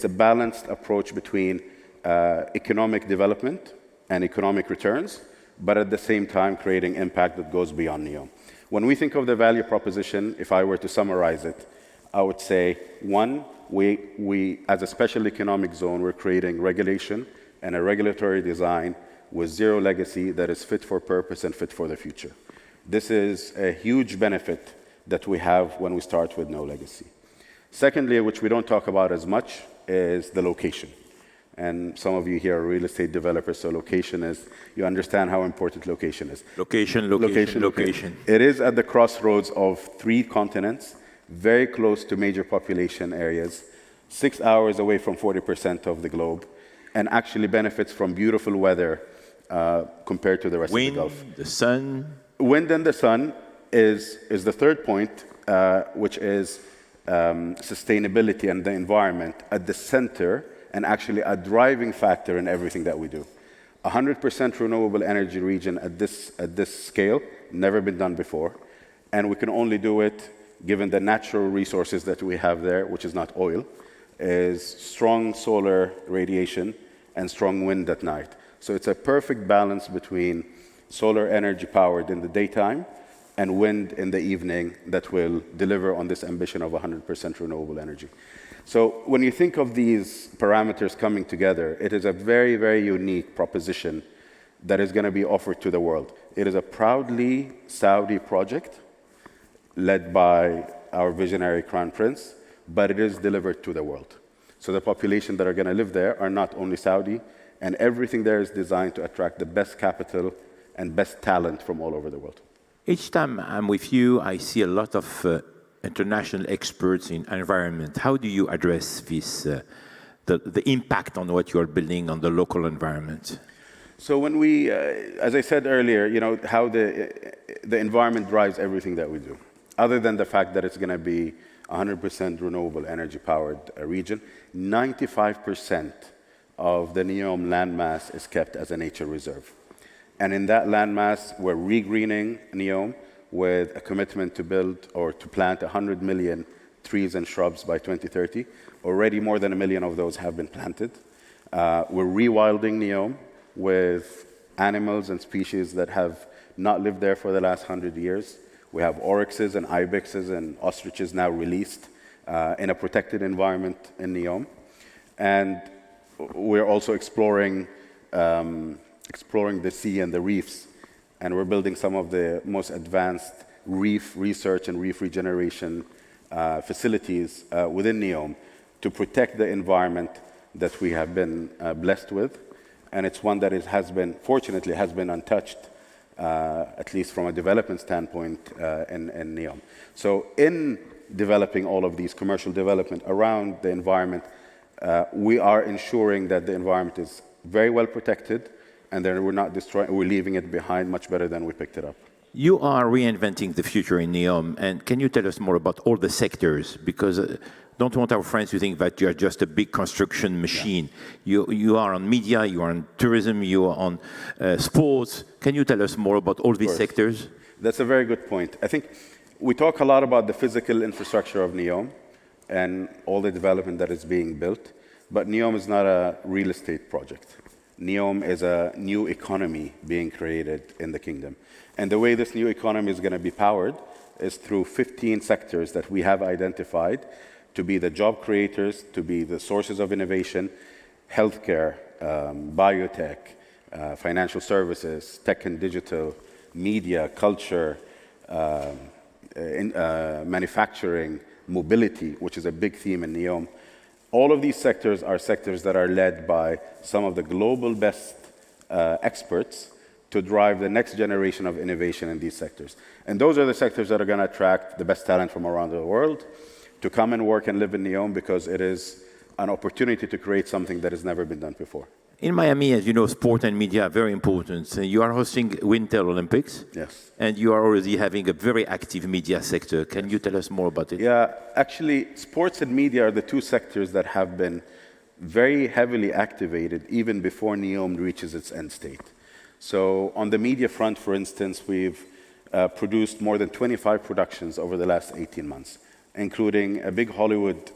a balanced approach between economic development and economic returns, but at the same time creating impact that goes beyond NEOM. When we think of the value proposition, if I were to summarize it, I would say, one, we as a special economic zone, we're creating regulation and a regulatory design with zero legacy that is fit for purpose and fit for the future. This is a huge benefit that we have when we start with no legacy. Secondly, which we don't talk about as much, is the location. And some of you here are real estate developers, so location is, you understand how important location is. Location. It is at the crossroads of 3 continents, very close to major population areas, 6 hours away from 40% of the globe, and actually benefits from beautiful weather compared to the rest of the Gulf. Wind, the sun. Wind and the sun is the third point, which is sustainability and the environment at the center, and actually a driving factor in everything that we do. 100% renewable energy region at this scale, never been done before. And we can only do it given the natural resources that we have there, which is not oil, is strong solar radiation and strong wind at night. So it's a perfect balance between solar energy powered in the daytime and wind in the evening that will deliver on this ambition of 100% renewable energy. So when you think of these parameters coming together, it is a very, very unique proposition that is going to be offered to the world. It is a proudly Saudi project led by our visionary Crown Prince, but it is delivered to the world. So the population that are going to live there are not only Saudi, and everything there is designed to attract the best capital and best talent from all over the world. Each time I'm with you, I see a lot of international experts in environment. How do you address this, the impact on what you are building on the local environment? So when we, as I said earlier, how the environment drives everything that we do. Other than the fact that it's going to be 100% renewable energy powered region, 95% of the NEOM landmass is kept as a nature reserve. And in that landmass, we're re-greening NEOM with a commitment to build or to plant 100 million trees and shrubs by 2030. Already more than 1 million of those have been planted. We're rewilding NEOM with animals and species that have not lived there for the last 100 years. We have oryxes and ibexes and ostriches now released in a protected environment in NEOM. And we're also exploring the sea and the reefs. And we're building some of the most advanced reef research and reef regeneration facilities within NEOM to protect the environment that we have been blessed with. And it's one that fortunately has been untouched, at least from a development standpoint in NEOM. So in developing all of these commercial development around the environment, we are ensuring that the environment is very well protected, and then we're not destroying, we're leaving it behind much better than we picked it up. You are reinventing the future in NEOM, and can you tell us more about all the sectors? Because don't want our friends to think that you are just a big construction machine. Yeah. You are on media, you are on tourism, you are on sports. Can you tell us more about all these sectors? That's a very good point. I think we talk a lot about the physical infrastructure of NEOM and all the development that is being built, but NEOM is not a real estate project. NEOM is a new economy being created in the kingdom. And the way this new economy is going to be powered is through 15 sectors that we have identified to be the job creators, to be the sources of innovation: healthcare, biotech, financial services, tech and digital, media, culture, manufacturing, mobility, which is a big theme in NEOM. All of these sectors are sectors that are led by some of the global best experts to drive the next generation of innovation in these sectors. And those are the sectors that are going to attract the best talent from around the world to come and work and live in NEOM, because it is an opportunity to create something that has never been done before. In Miami, as you know, sport and media are very important. You are hosting Winter Olympics. Yes. And you are already having a very active media sector. Can you tell us more about it? Yeah, actually, sports and media are the two sectors that have been very heavily activated even before NEOM reaches its end state. So on the media front, for instance, we've produced more than 25 productions over the last 18 months, including a big Hollywood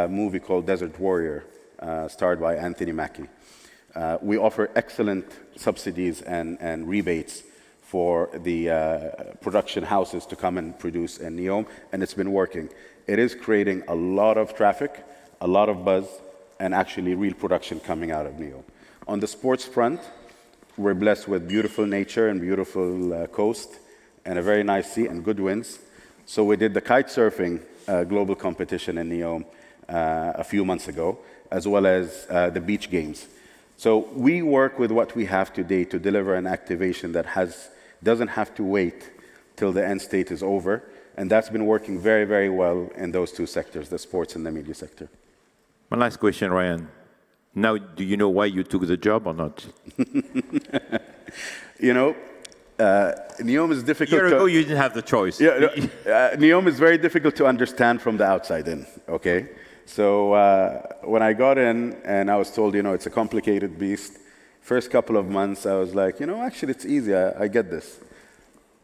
movie called Desert Warrior, starred by Anthony Mackie. We offer excellent subsidies and rebates for the production houses to come and produce in NEOM, and it's been working. It is creating a lot of traffic, a lot of buzz, and actually real production coming out of NEOM. On the sports front, we're blessed with beautiful nature and beautiful coast and a very nice sea and good winds. So we did the kite surfing global competition in NEOM a few months ago, as well as the beach games. So we work with what we have today to deliver an activation that doesn't have to wait till the end state is over. And that's been working very, very well in those two sectors, the sports and the media sector. One last question, Ryan. Now, do you know why you took the job or not? You know, NEOM is difficult. A year ago, you didn't have the choice. Yeah, NEOM is very difficult to understand from the outside in, okay? So when I got in and I was told, it's a complicated beast, first couple of months, I was like, actually, it's easy. I get this.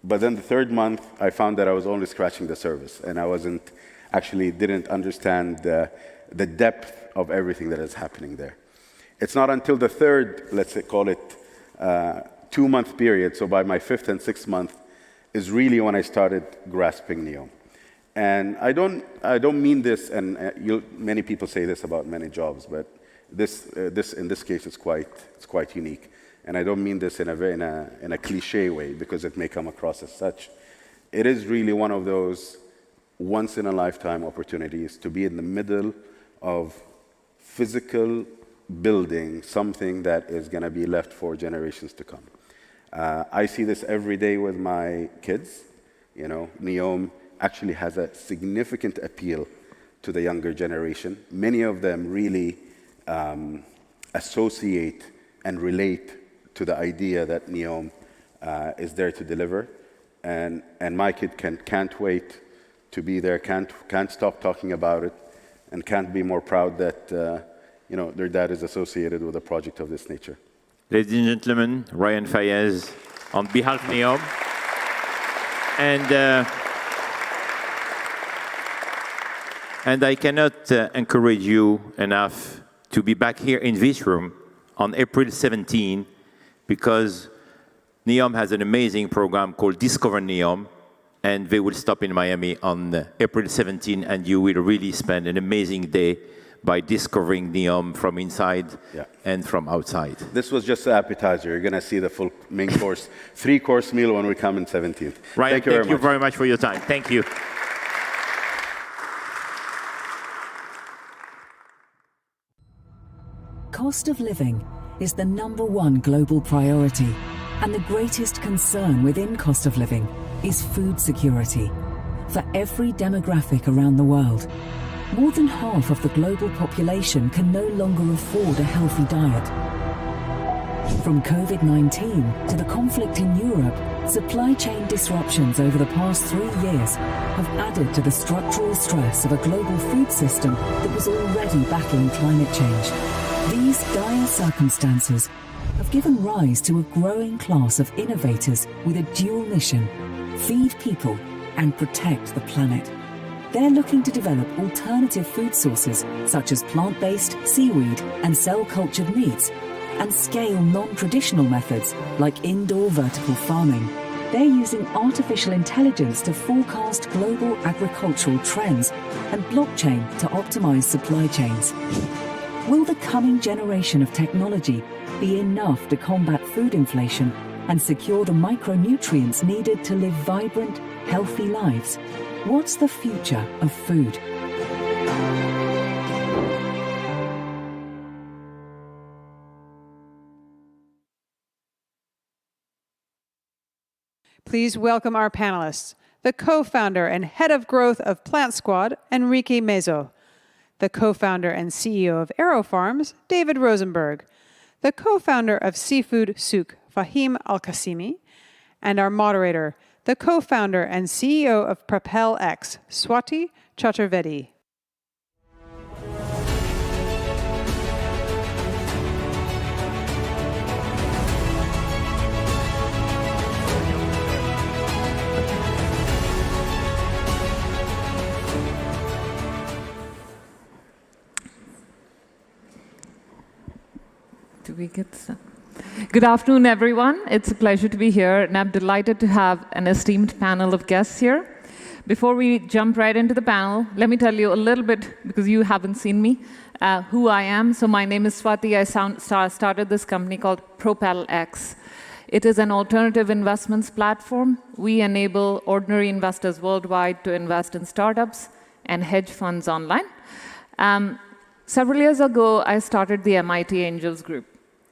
But then the third month, I found that I was only scratching the surface, and I didn't understand the depth of everything that is happening there. It's not until the third, let's say, call it 2-month period, so by my 5th and 6th month, is really when I started grasping NEOM. And I don't mean this, and many people say this about many jobs, but this in this case it's quite unique. And I don't mean this in a cliche way, because it may come across as such. It is really one of those once-in-a-lifetime opportunities to be in the middle of physical building something that is going to be left for generations to come. I see this every day with my kids. NEOM actually has a significant appeal to the younger generation. Many of them really associate and relate to the idea that NEOM is there to deliver. And my kid can't wait to be there, can't stop talking about it, and can't be more proud that their dad is associated with a project of this nature. Ladies and gentlemen, Ryan Fayez on behalf of NEOM. And I cannot encourage you enough to be back here in this room on April 17, because NEOM has an amazing program called Discover NEOM, and they will stop in Miami on April 17, and you will really spend an amazing day by discovering NEOM from inside and from outside. This was just the appetizer. You're going to see the full main course, 3-course meal when we come in 17th. Ryan, thank you very much for your time. Thank you. Cost of living is the #1 global priority, and the greatest concern within cost of living is food security. For every demographic around the world, more than half of the global population can no longer afford a healthy diet. From COVID-19 to the conflict in Europe, supply chain disruptions over the past 3 years have added to the structural stress of a global food system that was already battling climate change. These dire circumstances have given rise to a growing class of innovators with a dual mission: feed people and protect the planet. They're looking to develop alternative food sources such as plant-based, seaweed and cell-cultured meats, and scale non-traditional methods like indoor vertical farming. They're using artificial intelligence to forecast global agricultural trends and blockchain to optimize supply chains. Will the coming generation of technology be enough to combat food inflation and secure the micronutrients needed to live vibrant, healthy lives? What's the future of food? Please welcome our panelists, the co-founder and head of growth of Plant Squad, Enrique Mezzo, the co-founder and CEO of AeroFarms, David Rosenberg, the co-founder of Seafood Souk, Fahim Al-Qasimi, and our moderator, the co-founder and CEO of Propel X, Swati Chaturvedi. Do we get some? Good afternoon, everyone. It's a pleasure to be here, and I'm delighted to have an esteemed panel of guests here. Before we jump right into the panel, let me tell you a little bit, because you haven't seen me, who I am. So my name is Swati. I started this company called Propel X. It is an alternative investments platform. We enable ordinary investors worldwide to invest in startups and hedge funds online. Several years ago, I started the MIT Angels Group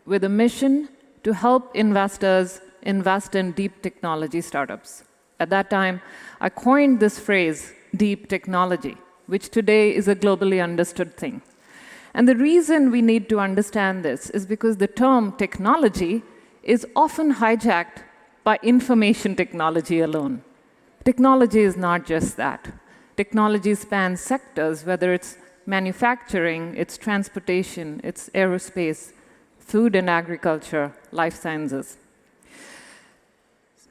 with a mission to help investors invest in deep technology startups. At that time, I coined this phrase, deep technology, which today is a globally understood thing. And the reason we need to understand this is because the term technology is often hijacked by information technology alone. Technology is not just that. Technology spans sectors, whether it's manufacturing, it's transportation, it's aerospace, food and agriculture, life sciences.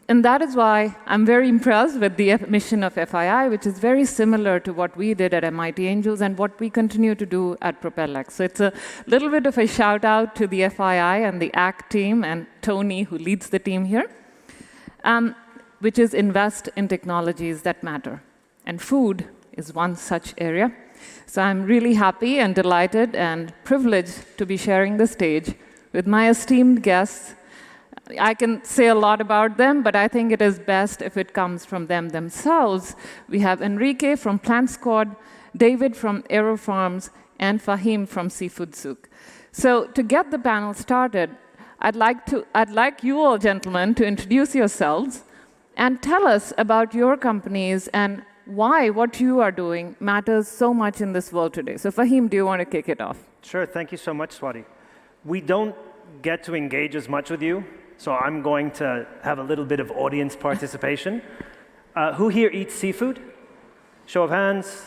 And that is why I'm very impressed with the mission of FII, which is very similar to what we did at MIT Angels and what we continue to do at Propel X. So it's a little bit of a shout out to the FII and the ACT team and Tony, who leads the team here, which is invest in technologies that matter. And food is one such area. So I'm really happy and delighted and privileged to be sharing the stage with my esteemed guests. I can say a lot about them, but I think it is best if it comes from them themselves. We have Enrique from Plant Squad, David from AeroFarms, and Fahim from Seafood Souk. So to get the panel started, I'd like you all, gentlemen, to introduce yourselves and tell us about your companies and why what you are doing matters so much in this world today. So Fahim, do you want to kick it off? Sure, thank you so much, Swati. We don't get to engage as much with you, so I'm going to have a little bit of audience participation. Who here eats seafood? Show of hands.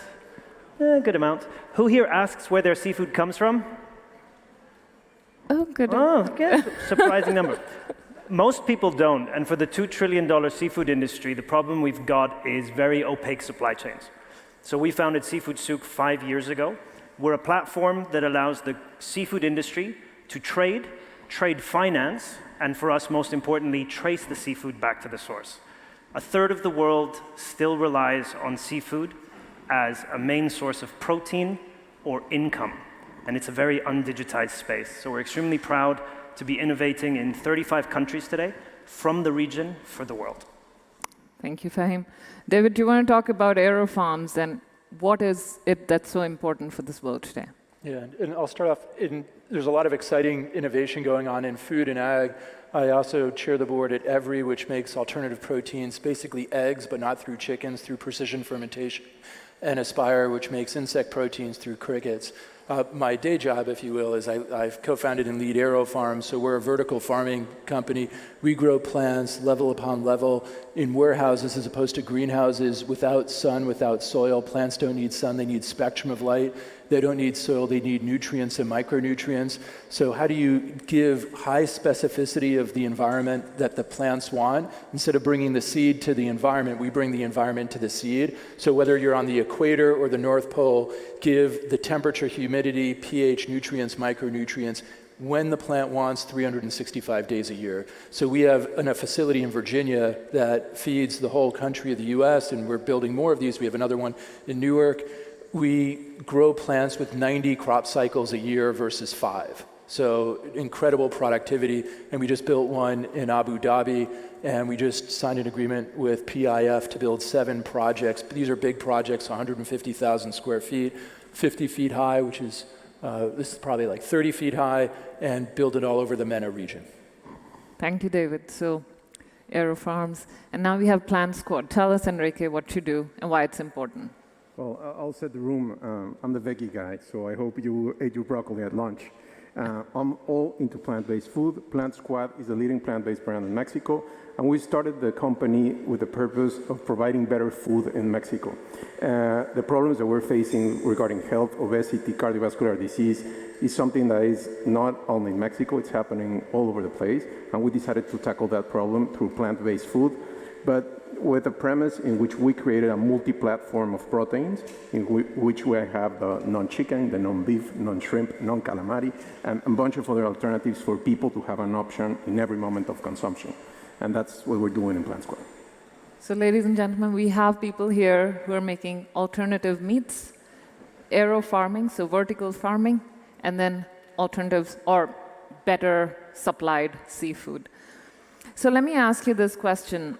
Good amount. Who here asks where their seafood comes from? Oh, good. Oh, okay. Surprising number. Most people don't, and for the $2 trillion seafood industry, the problem we've got is very opaque supply chains. So we founded Seafood Souk 5 years ago. We're a platform that allows the seafood industry to trade finance, and for us, most importantly, trace the seafood back to the source. A third of the world still relies on seafood as a main source of protein or income, and it's a very undigitized space. So we're extremely proud to be innovating in 35 countries today, from the region for the world. Thank you, Fahim. David, do you want to talk about AeroFarms and what is it that's so important for this world today? Yeah, and I'll start off, there's a lot of exciting innovation going on in food and ag. I also chair the board at Every, which makes alternative proteins, basically eggs, but not through chickens, through precision fermentation, and Aspire, which makes insect proteins through crickets. My day job, if you will, is I've co-founded and lead Aero Farms, so we're a vertical farming company. We grow plants level upon level in warehouses as opposed to greenhouses without sun, without soil. Plants don't need sun, they need spectrum of light. They don't need soil, they need nutrients and micronutrients. So how do you give high specificity of the environment that the plants want? Instead of bringing the seed to the environment, we bring the environment to the seed. So whether you're on the equator or the North Pole, give the temperature, humidity, pH, nutrients, micronutrients, when the plant wants 365 days a year. So we have a facility in Virginia that feeds the whole country of the US, and we're building more of these. We have another one in Newark. We grow plants with 90 crop cycles a year versus 5. So incredible productivity. And we just built one in Abu Dhabi, and we just signed an agreement with PIF to build 7 projects. These are big projects, 150,000 square feet, 50 feet high, which is, this is probably like 30 feet high, and build it all over the MENA region. Thank you, David. So, Aero Farms. And now we have Plant Squad. Tell us, Enrique, what you do and why it's important. Well, I'll set the room. I'm the veggie guy, so I hope you ate your broccoli at lunch. I'm all into plant-based food. Plant Squad is a leading plant-based brand in Mexico, and we started the company with the purpose of providing better food in Mexico. The problems that we're facing regarding health, obesity, cardiovascular disease is something that is not only in Mexico, it's happening all over the place, and we decided to tackle that problem through plant-based food. But with a premise in which we created a multi-platform of proteins, in which we have the non-chicken, the non-beef, non-shrimp, non-calamari, and a bunch of other alternatives for people to have an option in every moment of consumption. And that's what we're doing in Plant Squad. So ladies and gentlemen, we have people here who are making alternative meats, aero farming, so vertical farming, and then alternatives or better supplied seafood. So let me ask you this question.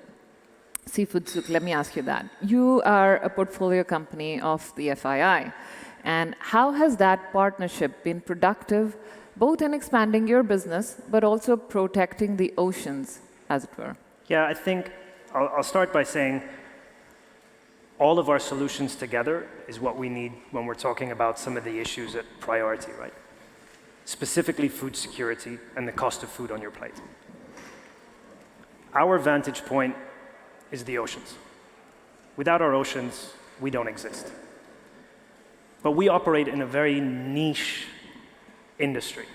Seafood Souk, let me ask you that. You are a portfolio company of the FII, and how has that partnership been productive, both in expanding your business, but also protecting the oceans, as it were? Yeah, I think I'll start by saying all of our solutions together is what we need when we're talking about some of the issues at priority, right? Specifically food security and the cost of food on your plate. Our vantage point is the oceans. Without our oceans, we don't exist. But we operate in a very niche industry.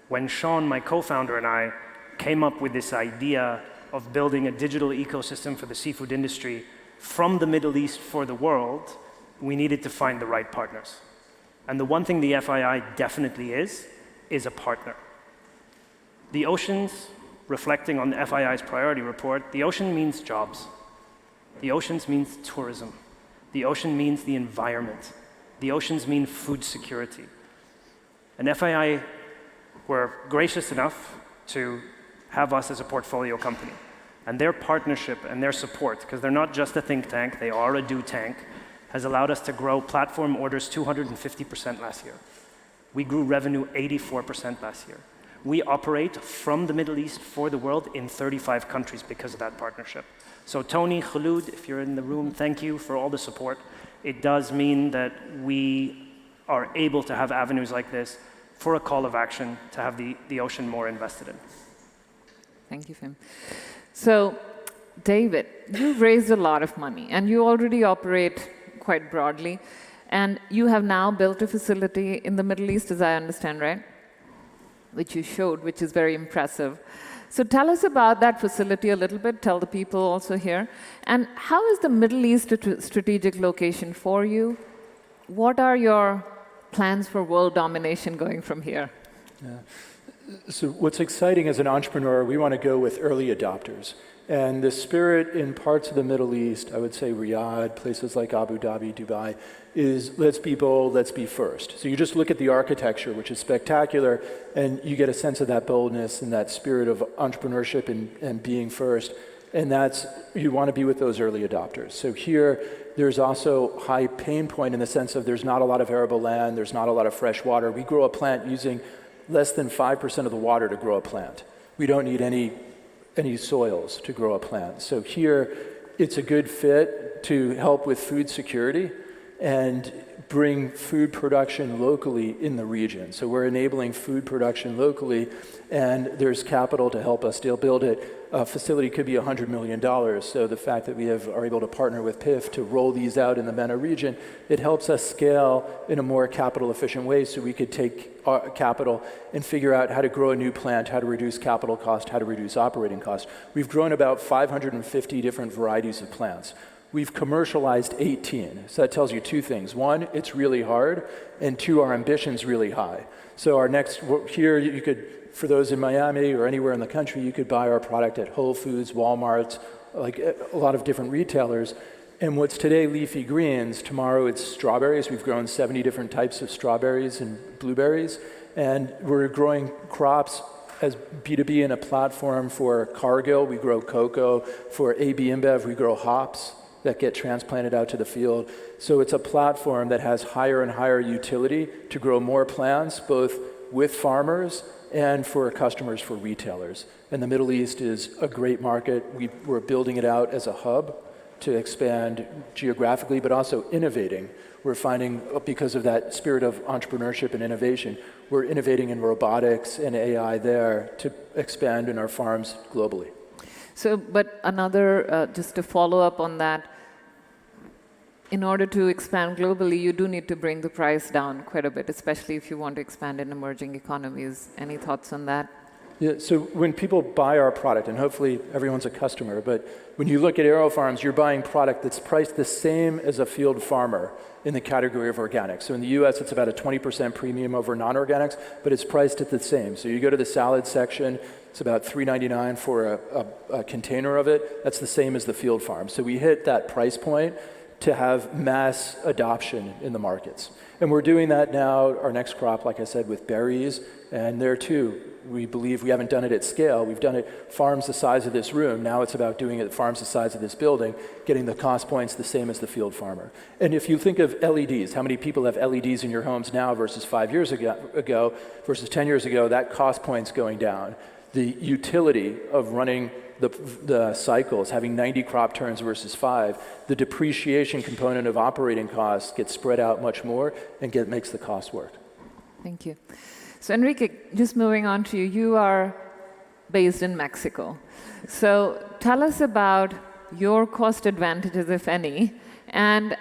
When Sean, my co-founder, and I came up with this idea of building a digital ecosystem for the seafood industry from the Middle East for the world, we needed to find the right partners. And the one thing the FII definitely is a partner. The oceans, reflecting on the FII's priority report, the ocean means jobs. The oceans means tourism. The ocean means the environment. The oceans mean food security. And FII were gracious enough to have us as a portfolio company. And their partnership and their support, because they're not just a think tank, they are a do tank, has allowed us to grow platform orders 250% last year. We grew revenue 84% last year. We operate from the Middle East for the world in 35 countries because of that partnership. So Tony, Khulud, if you're in the room, thank you for all the support. It does mean that we are able to have avenues like this for a call of action to have the ocean more invested in. Thank you, Fim. So, David, you've raised a lot of money, and you already operate quite broadly, and you have now built a facility in the Middle East, as I understand, right? Which you showed, which is very impressive. So tell us about that facility a little bit, tell the people also here. And how is the Middle East a strategic location for you? What are your plans for world domination going from here? Yeah. So what's exciting as an entrepreneur, we want to go with early adopters. And the spirit in parts of the Middle East, I would say Riyadh, places like Abu Dhabi, Dubai, is let's be bold, let's be first. So you just look at the architecture, which is spectacular, and you get a sense of that boldness and that spirit of entrepreneurship and being first. And that's, you want to be with those early adopters. So here, there's also high pain point in the sense of there's not a lot of arable land, there's not a lot of fresh water. We grow a plant using less than 5% of the water to grow a plant. We don't need any soils to grow a plant. So here, it's a good fit to help with food security and bring food production locally in the region. So we're enabling food production locally, and there's capital to help us build it. A facility could be $100 million. So the fact that we are able to partner with PIF to roll these out in the MENA region, it helps us scale in a more capital efficient way so we could take capital and figure out how to grow a new plant, how to reduce capital cost, how to reduce operating costs. We've grown about 550 different varieties of plants. We've commercialized 18. So that tells you two things. One, it's really hard, and two, our ambition's really high. So our next, here you could, for those in Miami or anywhere in the country, you could buy our product at Whole Foods, Walmart, like a lot of different retailers. And what's today leafy greens, tomorrow it's strawberries. We've grown 70 different types of strawberries and blueberries. And we're growing crops as B2B in a platform for Cargill. We grow cocoa. For AB InBev, we grow hops that get transplanted out to the field. So it's a platform that has higher and higher utility to grow more plants, both with farmers and for customers, for retailers. And the Middle East is a great market. We're building it out as a hub to expand geographically, but also innovating. We're finding, because of that spirit of entrepreneurship and innovation, we're innovating in robotics and AI there to expand in our farms globally. So, but another, just to follow up on that, in order to expand globally, you do need to bring the price down quite a bit, especially if you want to expand in emerging economies. Any thoughts on that? Yeah, so when people buy our product, and hopefully everyone's a customer, but when you look at AeroFarms, you're buying product that's priced the same as a field farmer in the category of organics. So in the US, it's about a 20% premium over non-organics, but it's priced at the same. So you go to the salad section, it's about $3.99 for a container of it. That's the same as the field farm. So we hit that price point to have mass adoption in the markets. And we're doing that now, our next crop, like I said, with berries, and there too, we believe we haven't done it at scale. We've done it farms the size of this room. Now it's about doing it farms the size of this building, getting the cost points the same as the field farmer. And if you think of LEDs, how many people have LEDs in your homes now versus 5 years ago versus 10 years ago, that cost point's going down. The utility of running the cycles, having 90 crop turns versus 5, the depreciation component of operating costs gets spread out much more and makes the cost work. Thank you. So Enrique, just moving on to you, you are based in Mexico. So tell us about your cost advantages, if any, and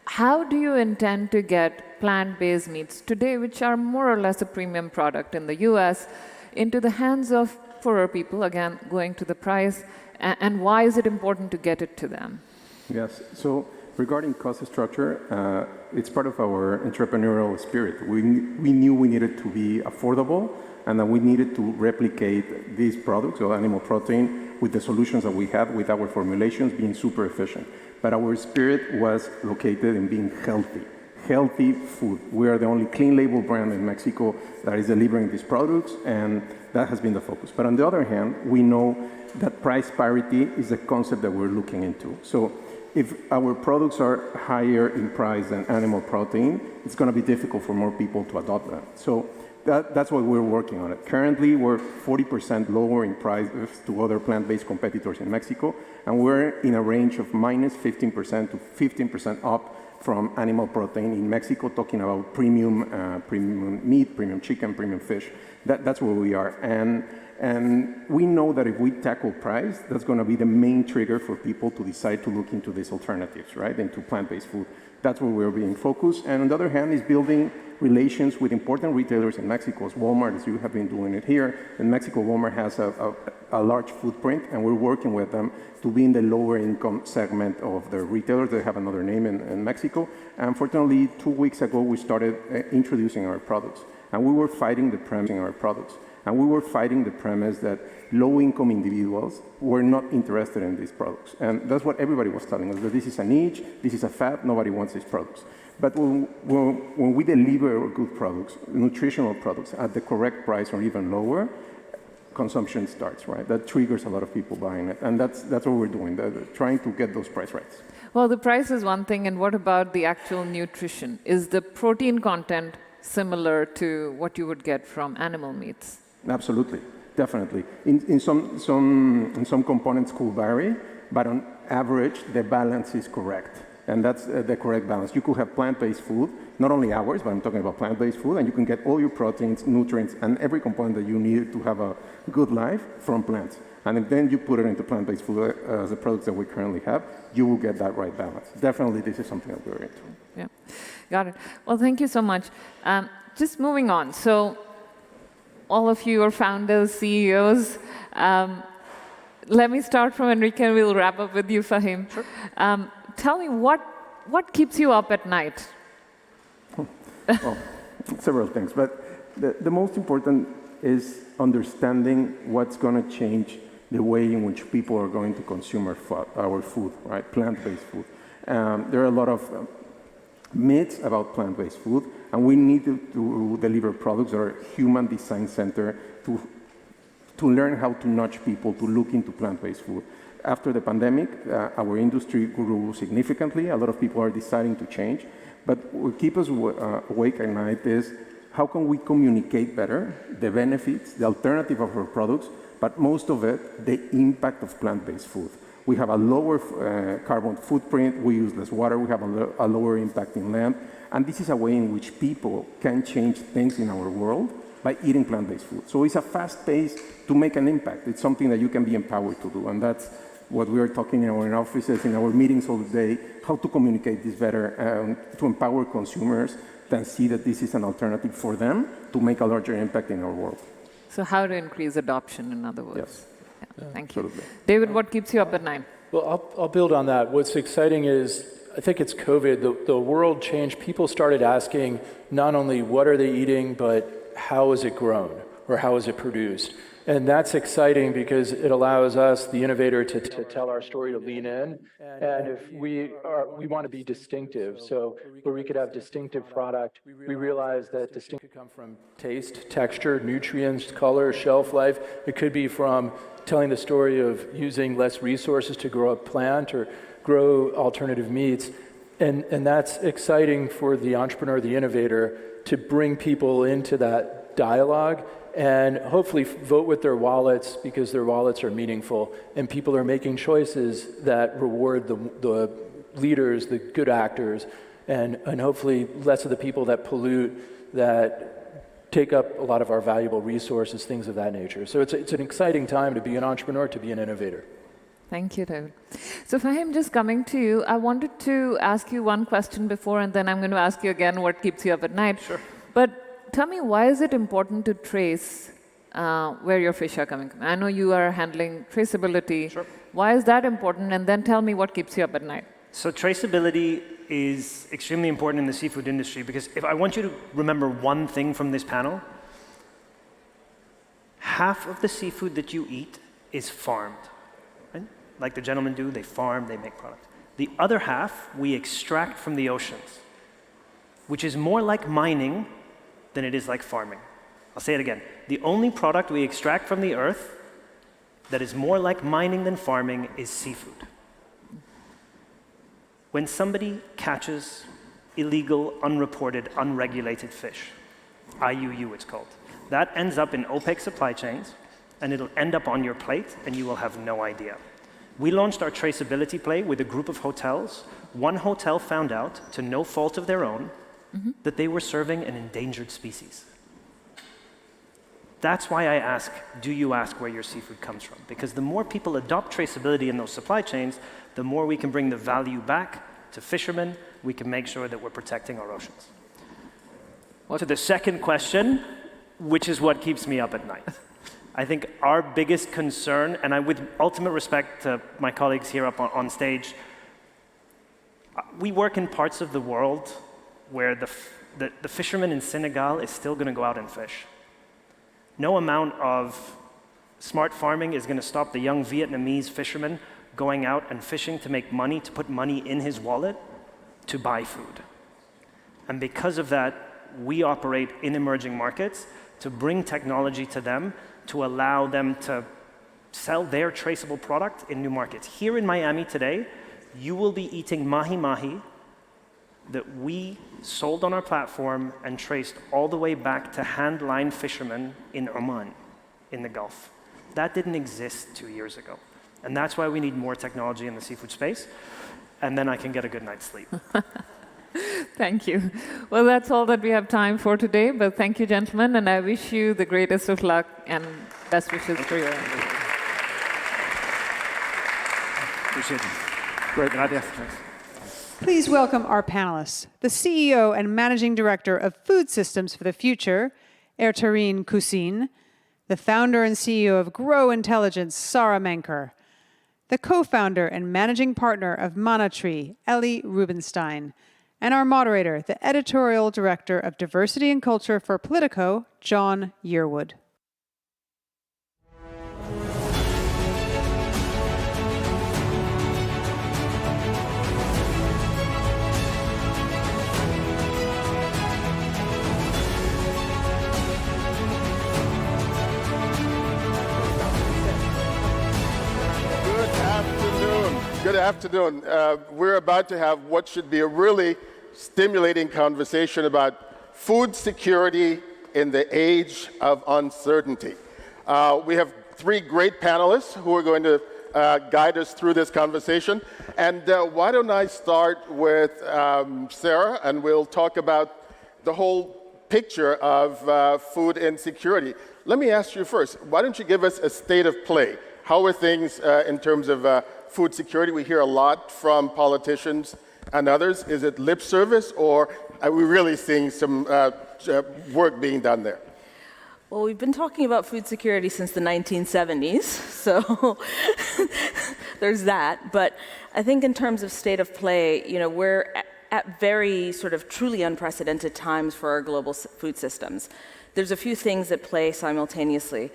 how do you intend to get plant-based meats today, which are more or less a premium product in the US, into the hands of poorer people, again, going to the price, and why is it important to get it to them? Yes, so regarding cost structure, it's part of our entrepreneurial spirit. We knew we needed to be affordable and that we needed to replicate these products of animal protein with the solutions that we have with our formulations being super efficient. But our spirit was located in being healthy food. We are the only clean label brand in Mexico that is delivering these products, and that has been the focus. But on the other hand, we know that price parity is a concept that we're looking into. So if our products are higher in price than animal protein, it's going to be difficult for more people to adopt that. So that's what we're working on. Currently, we're 40% lower in price to other plant-based competitors in Mexico, and we're in a range of minus 15% to 15% up from animal protein in Mexico, talking about premium meat, premium chicken, premium fish. That's where we are. And we know that if we tackle price, that's going to be the main trigger for people to decide to look into these alternatives, right, into plant-based food. That's where we're being focused. And on the other hand, is building relations with important retailers in Mexico, as Walmart, as you have been doing it here. In Mexico, Walmart has a large footprint, and we're working with them to be in the lower income segment of the retailers. They have another name in Mexico. And fortunately, 2 weeks ago, we started introducing our products. And we were fighting the premise that low-income individuals were not interested in these products. And that's what everybody was telling us, that this is a niche, this is a fad, nobody wants these products. But when we deliver good products, nutritional products, at the correct price or even lower, consumption starts, right? That triggers a lot of people buying it. And that's what we're doing, trying to get those price rights. Well, the price is one thing, and what about the actual nutrition? Is the protein content similar to what you would get from animal meats? Absolutely, definitely. In some components could vary, but on average, the balance is correct. And that's the correct balance. You could have plant-based food, not only ours, but I'm talking about plant-based food, and you can get all your proteins, nutrients, and every component that you need to have a good life from plants. And if then you put it into plant-based food as the products that we currently have, you will get that right balance. Definitely, this is something that we're into. Yeah, got it. Well, thank you so much. Just moving on. So all of you are founders, CEOs. Let me start from Enrique, and we'll wrap up with you, Fahim. Sure. Tell me, what keeps you up at night? Well, several things, but the most important is understanding what's going to change the way in which people are going to consume our food, right? Plant-based food. There are a lot of myths about plant-based food, and we need to deliver products that are human design centered to learn how to nudge people to look into plant-based food. After the pandemic, our industry grew significantly. A lot of people are deciding to change. But what keeps us awake at night is how can we communicate better the benefits, the alternative of our products, but most of it, the impact of plant-based food. We have a lower carbon footprint, we use less water, we have a lower impact in land, and this is a way in which people can change things in our world by eating plant-based food. So it's a fast pace to make an impact. It's something that you can be empowered to do, and that's what we are talking in our offices, in our meetings all the day, how to communicate this better, to empower consumers, then see that this is an alternative for them to make a larger impact in our world. So how to increase adoption, in other words. Yes. Yeah, thank you. Absolutely. David, what keeps you up at night? Well, I'll build on that. What's exciting is, I think it's COVID. The world changed. People started asking not only what are they eating, but how is it grown or how is it produced? And that's exciting because it allows us, the innovator, to tell our story, to lean in. And if we want to be distinctive, so where we could have distinctive product, we realize that distinct could come from taste, texture, nutrients, color, shelf life. It could be from telling the story of using less resources to grow a plant or grow alternative meats. And that's exciting for the entrepreneur, the innovator, to bring people into that dialogue and hopefully vote with their wallets because their wallets are meaningful and people are making choices that reward the leaders, the good actors, and hopefully less of the people that pollute, that take up a lot of our valuable resources, things of that nature. So it's an exciting time to be an entrepreneur, to be an innovator. Thank you, David. So Fahim, just coming to you, I wanted to ask you one question before, and then I'm going to ask you again what keeps you up at night. Sure. But tell me, why is it important to trace where your fish are coming from? I know you are handling traceability. Sure. Why is that important? And then tell me what keeps you up at night. So traceability is extremely important in the seafood industry because if I want you to remember one thing from this panel, half of the seafood that you eat is farmed. Right? Like the gentlemen do, they farm, they make product. The other half we extract from the oceans, which is more like mining than it is like farming. I'll say it again. The only product we extract from the earth that is more like mining than farming is seafood. When somebody catches illegal, unreported, unregulated fish, IUU it's called, that ends up in opaque supply chains and it'll end up on your plate and you will have no idea. We launched our traceability play with a group of hotels. One hotel found out, to no fault of their own, that they were serving an endangered species. That's why I ask, do you ask where your seafood comes from? Because the more people adopt traceability in those supply chains, the more we can bring the value back to fishermen, we can make sure that we're protecting our oceans. To the second question, which is what keeps me up at night. I think our biggest concern, and with ultimate respect to my colleagues here up on stage, we work in parts of the world where the fisherman in Senegal is still going to go out and fish. No amount of smart farming is going to stop the young Vietnamese fisherman going out and fishing to make money, to put money in his wallet, to buy food. And because of that, we operate in emerging markets to bring technology to them, to allow them to sell their traceable product in new markets. Here in Miami today, you will be eating mahi-mahi that we sold on our platform and traced all the way back to hand-line fishermen in Oman, in the Gulf. That didn't exist 2 years ago. And that's why we need more technology in the seafood space. and then I can get a good night's sleep. Thank you. Well, that's all that we have time for today, but thank you, gentlemen, and I wish you the greatest of luck and best wishes for your Appreciate it. Great, gracias. Please welcome our panelists, the CEO and Managing Director of Food Systems for the Future, Ertarine Kusin, the founder and CEO of Grow Intelligence, Sarah Menker, the co-founder and managing partner of Manatree, Ellie Rubenstein, and our moderator, the editorial director of Diversity and Culture for Politico, John Yearwood. Good afternoon. We're about to have what should be a really stimulating conversation about food security in the age of uncertainty. We have three great panelists who are going to guide us through this conversation. And why don't I start with Sarah, and we'll talk about the whole picture of food insecurity. Let me ask you first, why don't you give us a state of play? How are things in terms of food security? We hear a lot from politicians and others. Is it lip service, or are we really seeing some work being done there? Well, we've been talking about food security since the 1970s, so there's that. But I think in terms of state of play, we're at very sort of truly unprecedented times for our global food systems. There's a few things at play simultaneously.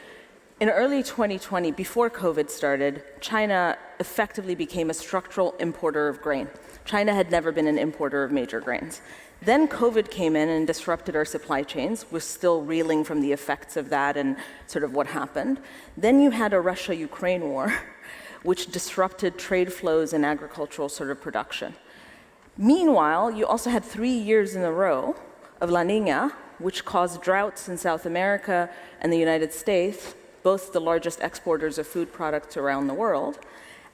In early 2020, before COVID started, China effectively became a structural importer of grain. China had never been an importer of major grains. Then COVID came in and disrupted our supply chains. We're still reeling from the effects of that and sort of what happened. Then you had a Russia-Ukraine war, which disrupted trade flows and agricultural sort of production. Meanwhile, you also had 3 years in a row of La Niña, which caused droughts in South America and the United States, both the largest exporters of food products around the world,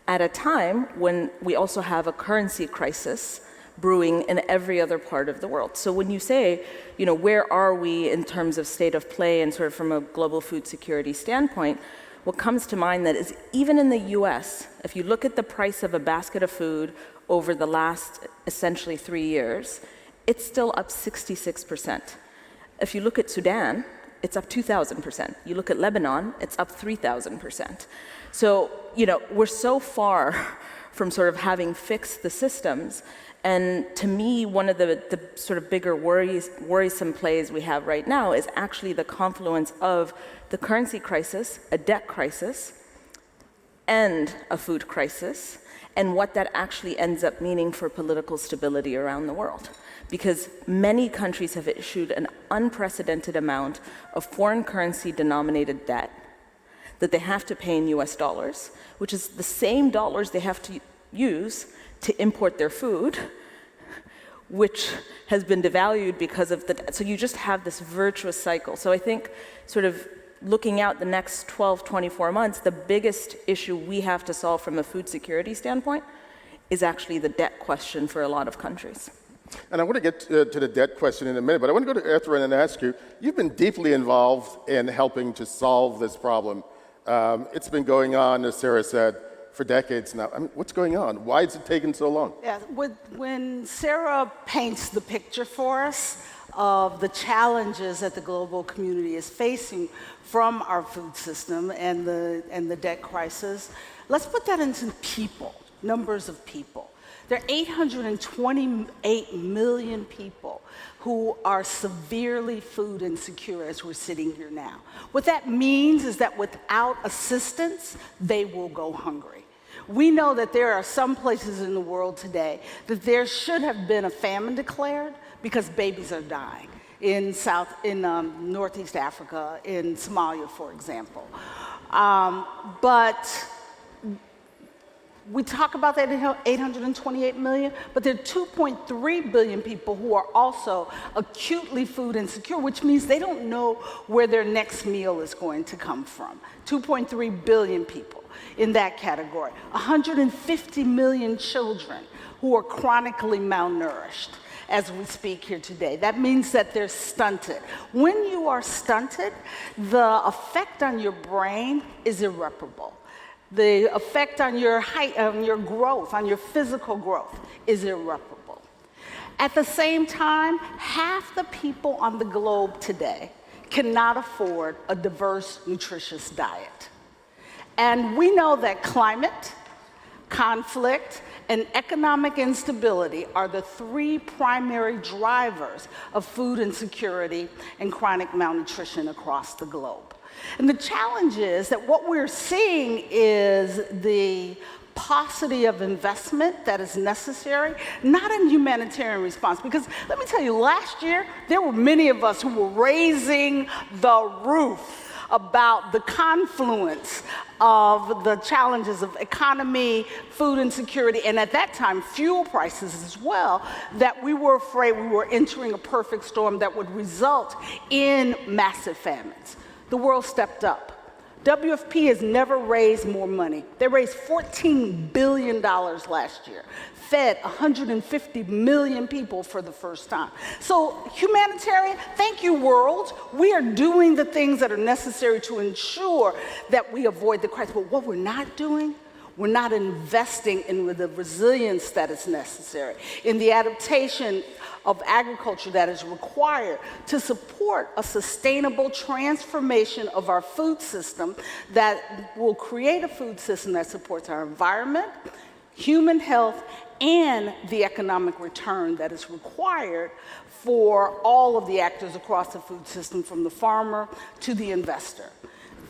at a time when we also have a currency crisis brewing in every other part of the world. So when you say, where are we in terms of state of play and sort of from a global food security standpoint, what comes to mind that is even in the US, if you look at the price of a basket of food over the last essentially 3 years, it's still up 66%. If you look at Sudan, it's up 2,000%. You look at Lebanon, it's up 3,000%. So, we're so far from sort of having fixed the systems. And to me, one of the sort of bigger worrisome plays we have right now is actually the confluence of the currency crisis, a debt crisis, and a food crisis, and what that actually ends up meaning for political stability around the world. Because many countries have issued an unprecedented amount of foreign currency denominated debt that they have to pay in US dollars, which is the same dollars they have to use to import their food, which has been devalued because of the debt. So you just have this virtuous cycle. So I think sort of looking out the next 12, 24 months, the biggest issue we have to solve from a food security standpoint is actually the debt question for a lot of countries. And I want to get to the debt question in a minute, but I want to go to Ertarine and ask you, you've been deeply involved in helping to solve this problem. It's been going on, as Sarah said, for decades now. I mean, what's going on? Why is it taking so long? Yeah, when Sarah paints the picture for us of the challenges that the global community is facing from our food system and the debt crisis, let's put that into people, numbers of people. There are 828 million people who are severely food insecure as we're sitting here now. What that means is that without assistance, they will go hungry. We know that there are some places in the world today that there should have been a famine declared because babies are dying in Northeast Africa, in Somalia, for example. But we talk about that 828 million, but there are 2.3 billion people who are also acutely food insecure, which means they don't know where their next meal is going to come from. 2.3 billion people in that category. 150 million children who are chronically malnourished as we speak here today. That means that they're stunted. When you are stunted, the effect on your brain is irreparable. The effect on your height, on your growth, on your physical growth is irreparable. At the same time, half the people on the globe today cannot afford a diverse, nutritious diet. And we know that climate, conflict, and economic instability are the three primary drivers of food insecurity and chronic malnutrition across the globe. And the challenge is that what we're seeing is the paucity of investment that is necessary, not in humanitarian response. Because let me tell you, last year, there were many of us who were raising the roof about the confluence of the challenges of economy, food insecurity, and at that time, fuel prices as well, that we were afraid we were entering a perfect storm that would result in massive famines. The world stepped up. WFP has never raised more money. They raised $14 billion last year, fed 150 million people for the first time. So humanitarian, thank you, world. We are doing the things that are necessary to ensure that we avoid the crisis. But what we're not doing, we're not investing in the resilience that is necessary, in the adaptation of agriculture that is required to support a sustainable transformation of our food system that will create a food system that supports our environment, human health, and the economic return that is required for all of the actors across the food system, from the farmer to the investor.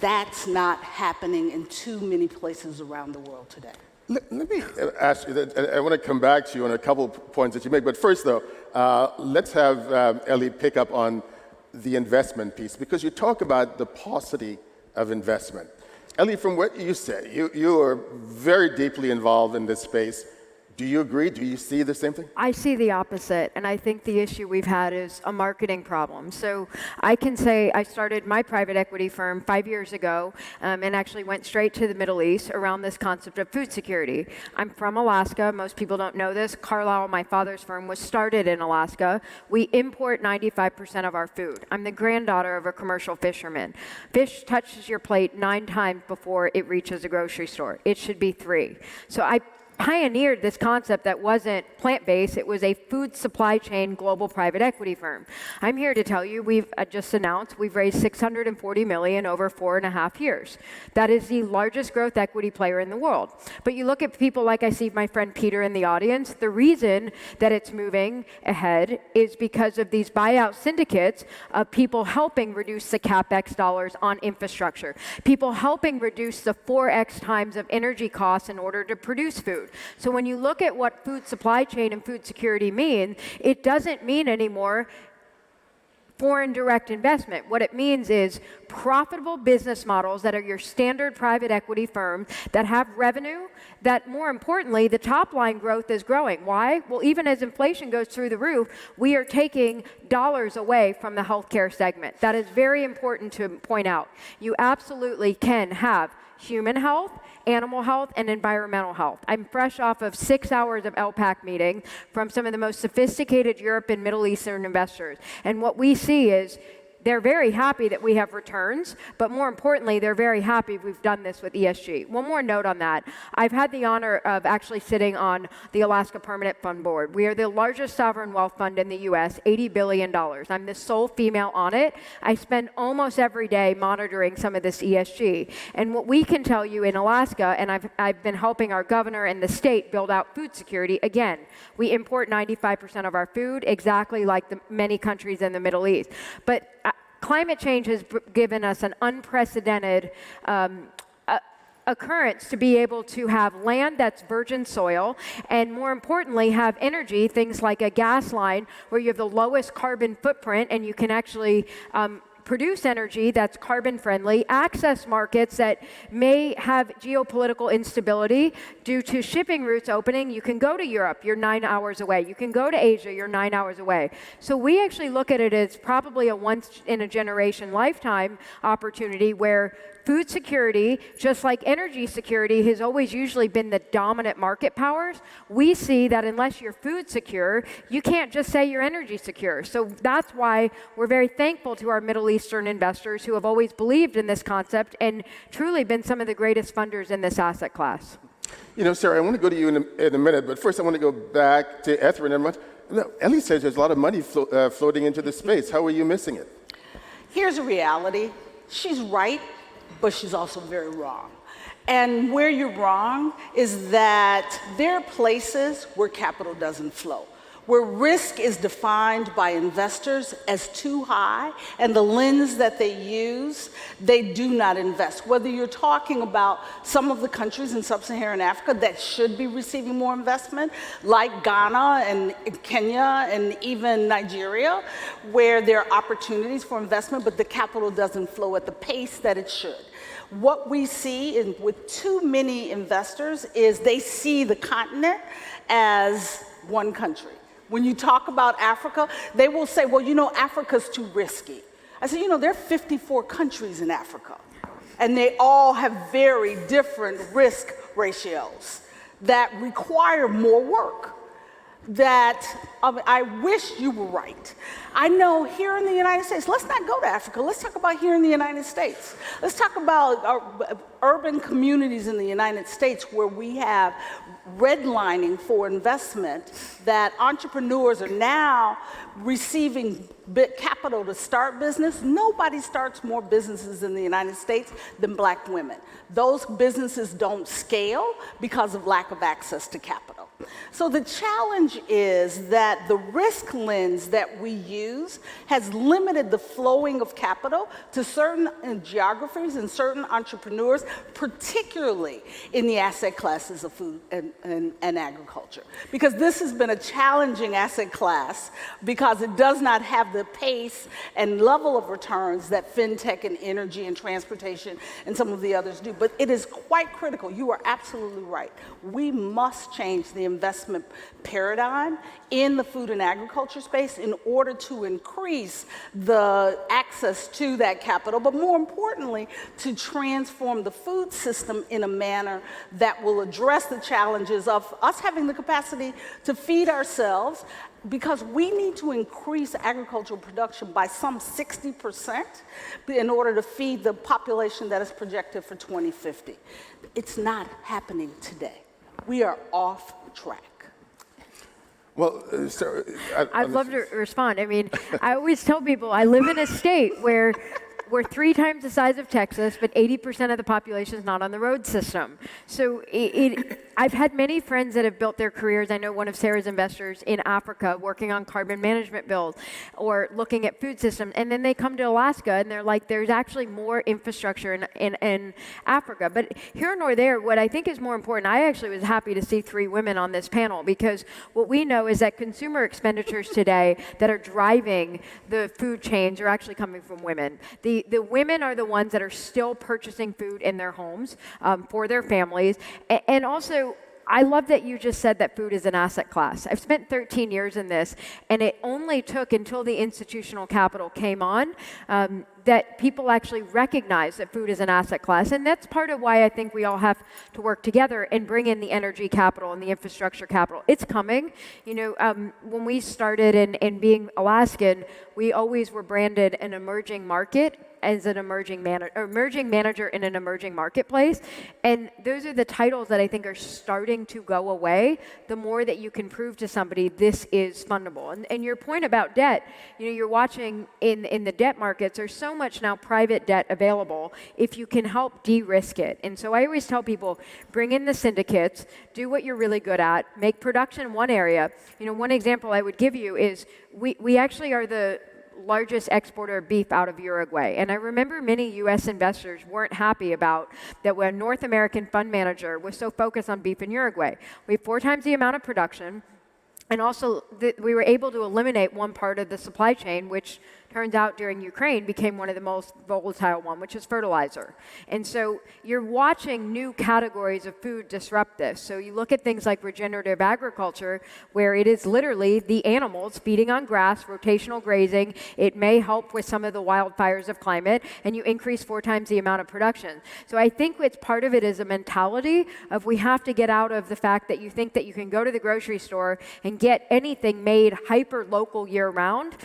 That's not happening in too many places around the world today. Let me ask you that. I want to come back to you on a couple of points that you make. But first, though, let's have Ellie pick up on the investment piece, because you talk about the paucity of investment. Ellie, from what you said, you are very deeply involved in this space. Do you agree? Do you see the same thing? I see the opposite, and I think the issue we've had is a marketing problem. So I can say I started my private equity firm 5 years ago and actually went straight to the Middle East around this concept of food security. I'm from Alaska. Most people don't know this. Carlisle, my father's firm, was started in Alaska. We import 95% of our food. I'm the granddaughter of a commercial fisherman. Fish touches your plate 9 times before it reaches a grocery store. It should be 3. So I pioneered this concept that wasn't plant-based. It was a food supply chain global private equity firm. I'm here to tell you, we've just announced we've raised $640 million over 4.5 years. That is the largest growth equity player in the world. But you look at people like I see my friend Peter in the audience, the reason that it's moving ahead is because of these buyout syndicates of people helping reduce the CapEx dollars on infrastructure, people helping reduce the 4x times of energy costs in order to produce food. So when you look at what food supply chain and food security mean, it doesn't mean anymore foreign direct investment. What it means is profitable business models that are your standard private equity firm that have revenue, that more importantly, the top line growth is growing. Why? Well, even as inflation goes through the roof, we are taking dollars away from the healthcare segment. That is very important to point out. You absolutely can have human health, animal health, and environmental health. I'm fresh off of 6 hours of LPAC meeting from some of the most sophisticated Europe and Middle Eastern investors. And what we see is they're very happy that we have returns, but more importantly, they're very happy we've done this with ESG. One more note on that. I've had the honor of actually sitting on the Alaska Permanent Fund Board. We are the largest sovereign wealth fund in the US, $80 billion. I'm the sole female on it. I spend almost every day monitoring some of this ESG. And what we can tell you in Alaska, and I've been helping our governor and the state build out food security, again, we import 95% of our food, exactly like the many countries in the Middle East. But climate change has given us an unprecedented occurrence to be able to have land that's virgin soil, and more importantly, have energy, things like a gas line where you have the lowest carbon footprint and you can actually produce energy that's carbon friendly, access markets that may have geopolitical instability due to shipping routes opening. You can go to Europe, you're 9 hours away. You can go to Asia, you're 9 hours away. So we actually look at it as probably a once-in-a-generation lifetime opportunity where food security, just like energy security, has always usually been the dominant market powers. We see that unless you're food secure, you can't just say you're energy secure. So that's why we're very thankful to our Middle Eastern investors who have always believed in this concept and truly been some of the greatest funders in this asset class. You know, Sarah, I want to go to you in a minute, but first I want to go back to Etherin. Ellie says there's a lot of money floating into the space. How are you missing it? Here's a reality. She's right, but she's also very wrong. And where you're wrong is that there are places where capital doesn't flow, where risk is defined by investors as too high, and the lens that they use, they do not invest. Whether you're talking about some of the countries in sub-Saharan Africa that should be receiving more investment, like Ghana and Kenya and even Nigeria, where there are opportunities for investment, but the capital doesn't flow at the pace that it should. What we see with too many investors is they see the continent as one country. When you talk about Africa, they will say, well, you know, Africa's too risky. I said, you know, there are 54 countries in Africa, and they all have very different risk ratios that require more work. I wish you were right. I know here in the United States, let's not go to Africa. Let's talk about here in the United States. Let's talk about our urban communities in the United States where we have redlining for investment, that entrepreneurs are now receiving capital to start business. Nobody starts more businesses in the United States than Black women. Those businesses don't scale because of lack of access to capital. So the challenge is that the risk lens that we use has limited the flowing of capital to certain geographies and certain entrepreneurs, particularly in the asset classes of food and agriculture. Because this has been a challenging asset class because it does not have the pace and level of returns that fintech and energy and transportation and some of the others do. But it is quite critical. You are absolutely right. We must change the investment paradigm in the food and agriculture space in order to increase the access to that capital, but more importantly, to transform the food system in a manner that will address the challenges of us having the capacity to feed ourselves, because we need to increase agricultural production by some 60% in order to feed the population that is projected for 2050. It's not happening today. We are off track. Well, Sarah, I'd love to respond. I mean, I always tell people I live in a state where we're 3 times the size of Texas, but 80% of the population is not on the road system. So I've had many friends that have built their careers. I know one of Sarah's investors in Africa working on carbon management bills or looking at food systems. And then they come to Alaska and they're like, there's actually more infrastructure in Africa. But here nor there, what I think is more important, I actually was happy to see 3 women on this panel, because what we know is that consumer expenditures today that are driving the food chains are actually coming from women. The women are the ones that are still purchasing food in their homes for their families. And also, I love that you just said that food is an asset class. I've spent 13 years in this, and it only took until the institutional capital came on that people actually recognize that food is an asset class. And that's part of why I think we all have to work together and bring in the energy capital and the infrastructure capital. It's coming. You know, when we started in being Alaskan, we always were branded an emerging market as an emerging manager in an emerging marketplace. And those are the titles that I think are starting to go away the more that you can prove to somebody this is fundable. And your point about debt, you know, you're watching in the debt markets, there's so much now private debt available if you can help de-risk it. And so I always tell people, bring in the syndicates, do what you're really good at, make production one area. You know, one example I would give you is we actually are the largest exporter of beef out of Uruguay. And I remember many U.S. investors weren't happy about that when a North American fund manager was so focused on beef in Uruguay. We have 4 times the amount of production, and also we were able to eliminate one part of the supply chain, which turns out during Ukraine became one of the most volatile one, which is fertilizer. And so you're watching new categories of food disruptive. So you look at things like regenerative agriculture, where it is literally the animals feeding on grass, rotational grazing. It may help with some of the wildfires of climate, and you increase 4 times the amount of production. So I think it's part of it is a mentality of we have to get out of the fact that you think that you can go to the grocery store and get anything made hyper-local year-round.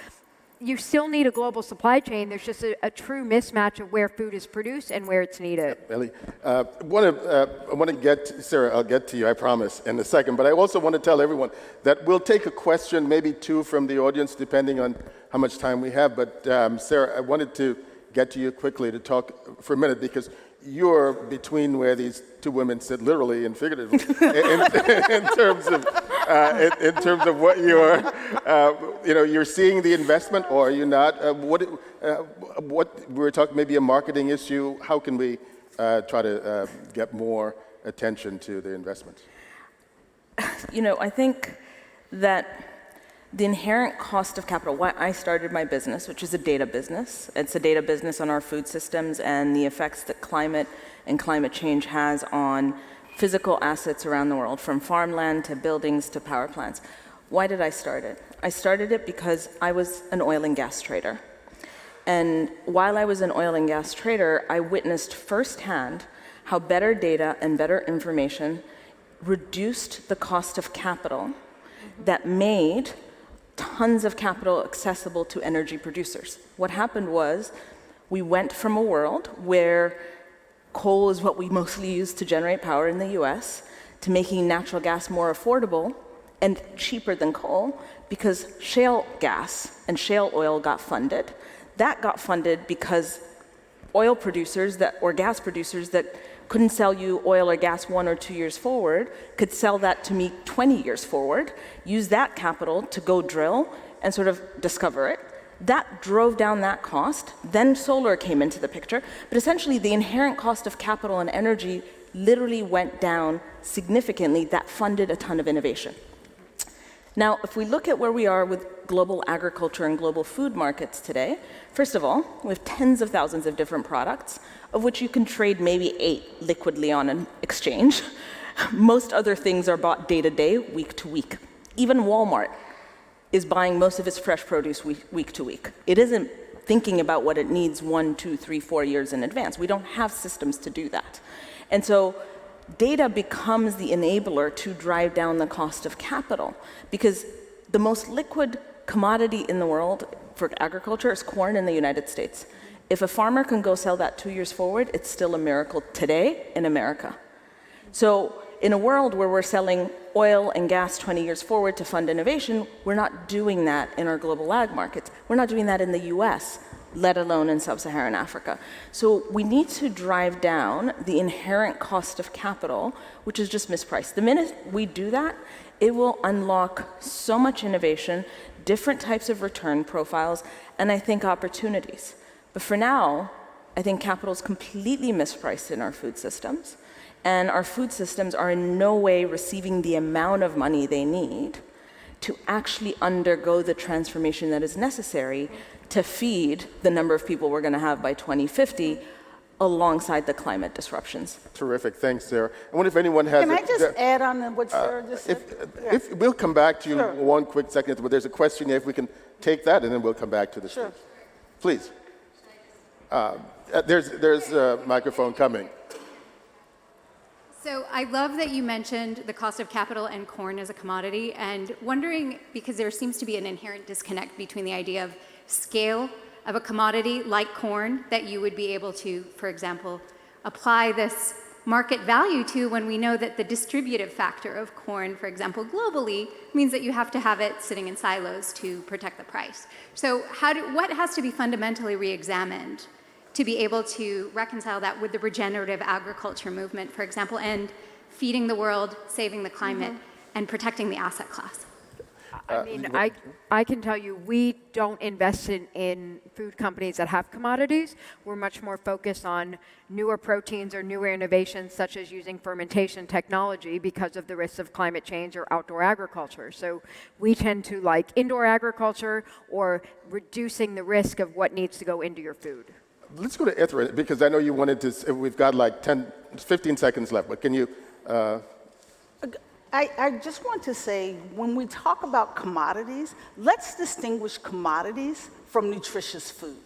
You still need a global supply chain. There's just a true mismatch of where food is produced and where it's needed. Ellie, I want to get, Sarah, I'll get to you, I promise, in a second. But I also want to tell everyone that we'll take a question, maybe 2 from the audience, depending on how much time we have. But Sarah, I wanted to get to you quickly to talk for a minute, because you're between where these 2 women sit, literally and figuratively, in terms of what you're, you're seeing the investment, or are you not? What we're talking, maybe a marketing issue. How can we try to get more attention to the investments? I think that the inherent cost of capital, why I started my business, which is a data business. It's a data business on our food systems and the effects that climate and climate change has on physical assets around the world, from farmland to buildings to power plants. Why did I start it? I started it because I was an oil and gas trader. And while I was an oil and gas trader, I witnessed firsthand how better data and better information reduced the cost of capital that made tons of capital accessible to energy producers. What happened was we went from a world where coal is what we mostly use to generate power in the US to making natural gas more affordable and cheaper than coal, because shale gas and shale oil got funded. That got funded because oil producers or gas producers that couldn't sell you oil or gas 1 or 2 years forward could sell that to me 20 years forward, use that capital to go drill and sort of discover it. That drove down that cost. Then solar came into the picture. But essentially, the inherent cost of capital and energy literally went down significantly. That funded a ton of innovation. Now, if we look at where we are with global agriculture and global food markets today, first of all, we have tens of thousands of different products, of which you can trade maybe 8 liquidly on an exchange. Most other things are bought day to day, week to week. Even Walmart is buying most of its fresh produce week to week. It isn't thinking about what it needs 1, 2, 3, 4 years in advance. We don't have systems to do that. And so data becomes the enabler to drive down the cost of capital, because the most liquid commodity in the world for agriculture is corn in the United States. If a farmer can go sell that 2 years forward, it's still a miracle today in America. So in a world where we're selling oil and gas 20 years forward to fund innovation, we're not doing that in our global ag markets. We're not doing that in the US, let alone in sub-Saharan Africa. So we need to drive down the inherent cost of capital, which is just mispriced. The minute we do that, it will unlock so much innovation, different types of return profiles, and I think opportunities. But for now, I think capital is completely mispriced in our food systems, and our food systems are in no way receiving the amount of money they need to actually undergo the transformation that is necessary to feed the number of people we're going to have by 2050 alongside the climate disruptions. Terrific. Thanks, Sarah. I wonder if anyone has... Can I just add on to what Sarah just said? If we'll come back to you one quick second, but there's a question here, if we can take that, and then we'll come back to the stage. Please. There's a microphone coming. So I love that you mentioned the cost of capital and corn as a commodity, and wondering, because there seems to be an inherent disconnect between the idea of scale of a commodity like corn that you would be able to, for example, apply this market value to, when we know that the distributive factor of corn, for example, globally, means that you have to have it sitting in silos to protect the price. So what has to be fundamentally re-examined to be able to reconcile that with the regenerative agriculture movement, for example, and feeding the world, saving the climate, and protecting the asset class? I mean, I can tell you, we don't invest in food companies that have commodities. We're much more focused on newer proteins or newer innovations, such as using fermentation technology because of the risks of climate change or outdoor agriculture. So we tend to like indoor agriculture or reducing the risk of what needs to go into your food. Let's go to Ithra, because I know you wanted to, we've got like 15 seconds left, but can you... I just want to say, when we talk about commodities, let's distinguish commodities from nutritious food.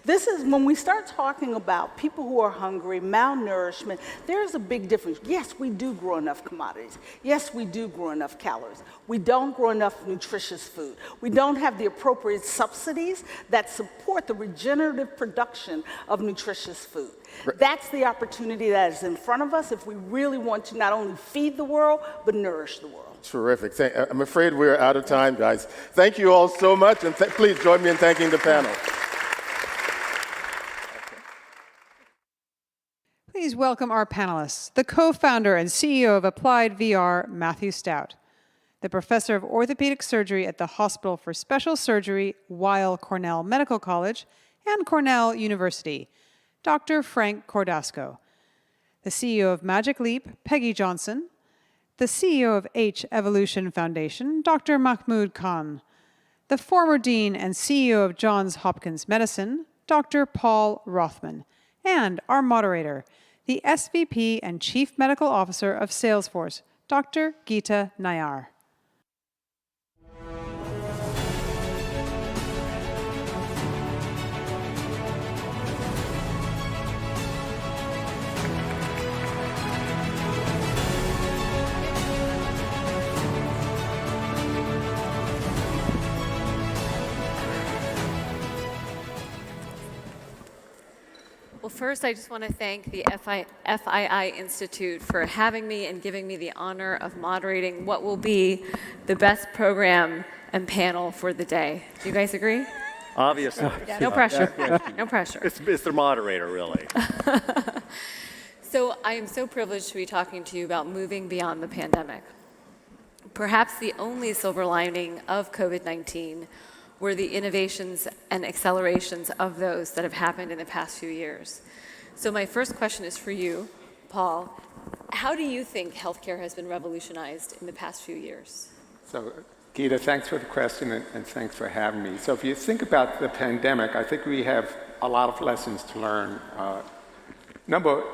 This is when we start talking about people who are hungry, malnourishment, there's a big difference. Yes, we do grow enough commodities. Yes, we do grow enough calories. We don't grow enough nutritious food. We don't have the appropriate subsidies that support the regenerative production of nutritious food. That's the opportunity that is in front of us if we really want to not only feed the world, but nourish the world. Terrific. I'm afraid we're out of time, guys. Thank you all so much, and please join me in thanking the panel. Please welcome our panelists, the co-founder and CEO of Applied VR, Matthew Stout, the professor of orthopedic surgery at the Hospital for Special Surgery, Weill Cornell Medical College, and Cornell University, Dr. Frank Cordasco, the CEO of Magic Leap, Peggy Johnson, the CEO of H Evolution Foundation, Dr. Mahmoud Khan, the former Dean and CEO of Johns Hopkins Medicine, Dr. Paul Rothman, and our moderator, the SVP and Chief Medical Officer of Salesforce, Dr. Geeta Nayar. Well, first, I just want to thank the FII Institute for having me and giving me the honor of moderating what will be the best program and panel for the day. Do you guys agree? Obviously. No pressure. No pressure. It's the moderator, really. So I am so privileged to be talking to you about moving beyond the pandemic. Perhaps the only silver lining of COVID-19 were the innovations and accelerations of those that have happened in the past few years. So my first question is for you, Paul. How do you think healthcare has been revolutionized in the past few years? So, Geeta, thanks for the question and thanks for having me. So if you think about the pandemic, I think we have a lot of lessons to learn.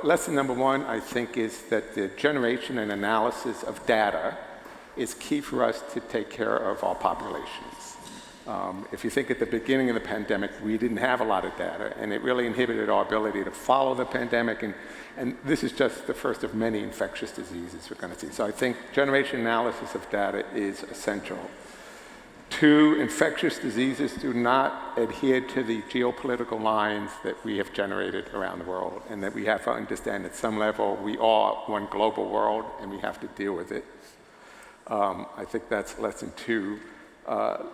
Lesson number one, I think, is that the generation and analysis of data is key for us to take care of our populations. If you think at the beginning of the pandemic, we didn't have a lot of data, and it really inhibited our ability to follow the pandemic, and this is just the first of many infectious diseases we're going to see. So I think generation analysis of data is essential. Two, infectious diseases do not adhere to the geopolitical lines that we have generated around the world, and that we have to understand at some level we are one global world, and we have to deal with it. I think that's lesson two.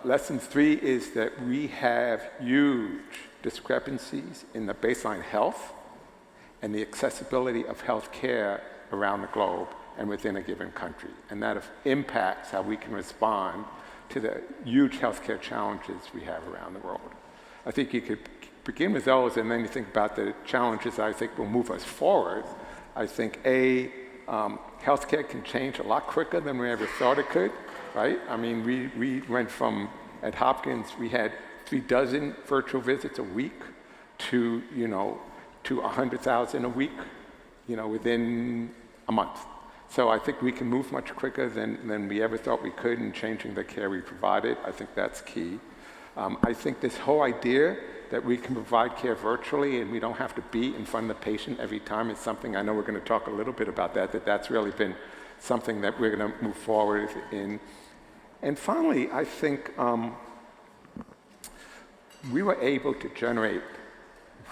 Lesson three is that we have huge discrepancies in the baseline health and the accessibility of health care around the globe and within a given country. And that impacts how we can respond to the huge healthcare challenges we have around the world. I think you could begin with those, and then you think about the challenges I think will move us forward. I think, healthcare can change a lot quicker than we ever thought it could. Right? I mean, we went from, at Hopkins, we had 36 virtual visits a week to 100,000 a week, within a month. So I think we can move much quicker than we ever thought we could in changing the care we provided. I think that's key. I think this whole idea that we can provide care virtually and we don't have to be in front of the patient every time is something, I know we're going to talk a little bit about that's really been something that we're going to move forward in. And finally, I think we were able to generate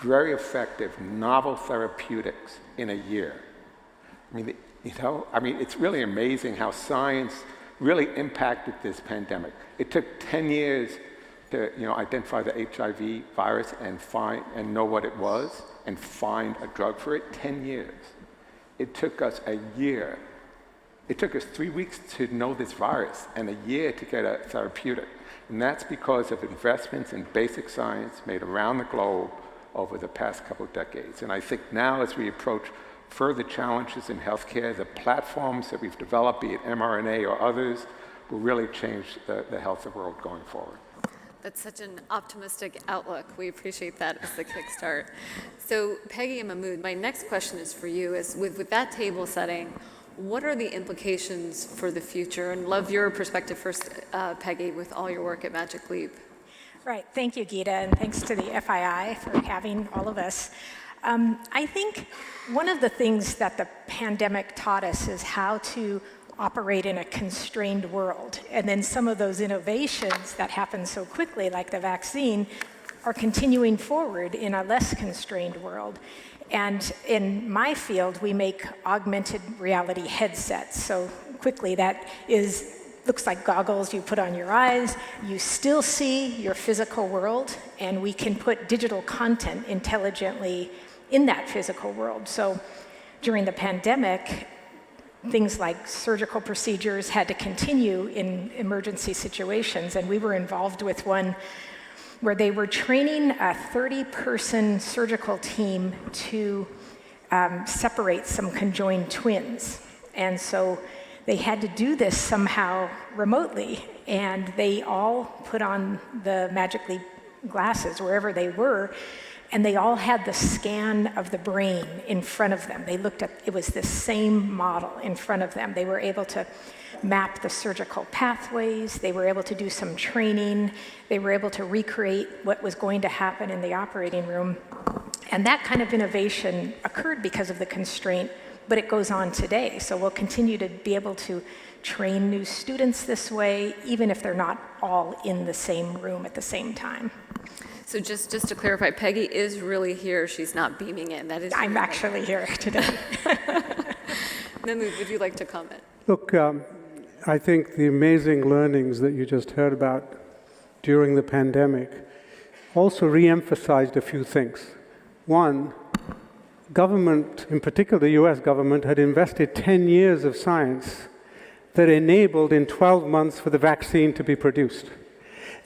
very effective novel therapeutics in a year. I mean, it's really amazing how science really impacted this pandemic. It took 10 years to identify the HIV virus and know what it was and find a drug for it. 10 years. It took us a year It took us 3 weeks to know this virus and a year to get a therapeutic. And that's because of investments in basic science made around the globe over the past couple of decades. And I think now as we approach further challenges in healthcare, the platforms that we've developed, be it mRNA or others, will really change the health of the world going forward. That's such an optimistic outlook. We appreciate that as the kickstart. So Peggy and Mahmoud, my next question is for you. Is with that table setting, what are the implications for the future? And love your perspective first, Peggy, with all your work at Magic Leap. Right. Thank you, Geeta, and thanks to the FII for having all of us. I think one of the things that the pandemic taught us is how to operate in a constrained world. And then some of those innovations that happen so quickly, like the vaccine, are continuing forward in a less constrained world. And in my field, we make augmented reality headsets. So quickly, that looks like goggles you put on your eyes. You still see your physical world, and we can put digital content intelligently in that physical world. So during the pandemic, things like surgical procedures had to continue in emergency situations, and we were involved with one where they were training a 30-person surgical team to separate some conjoined twins. And so they had to do this somehow remotely, and they all put on the Magic Leap glasses wherever they were, and they all had the scan of the brain in front of them. They looked at, it was the same model in front of them. They were able to map the surgical pathways. They were able to do some training. They were able to recreate what was going to happen in the operating room. And that kind of innovation occurred because of the constraint, but it goes on today. So we'll continue to be able to train new students this way, even if they're not all in the same room at the same time. So just to clarify, Peggy is really here. She's not beaming in. That is. I'm actually here today. Mahmoud, would you like to comment? Look, I think the amazing learnings that you just heard about during the pandemic also re-emphasized a few things. One, government, in particular the US government, had invested 10 years of science that enabled in 12 months for the vaccine to be produced.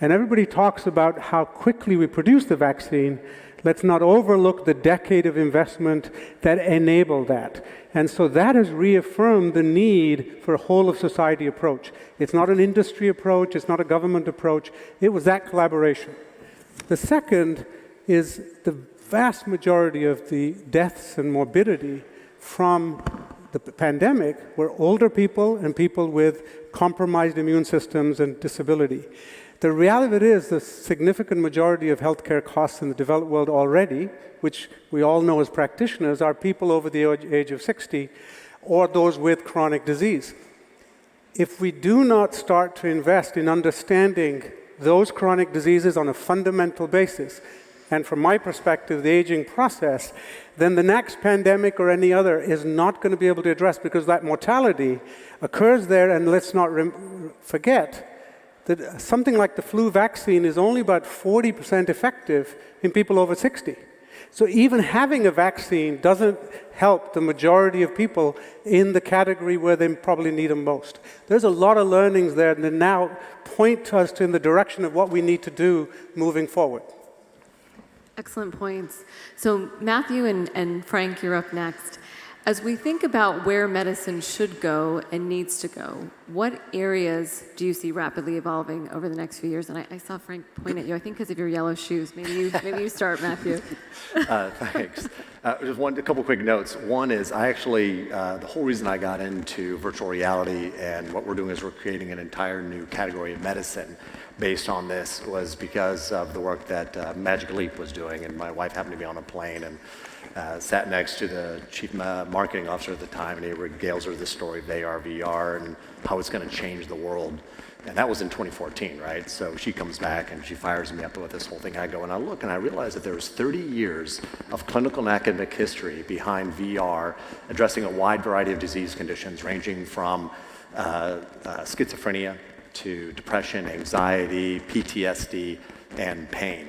And everybody talks about how quickly we produced the vaccine. Let's not overlook the decade of investment that enabled that. And so that has reaffirmed the need for a whole of society approach. It's not an industry approach, it's not a government approach, it was that collaboration. The second is the vast majority of the deaths and morbidity from the pandemic were older people and people with compromised immune systems and disability. The reality of it is the significant majority of healthcare costs in the developed world already, which we all know as practitioners, are people over the age of 60 or those with chronic disease. If we do not start to invest in understanding those chronic diseases on a fundamental basis, and from my perspective, the aging process, then the next pandemic or any other is not going to be able to address, because that mortality occurs there. And let's not forget that something like the flu vaccine is only about 40% effective in people over 60. So even having a vaccine doesn't help the majority of people in the category where they probably need them most. There's a lot of learnings there that now point us in the direction of what we need to do moving forward. Excellent points. So Matthew and Frank, you're up next. As we think about where medicine should go and needs to go, what areas do you see rapidly evolving over the next few years? And I saw Frank point at you, I think because of your yellow shoes. Maybe you start, Matthew. Thanks. Just a couple quick notes. One is the whole reason I got into virtual reality and what we're doing is we're creating an entire new category of medicine based on this was because of the work that Magic Leap was doing. And my wife happened to be on a plane and sat next to the chief marketing officer at the time, and he regales her the story of AR, VR, and how it's going to change the world. And that was in 2014, right? So she comes back and she fires me up with this whole thing. I go and I look and I realize that there was 30 years of clinical and academic history behind VR, addressing a wide variety of disease conditions, ranging from schizophrenia to depression, anxiety, PTSD, and pain.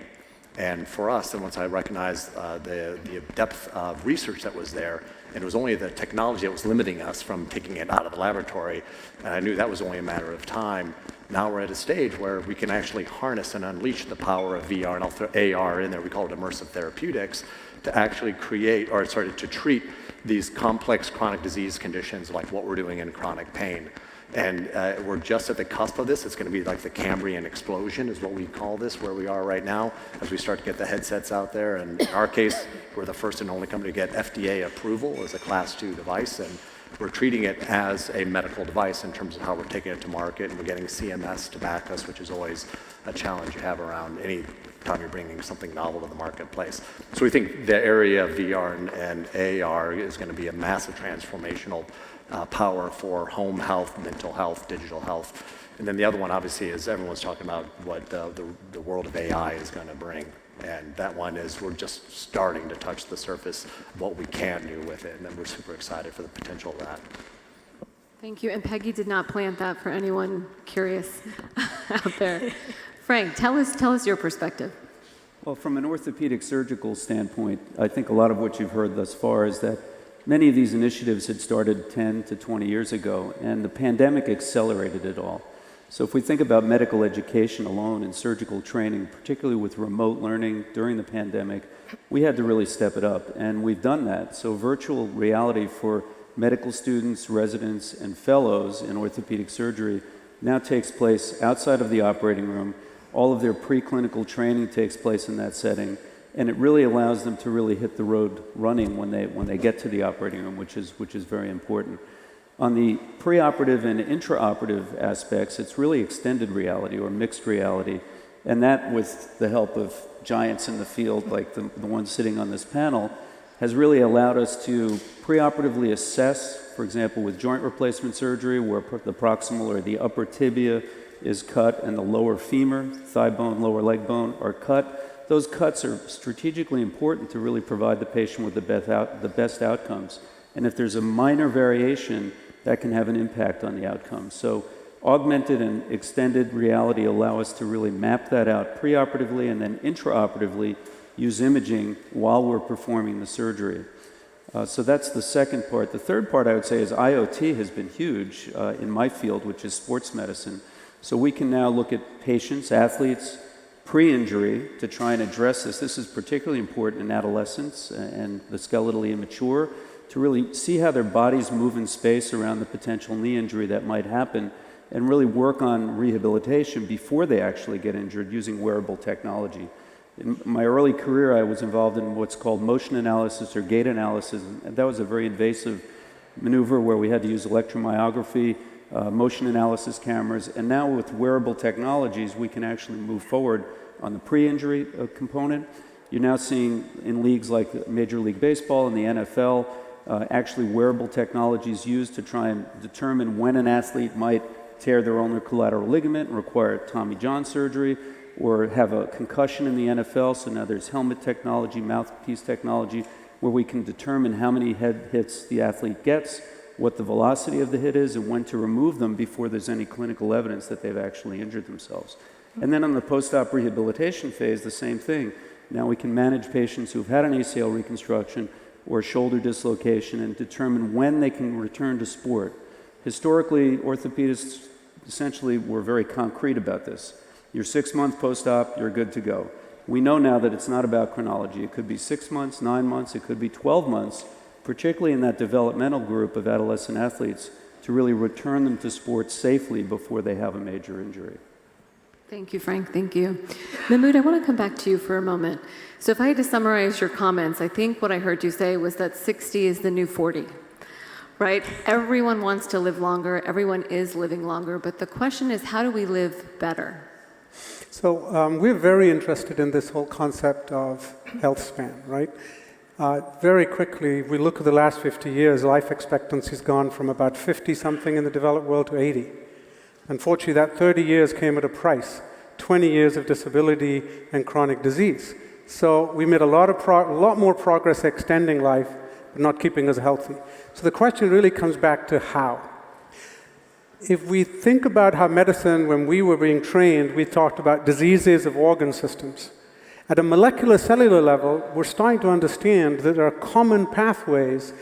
And for us, and once I recognized the depth of research that was there, and it was only the technology that was limiting us from taking it out of the laboratory, and I knew that was only a matter of time. Now we're at a stage where we can actually harness and unleash the power of VR and also AR in there, we call it immersive therapeutics, to actually create, or sorry, to treat these complex chronic disease conditions like what we're doing in chronic pain. And we're just at the cusp of this. It's going to be like the Cambrian explosion is what we call this, where we are right now, as we start to get the headsets out there. And in our case, we're the first and only company to get FDA approval as a Class 2 device. And we're treating it as a medical device in terms of how we're taking it to market. And we're getting CMS to back us, which is always a challenge you have around any time you're bringing something novel to the marketplace. So we think the area of VR and AR is going to be a massive transformational power for home health, mental health, digital health. And then the other one, obviously, is everyone's talking about what the world of AI is going to bring. And that one is we're just starting to touch the surface of what we can do with it. And then we're super excited for the potential of that. Thank you. And Peggy did not plant that for anyone curious out there. Frank, tell us your perspective. Well, from an orthopedic surgical standpoint, I think a lot of what you've heard thus far is that many of these initiatives had started 10 to 20 years ago, and the pandemic accelerated it all. So if we think about medical education alone and surgical training, particularly with remote learning during the pandemic, we had to really step it up, and we've done that. So virtual reality for medical students, residents, and fellows in orthopedic surgery now takes place outside of the operating room. All of their preclinical training takes place in that setting, and it really allows them to really hit the road running when they get to the operating room, which is very important. On the preoperative and intraoperative aspects, it's really extended reality or mixed reality, and that, with the help of giants in the field like the ones sitting on this panel, has really allowed us to preoperatively assess, for example, with joint replacement surgery, where the proximal or the upper tibia is cut and the lower femur, thigh bone, lower leg bone are cut. Those cuts are strategically important to really provide the patient with the best outcomes. And if there's a minor variation, that can have an impact on the outcomes. So augmented and extended reality allow us to really map that out preoperatively and then intraoperatively use imaging while we're performing the surgery. So that's the second part. The third part I would say is IoT has been huge in my field, which is sports medicine. So we can now look at patients, athletes, pre-injury to try and address this. This is particularly important in adolescents and the skeletally immature, to really see how their bodies move in space around the potential knee injury that might happen and really work on rehabilitation before they actually get injured using wearable technology. In my early career, I was involved in what's called motion analysis or gait analysis, and that was a very invasive maneuver where we had to use electromyography, motion analysis cameras, and now with wearable technologies, we can actually move forward on the pre-injury component. You're now seeing in leagues like Major League Baseball and the NFL, actually wearable technologies used to try and determine when an athlete might tear their ulnar collateral ligament and require Tommy John surgery, or have a concussion in the NFL. So now there's helmet technology, mouthpiece technology, where we can determine how many head hits the athlete gets, what the velocity of the hit is, and when to remove them before there's any clinical evidence that they've actually injured themselves. And then on the post-op rehabilitation phase, the same thing. Now we can manage patients who've had an ACL reconstruction or shoulder dislocation and determine when they can return to sport. Historically, orthopedists essentially were very concrete about this. You're 6 months post-op, you're good to go. We know now that it's not about chronology. It could be 6 months, 9 months, it could be 12 months, particularly in that developmental group of adolescent athletes, to really return them to sports safely before they have a major injury. Thank you, Frank. Thank you. Mahmoud, I want to come back to you for a moment. So if I had to summarize your comments, I think what I heard you say was that 60 is the new 40, right? Everyone wants to live longer. Everyone is living longer. But the question is, how do we live better? So we're very interested in this whole concept of health span, right? Very quickly, if we look at the last 50 years, life expectancy has gone from about 50-something in the developed world to 80. Unfortunately, that 30 years came at a price, 20 years of disability and chronic disease. So we made a lot more progress extending life, but not keeping us healthy. So the question really comes back to how. If we think about how medicine, when we were being trained, we talked about diseases of organ systems. At a molecular cellular level, we're starting to understand that there are common pathways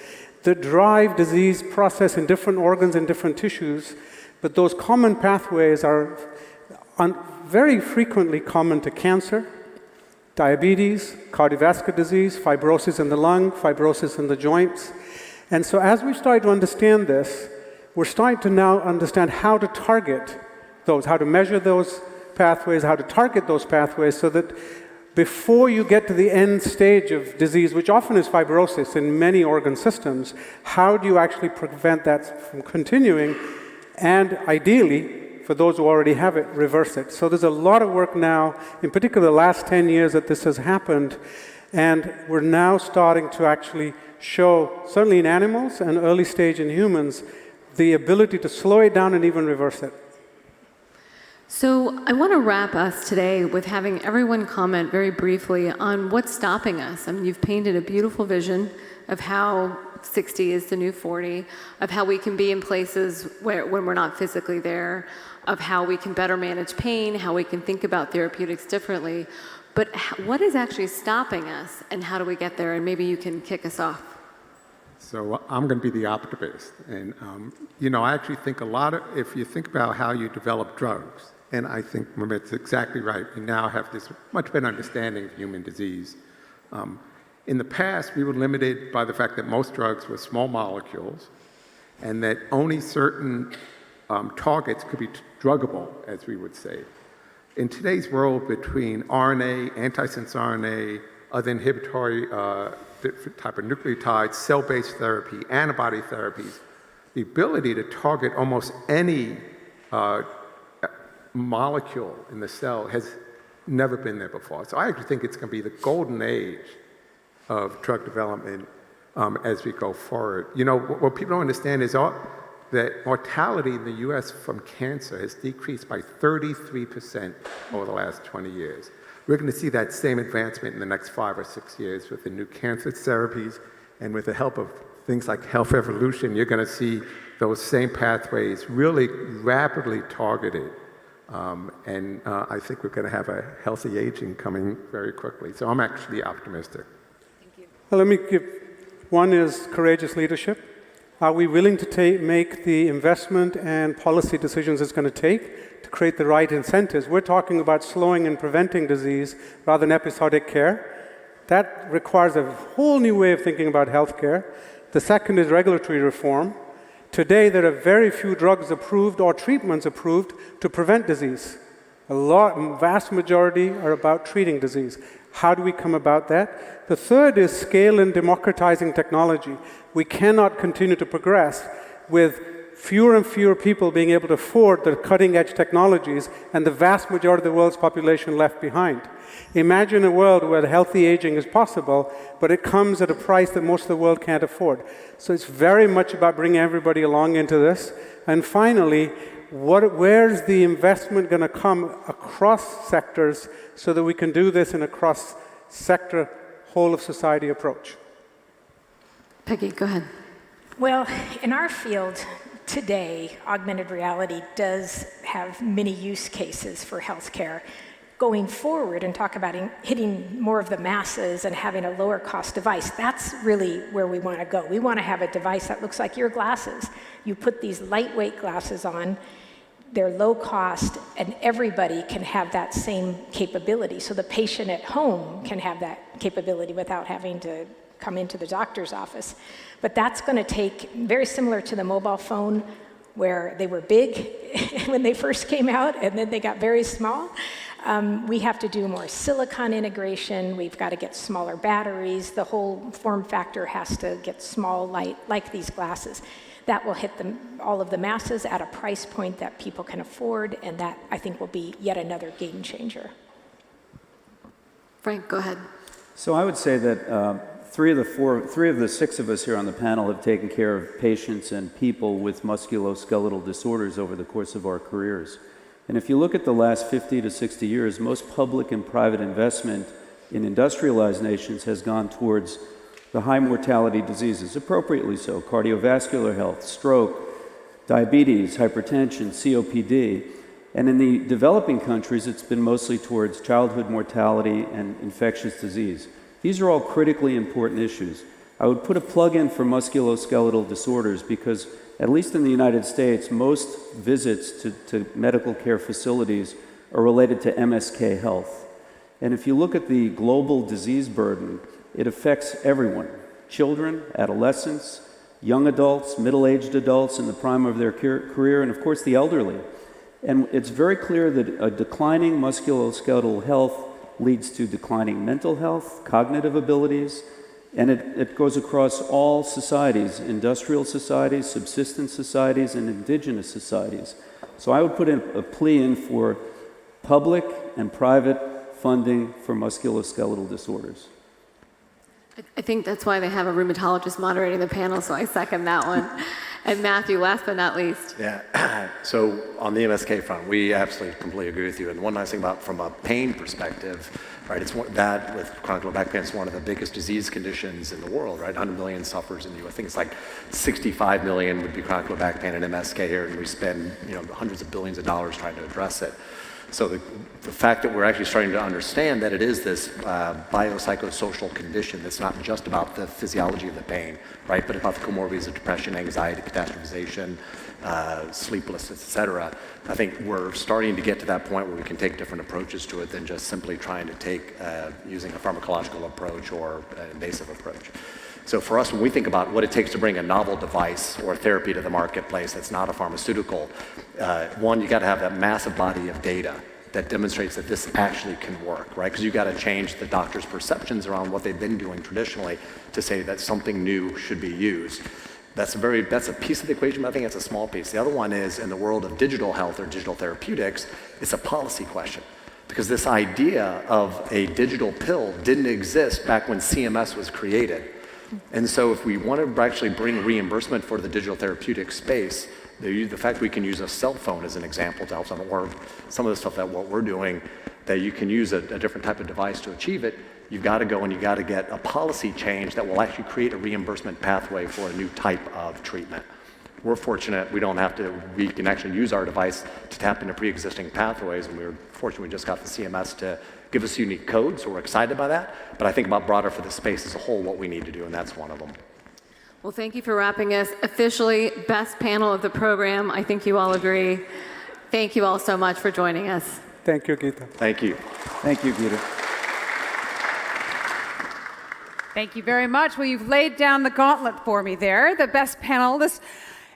that drive disease process in different organs and different tissues, but those common pathways are very frequently common to cancer, diabetes, cardiovascular disease, fibrosis in the lung, fibrosis in the joints. And so as we start to understand this, we're starting to now understand how to target those, how to measure those pathways, how to target those pathways so that before you get to the end stage of disease, which often is fibrosis in many organ systems, how do you actually prevent that from continuing and ideally, for those who already have it, reverse it. So there's a lot of work now, in particular the last 10 years that this has happened, and we're now starting to actually show, certainly in animals and early stage in humans, the ability to slow it down and even reverse it. So I want to wrap us today with having everyone comment very briefly on what's stopping us. I mean, you've painted a beautiful vision of how 60 is the new 40, of how we can be in places when we're not physically there, of how we can better manage pain, how we can think about therapeutics differently. But what is actually stopping us, and how do we get there? And maybe you can kick us off. So I'm going to be the optimist. And, I actually think if you think about how you develop drugs, and I think Mehmet's exactly right, we now have this much better understanding of human disease. In the past, we were limited by the fact that most drugs were small molecules and that only certain targets could be druggable, as we would say. In today's world, between RNA, antisense RNA, other inhibitory type of nucleotides, cell-based therapy, antibody therapies, the ability to target almost any molecule in the cell has never been there before. So I actually think it's going to be the golden age of drug development as we go forward. What people don't understand is that mortality in the U.S. from cancer has decreased by 33% over the last 20 years. We're going to see that same advancement in the next 5 or 6 years with the new cancer therapies, and with the help of things like health evolution, you're going to see those same pathways really rapidly targeted. I think we're going to have a healthy aging coming very quickly. So I'm actually optimistic. Thank you. Well, let me give, one is courageous leadership. Are we willing to make the investment and policy decisions it's going to take to create the right incentives? We're talking about slowing and preventing disease rather than episodic care. That requires a whole new way of thinking about healthcare. The second is regulatory reform. Today, there are very few drugs approved or treatments approved to prevent disease. Vast majority are about treating disease. How do we come about that? The third is scale and democratizing technology. We cannot continue to progress with fewer and fewer people being able to afford the cutting-edge technologies and the vast majority of the world's population left behind. Imagine a world where healthy aging is possible, but it comes at a price that most of the world can't afford. So it's very much about bringing everybody along into this. And finally, where's the investment going to come across sectors so that we can do this in a cross-sector, whole-of-society approach? Peggy, go ahead. Well, in our field today, augmented reality does have many use cases for healthcare. Going forward and talk about hitting more of the masses and having a lower cost device, that's really where we want to go. We want to have a device that looks like your glasses. You put these lightweight glasses on, they're low cost, and everybody can have that same capability. So the patient at home can have that capability without having to come into the doctor's office. But that's going to take, very similar to the mobile phone, where they were big when they first came out, and then they got very small. We have to do more silicon integration. We've got to get smaller batteries. The whole form factor has to get small, light, like these glasses. That will hit all of the masses at a price point that people can afford, and that, I think, will be yet another game changer. Frank, go ahead. So I would say that three of the six of us here on the panel have taken care of patients and people with musculoskeletal disorders over the course of our careers. And if you look at the last 50 to 60 years, most public and private investment in industrialized nations has gone towards the high mortality diseases, appropriately so: cardiovascular health, stroke, diabetes, hypertension, COPD. And in the developing countries, it's been mostly towards childhood mortality and infectious disease. These are all critically important issues. I would put a plug in for musculoskeletal disorders because, at least in the United States, most visits to medical care facilities are related to MSK health. And if you look at the global disease burden, it affects everyone: children, adolescents, young adults, middle-aged adults in the prime of their career, and of course the elderly. And it's very clear that a declining musculoskeletal health leads to declining mental health, cognitive abilities, and it goes across all societies: industrial societies, subsistence societies, and indigenous societies. So I would put in a plea in for public and private funding for musculoskeletal disorders. I think that's why they have a rheumatologist moderating the panel, so I second that one. And Matthew, last but not least. Yeah, so on the MSK front, we absolutely completely agree with you. And one nice thing about, from a pain perspective, right, it's that with chronic low back pain, it's one of the biggest disease conditions in the world, right? 100 million suffers in the US. I think it's like 65 million would be chronic low back pain and MSK here, and we spend hundreds of billions of dollars trying to address it. So the fact that we're actually starting to understand that it is this biopsychosocial condition that's not just about the physiology of the pain, right, but about the comorbidities of depression, anxiety, catastrophization, sleeplessness, et cetera. I think we're starting to get to that point where we can take different approaches to it than just simply trying to take using a pharmacological approach or an invasive approach. So for us, when we think about what it takes to bring a novel device or therapy to the marketplace that's not a pharmaceutical, one, you got to have that massive body of data that demonstrates that this actually can work, right? Because you got to change the doctor's perceptions around what they've been doing traditionally to say that something new should be used. That's a piece of the equation, but I think it's a small piece. The other one is, in the world of digital health or digital therapeutics, it's a policy question. Because this idea of a digital pill didn't exist back when CMS was created. And so if we want to actually bring reimbursement for the digital therapeutic space, the fact we can use a cell phone as an example to help someone, or some of the stuff that what we're doing, that you can use a different type of device to achieve it, you've got to go and you've got to get a policy change that will actually create a reimbursement pathway for a new type of treatment. We're fortunate we can actually use our device to tap into pre-existing pathways, and we're fortunate we just got the CMS to give us unique codes, so we're excited by that. But I think about broader for the space as a whole, what we need to do, and that's one of them. Well, thank you for wrapping us. Officially, best panel of the program. I think you all agree. Thank you all so much for joining us. Thank you, Geeta. Thank you. Thank you, Geeta. Thank you very much. Well, you've laid down the gauntlet for me there. The best panel. This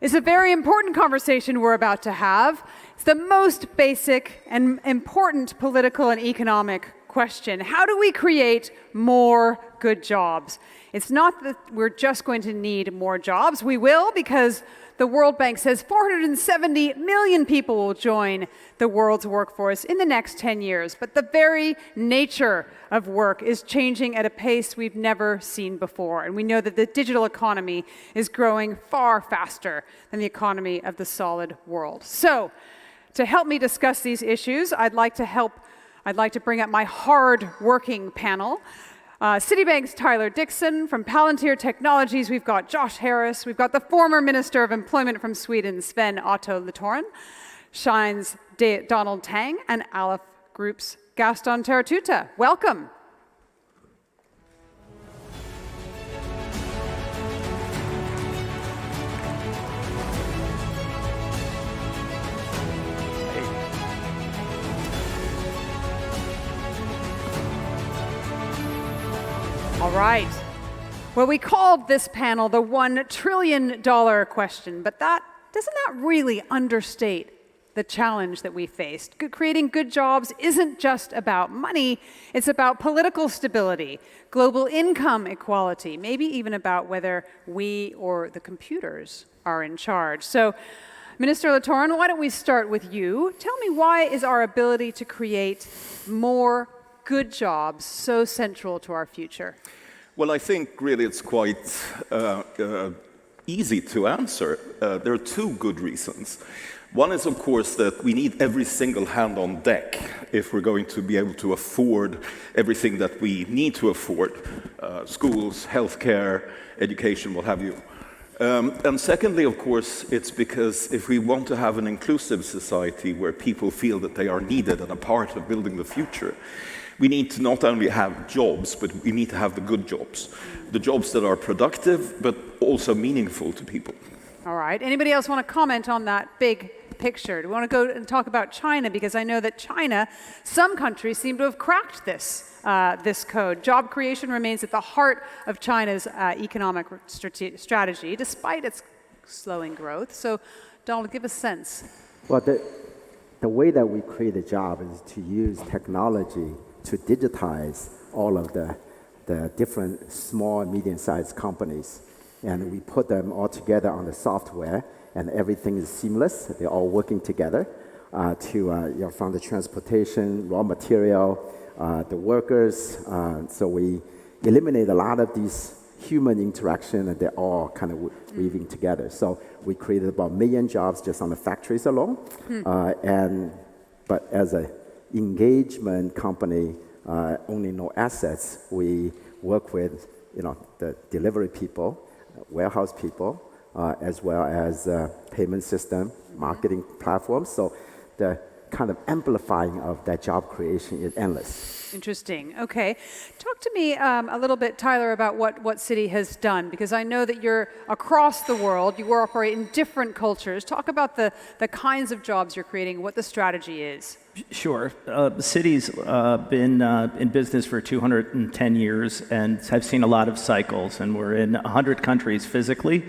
is a very important conversation we're about to have. It's the most basic and important political and economic question. How do we create more good jobs? It's not that we're just going to need more jobs. We will, because the World Bank says 470 million people will join the world's workforce in the next 10 years. But the very nature of work is changing at a pace we've never seen before. And we know that the digital economy is growing far faster than the economy of the solid world. So, to help me discuss these issues, I'd like to bring up my hard-working panel. Citibank's Tyler Dixon. From Palantir Technologies, we've got Josh Harris. We've got the former Minister of Employment from Sweden, Sven Otto Littorin. Shine's Donald Tang, and Aleph Group's Gaston Terratuta. Welcome. All right. Well, we called this panel the $1 trillion question, but doesn't that really understate the challenge that we faced? Creating good jobs isn't just about money, it's about political stability, global income equality, maybe even about whether we or the computers are in charge. So, Minister Littorin, why don't we start with you? Tell me, why is our ability to create more good jobs so central to our future? Well, I think really it's quite easy to answer. There are two good reasons. One is, of course, that we need every single hand on deck if we're going to be able to afford everything that we need to afford, schools, healthcare, education, what have you. And secondly, of course, it's because if we want to have an inclusive society where people feel that they are needed and a part of building the future, we need to not only have jobs, but we need to have the good jobs. The jobs that are productive, but also meaningful to people. All right. Anybody else want to comment on that big picture? Do we want to go and talk about China? Because I know that China, some countries seem to have cracked this code. Job creation remains at the heart of China's economic strategy, despite its slowing growth. So, Donald, give a sense. Well, the way that we create a job is to use technology to digitize all of the different small and medium-sized companies. And we put them all together on the software, and everything is seamless. They're all working together from the transportation, raw material, the workers. So we eliminate a lot of these human interaction, and they're all kind of weaving together. So we created about 1 million jobs just on the factories alone. But as an engagement company, owning no assets, we work with the delivery people, warehouse people, as well as payment system, marketing platforms. So the kind of amplifying of that job creation is endless. Interesting. Okay. Talk to me a little bit, Tyler, about what Citi has done, because I know that you're across the world, you operate in different cultures. Talk about the kinds of jobs you're creating, what the strategy is. Sure. Citi's been in business for 210 years and have seen a lot of cycles, and we're in 100 countries physically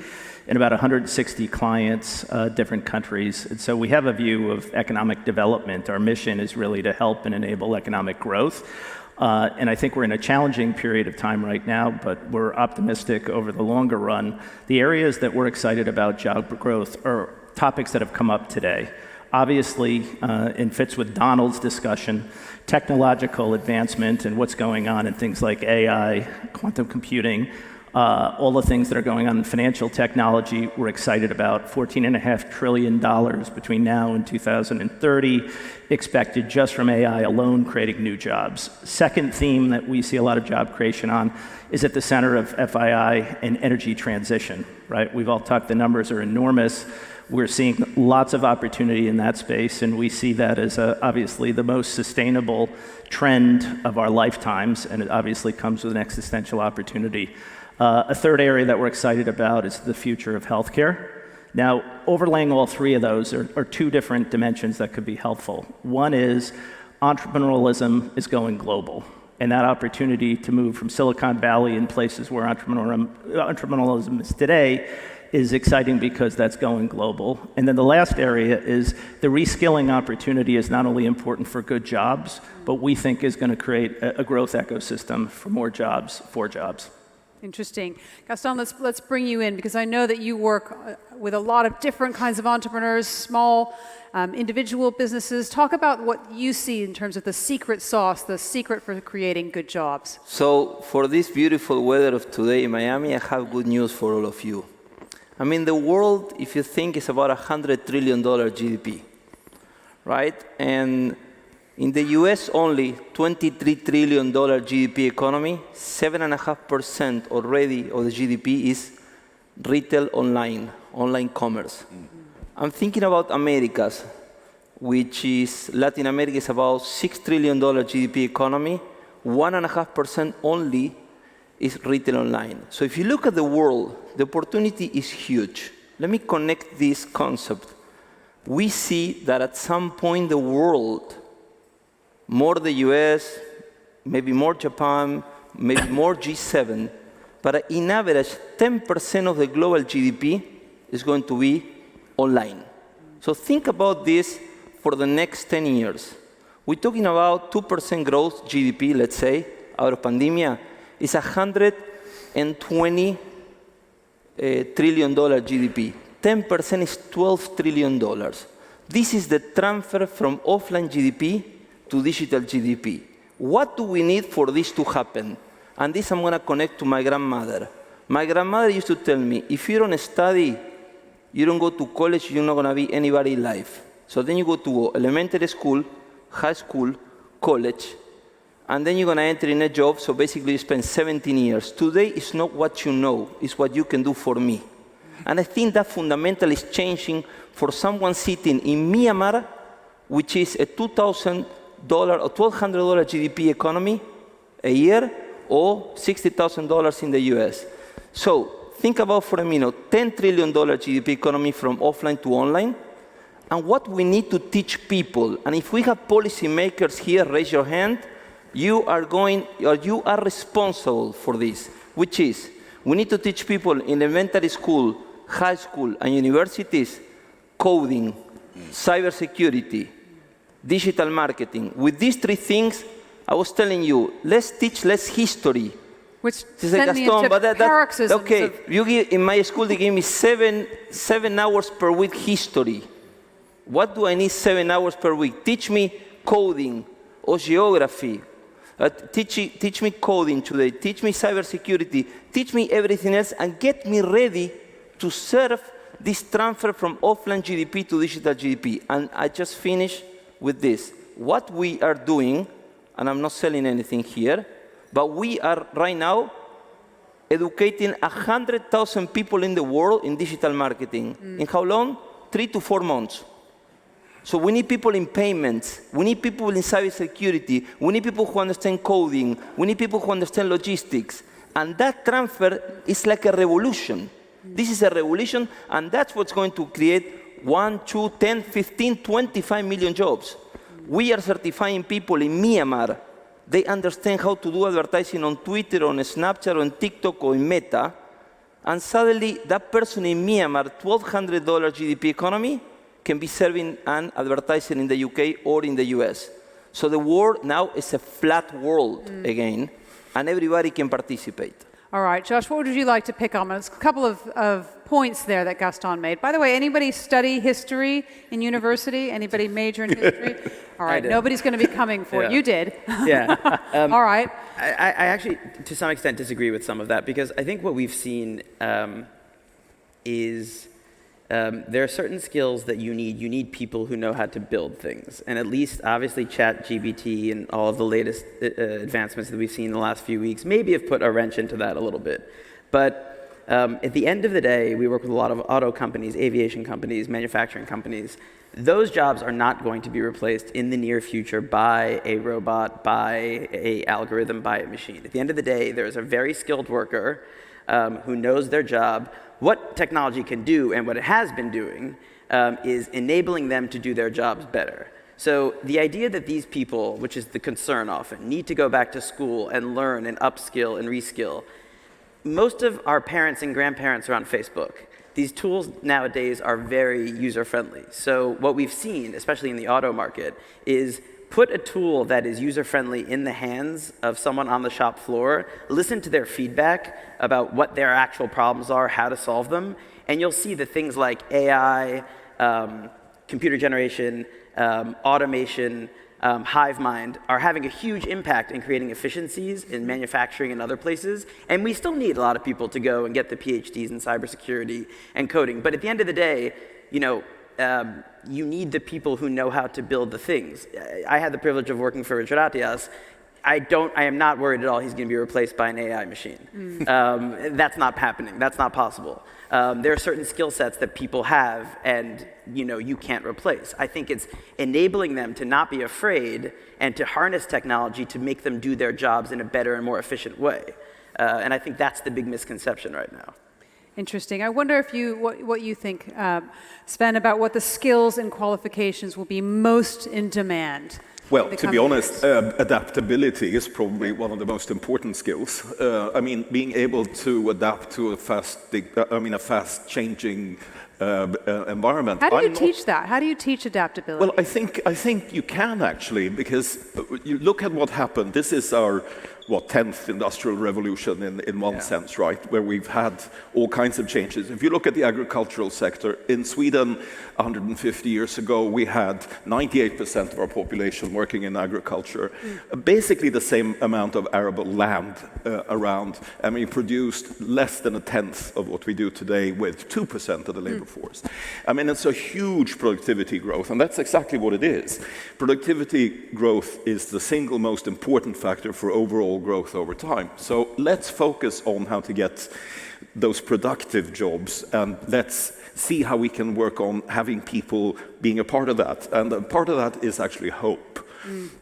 and about 160 clients, different countries. And so we have a view of economic development. Our mission is really to help and enable economic growth. And I think we're in a challenging period of time right now, but we're optimistic over the longer run. The areas that we're excited about job growth are topics that have come up today. Obviously, and fits with Donald's discussion, technological advancement and what's going on in things like AI, quantum computing, all the things that are going on in financial technology, we're excited about. $14.5 trillion between now and 2030 expected just from AI alone, creating new jobs. Second theme that we see a lot of job creation on is at the center of FII and energy transition, right? We've all talked, the numbers are enormous. We're seeing lots of opportunity in that space, and we see that as obviously the most sustainable trend of our lifetimes, and it obviously comes with an existential opportunity. A third area that we're excited about is the future of healthcare. Now, overlaying all three of those are two different dimensions that could be helpful. One is entrepreneurialism is going global, and that opportunity to move from Silicon Valley in places where entrepreneurialism is today is exciting because that's going global. And then the last area is the reskilling opportunity is not only important for good jobs, but we think is going to create a growth ecosystem for more jobs, for jobs. Interesting. Gaston, let's bring you in, because I know that you work with a lot of different kinds of entrepreneurs, small individual businesses. Talk about what you see in terms of the secret sauce, the secret for creating good jobs. So for this beautiful weather of today in Miami, I have good news for all of you. I mean, the world, if you think, is about $100 trillion GDP, right? And in the US only, $23 trillion GDP economy, 7.5% already of the GDP is retail online commerce. I'm thinking about Americas, which is, Latin America is about $6 trillion GDP economy, 1.5% only is retail online. So if you look at the world, the opportunity is huge. Let me connect this concept. We see that at some point the world, more the US, maybe more Japan, maybe more G7, but in average, 10% of the global GDP is going to be online. So think about this for the next 10 years. We're talking about 2% growth GDP, let's say, out of pandemia. It's $120 trillion GDP. 10% is $12 trillion. This is the transfer from offline GDP to digital GDP. What do we need for this to happen? And this I'm going to connect to my grandmother. My grandmother used to tell me, if you don't study, you don't go to college, you're not going to be anybody in life. So then you go to elementary school, high school, college, and then you're going to enter in a job, so basically you spend 17 years. Today is not what you know, it's what you can do for me. And I think that fundamentally is changing for someone sitting in Myanmar, which is a $2,000 or $1,200 GDP economy a year, or $60,000 in the US. So think about for a minute, $10 trillion GDP economy from offline to online, and what we need to teach people. And if we have policymakers here, raise your hand, you are responsible for this, which is, we need to teach people in elementary school, high school, and universities coding, cybersecurity, digital marketing. With these three things, I was telling you, let's teach less history. Which sent me into paroxysms. Okay, in my school they gave me seven hours per week history. What do I need 7 hours per week? Teach me coding or geography. Teach me coding today. Teach me cybersecurity. Teach me everything else and get me ready to serve this transfer from offline GDP to digital GDP. And I just finish with this. What we are doing, and I'm not selling anything here, but we are right now educating 100,000 people in the world in digital marketing. In how long? 3 to 4 months. So we need people in payments. We need people in cybersecurity. We need people who understand coding. We need people who understand logistics. And that transfer is like a revolution. This is a revolution, and that's what's going to create 1, 2, 10, 15, 25 million jobs. We are certifying people in Myanmar. They understand how to do advertising on Twitter, on Snapchat, on TikTok, or in Meta. And suddenly, that person in Myanmar, $1,200 GDP economy, can be serving and advertising in the UK or in the US. So the world now is a flat world again, and everybody can participate. All right, Josh, what would you like to pick on? There's a couple of points there that Gaston made. By the way, anybody study history in university? Anybody major in history? All right, nobody's going to be coming for it. You did. Yeah. All right. I actually, to some extent, disagree with some of that, because I think what we've seen is there are certain skills that you need. You need people who know how to build things. And at least, obviously, ChatGPT and all of the latest advancements that we've seen in the last few weeks maybe have put a wrench into that a little bit. But at the end of the day, we work with a lot of auto companies, aviation companies, manufacturing companies. Those jobs are not going to be replaced in the near future by a robot, by an algorithm, by a machine. At the end of the day, there's a very skilled worker who knows their job. What technology can do, and what it has been doing, is enabling them to do their jobs better. So the idea that these people, which is the concern often, need to go back to school and learn and upskill and reskill. Most of our parents and grandparents are on Facebook. These tools nowadays are very user-friendly. So what we've seen, especially in the auto market, is put a tool that is user-friendly in the hands of someone on the shop floor, listen to their feedback about what their actual problems are, how to solve them, and you'll see that things like AI, computer generation, automation, hive mind are having a huge impact in creating efficiencies in manufacturing and other places. And we still need a lot of people to go and get the PhDs in cybersecurity and coding. But at the end of the day, you need the people who know how to build the things. I had the privilege of working for Richard Atias. I am not worried at all he's going to be replaced by an AI machine. That's not happening. That's not possible. There are certain skill sets that people have, and you can't replace. I think it's enabling them to not be afraid and to harness technology to make them do their jobs in a better and more efficient way. And I think that's the big misconception right now. Interesting. I wonder if what you think, Sven, about what the skills and qualifications will be most in demand. Well, to be honest, adaptability is probably one of the most important skills. Being able to adapt to a fast-changing environment. How do you teach that? How do you teach adaptability? Well, I think you can actually, because you look at what happened. This is our 10th industrial revolution in one sense, right? Where we've had all kinds of changes. If you look at the agricultural sector, in Sweden 150 years ago, we had 98% of our population working in agriculture. Basically the same amount of arable land around, and we produced less than a tenth of what we do today with 2% of the labor force. It's a huge productivity growth, and that's exactly what it is. Productivity growth is the single most important factor for overall growth over time. So let's focus on how to get those productive jobs, and let's see how we can work on having people being a part of that. And a part of that is actually hope.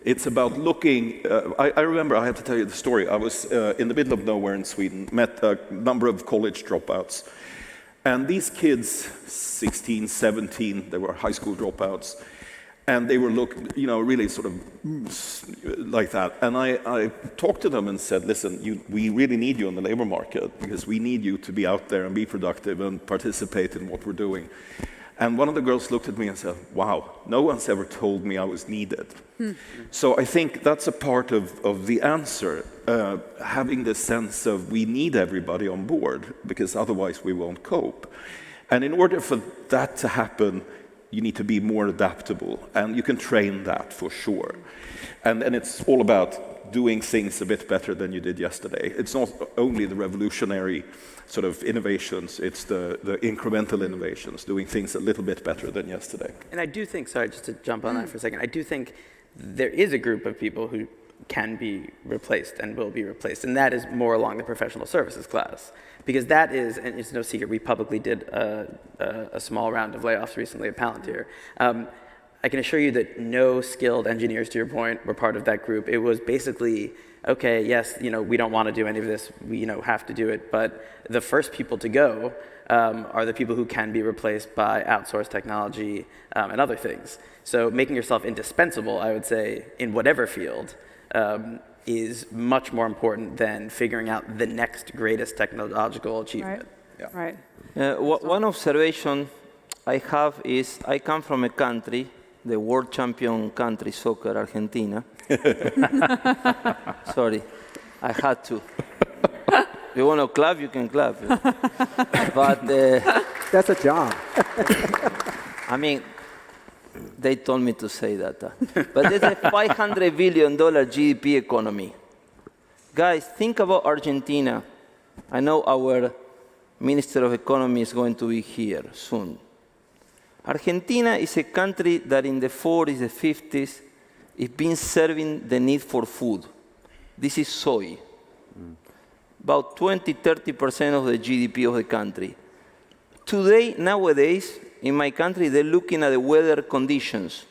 It's about looking, I remember, I have to tell you the story. I was in the middle of nowhere in Sweden, met a number of college dropouts. And these kids, 16, 17, they were high school dropouts, and they were really sort of like that. And I talked to them and said, listen, we really need you on the labor market, because we need you to be out there and be productive and participate in what we're doing. And one of the girls looked at me and said, wow, no one's ever told me I was needed. So I think that's a part of the answer, having the sense of we need everybody on board, because otherwise we won't cope. And in order for that to happen, you need to be more adaptable, and you can train that for sure. And it's all about doing things a bit better than you did yesterday. It's not only the revolutionary sort of innovations, it's the incremental innovations, doing things a little bit better than yesterday. And I do think, sorry, just to jump on that for a second, I do think there is a group of people who can be replaced and will be replaced, and that is more along the professional services class. Because that is, and it's no secret, we publicly did a small round of layoffs recently at Palantir. I can assure you that no skilled engineers, to your point, were part of that group. It was basically, okay, yes, we don't want to do any of this, we have to do it, but the first people to go are the people who can be replaced by outsourced technology and other things. So making yourself indispensable, I would say, in whatever field, is much more important than figuring out the next greatest technological achievement. Right. Right. One observation I have is I come from a country, the world champion country, soccer, Argentina. Sorry, I had to. If you want to clap, you can clap. But that's a job. I mean, they told me to say that. But it's a $500 billion GDP economy. Guys, think about Argentina. I know our Minister of Economy is going to be here soon. Argentina is a country that in the 40s, the 50s, is been serving the need for food. This is soy. About 20–30% of the GDP of the country. Today, nowadays, in my country, they're looking at the weather conditions,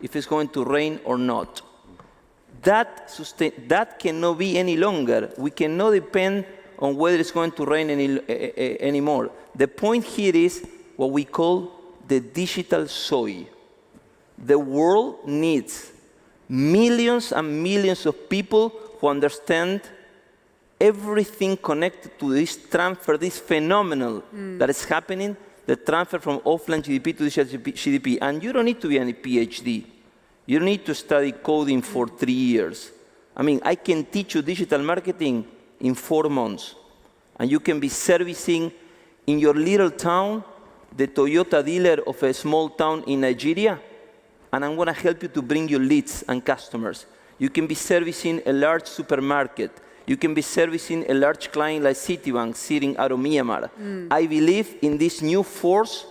if it's going to rain or not. That cannot be any longer. We cannot depend on whether it's going to rain anymore. The point here is what we call the digital soy. The world needs millions and millions of people who understand everything connected to this transfer, this phenomenon that is happening, the transfer from offline GDP to digital GDP. And you don't need to be any PhD. You don't need to study coding for 3 years. I mean, I can teach you digital marketing in 4 months. And you can be servicing in your little town the Toyota dealer of a small town in Nigeria, and I'm going to help you to bring you leads and customers. You can be servicing a large supermarket. You can be servicing a large client like Citibank sitting out of Myanmar. I believe in this new force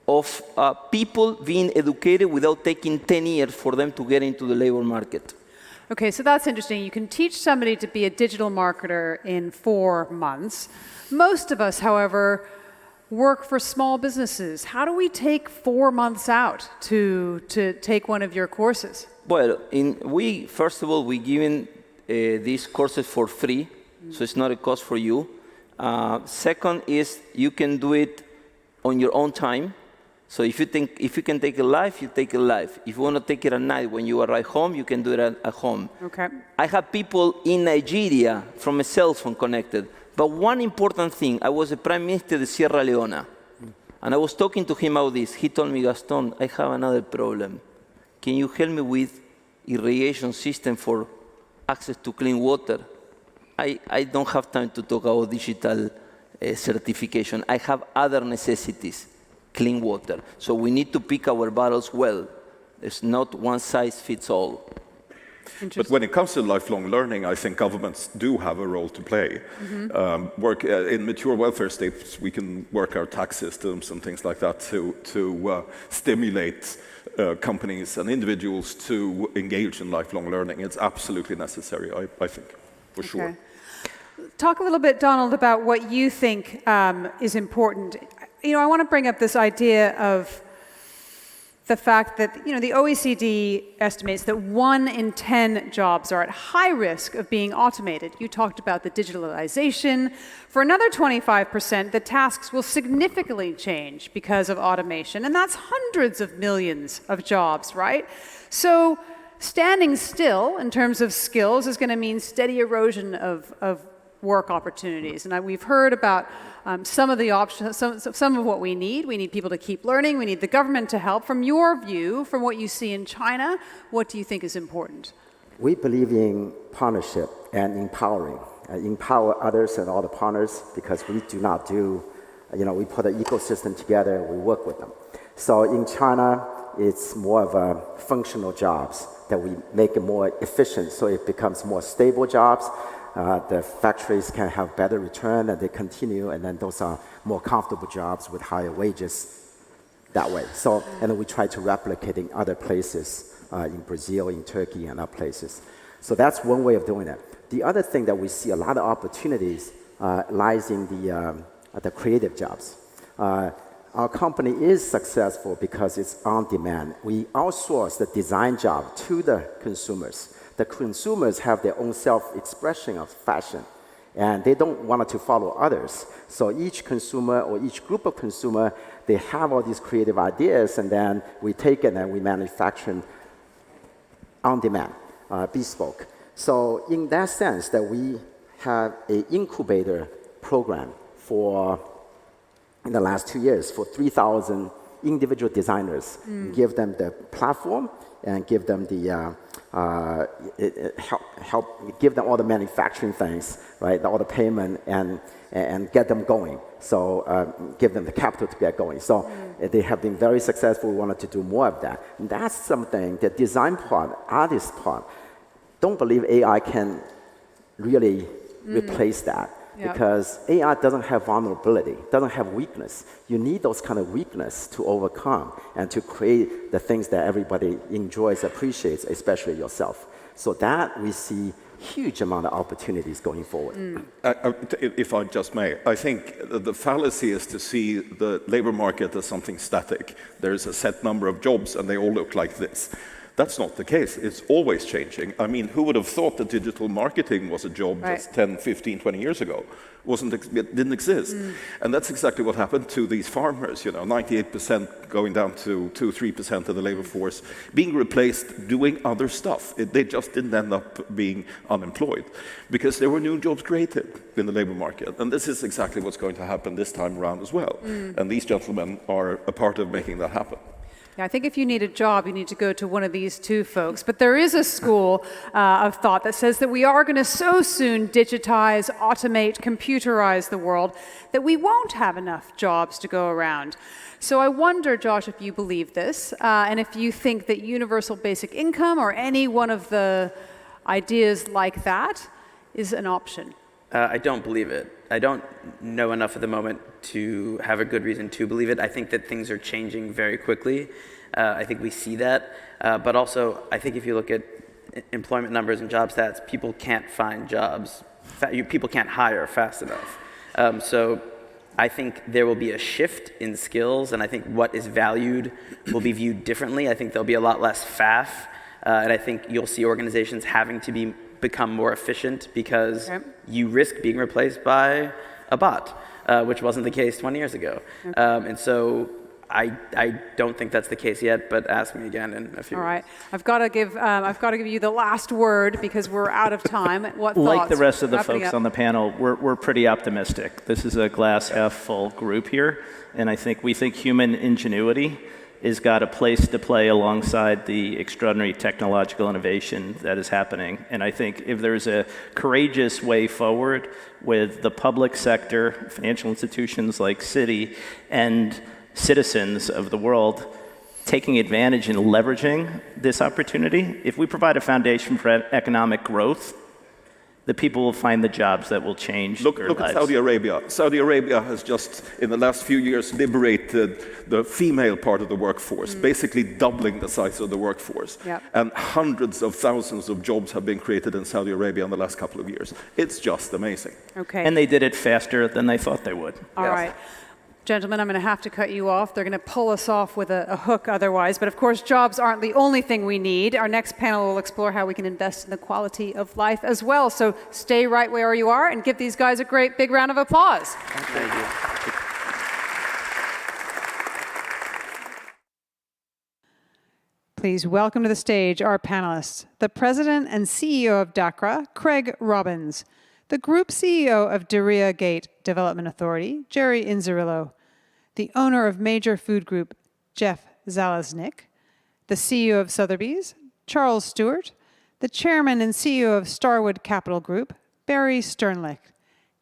of people being educated without taking 10 years for them to get into the labor market. Okay, so that's interesting. You can teach somebody to be a digital marketer in 4 months. Most of us, however, work for small businesses. How do we take 4 months out to take one of your courses? Well, first of all, we're giving these courses for free, so it's not a cost for you. Second is you can do it on your own time. So if you can take it live, you take it live. If you want to take it at night when you arrive home, you can do it at home. Okay. I have people in Nigeria from a cell phone connected. But one important thing, I was the Prime Minister of Sierra Leone, and I was talking to him about this. He told me, Gaston, I have another problem. Can you help me with irrigation system for access to clean water? I don't have time to talk about digital certification. I have other necessities, clean water. So we need to pick our battles well. There's not one size fits all. But when it comes to lifelong learning, I think governments do have a role to play. Work in mature welfare states, we can work our tax systems and things like that to stimulate companies and individuals to engage in lifelong learning. It's absolutely necessary, I think, for sure. Talk a little bit, Donald, about what you think is important. I want to bring up this idea of the fact that, the OECD estimates that 1 in 10 jobs are at high risk of being automated. You talked about the digitalization. For another 25%, the tasks will significantly change because of automation, and that's hundreds of millions of jobs, right? So standing still in terms of skills is going to mean steady erosion of work opportunities. And we've heard about some of the options, some of what we need. We need people to keep learning. We need the government to help. From your view, from what you see in China, what do you think is important? We believe in partnership and empowering. Empower others and all the partners, because we do not do, we put an ecosystem together, we work with them. So in China, it's more of a functional jobs that we make it more efficient, so it becomes more stable jobs. The factories can have better return and they continue, and then those are more comfortable jobs with higher wages that way. So, and then we try to replicate in other places, in Brazil, in Turkey, and other places. So that's one way of doing it. The other thing that we see a lot of opportunities lies in the creative jobs. Our company is successful because it's on demand. We outsource the design job to the consumers. The consumers have their own self-expression of fashion, and they don't want to follow others. So each consumer or each group of consumer, they have all these creative ideas, and then we take it and we manufacture on demand, bespoke. So in that sense, that we have an incubator program in the last 2 years for 3,000 individual designers. Give them the platform and give them the give them all the manufacturing things, right? All the payment and get them going. So give them the capital to get going. So they have been very successful. We wanted to do more of that. And that's something, the design part, artist part, don't believe AI can really replace that. Yep. Because AI doesn't have vulnerability, doesn't have weakness. You need those kind of weakness to overcome and to create the things that everybody enjoys, appreciates, especially yourself. So that we see huge amount of opportunities going forward. If I just may, I think the fallacy is to see the labor market as something static. There is a set number of jobs and they all look like this. That's not the case. It's always changing. I mean, who would have thought that digital marketing was a job just 10, 15, 20 years ago? It didn't exist. And that's exactly what happened to these farmers, 98% going down to 2-3% of the labor force, being replaced doing other stuff. They just didn't end up being unemployed because there were new jobs created in the labor market. And this is exactly what's going to happen this time around as well. And these gentlemen are a part of making that happen. Yeah, I think if you need a job, you need to go to one of these two folks. But there is a school of thought that says that we are going to so soon digitize, automate, computerize the world that we won't have enough jobs to go around. So I wonder, Josh, if you believe this, and if you think that universal basic income or any one of the ideas like that is an option. I don't believe it. I don't know enough at the moment to have a good reason to believe it. I think that things are changing very quickly. I think we see that. But also, I think if you look at employment numbers and job stats, people can't find jobs. People can't hire fast enough. So I think there will be a shift in skills, and I think what is valued will be viewed differently. I think there'll be a lot less faff, and I think you'll see organizations having to become more efficient because you risk being replaced by a bot, which wasn't the case 20 years ago. And so I don't think that's the case yet, but ask me again in a few All right. I've got to give you the last word because we're out of time. What thoughts? Like the rest of the folks on the panel, we're pretty optimistic. This is a glass half full group here, and we think human ingenuity has got a place to play alongside the extraordinary technological innovation that is happening. And I think if there's a courageous way forward with the public sector, financial institutions like Citi, and citizens of the world taking advantage and leveraging this opportunity, if we provide a foundation for economic growth, the people will find the jobs that will change their Look lives. at Saudi Arabia. Saudi Arabia has just, in the last few years, liberated the female part of the workforce, basically doubling the size of the workforce. Yep. And hundreds of thousands of jobs have been created in Saudi Arabia in the last couple of years. It's just amazing. Okay. And they did it faster than they thought they would. All right. Gentlemen, I'm going to have to cut you off. They're going to pull us off with a hook otherwise. But of course, jobs aren't the only thing we need. Our next panel will explore how we can invest in the quality of life as well. So stay right where you are and give these guys a great big round of applause. Thank you. Please welcome to the stage our panelists, the President and CEO of DACRA, Craig Robbins, the Group CEO of Diriyah Gate Development Authority, Jerry Inzerillo, the owner of Major Food Group, Jeff Zalaznik, the CEO of Sotheby's, Charles Stewart, the Chairman and CEO of Starwood Capital Group, Barry Sternlicht,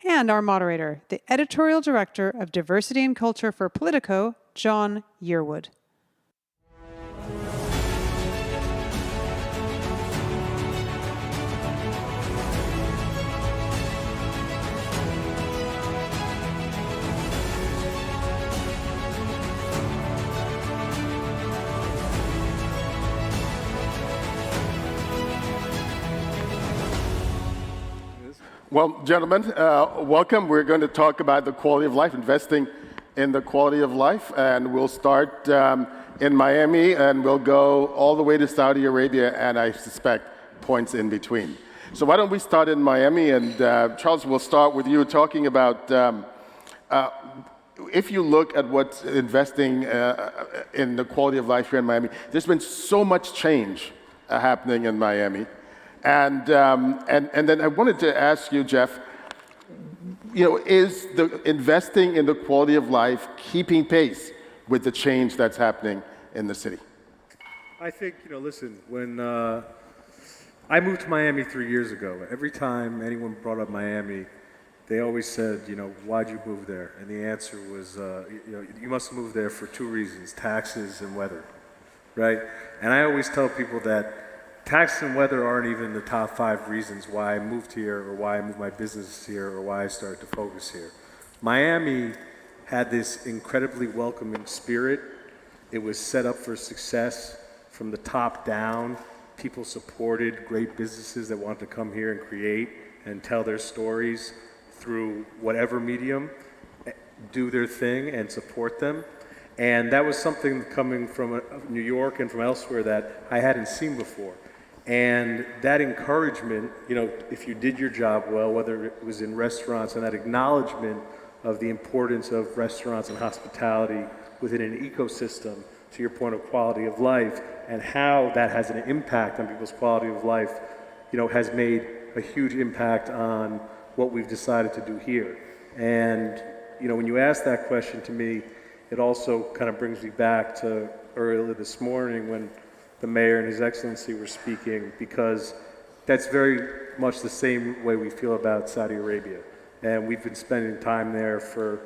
and our moderator, the Editorial Director of Diversity and Culture for Politico, John Yearwood. Well, gentlemen, welcome. We're going to talk about the quality of life, investing in the quality of life, and we'll start in Miami, and we'll go all the way to Saudi Arabia, and I suspect points in between. So why don't we start in Miami, and Charles, we'll start with you talking about if you look at what's investing in the quality of life here in Miami, there's been so much change happening in Miami. And then I wanted to ask you, Jeff, is the investing in the quality of life keeping pace with the change that's happening in the city? I think, listen, when I moved to Miami 3 years ago, every time anyone brought up Miami, they always said, why'd you move there? And the answer was, you must move there for two reasons, taxes and weather, right? And I always tell people that tax and weather aren't even the top 5 reasons why I moved here or why I moved my business here or why I started to focus here. Miami had this incredibly welcoming spirit. It was set up for success from the top down. People supported great businesses that wanted to come here and create and tell their stories through whatever medium, do their thing and support them. And that was something coming from New York and from elsewhere that I hadn't seen before. And that encouragement, if you did your job well, whether it was in restaurants, and that acknowledgement of the importance of restaurants and hospitality within an ecosystem, to your point of quality of life, and how that has an impact on people's quality of life, has made a huge impact on what we've decided to do here. And, when you ask that question to me, it also kind of brings me back to earlier this morning when the mayor and His Excellency were speaking, because that's very much the same way we feel about Saudi Arabia. And we've been spending time there for,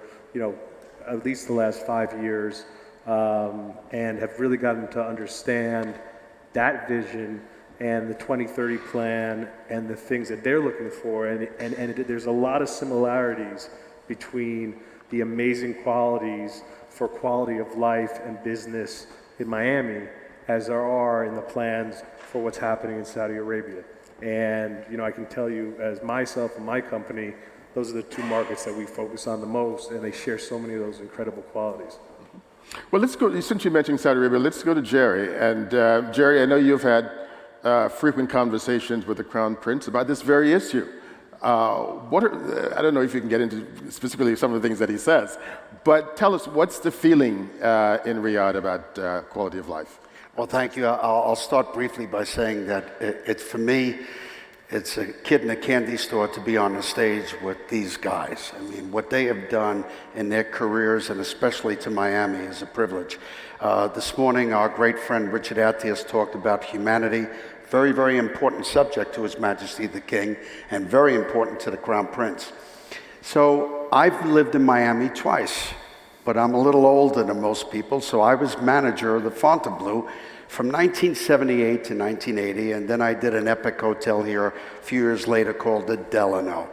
at least the last 5 years, and have really gotten to understand that vision and the 2030 plan and the things that they're looking for. And there's a lot of similarities between the amazing qualities for quality of life and business in Miami as there are in the plans for what's happening in Saudi Arabia. And I can tell you, as myself and my company, those are the two markets that we focus on the most, and they share so many of those incredible qualities. Well, let's go, since you mentioned Saudi Arabia, let's go to Jerry. And Jerry, I know you've had frequent conversations with the Crown Prince about this very issue. I don't know if you can get into specifically some of the things that he says, but tell us, what's the feeling in Riyadh about quality of life? Well, thank you. I'll start briefly by saying that for me, it's a kid in a candy store to be on the stage with these guys. I mean, what they have done in their careers, and especially to Miami, is a privilege. This morning, our great friend Richard Attias talked about humanity, very, very important subject to His Majesty the King, and very important to the Crown Prince. So I've lived in Miami twice, but I'm a little older than most people, so I was manager of the Fontainebleau from 1978 to 1980, and then I did an Epic Hotel here a few years later called the Delano.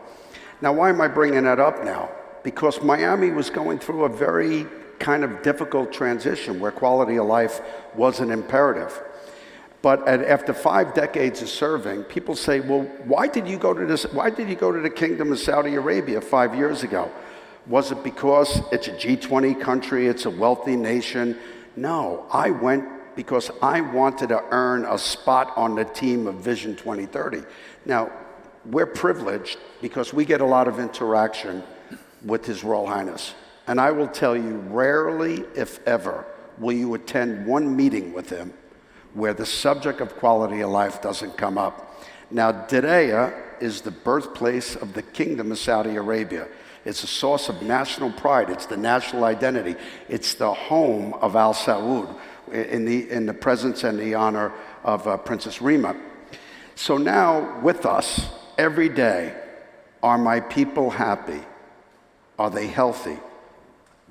Now, why am I bringing that up now? Because Miami was going through a very kind of difficult transition where quality of life was an imperative. But after 5 decades of serving, people say, well, why did you go to the Kingdom of Saudi Arabia 5 years ago? Was it because it's a G20 country, it's a wealthy nation? No, I went because I wanted to earn a spot on the team of Vision 2030. Now, we're privileged because we get a lot of interaction with His Royal Highness. And I will tell you, rarely, if ever, will you attend one meeting with him where the subject of quality of life doesn't come up. Now, Diriyah is the birthplace of the Kingdom of Saudi Arabia. It's a source of national pride. It's the national identity. It's the home of Al Saud in the presence and the honor of Princess Rima. So now, with us, every day, are my people happy? Are they healthy?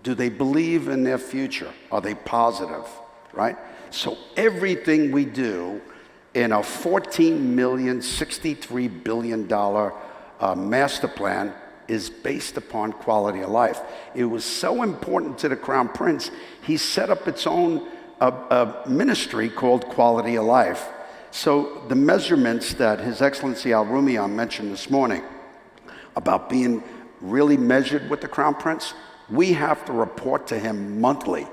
Do they believe in their future? Are they positive, right? So everything we do in a $14,063 billion master plan is based upon quality of life. It was so important to the Crown Prince, he set up its own ministry called Quality of Life. So the measurements that His Excellency Al Rumian mentioned this morning about being really measured with the Crown Prince, we have to report to him monthly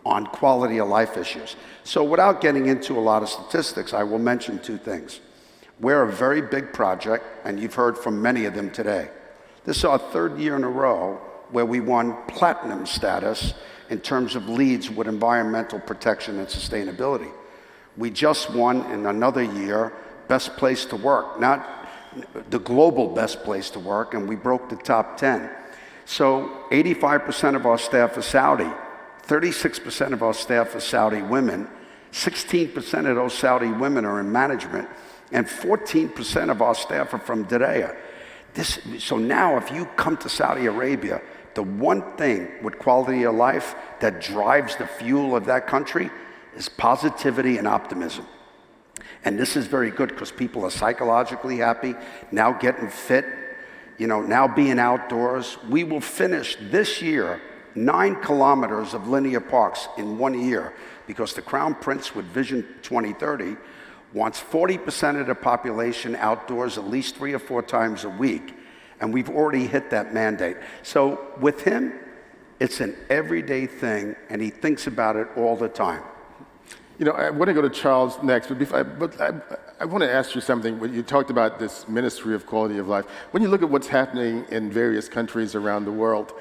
on quality of life issues. So without getting into a lot of statistics, I will mention 2 things. We're a very big project, and you've heard from many of them today. This is our 3rd year in a row where we won platinum status in terms of leads with environmental protection and sustainability. We just won in another year best place to work, not the global best place to work, and we broke the top 10. So 85% of our staff is Saudi, 36% of our staff is Saudi women, 16% of those Saudi women are in management, and 14% of our staff are from Diriyah. So now if you come to Saudi Arabia, the one thing with quality of life that drives the fuel of that country is positivity and optimism. And this is very good because people are psychologically happy, now getting fit, now being outdoors. We will finish this year 9 kilometers of linear parks in 1 year because the Crown Prince with Vision 2030 wants 40% of the population outdoors at least 3 or 4 times a week. And we've already hit that mandate. So with him, it's an everyday thing, and he thinks about it all the time. I want to go to Charles next, but I want to ask you something. When you talked about this Ministry of Quality of Life, when you look at what's happening in various countries around the world,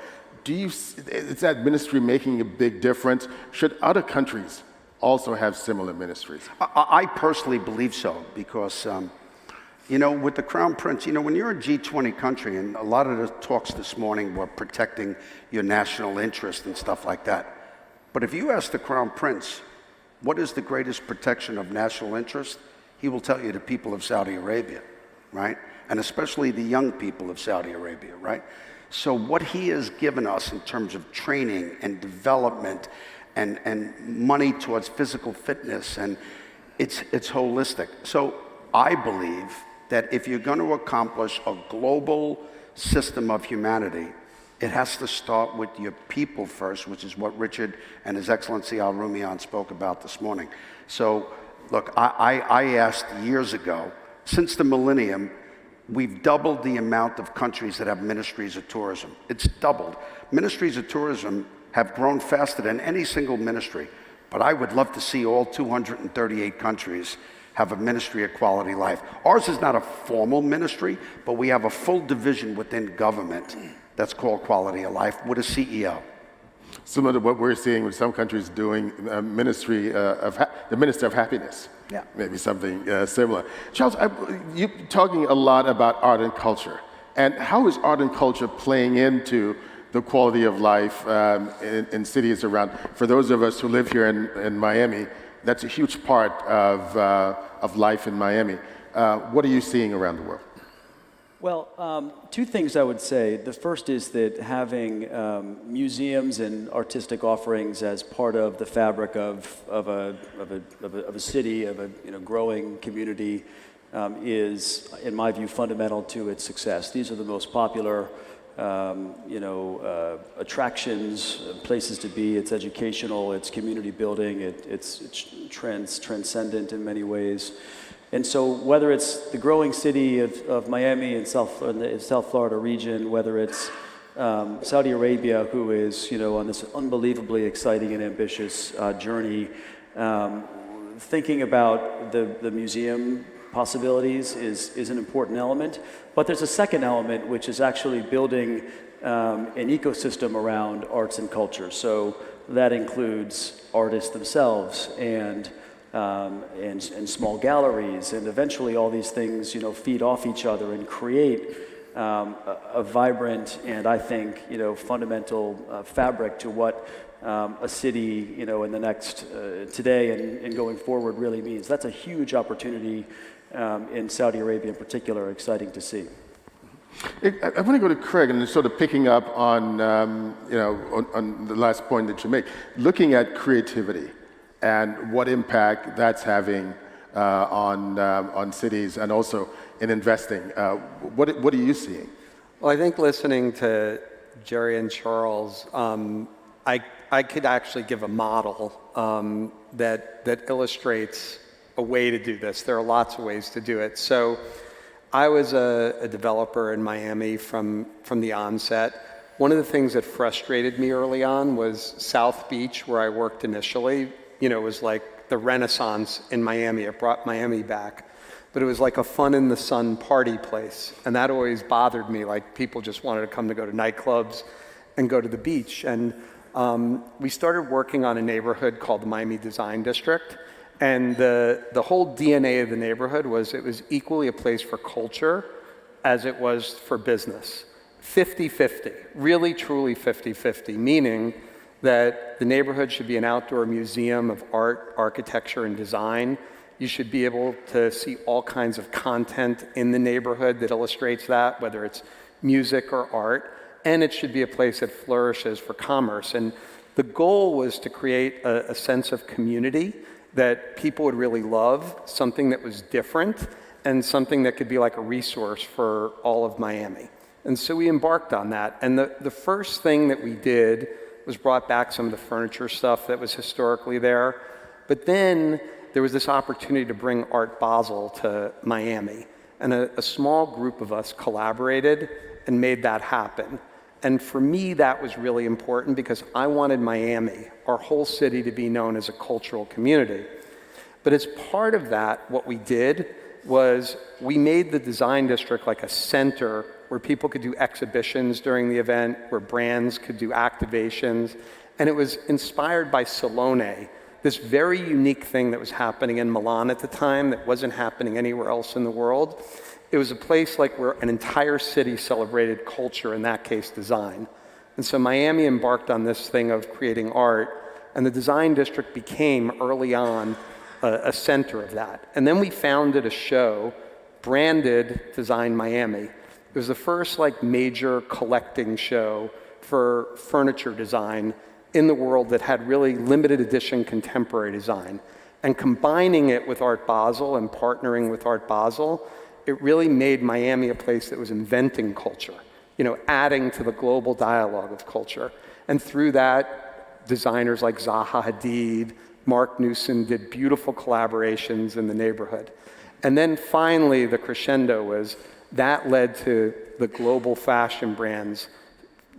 is that ministry making a big difference? Should other countries also have similar ministries? I personally believe so because, with the Crown Prince, when you're a G20 country, and a lot of the talks this morning were protecting your national interest and stuff like that. But if you ask the Crown Prince, what is the greatest protection of national interest? He will tell you the people of Saudi Arabia, right? And especially the young people of Saudi Arabia, right? So what he has given us in terms of training and development and money towards physical fitness, and it's holistic. So I believe that if you're going to accomplish a global system of humanity, it has to start with your people first, which is what Richard and His Excellency Al Rumian spoke about this morning. So, look, I asked years ago, since the millennium, we've doubled the amount of countries that have ministries of tourism. It's doubled. Ministries of tourism have grown faster than any single ministry, but I would love to see all 238 countries have a ministry of quality life. Ours is not a formal ministry, but we have a full division within government that's called Quality of Life with a CEO. Similar to what we're seeing with some countries doing the Minister of Happiness. Yeah. Maybe something similar. Charles, you're talking a lot about art and culture. And how is art and culture playing into the quality of life in cities around? For those of us who live here in Miami, that's a huge part of life in Miami. What are you seeing around the world? Well, two things I would say. The first is that having museums and artistic offerings as part of the fabric of a city, of a growing community, is, in my view, fundamental to its success. These are the most popular attractions, places to be. It's educational, it's community building, it's transcendent in many ways. And so whether it's the growing city of Miami in the South Florida region, whether it's Saudi Arabia, who is on this unbelievably exciting and ambitious journey, thinking about the museum possibilities is an important element. But there's a second element, which is actually building an ecosystem around arts and culture. So that includes artists themselves and small galleries, and eventually all these things feed off each other and create a vibrant and I think fundamental fabric to what a city in the next today and going forward really means. That's a huge opportunity in Saudi Arabia in particular, exciting to see. I want to go to Craig and sort of picking up on on the last point that you make, looking at creativity and what impact that's having on cities and also in investing. What are you seeing? Well, I think listening to Jerry and Charles, I could actually give a model that illustrates a way to do this. There are lots of ways to do it. So I was a developer in Miami from the onset. One of the things that frustrated me early on was South Beach, where I worked initially. It was like the Renaissance in Miami. It brought Miami back. But it was like a fun in the sun party place. And that always bothered me. Like people just wanted to go to nightclubs and go to the beach. And we started working on a neighborhood called the Miami Design District. And the whole DNA of the neighborhood was it was equally a place for culture as it was for business. 50-50, really truly 50-50, meaning that the neighborhood should be an outdoor museum of art, architecture, and design. You should be able to see all kinds of content in the neighborhood that illustrates that, whether it's music or art, and it should be a place that flourishes for commerce. And the goal was to create a sense of community that people would really love, something that was different, and something that could be like a resource for all of Miami. And so we embarked on that. And the first thing that we did was brought back some of the furniture stuff that was historically there. But then there was this opportunity to bring Art Basel to Miami. And a small group of us collaborated and made that happen. And for me, that was really important because I wanted Miami, our whole city, to be known as a cultural community. But as part of that, what we did was we made the design district like a center where people could do exhibitions during the event, where brands could do activations. And it was inspired by Salone, this very unique thing that was happening in Milan at the time that wasn't happening anywhere else in the world. It was a place like where an entire city celebrated culture, in that case, design. And so Miami embarked on this thing of creating art, and the design district became early on a center of that. And then we founded a show branded Design Miami. It was the first major collecting show for furniture design in the world that had really limited edition contemporary design. And combining it with Art Basel and partnering with Art Basel, it really made Miami a place that was inventing culture, adding to the global dialogue of culture. And through that, designers like Zaha Hadid, Mark Newson did beautiful collaborations in the neighborhood. And then finally, the crescendo was that led to the global fashion brands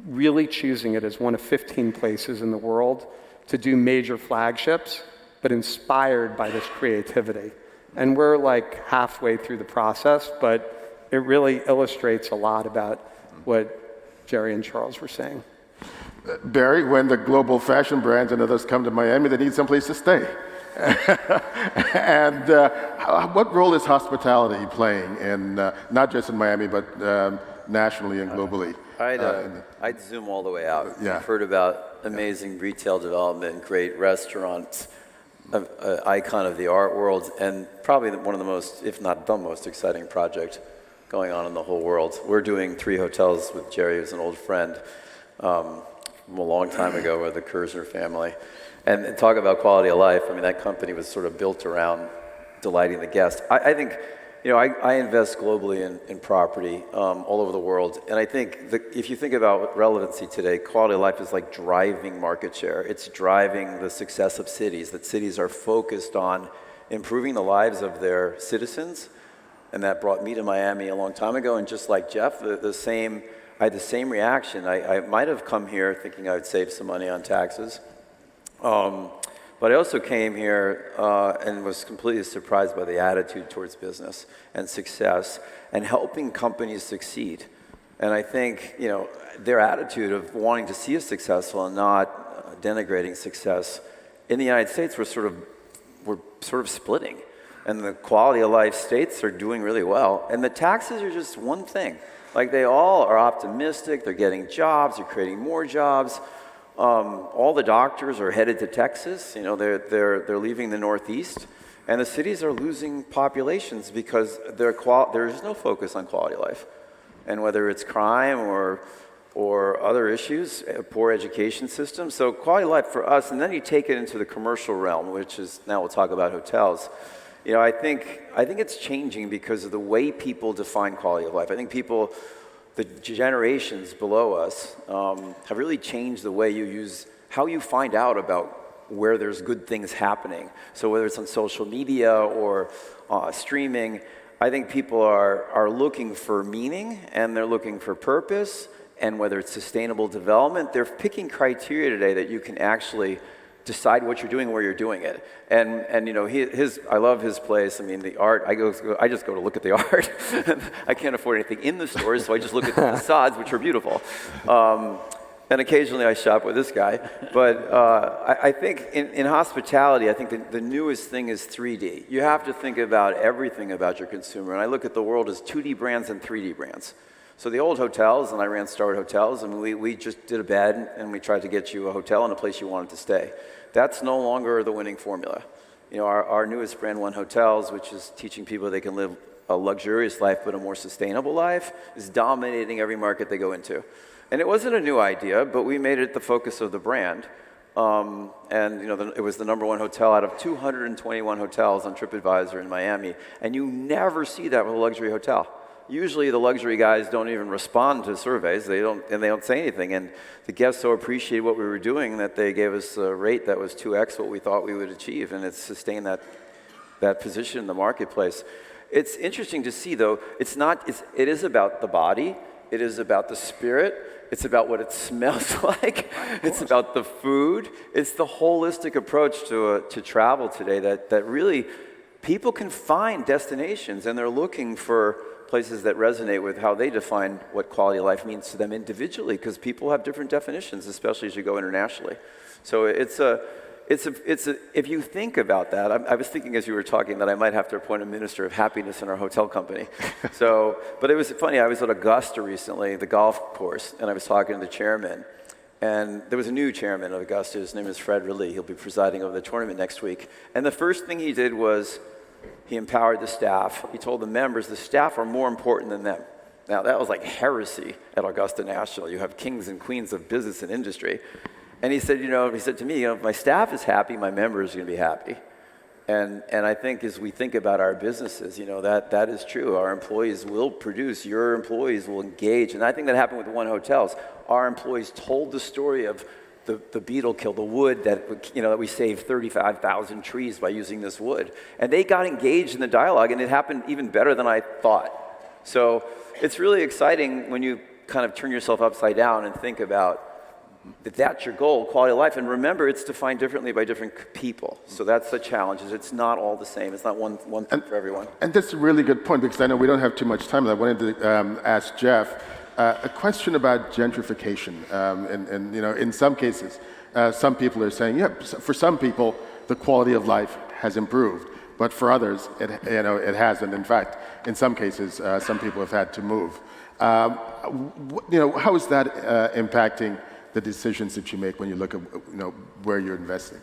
really choosing it as one of 15 places in the world to do major flagships, but inspired by this creativity. And we're like halfway through the process, but it really illustrates a lot about what Jerry and Charles were saying. Barry, when the global fashion brands and others come to Miami, they need someplace to stay. And what role is hospitality playing in, not just in Miami, but nationally and globally? I'd zoom all the way out. Yeah. We've heard about amazing retail development, great restaurants, an icon of the art world, and probably one of the most, if not the most exciting project going on in the whole world. We're doing 3 hotels with Jerry, who's an old friend from a long time ago with the Kersner family. And talk about quality of life. I mean, that company was sort of built around delighting the guest. I think, I invest globally in property all over the world. And I think if you think about relevancy today, quality of life is like driving market share. It's driving the success of cities, that cities are focused on improving the lives of their citizens. And that brought me to Miami a long time ago. And just like Jeff, I had the same reaction. I might have come here thinking I would save some money on taxes. But I also came here and was completely surprised by the attitude towards business and success and helping companies succeed. And I think, their attitude of wanting to see us successful and not denigrating success in the United States, we're sort of splitting. And the quality of life states are doing really well. And the taxes are just one thing. Like, they all are optimistic, they're getting jobs, they're creating more jobs. All the doctors are headed to Texas. They're leaving the Northeast, and the cities are losing populations because there's no focus on quality of life, and whether it's crime or other issues, a poor education system. So quality of life for us, and then you take it into the commercial realm, which is now we'll talk about hotels. I think it's changing because of the way people define quality of life. I think the generations below us have really changed the way how you find out about where there's good things happening. So whether it's on social media or streaming, I think people are looking for meaning and they're looking for purpose, and whether it's sustainable development, they're picking criteria today that you can actually decide what you're doing, where you're doing it. And I love his place. I mean, the art, I just go to look at the art. I can't afford anything in the stores, so I just look at the facades, which are beautiful. And occasionally I shop with this guy. But I think in hospitality, I think the newest thing is 3D. You have to think about everything about your consumer. And I look at the world as 2D brands and 3D brands. So the old hotels, and I ran Starwood Hotels, and we just did a bed, and we tried to get you a hotel and a place you wanted to stay. That's no longer the winning formula. Our newest brand, One Hotels, which is teaching people they can live a luxurious life but a more sustainable life, is dominating every market they go into. And it wasn't a new idea, but we made it the focus of the brand. It was the #1 hotel out of 221 hotels on TripAdvisor in Miami. And you never see that with a luxury hotel. Usually the luxury guys don't even respond to surveys. They don't say anything. And the guests so appreciated what we were doing that they gave us a rate that was 2x what we thought we would achieve, and it's sustained that position in the marketplace. It's interesting to see, though. It is about the body. It is about the spirit. It's about what it smells like. It's about the food. It's the holistic approach to travel today that really people can find destinations, and they're looking for places that resonate with how they define what quality of life means to them individually, because people have different definitions, especially as you go internationally. So if you think about that, I was thinking as you were talking that I might have to appoint a minister of happiness in our hotel company. But it was funny, I was at Augusta recently, the golf course, and I was talking to the chairman, and there was a new chairman of Augusta. His name is Fred Ridley. He'll be presiding over the tournament next week. And the first thing he did was he empowered the staff. He told the members the staff are more important than them. Now, that was like heresy at Augusta National. You have kings and queens of business and industry. And he said to me, if my staff is happy, my members are going to be happy. And I think as we think about our businesses, that is true. Our employees will produce. Your employees will engage. And I think that happened with One Hotels. Our employees told the story of the beetle kill, the wood that we saved 35,000 trees by using this wood. And they got engaged in the dialogue, and it happened even better than I thought. So it's really exciting when you kind of turn yourself upside down and think about that's your goal, quality of life. And remember, it's defined differently by different people. So that's the challenge, is it's not all the same. It's not one thing for everyone. And that's a really good point, because I know we don't have too much time. I wanted to ask Jeff a question about gentrification. In some cases, some people are saying, for some people, the quality of life has improved. But for others, it hasn't. In fact, in some cases, some people have had to move. How is that impacting the decisions that you make when you look at where you're investing?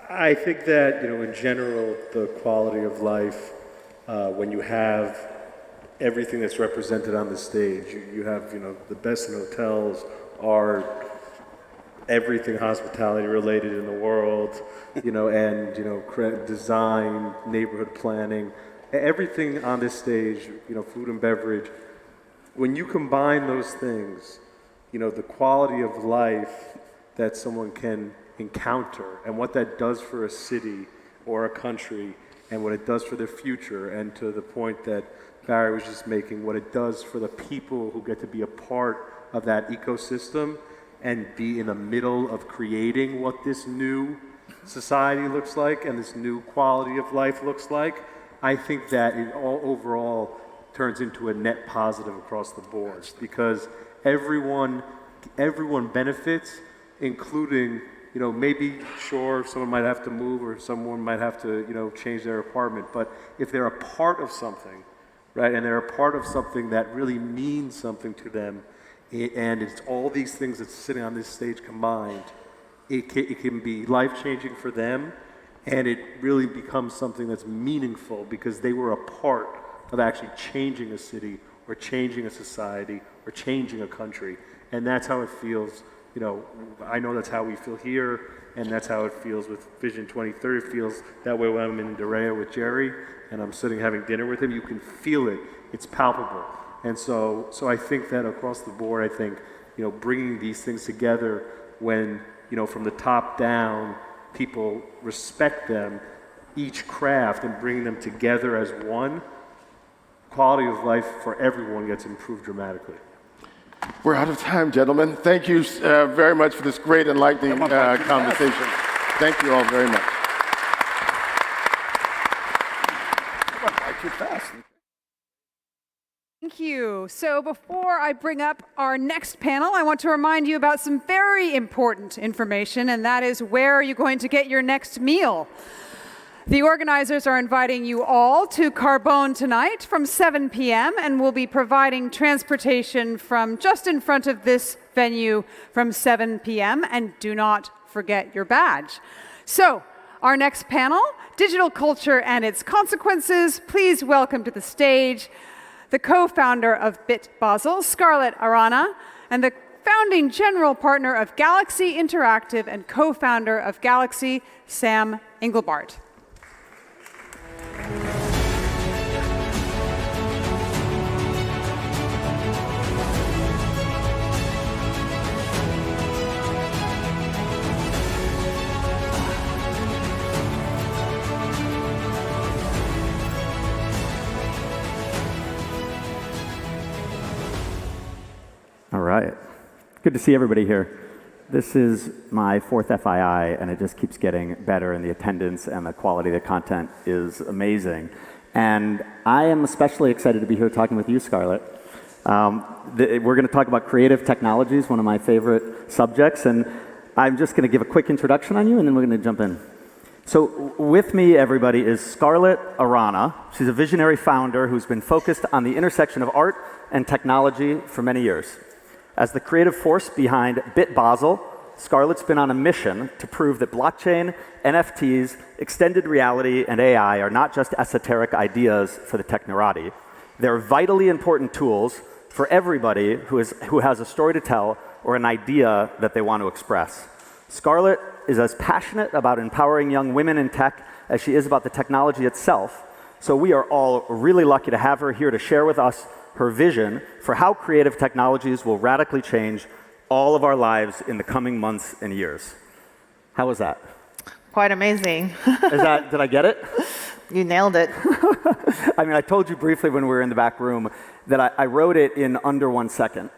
I think that in general, the quality of life when you have everything that's represented on the stage. You have, the best in hotels, art, everything hospitality related in the world, and, design, neighborhood planning, everything on this stage, food and beverage. When you combine those things, the quality of life that someone can encounter and what that does for a city or a country and what it does for their future, and to the point that Barry was just making, what it does for the people who get to be a part of that ecosystem and be in the middle of creating what this new society looks like and this new quality of life looks like, I think that it all overall turns into a net positive across the board, because everyone benefits, including, maybe, sure, someone might have to move or someone might have to, change their apartment, but if they're a part of something, right, and they're a part of something that really means something to them, and it's all these things that's sitting on this stage combined, it can be life-changing for them, and it really becomes something that's meaningful because they were a part of actually changing a city or changing a society or changing a country. And that's how it feels. I know that's how we feel here, and that's how it feels with Vision 2030. It feels that way when I'm in Dorea with Jerry and I'm sitting having dinner with him. You can feel it. It's palpable. And so I think that across the board, I think, bringing these things together when, from the top down, people respect them, each craft, and bringing them together as one, quality of life for everyone gets improved dramatically. We're out of time, gentlemen. Thank you very much for this great enlightening conversation. Thank you all very much. Too fast. Thank you. So before I bring up our next panel, I want to remind you about some very important information, and that is, where are you going to get your next meal? The organizers are inviting you all to Carbone tonight from 7 p.m. and will be providing transportation from just in front of this venue from 7 p.m. And do not forget your badge. So, our next panel, Digital Culture and Its Consequences. Please welcome to the stage the co-founder of Bit Basel, Scarlett Arana, and the founding general partner of Galaxy Interactive and co-founder of Galaxy, Sam Engelbart. All right. Good to see everybody here. This is my fourth FII, and it just keeps getting better, and the attendance and the quality of the content is amazing. And I am especially excited to be here talking with you, Scarlett. We're going to talk about creative technologies, one of my favorite subjects, and I'm just going to give a quick introduction on you, and then we're going to jump in. So with me, everybody, is Scarlett Arana. She's a visionary founder who's been focused on the intersection of art and technology for many years. As the creative force behind Bit Basel, Scarlett's been on a mission to prove that blockchain, NFTs, extended reality, and AI are not just esoteric ideas for the technorati. They're vitally important tools for everybody who has a story to tell or an idea that they want to express. Scarlett is as passionate about empowering young women in tech as she is about the technology itself. So we are all really lucky to have her here to share with us her vision for how creative technologies will radically change all of our lives in the coming months and years. How was that? Quite amazing. Did I get it? You nailed it. I mean, I told you briefly when we were in the back room that I wrote it in under 1 second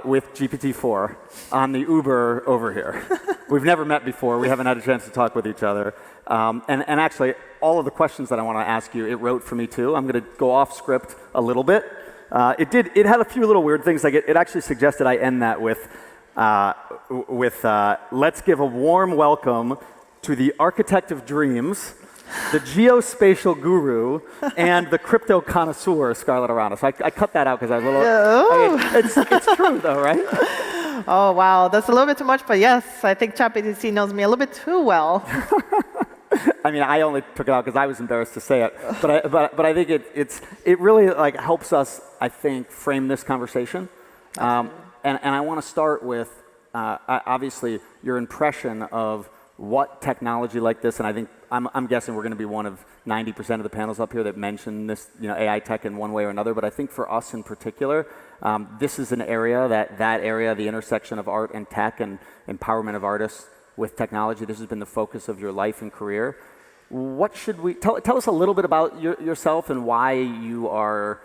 with GPT-4 on the Uber over here. We've never met before. We haven't had a chance to talk with each other. And actually, all of the questions that I want to ask you, it wrote for me too. I'm going to go off script a little bit. It had a few little weird things. Like it actually suggested I end that with let's give a warm welcome to the architect of dreams, the geospatial guru, and the crypto connoisseur, Scarlett Arana. So I cut that out because I was a little. It's true though, right? Oh, wow. That's a little bit too much, but yes, I think ChatGPT knows me a little bit too well. I mean, I only took it out because I was embarrassed to say it, but I think it really like helps us, I think, frame this conversation. And I want to start with obviously your impression of what technology like this, and I think I'm guessing we're going to be one of 90% of the panels up here that mention this, AI tech in one way or another. But I think for us in particular, this is an area that area, the intersection of art and tech and empowerment of artists with technology. This has been the focus of your life and career. What should we tell us a little bit about yourself and why you are,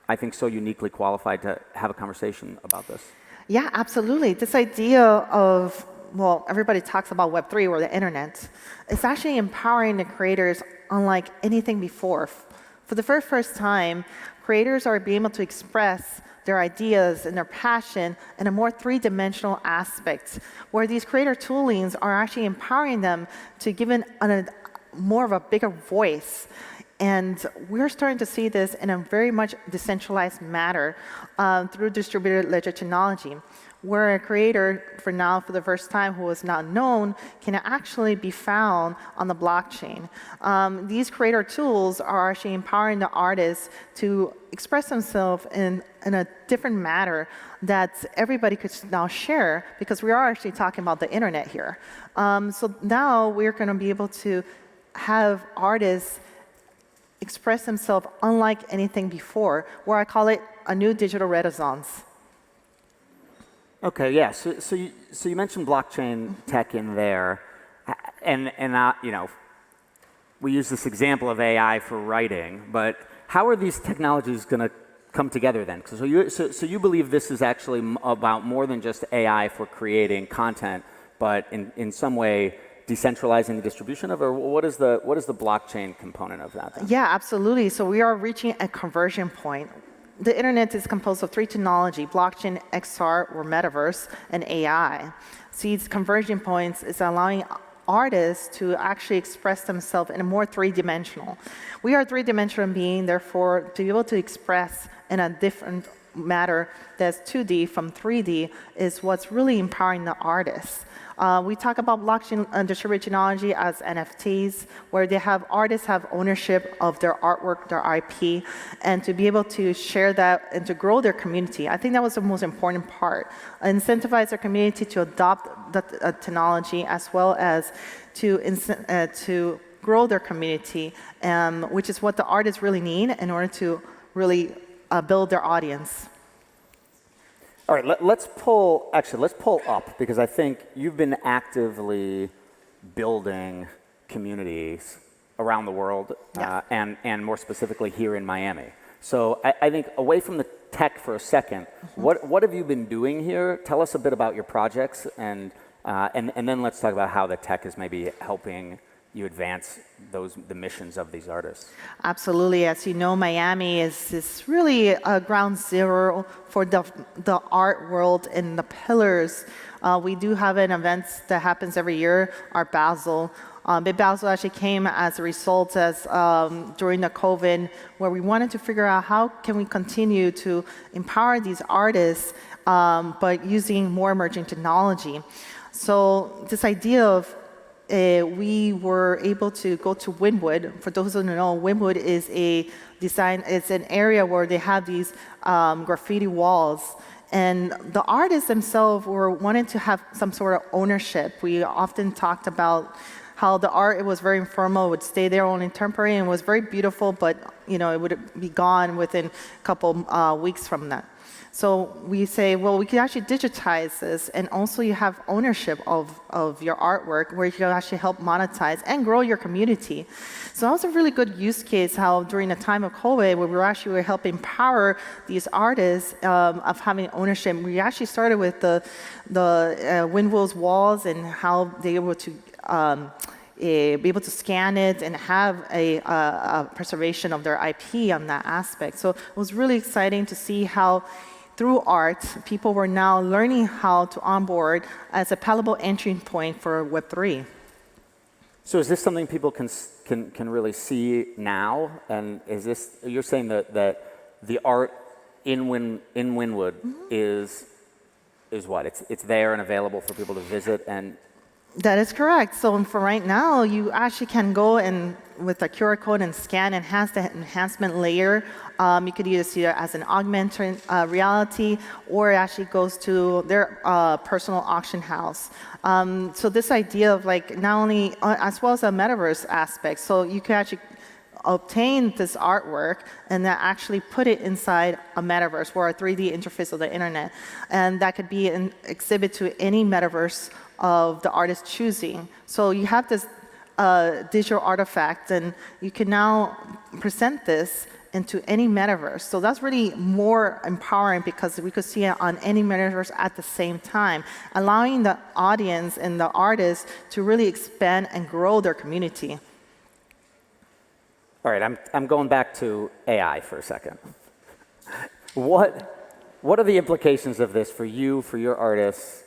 I think, so uniquely qualified to have a conversation about this? Yeah, absolutely. This idea of, well, everybody talks about Web3 or the internet. It's actually empowering the creators unlike anything before. For the very first time, creators are being able to express their ideas and their passion in a more three-dimensional aspect, where these creator toolings are actually empowering them to give a more of a bigger voice. And we're starting to see this in a very much decentralized manner through distributed ledger technology, where a creator, for the first time, who is not known, can actually be found on the blockchain. These creator tools are actually empowering the artists to express themselves in a different manner that everybody could now share, because we are actually talking about the internet here. So now we're going to be able to have artists express themselves unlike anything before, where I call it a new digital renaissance. Okay, yeah. So you mentioned blockchain tech in there, and we use this example of AI for writing, but how are these technologies going to come together then? So you believe this is actually about more than just AI for creating content, but in some way decentralizing the distribution of, or what is the blockchain component of that then? Yeah, absolutely. So we are reaching a conversion point. The internet is composed of three technology: blockchain, XR, or metaverse, and AI. So these conversion points is allowing artists to actually express themselves in a more three-dimensional. We are a three-dimensional being, therefore, to be able to express in a different matter that's 2D from 3D is what's really empowering the artists. We talk about blockchain distributed technology as NFTs, where artists have ownership of their artwork, their IP, and to be able to share that and to grow their community. I think that was the most important part. Incentivize their community to adopt the technology, as well as to grow their community, which is what the artists really need in order to really build their audience. All right, let's pull up, because I think you've been actively building communities around the world, and more specifically here in Miami. So I think away from the tech for a second, what have you been doing here? Tell us a bit about your projects, and then let's talk about how the tech is maybe helping you advance the missions of these artists. Absolutely. As you know, Miami is really a ground zero for the art world and the pillars. We do have an event that happens every year, Art Basel. Big Basel actually came as a result during the COVID, where we wanted to figure out how can we continue to empower these artists, but using more emerging technology. So this idea of we were able to go to Wynwood. For those who don't know, Wynwood is it's an area where they have these graffiti walls. And the artists themselves were wanting to have some sort of ownership. We often talked about how the art, it was very informal, it would stay there only temporary, and was very beautiful, but it would be gone within a couple weeks from that. So we say, well, we could actually digitize this, and also you have ownership of your artwork, where you can actually help monetize and grow your community. So that was a really good use case, how during the time of COVID, where we were helping empower these artists of having ownership. We actually started with the Wynwood's walls and how they were able to be able to scan it and have a preservation of their IP on that aspect. So it was really exciting to see how through art, people were now learning how to onboard as a palatable entry point for Web3. So is this something people can really see now? And you're saying that the art in Wynwood is what? It's there and available for people to visit and That is correct. So for right now, you actually can go and with a QR code and scan, enhance the enhancement layer. You could either see it as an augmented reality, or it actually goes to their personal auction house. So this idea of like not only, as well as a metaverse aspect, so you can actually obtain this artwork and then actually put it inside a metaverse or a 3D interface of the internet. And that could be an exhibit to any metaverse of the artist choosing. So you have this digital artifact, and you can now present this into any metaverse. So that's really more empowering because we could see it on any metaverse at the same time, allowing the audience and the artists to really expand and grow their community. All right, I'm going back to AI for a second. What are the implications of this for you, for your artists?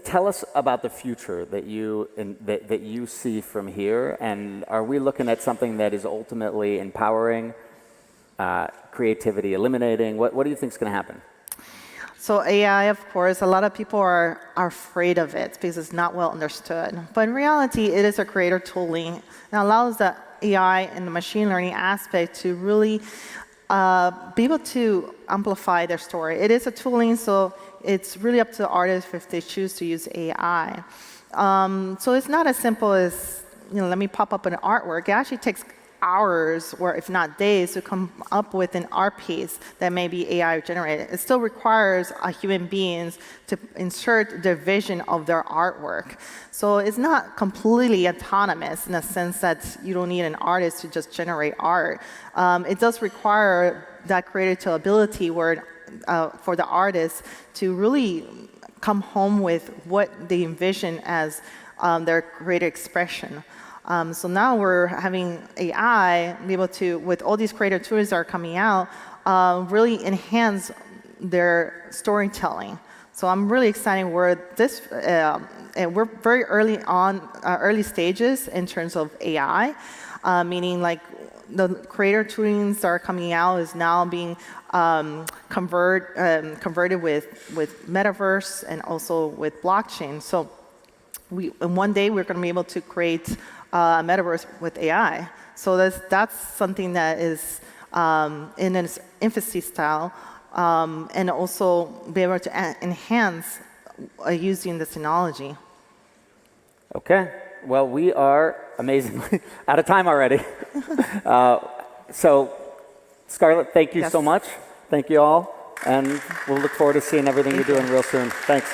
Tell us about the future that you see from here, and are we looking at something that is ultimately empowering, creativity eliminating? What do you think is going to happen? So AI, of course, a lot of people are afraid of it because it's not well understood. But in reality, it is a creator tooling and allows the AI and the machine learning aspect to really be able to amplify their story. It is a tooling, so it's really up to the artist if they choose to use AI. So it's not as simple as, let me pop up an artwork. It actually takes hours, or if not days, to come up with an art piece that may be AI generated. It still requires human beings to insert their vision of their artwork. So it's not completely autonomous in the sense that you don't need an artist to just generate art. It does require that creative ability where for the artist to really come home with what they envision as their creative expression. So now we're having AI be able to, with all these creative tools that are coming out, really enhance their storytelling. So I'm really excited where this, and we're very early stages in terms of AI, meaning like the creator toolings that are coming out is now being converted with metaverse and also with blockchain. So in one day we're going to be able to create a metaverse with AI. So that's something that is in its infancy style, and also be able to enhance using this technology. Okay. Well, we are amazingly out of time already. So, Scarlett, thank you so much. Thank you all. And we'll look forward to seeing everything you're doing real soon. Thanks.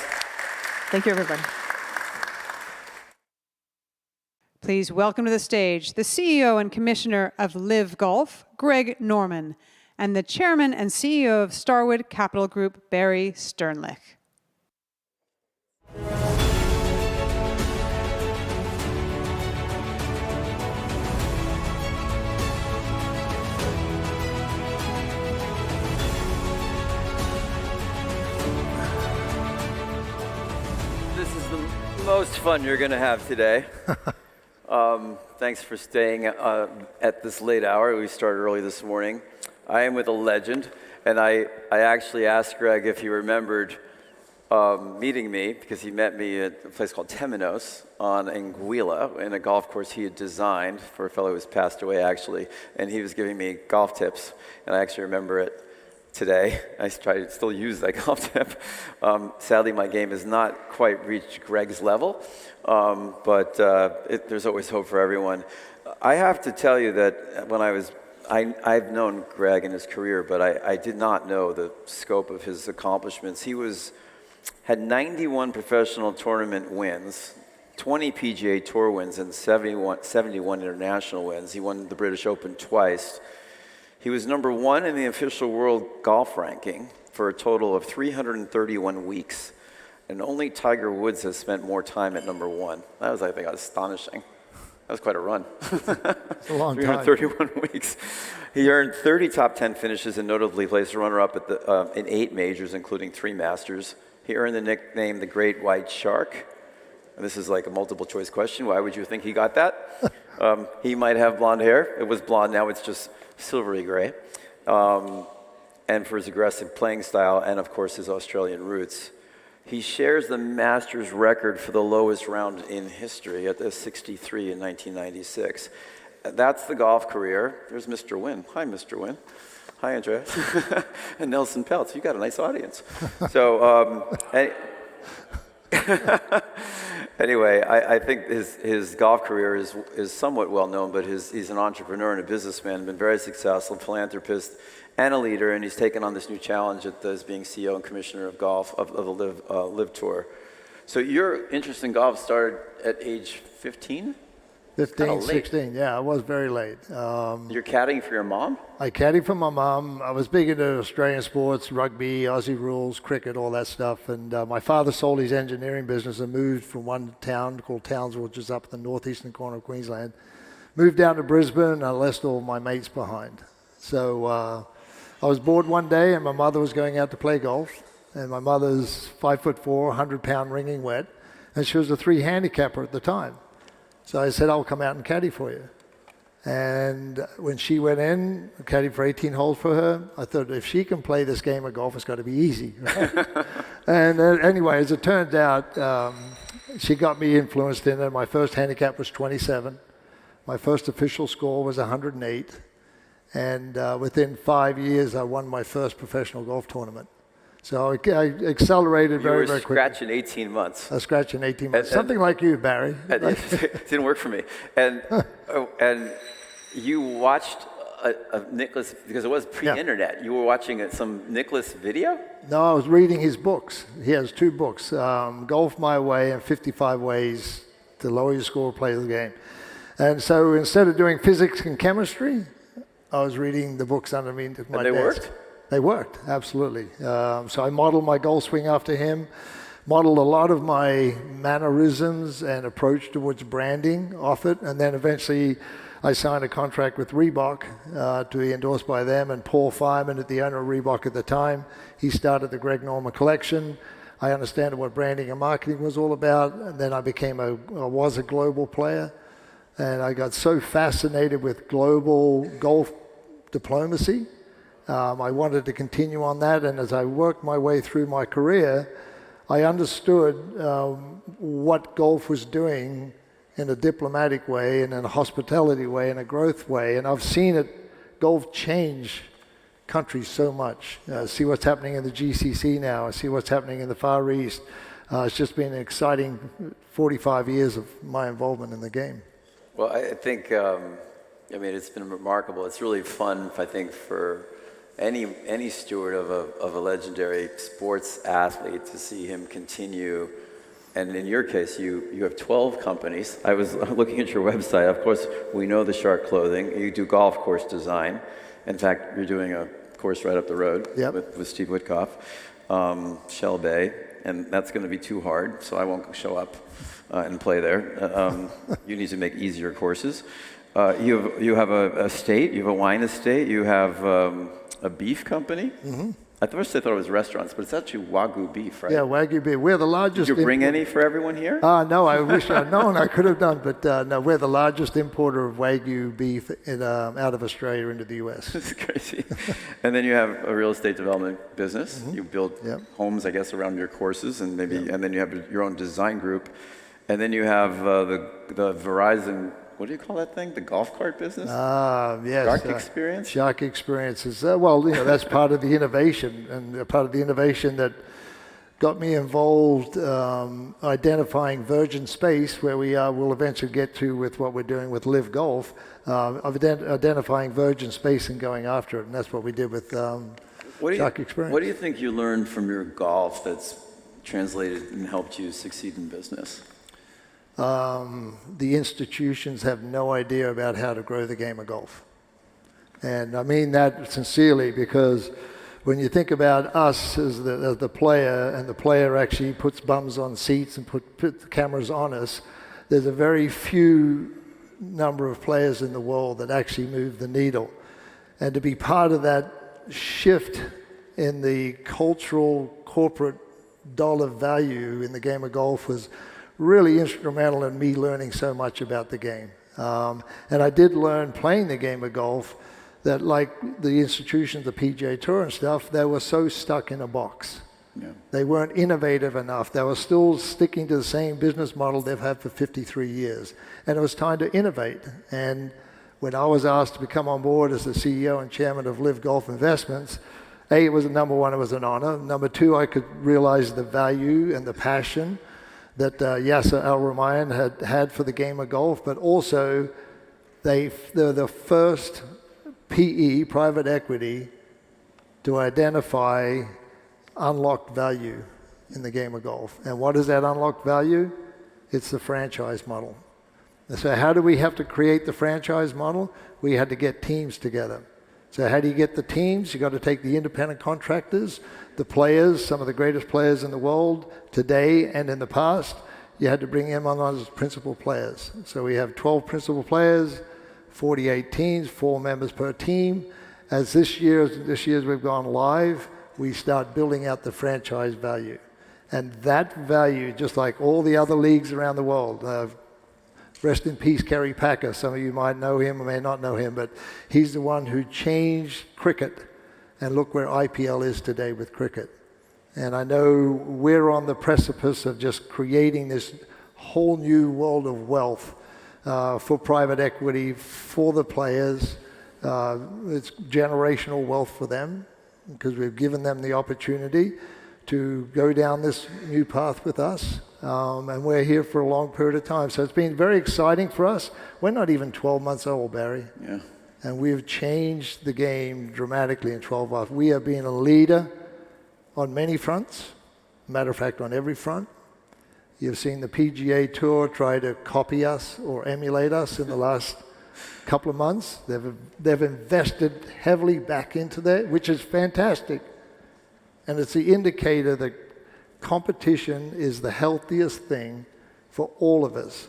Thank you, everybody. Please welcome to the stage the CEO and Commissioner of Live Golf, Greg Norman, and the Chairman and CEO of Starwood Capital Group, Barry Sternlich. This is the most fun you're going to have today. Thanks for staying at this late hour. We started early this morning. I am with a legend, and I actually asked Greg if he remembered meeting me, because he met me at a place called Temenos on Anguilla, in a golf course he had designed for a fellow who's passed away, actually, and he was giving me golf tips, and I actually remember it today. I try to still use that golf tip. Sadly, my game has not quite reached Greg's level, but there's always hope for everyone. I have to tell you that when I've known Greg in his career, but I did not know the scope of his accomplishments. He had 91 professional tournament wins, 20 PGA Tour wins, and 71 international wins. He won the British Open twice. He was #1 in the official world golf ranking for a total of 331 weeks. And only Tiger Woods has spent more time at #1. That was, I think, astonishing. That was quite a run. It's a long time. 331 weeks. He earned 30 top 10 finishes and notably placed runner-up in 8 majors, including 3 Masters. He earned the nickname the Great White Shark. And this is like a multiple choice question. Why would you think he got that? He might have blonde hair. It was blonde, now it's just silvery gray. And for his aggressive playing style and, of course, his Australian roots. He shares the Masters record for the lowest round in history at the 63 in 1996. That's the golf career. There's Mr. Wynn. Hi, Mr. Wynn. Hi, Andrea. And Nelson Peltz. You got a nice audience. So, anyway, I think his golf career is somewhat well known, but he's an entrepreneur and a businessman, been very successful, philanthropist, and a leader, and he's taken on this new challenge as being CEO and commissioner of golf of the Live Tour. So your interest in golf started at age 15? 15, 16, yeah, I was very late. You're caddying for your mom? I caddied for my mom. I was big into Australian sports, rugby, Aussie rules, cricket, all that stuff. And my father sold his engineering business and moved from one town called Townsville, which is up in the northeastern corner of Queensland. Moved down to Brisbane, and I left all my mates behind. So I was bored one day, and my mother was going out to play golf. And my mother's 5'4", 100-pound wringing wet, and she was a 3 handicapper at the time. So I said, I'll come out and caddy for you. And when she went in, I caddied for 18 holes for her. I thought, if she can play this game of golf, it's got to be easy. Right? And anyway, as it turns out, she got me influenced in it. My first handicap was 27. My first official score was 108. And within 5 years, I won my first professional golf tournament. So I accelerated very, very quickly. You were scratching 18 months. I scratched in 18 months. Something like you, Barry. It didn't work for me. And you watched a Nicholas, because it was pre-internet, you were watching some Nicholas video? No, I was reading his books. He has 2 books, Golf My Way and 55 Ways to Lower Your Score, Play the Game. And so instead of doing physics and chemistry, I was reading the books underneath my desk. And they worked? They worked, absolutely. So I modeled my golf swing after him, modeled a lot of my mannerisms and approach towards branding off it, and then eventually I signed a contract with Reebok to be endorsed by them, and Paul Fireman, the owner of Reebok at the time, he started the Greg Norman collection. I understood what branding and marketing was all about, and then I was a global player, and I got so fascinated with global golf diplomacy. I wanted to continue on that, and as I worked my way through my career, I understood what golf was doing in a diplomatic way, and in a hospitality way, and a growth way, and I've seen golf change countries so much. See what's happening in the GCC now, I see what's happening in the Far East. It's just been an exciting 45 years of my involvement in the game. Well, I think, it's been remarkable. It's really fun, I think, for any steward of a legendary sports athlete to see him continue. And in your case, you have 12 companies. I was looking at your website. Of course, we know the Shark Clothing. You do golf course design. In fact, you're doing a course right up the road with Steve Witkoff, Shell Bay, and that's going to be too hard, so I won't show up and play there. You need to make easier courses. You have a estate. You have a wine estate. You have a beef company. Mm-hmm. At first I thought it was restaurants, but it's actually Wagyu beef, right? Yeah, Wagyu beef. We're the largest. Did you bring any for everyone here? No, I wish I'd known. I could have done, but no, we're the largest importer of Wagyu beef out of Australia into the U.S. That's crazy. And then you have a real estate development business. Mm-hmm. You build homes, I guess, around your courses, and and then you have your own design group, and then you have the Verizon. What do you call that thing? The golf cart business? Yes. Shark Experience? Shark Experiences. That's part of the innovation, and part of the innovation that got me involved identifying virgin space, where we'll eventually get to with what we're doing with Live Golf, identifying virgin space and going after it, and that's what we did with Shark Experience. What do you think you learned from your golf that's translated and helped you succeed in business? The institutions have no idea about how to grow the game of golf. And I mean that sincerely, because when you think about us as the player, and the player actually puts bums on seats and put the cameras on us, there's a very few number of players in the world that actually move the needle. And to be part of that shift in the cultural, corporate dollar value in the game of golf was really instrumental in me learning so much about the game. And I did learn playing the game of golf that, like the institutions, the PGA Tour and stuff, they were so stuck in a box. They weren't innovative enough. They were still sticking to the same business model they've had for 53 years. And it was time to innovate. And when I was asked to become on board as the CEO and chairman of Live Golf Investments, A, it was number one, it was an honor. Number two, I could realize the value and the passion that Yasser Al-Rumayyan had for the game of golf, but also they're the first PE, private equity, to identify unlocked value in the game of golf. And what is that unlocked value? It's the franchise model. And so how do we have to create the franchise model? We had to get teams together. So how do you get the teams? You got to take the independent contractors, the players, some of the greatest players in the world today and in the past. You had to bring them on as principal players. So we have 12 principal players, 48 teams, 4 members per team. As this year we've gone live, we start building out the franchise value. And that value, just like all the other leagues around the world, rest in peace, Kerry Packer. Some of you might know him or may not know him, but he's the one who changed cricket. And look where IPL is today with cricket. And I know we're on the precipice of just creating this whole new world of wealth for private equity, for the players. It's generational wealth for them because we've given them the opportunity to go down this new path with us. And we're here for a long period of time. So it's been very exciting for us. We're not even 12 months old, Barry. Yeah. And we've changed the game dramatically in 12 months. We have been a leader on many fronts. Matter of fact, on every front. You've seen the PGA Tour try to copy us or emulate us in the last couple of months. They've invested heavily back into that, which is fantastic. And it's the indicator that competition is the healthiest thing for all of us.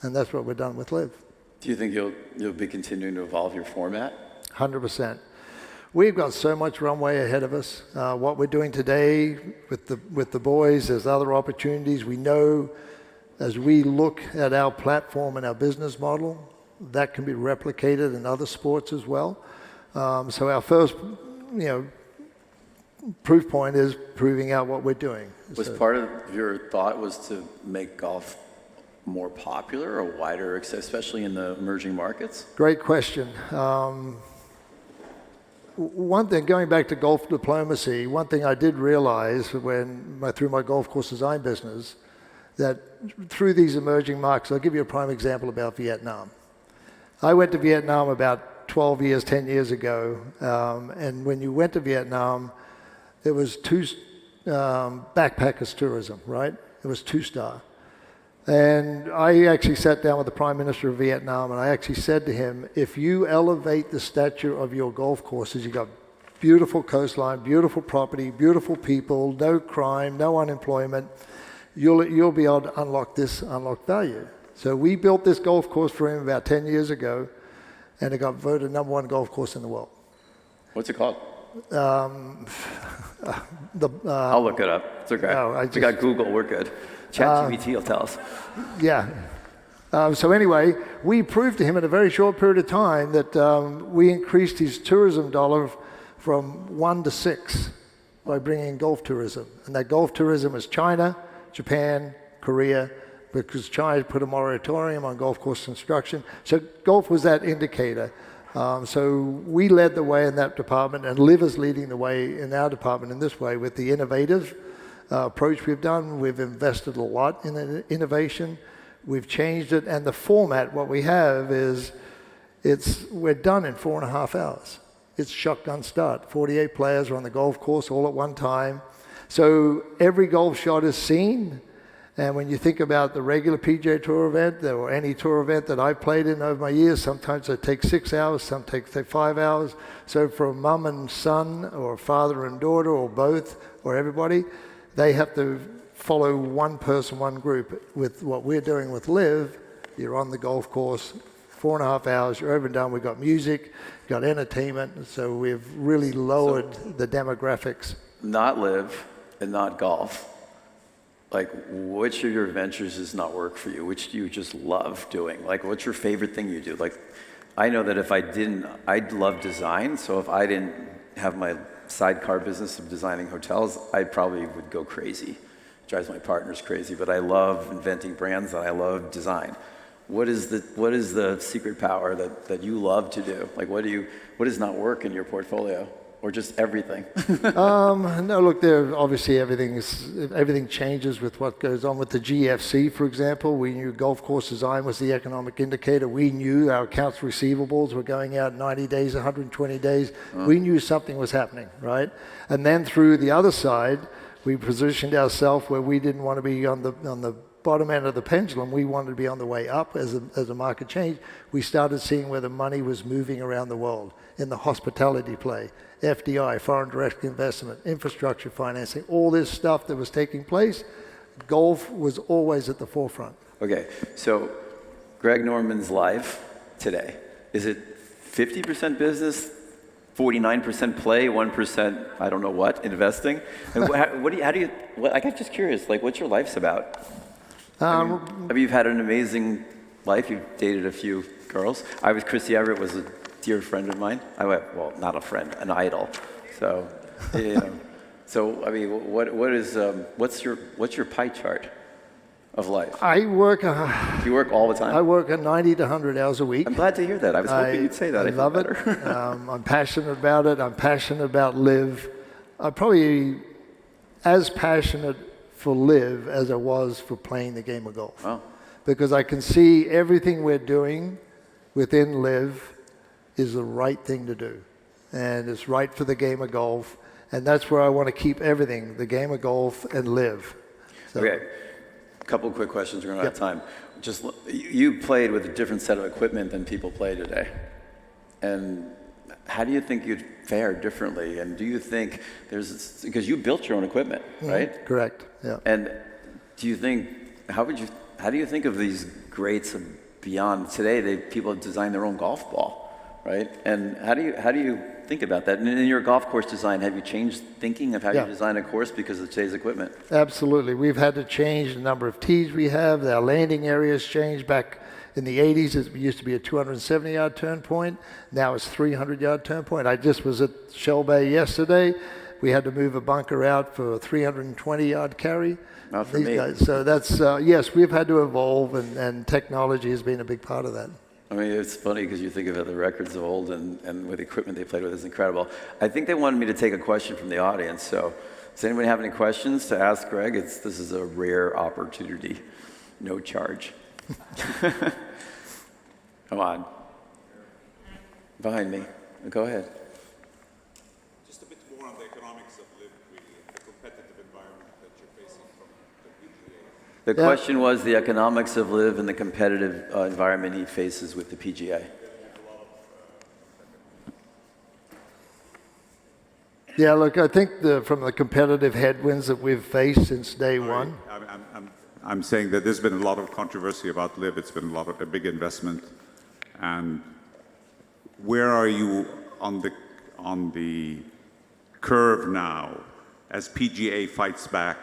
And that's what we're done with Live. Do you think you'll be continuing to evolve your format? 100%. We've got so much runway ahead of us. What we're doing today with the boys, there's other opportunities. We know as we look at our platform and our business model, that can be replicated in other sports as well. So our first, proof point is proving out what we're doing. Was part of your thought was to make golf more popular or wider, especially in the emerging markets? Great question. One thing, going back to golf diplomacy, one thing I did realize through my golf course design business, that through these emerging markets, I'll give you a prime example about Vietnam. I went to Vietnam about 10 years ago, and when you went to Vietnam, it was backpackers tourism, right? It was 2-star. And I actually sat down with the Prime Minister of Vietnam, and I actually said to him, if you elevate the stature of your golf courses, you've got beautiful coastline, beautiful property, beautiful people, no crime, no unemployment, you'll be able to unlock value. So we built this golf course for him about 10 years ago, and it got voted #1 golf course in the world. What's it called? I'll look it up. It's okay. No, we got Google. We're good. ChatGPT will tell us. Yeah. So anyway, we proved to him in a very short period of time that we increased his tourism dollar from 1 to 6 by bringing in golf tourism. And that golf tourism is China, Japan, Korea, because China put a moratorium on golf course construction. So golf was that indicator. So we led the way in that department, and Liv is leading the way in our department in this way with the innovative approach we've done. We've invested a lot in innovation. We've changed it, and the format, what we have is, we're done in 4.5 hours. It's shotgun start. 48 players are on the golf course all at one time. So every golf shot is seen. And when you think about the regular PGA Tour event or any tour event that I've played in over my years, sometimes it takes 6 hours, some take 5 hours. So for a mum and son or father and daughter or both or everybody, they have to follow one person, one group. With what we're doing with Live, you're on the golf course, 4.5 hours, you're over and done. We've got music, got entertainment, so we've really lowered the demographics. Not Live and not golf. Like, which of your ventures does not work for you? Which do you just love doing? Like, what's your favorite thing you do? Like, I know that if I didn't, I'd love design, so if I didn't have my sidecar business of designing hotels, I probably would go crazy. It drives my partners crazy, but I love inventing brands and I love design. What is the secret power that you love to do? Like, what does not work in your portfolio? Or just everything? No, look, there obviously everything changes with what goes on with the GFC, for example. We knew golf course design was the economic indicator. We knew our accounts receivables were going out 90 days, 120 days. We knew something was happening, right? And then through the other side, we positioned ourselves where we didn't want to be on the bottom end of the pendulum. We wanted to be on the way up as the market changed. We started seeing where the money was moving around the world in the hospitality play. FDI, foreign direct investment, infrastructure financing, all this stuff that was taking place, golf was always at the forefront. Okay, so Greg Norman's life today, is it 50% business, 49% play, 1% I don't know what, investing? And I'm just curious, like what's your life's about? I mean, you've had an amazing life, you've dated a few girls. Chrissy Everett was a dear friend of mine. Well, not a friend, an idol. So, so I mean, what's your pie chart of life? I work. You work all the time? I work 90 to 100 hours a week. I'm glad to hear that. I was hoping you'd say that. I love it. I'm passionate about it. I'm passionate about live. I'm probably as passionate for live as I was for playing the game of golf. Wow. Because I can see everything we're doing within live is the right thing to do. And it's right for the game of golf. And that's where I want to keep everything, the game of golf and live. So. Okay, a couple of quick questions, we're going to have time. Just, you played with a different set of equipment than people play today. And how do you think you'd fare differently? And do you think because you built your own equipment, right? Correct, yeah. And do you think, how do you think of these greats of beyond? Today, people design their own golf ball. Right, and how do you think about that? And in your golf course design, have you changed thinking of how you design a course because of today's equipment? Absolutely, we've had to change the number of tees we have. Our landing areas changed. Back in the 80s, it used to be a 270-yard turn point. Now it's 300-yard turn point. I just was at Shell Bay yesterday. We had to move a bunker out for a 320-yard carry. Not for me. Guys. So that's yes, we've had to evolve, and technology has been a big part of that. I mean, it's funny because you think about the records of old and with the equipment they played with is incredible. I think they wanted me to take a question from the audience. So does anybody have any questions to ask Greg? This is a rare opportunity. No charge. Come on. Behind me. Go ahead. Just a bit more on the economics of live, really, the competitive environment that you're facing from the PGA. The question was the economics of live and the competitive environment he faces with the PGA. Yeah, look, I think from the competitive headwinds that we've faced since day one. I'm saying that there's been a lot of controversy about live. It's been a big investment. And where are you on the curve now as PGA fights back?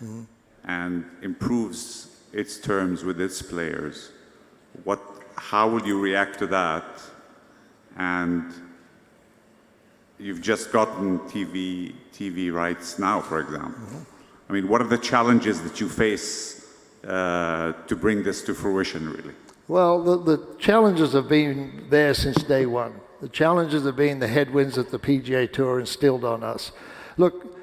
Mm-hmm. And improves its terms with its players? How will you react to that? And you've just gotten TV rights now, for example. Mm-hmm. I mean, what are the challenges that you face to bring this to fruition, really? Well, the challenges have been there since day one. The challenges have been the headwinds that the PGA Tour instilled on us. Look,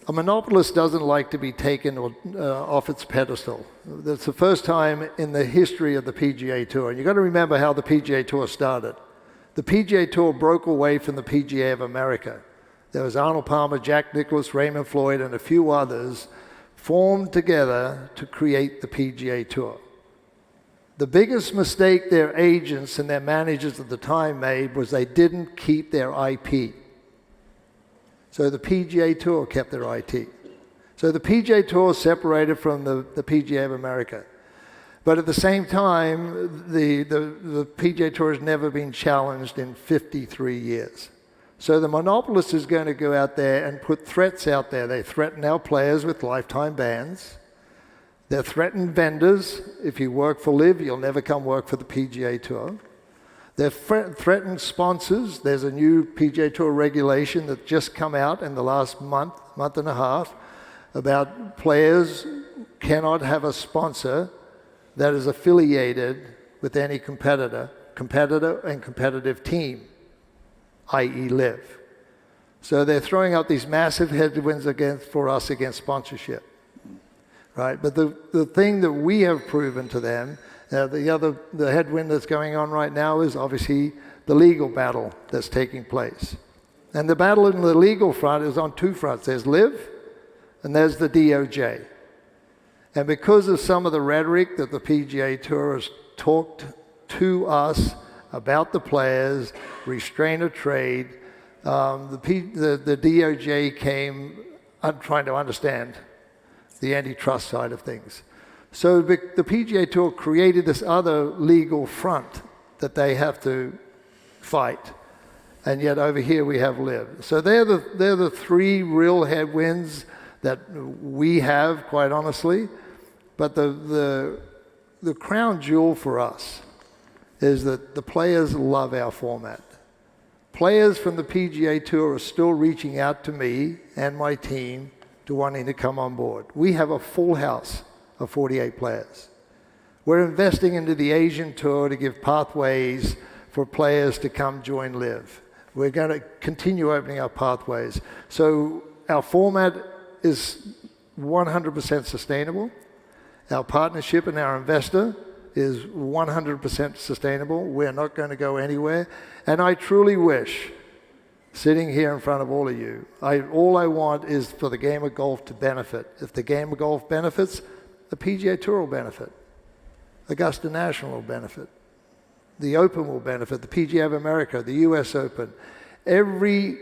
a monopolist doesn't like to be taken off its pedestal. That's the first time in the history of the PGA Tour. And you've got to remember how the PGA Tour started. The PGA Tour broke away from the PGA of America. There was Arnold Palmer, Jack Nicklaus, Raymond Floyd, and a few others formed together to create the PGA Tour. The biggest mistake their agents and their managers at the time made was they didn't keep their IP. So the PGA Tour kept their IT. So the PGA Tour separated from the PGA of America. But at the same time, the PGA Tour has never been challenged in 53 years. So the monopolist is going to go out there and put threats out there. They threaten our players with lifetime bans. They threaten vendors. If you work for LIV, you'll never come work for the PGA Tour. They've threatened sponsors. There's a new PGA Tour regulation that just come out in the last month and a half, about players cannot have a sponsor that is affiliated with any competitor and competitive team, i.e. LIV. So they're throwing out these massive headwinds for us against sponsorship, right? But the thing that we have proven to them, the headwind that's going on right now is obviously the legal battle that's taking place. And the battle in the legal front is on two fronts. There's LIV and there's the DOJ. And because of some of the rhetoric that the PGA Tour has talked to us about the players, restraint of trade, the DOJ came trying to understand the antitrust side of things. So the PGA Tour created this other legal front that they have to fight. And yet over here we have LIV. So they're the three real headwinds that we have, quite honestly. But the crown jewel for us is that the players love our format. Players from the PGA Tour are still reaching out to me and my team to wanting to come on board. We have a full house of 48 players. We're investing into the Asian Tour to give pathways for players to come join LIV. We're going to continue opening up pathways. So our format is 100% sustainable. Our partnership and our investor is 100% sustainable. We're not going to go anywhere. And I truly wish, sitting here in front of all of you, all I want is for the game of golf to benefit. If the game of golf benefits, the PGA Tour will benefit. Augusta National will benefit. The Open will benefit. The PGA of America, the US Open. Every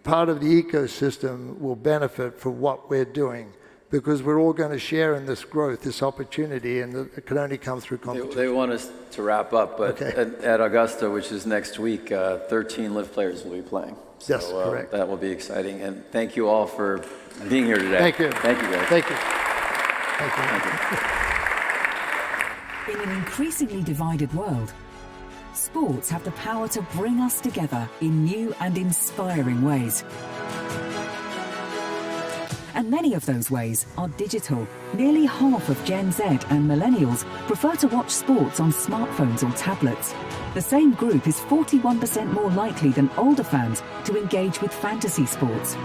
part of the ecosystem will benefit from what we're doing, because we're all going to share in this growth, this opportunity, and it can only come through competition. They want us to wrap up, but at Augusta, which is next week, 13 LIV players will be playing. Yes, so, correct. That will be exciting. And thank you all for being here today. Thank you. Thank you, guys. Thank you. Thank you. In an increasingly divided world, sports have the power to bring us together in new and inspiring ways. And many of those ways are digital. Nearly half of Gen Z and millennials prefer to watch sports on smartphones or tablets. The same group is 41% more likely than older fans to engage with fantasy sports.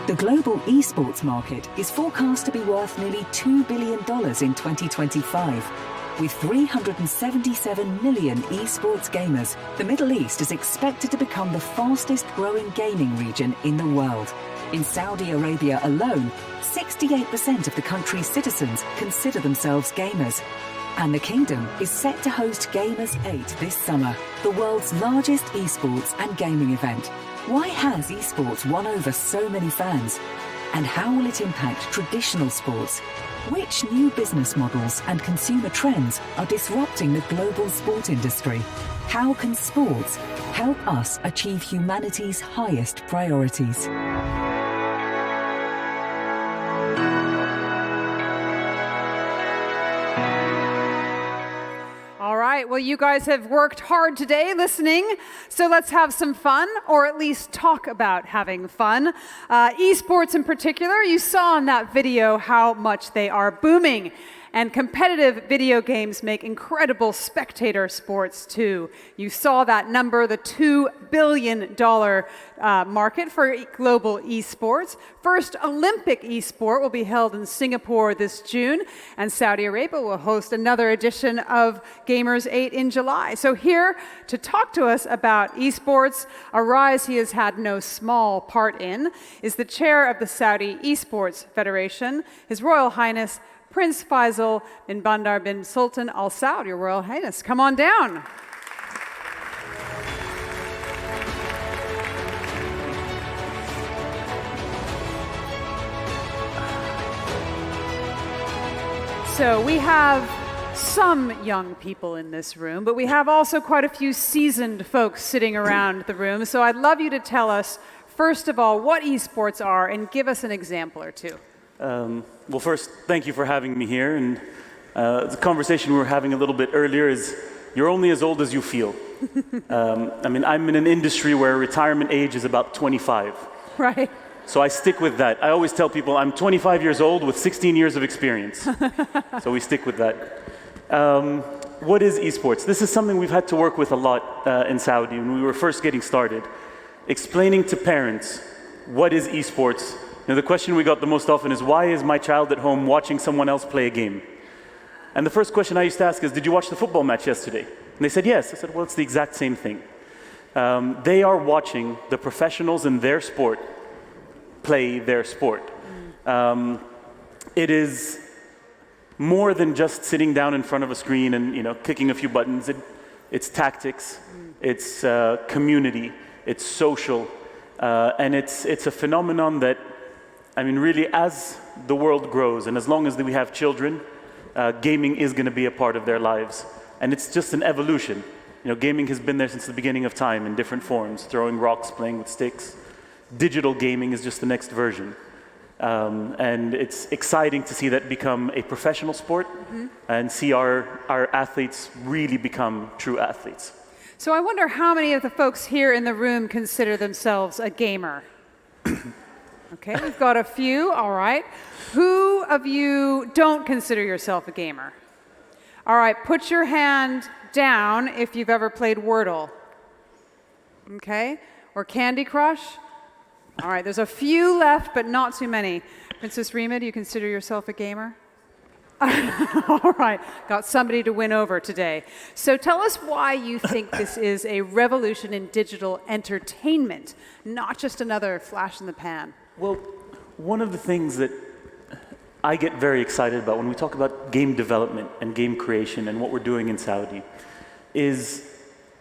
The global esports market is forecast to be worth nearly $2 billion in 2025. With 377 million esports gamers, the Middle East is expected to become the fastest growing gaming region in the world. In Saudi Arabia alone, 68% of the country's citizens consider themselves gamers. And the kingdom is set to host Gamers 8 this summer, the world's largest esports and gaming event. Why has esports won over so many fans? And how will it impact traditional sports? Which new business models and consumer trends are disrupting the global sport industry? How can sports help us achieve humanity's highest priorities? All right, well, you guys have worked hard today listening, so let's have some fun, or at least talk about having fun. Esports in particular, you saw in that video how much they are booming. And competitive video games make incredible spectator sports too. You saw that number, the $2 billion market for global esports. First Olympic esport will be held in Singapore this June, and Saudi Arabia will host another edition of Gamers 8 in July. So here to talk to us about esports, a rise he has had no small part in, is the chair of the Saudi Esports Federation, His Royal Highness Prince Faisal bin Bandar bin Sultan Al Saud. Your Royal Highness, come on down. So we have some young people in this room, but we have also quite a few seasoned folks sitting around the room. So I'd love you to tell us, first of all, what esports are and give us an example or two. Well, first, thank you for having me here. And the conversation we were having a little bit earlier is you're only as old as you feel. I mean, I'm in an industry where retirement age is about 25. Right. So I stick with that. I always tell people I'm 25 years old with 16 years of experience. So we stick with that. What is esports? This is something we've had to work with a lot in Saudi when we were first getting started. Explaining to parents what is esports. Now, the question we got the most often is, why is my child at home watching someone else play a game? And the first question I used to ask is, did you watch the football match yesterday? And they said, yes. I said, well, it's the exact same thing. They are watching the professionals in their sport play their sport. It is more than just sitting down in front of a screen and clicking a few buttons. It's tactics, it's community, it's social, and it's a phenomenon that, I mean, really, as the world grows and as long as we have children, gaming is going to be a part of their lives. And it's just an evolution. Gaming has been there since the beginning of time in different forms, throwing rocks, playing with sticks. Digital gaming is just the next version. And it's exciting to see that become a professional sport and see our athletes really become true athletes. So I wonder how many of the folks here in the room consider themselves a gamer? Okay, we've got a few, all right. Who of you don't consider yourself a gamer? All right, put your hand down if you've ever played Wordle. Okay, or Candy Crush. All right, there's a few left, but not too many. Princess Rima, do you consider yourself a gamer? All right, got somebody to win over today. So tell us why you think this is a revolution in digital entertainment, not just another flash in the pan. Well, one of the things that I get very excited about when we talk about game development and game creation and what we're doing in Saudi is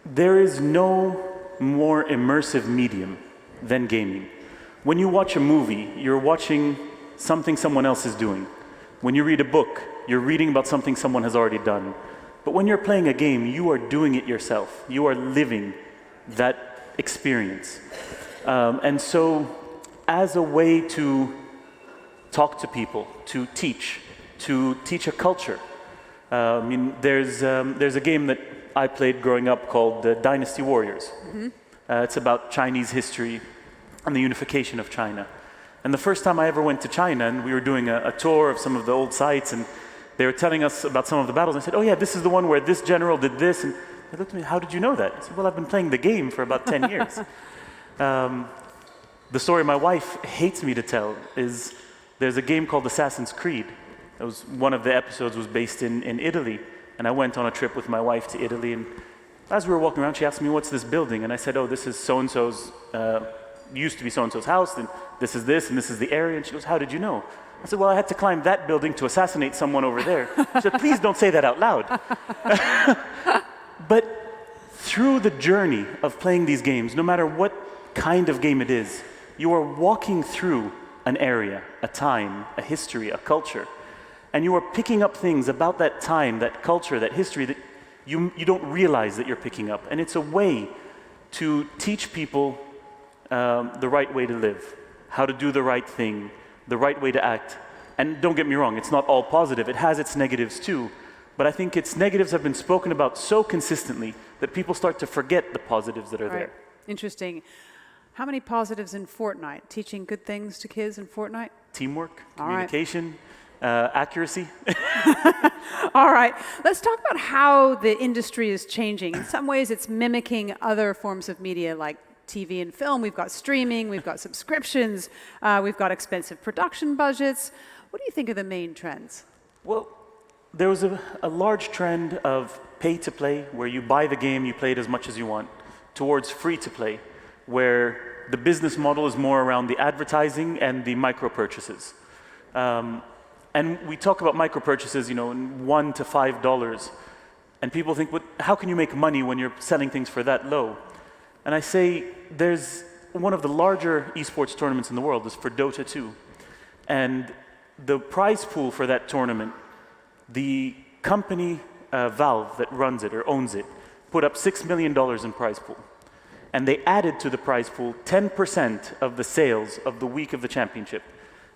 there is no more immersive medium than gaming. When you watch a movie, you're watching something someone else is doing. When you read a book, you're reading about something someone has already done. But when you're playing a game, you are doing it yourself. You are living that experience. And so, as a way to talk to people, to teach a culture. I mean, there's a game that I played growing up called Dynasty Warriors. It's about Chinese history and the unification of China. And the first time I ever went to China, and we were doing a tour of some of the old sites, and they were telling us about some of the battles. I said, oh yeah, this is the one where this general did this. And they looked at me, how did you know that? I said, well, I've been playing the game for about 10 years. The story my wife hates me to tell is there's a game called Assassin's Creed. That was one of the episodes was based in Italy. And I went on a trip with my wife to Italy. And as we were walking around, she asked me, what's this building? And I said, oh, this is so-and-so's, used to be so-and-so's house. And this is the area. And she goes, how did you know? I said, well, I had to climb that building to assassinate someone over there. She said, please don't say that out loud. But through the journey of playing these games, no matter what kind of game it is, you are walking through an area, a time, a history, a culture, and you are picking up things about that time, that culture, that history that you don't realize that you're picking up. And it's a way to teach people the right way to live, how to do the right thing, the right way to act. And don't get me wrong, it's not all positive. It has its negatives too. But I think its negatives have been spoken about so consistently that people start to forget the positives that are there. Interesting. How many positives in Fortnite? Teaching good things to kids in Fortnite? Teamwork, communication, accuracy. All right. Let's talk about how the industry is changing. In some ways, it's mimicking other forms of media like TV and film. We've got streaming, we've got subscriptions, we've got expensive production budgets. What do you think are the main trends? Well, there was a large trend of pay-to-play, where you buy the game, you play it as much as you want, towards free-to-play, where the business model is more around the advertising and the micro-purchases. And we talk about micro-purchases, $1 to $5, and people think, well, how can you make money when you're selling things for that low? And I say, there's one of the larger esports tournaments in the world is for Dota 2. And the prize pool for that tournament, the company Valve that runs it or owns it, put up $6 million in prize pool. And they added to the prize pool 10% of the sales of the week of the championship.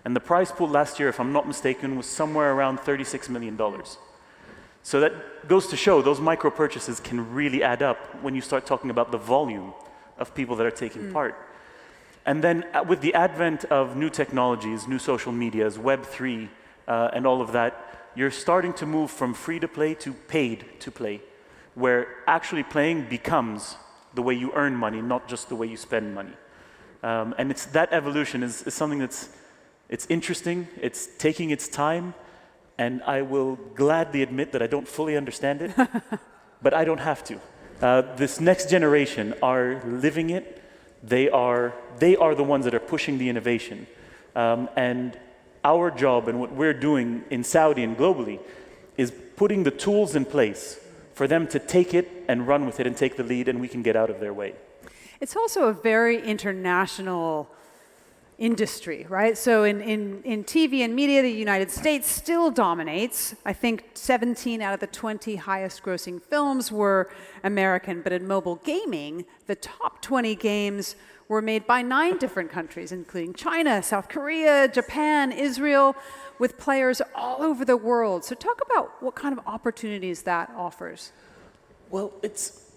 And the prize pool last year, if I'm not mistaken, was somewhere around $36 million. So that goes to show those micro purchases can really add up when you start talking about the volume of people that are taking part. And then with the advent of new technologies, new social medias, Web3, and all of that, you're starting to move from free to play to paid to play, where actually playing becomes the way you earn money, not just the way you spend money. And it's that evolution is something it's interesting, it's taking its time, and I will gladly admit that I don't fully understand it, but I don't have to. This next generation are living it. They are the ones that are pushing the innovation. And our job and what we're doing in Saudi and globally is putting the tools in place for them to take it and run with it and take the lead, and we can get out of their way. It's also a very international industry, right? So in TV and media, the United States still dominates. I think 17 out of the 20 highest grossing films were American, but in mobile gaming, the top 20 games were made by 9 different countries, including China, South Korea, Japan, Israel, with players all over the world. So talk about what kind of opportunities that offers. Well,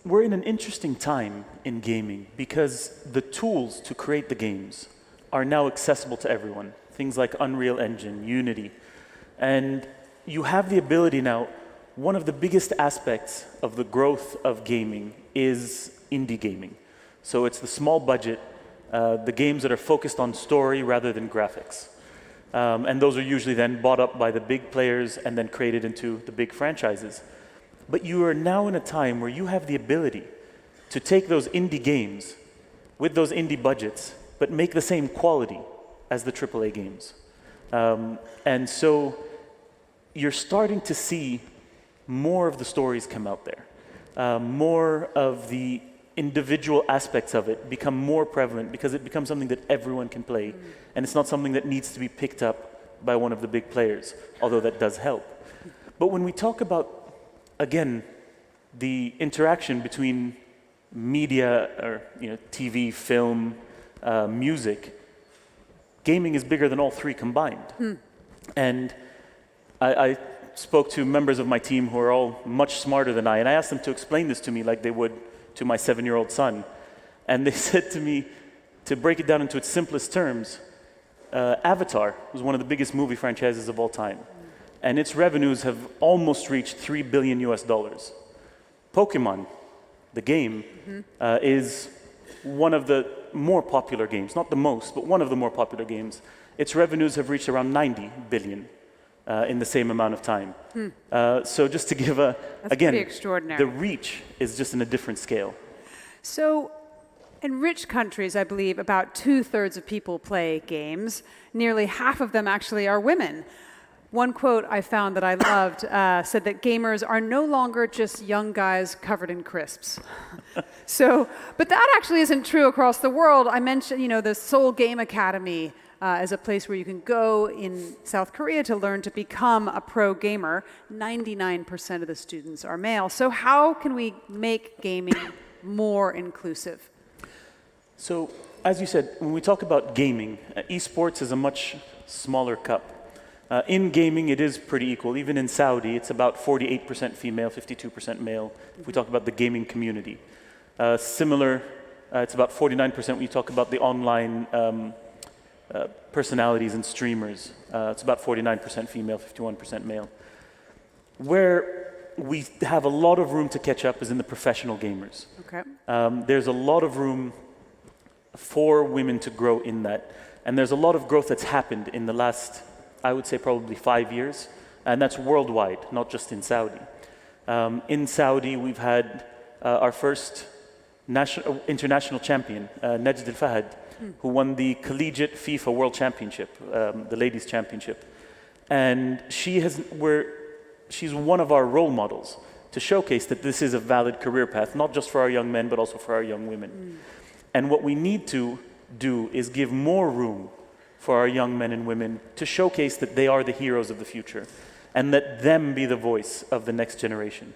we're in an interesting time in gaming because the tools to create the games are now accessible to everyone. Things like Unreal Engine, Unity. And you have the ability now, one of the biggest aspects of the growth of gaming is indie gaming. So it's the small budget, the games that are focused on story rather than graphics. And those are usually then bought up by the big players and then created into the big franchises. But you are now in a time where you have the ability to take those indie games with those indie budgets, but make the same quality as the AAA games. And so you're starting to see more of the stories come out there. More of the individual aspects of it become more prevalent because it becomes something that everyone can play. And it's not something that needs to be picked up by one of the big players, although that does help. But when we talk about, again, the interaction between media or TV, film, music, gaming is bigger than all three combined. And I spoke to members of my team who are all much smarter than I, and I asked them to explain this to me like they would to my 7-year-old son. And they said to me, to break it down into its simplest terms, Avatar was one of the biggest movie franchises of all time. And its revenues have almost reached $3 billion US. Pokemon, the game, is one of the more popular games, not the most, but one of the more popular games. Its revenues have reached around 90 billion in the same amount of time. So just to give That's again, pretty extraordinary. the reach is just in a different scale. So in rich countries, I believe about 2/3 of people play games. Nearly half of them actually are women. One quote I found that I loved said that gamers are no longer just young guys covered in crisps. But that actually isn't true across the world. I mentioned, the Seoul Game Academy is a place where you can go in South Korea to learn to become a pro gamer. 99% of the students are male. So how can we make gaming more inclusive? So as you said, when we talk about gaming, esports is a much smaller cup. In gaming, it is pretty equal. Even in Saudi, it's about 48% female, 52% male, if we talk about the gaming community. Similar, it's about 49% when you talk about the online personalities and streamers. It's about 49% female, 51% male. Where we have a lot of room to catch up is in the professional gamers. Okay. There's a lot of room for women to grow in that. And there's a lot of growth that's happened in the last, I would say probably 5 years, and that's worldwide, not just in Saudi. In Saudi, we've had our first international champion, Najd Al-Fahad, who won the Collegiate FIFA World Championship, the Ladies' Championship. And she's one of our role models to showcase that this is a valid career path, not just for our young men, but also for our young women. And what we need to do is give more room for our young men and women to showcase that they are the heroes of the future and let them be the voice of the next generation.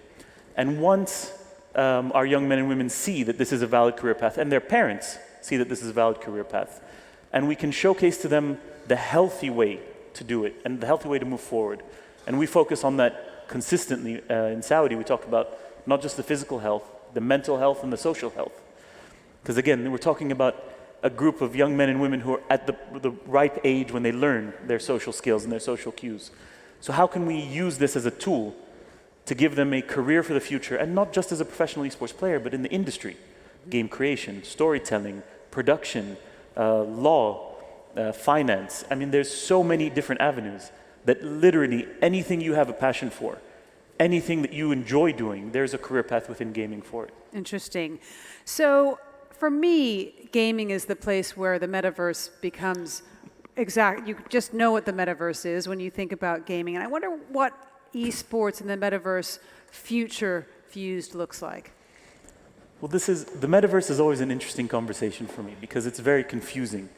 And once our young men and women see that this is a valid career path, and their parents see that this is a valid career path, and we can showcase to them the healthy way to do it and the healthy way to move forward, and we focus on that consistently in Saudi, we talk about not just the physical health, the mental health and the social health. Because again, we're talking about a group of young men and women who are at the ripe age when they learn their social skills and their social cues. So how can we use this as a tool to give them a career for the future, and not just as a professional esports player, but in the industry? Game creation, storytelling, production, law, finance. I mean, there's so many different avenues that literally anything you have a passion for, anything that you enjoy doing, there's a career path within gaming for it. Interesting. So for me, gaming is the place where the metaverse becomes exact. You just know what the metaverse is when you think about gaming. And I wonder what esports and the metaverse future fused looks like. Well, the metaverse is always an interesting conversation for me because it's very confusing.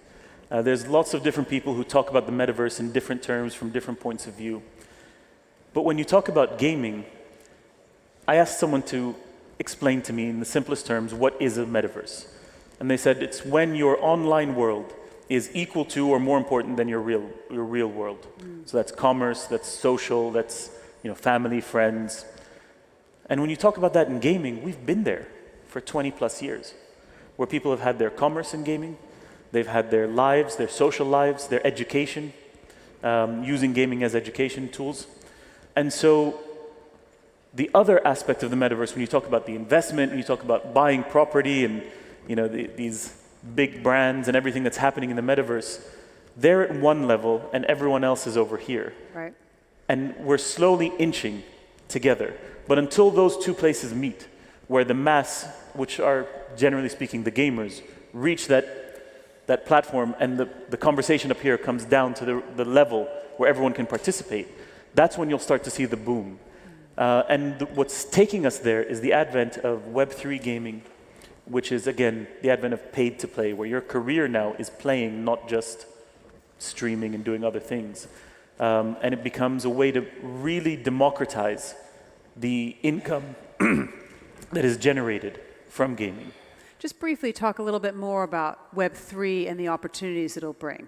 There's lots of different people who talk about the metaverse in different terms from different points of view. But when you talk about gaming, I asked someone to explain to me in the simplest terms what is a metaverse. And they said it's when your online world is equal to or more important than your real world. So that's commerce, that's social, that's family, friends. And when you talk about that in gaming, we've been there for 20 plus years, where people have had their commerce in gaming, they've had their lives, their social lives, their education, using gaming as education tools. And so the other aspect of the metaverse, when you talk about the investment, when you talk about buying property and these big brands and everything that's happening in the metaverse, they're at one level and everyone else is over here. Right. And we're slowly inching together. But until those two places meet, where the mass, which are generally speaking the gamers, reach that platform and the conversation up here comes down to the level where everyone can participate, that's when you'll start to see the boom. What's taking us there is the advent of Web3 gaming, which is, again, the advent of paid to play, where your career now is playing, not just streaming and doing other things. And it becomes a way to really democratize the income that is generated from gaming. Just briefly talk a little bit more about Web3 and the opportunities it'll bring.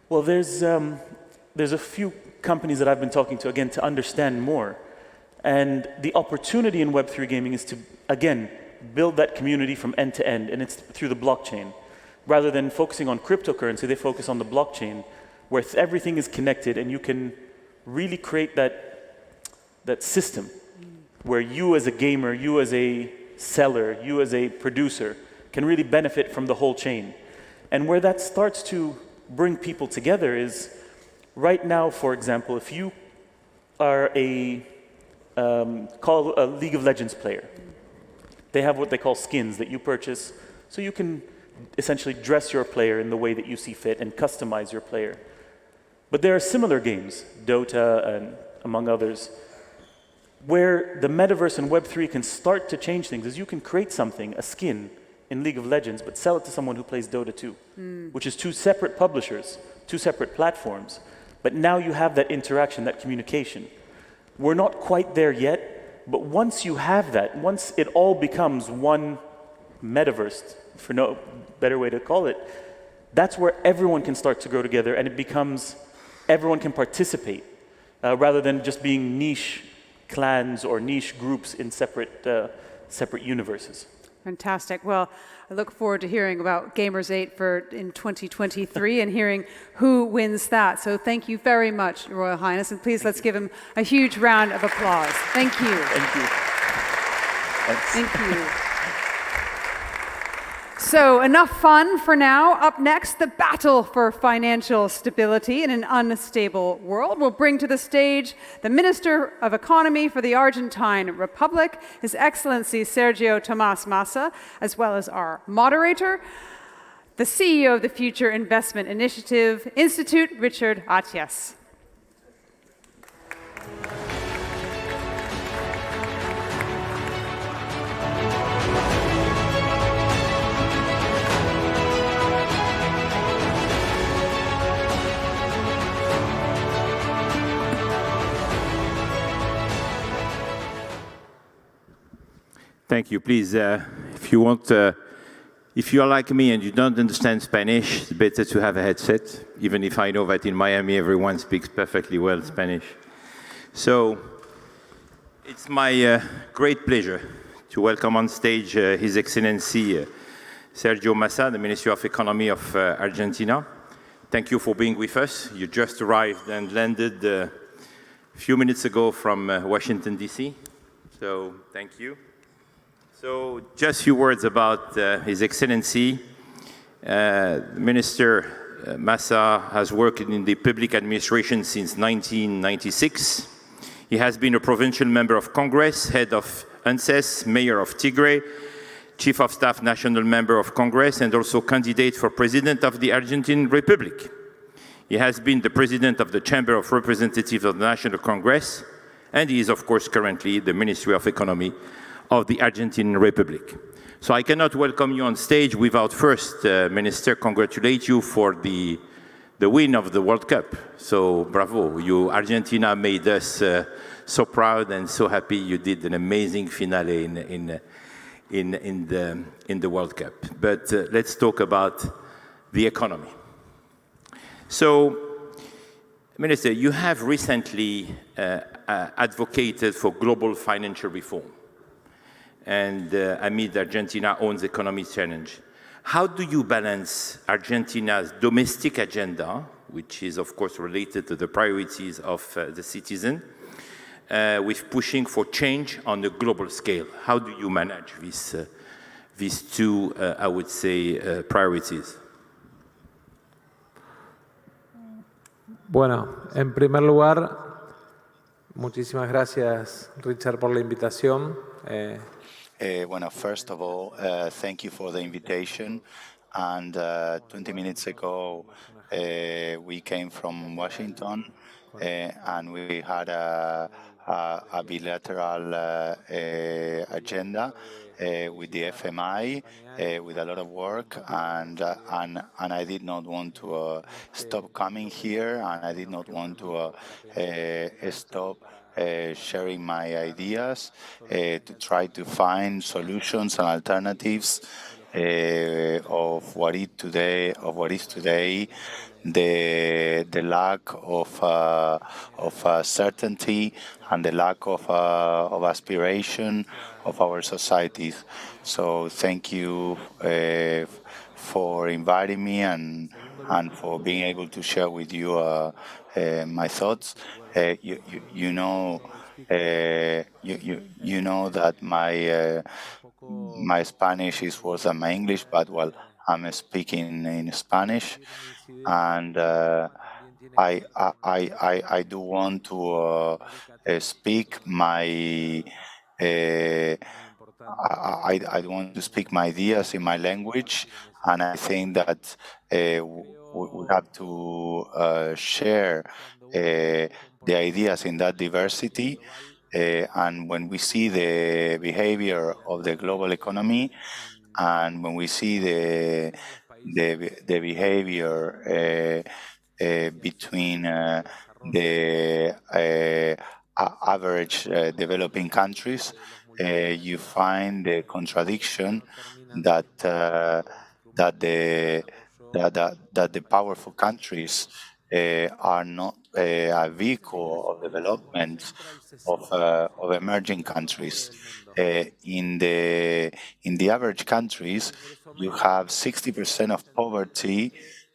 Well, there's a few companies that I've been talking to, again, to understand more. And the opportunity in Web3 gaming is to, again, build that community from end to end, and it's through the blockchain. Rather than focusing on cryptocurrency, they focus on the blockchain, where everything is connected, and you can really create that system where you as a gamer, you as a seller, you as a producer can really benefit from the whole chain. And where that starts to bring people together is, right now, for example, if you are a League of Legends player, they have what they call skins that you purchase, so you can essentially dress your player in the way that you see fit and customize your player. But there are similar games, Dota and among others, where the metaverse and Web3 can start to change things. Is you can create something, a skin, in League of Legends, but sell it to someone who plays Dota 2, which is two separate publishers, two separate platforms. But now you have that interaction, that communication. We're not quite there yet, but once you have that, once it all becomes one metaverse, for no better way to call it, that's where everyone can start to grow together, and it becomes everyone can participate, rather than just being niche clans or niche groups in separate universes. Fantastic. Well, I look forward to hearing about Gamers 8 in 2023 and hearing who wins that. So thank you very much, Royal Highness, and please let's give him a huge round of applause. Thank you. Thank you. Thanks. Thank you. So enough fun for now. Up next, the battle for financial stability in an unstable world. We'll bring to the stage the Minister of Economy for the Argentine Republic, His Excellency Sergio Tomás Massa, as well as our moderator, the CEO of the Future Investment Initiative Institute, Richard Atias. Thank you. Please, if you want, if you are like me and you don't understand Spanish, it's better to have a headset, even if I know that in Miami everyone speaks perfectly well Spanish. So, It's my great pleasure to welcome on stage His Excellency Sergio Massa, the Minister of Economy of Argentina. Thank you for being with us. You just arrived and landed a few minutes ago from Washington, D.C., so thank you. So just a few words about His Excellency. Minister Massa has worked in the public administration since 1996. He has been a provincial member of Congress, head of ANSES, mayor of Tigray, chief of staff national member of Congress, and also candidate for president of the Argentine Republic. He has been the president of the Chamber of Representatives of the National Congress, and he is, of course, currently the Ministry of Economy of the Argentine Republic. So I cannot welcome you on stage without first, Minister, congratulate you for the win of the World Cup. So bravo, Argentina made us so proud and so happy. You did an amazing finale in the World Cup. But let's talk about the economy. So, Minister, you have recently advocated for global financial reform, and amid Argentina's own economic challenge. How do you balance Argentina's domestic agenda, which is of course related to the priorities of the citizen, with pushing for change on a global scale? How do you manage these two, I would say, priorities? Bueno, en primer lugar, muchísimas gracias, Richard, por la invitación. Bueno, first of all, thank you for the invitation. And 20 minutes ago, we came from Washington, and we had a bilateral agenda with the FMI, with a lot of work, and I did not want to stop coming here, and I did not want to stop sharing my ideas to try to find solutions and alternatives of what is today the lack of certainty and the lack of aspiration of our societies. So thank you for inviting me and for being able to share with you my thoughts. You know that my Spanish is worse than my English, but well, I'm speaking in Spanish, and I do want to speak my I want to speak my ideas in my language, and I think that we have to share the ideas in that diversity. And when we see the behavior of the global economy, and when we see the behavior between the average developing countries, you find the contradiction that the powerful countries are not a vehicle of development of emerging countries. In the average countries, you have 60% of poverty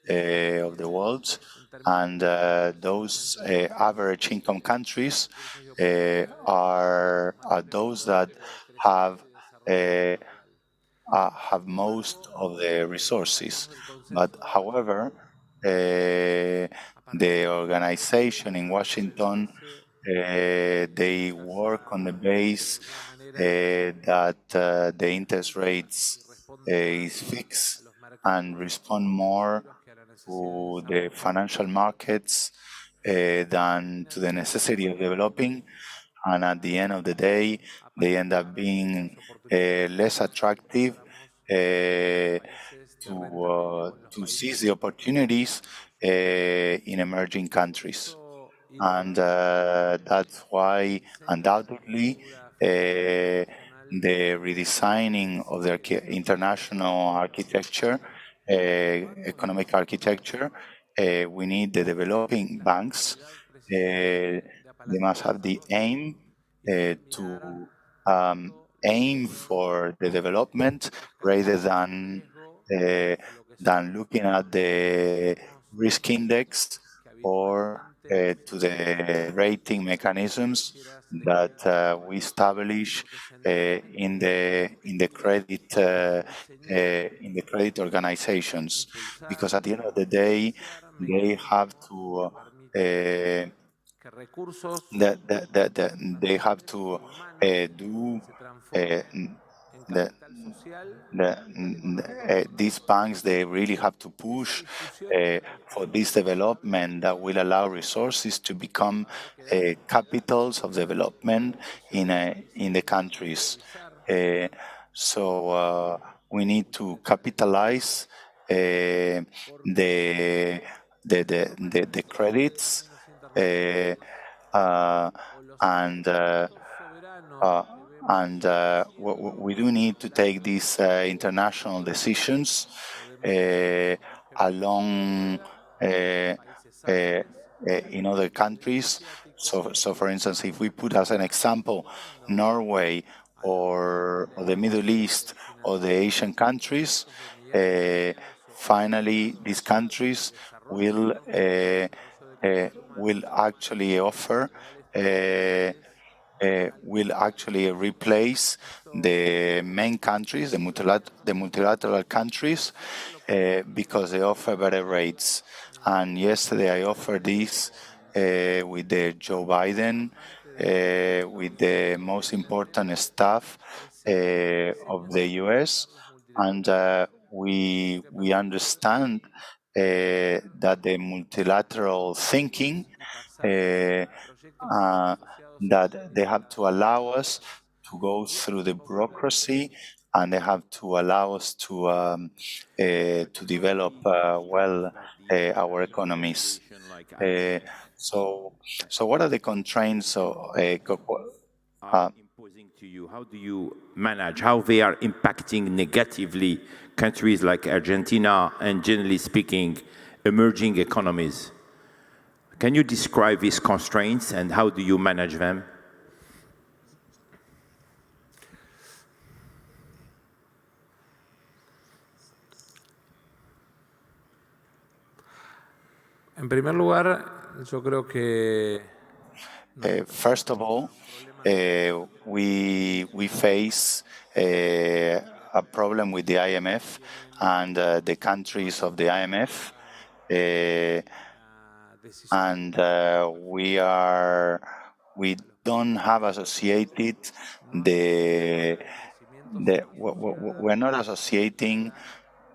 of the world, and those average income countries are those that have most of the resources. But however, the organization in Washington, they work on the base that the interest rates is fixed and respond more to the financial markets than to the necessity of developing. And at the end of the day, they end up being less attractive to seize the opportunities in emerging countries. And that's why, undoubtedly, the redesigning of the international architecture, economic architecture, we need the developing banks. They must have the aim to aim for the development rather uh, than looking at the risk index or to the rating mechanisms that we establish in the credit organizations, because at the end of the day they have to they have to do the these banks, they really have to push for this development that will allow resources to become capitals of development in the countries. So we need to capitalize the credits uh, and we do need to take these international decisions along in other countries. So, for instance, if we put as an example Norway or the Middle East or the Asian countries, finally these countries will actually offer will actually replace the main countries, the multilateral countries, because they offer better rates. And yesterday I offered this with the Joe Biden, with the most important staff of the US, and we understand that the multilateral thinking that they have to allow us to go through the bureaucracy, and they have to allow us to develop well our economies. So what are the constraints imposing to you? How do you manage, how they are impacting negatively countries like Argentina and, generally speaking, emerging economies? Can you describe these constraints and how do you manage them? En primer lugar, yo creo que first of all, we face a problem with the IMF and the countries of the IMF, and we don't have associated we're not associating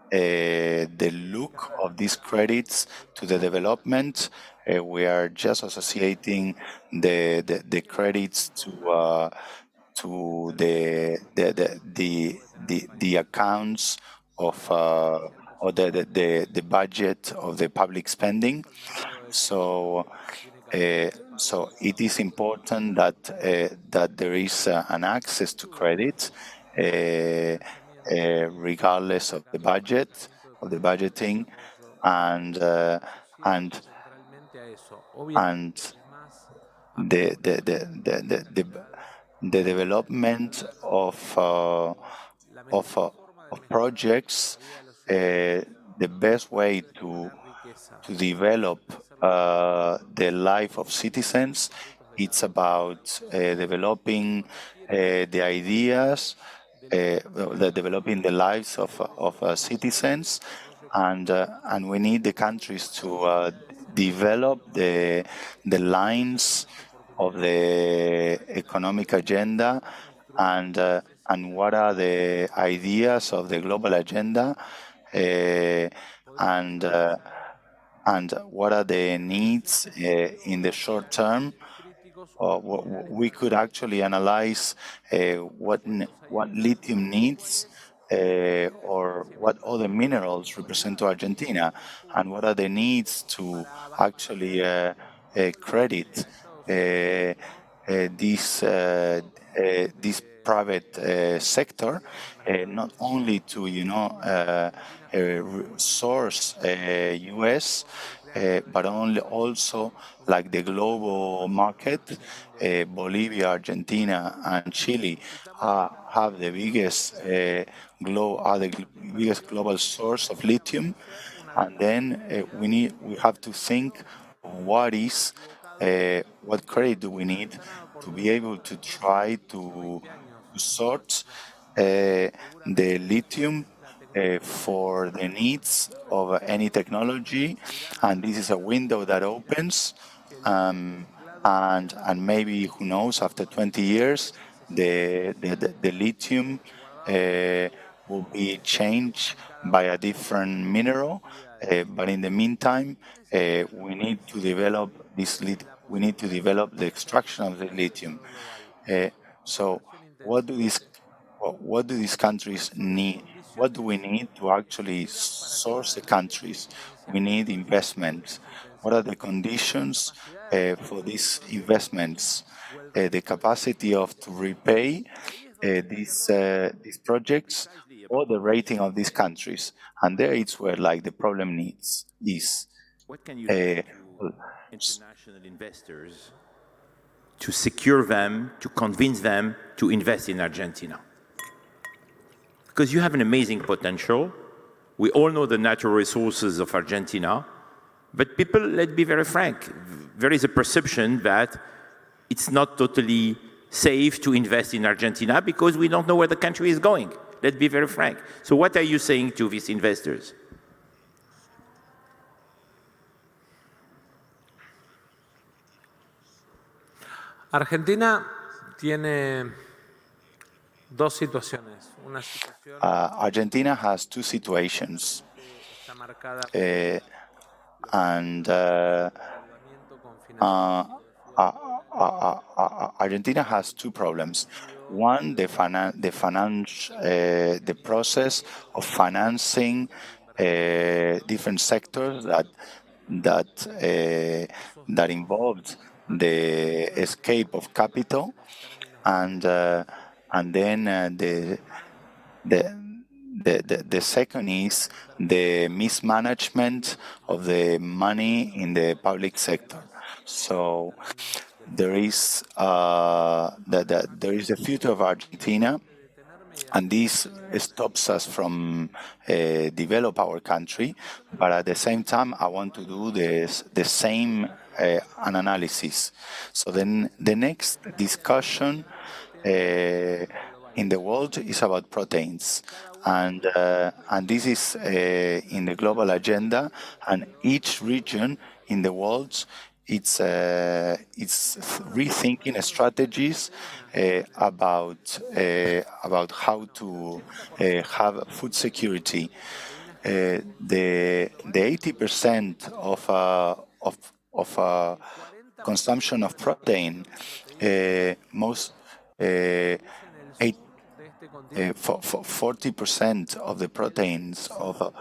the look of these credits to the development. We are just associating the credits to the accounts of or the budget of the public spending. So it is important that there is an access to credit regardless of the budget, of the budgeting, and the development of projects. The best way to develop the life of citizens, it's about developing the ideas, developing the lives of citizens, and we need the countries to develop the lines of the economic agenda and what are the ideas of the global agenda, and what are the needs in the short term. We could actually analyze what lithium needs or what other minerals represent to Argentina, and what are the needs to actually credit this private sector, not only to source US but also like the global market. Bolivia, Argentina, and Chile have the biggest biggest global source of lithium, and then we have to think what credit do we need to be able to try to sort the lithium for the needs of any technology, and this is a window that opens, and maybe who knows, after 20 years, the lithium will be changed by a different mineral. But in the meantime, we need to develop we need to develop the extraction of the lithium. So, what do these countries need? What do we need to actually source the countries? We need investments. What are the conditions for these investments? The capacity to repay these projects, or the rating of these countries. And there it's where like the problem is. What can you do to international investors to secure them, to convince them to invest in Argentina? Because you have an amazing potential. We all know the natural resources of Argentina, but people, let's be very frank, there is a perception that it's not totally safe to invest in Argentina because we don't know where the country is going. Let's be very frank. So what are you saying to these investors? Argentina tiene dos situaciones. Una situación Argentina has two situations, está marcada and Argentina has two problems. One, the process of financing different sectors that involved the escape of capital, and then the second is the mismanagement of the money in the public sector. So there is the future of Argentina, and this stops us from develop our country. But at the same time, I want to do the same an analysis. So then the next discussion in the world is about proteins, and this is in the global agenda, and each region in the world it's rethinking strategies about how to have food security. The 80% of consumption of protein, 40% of the proteins of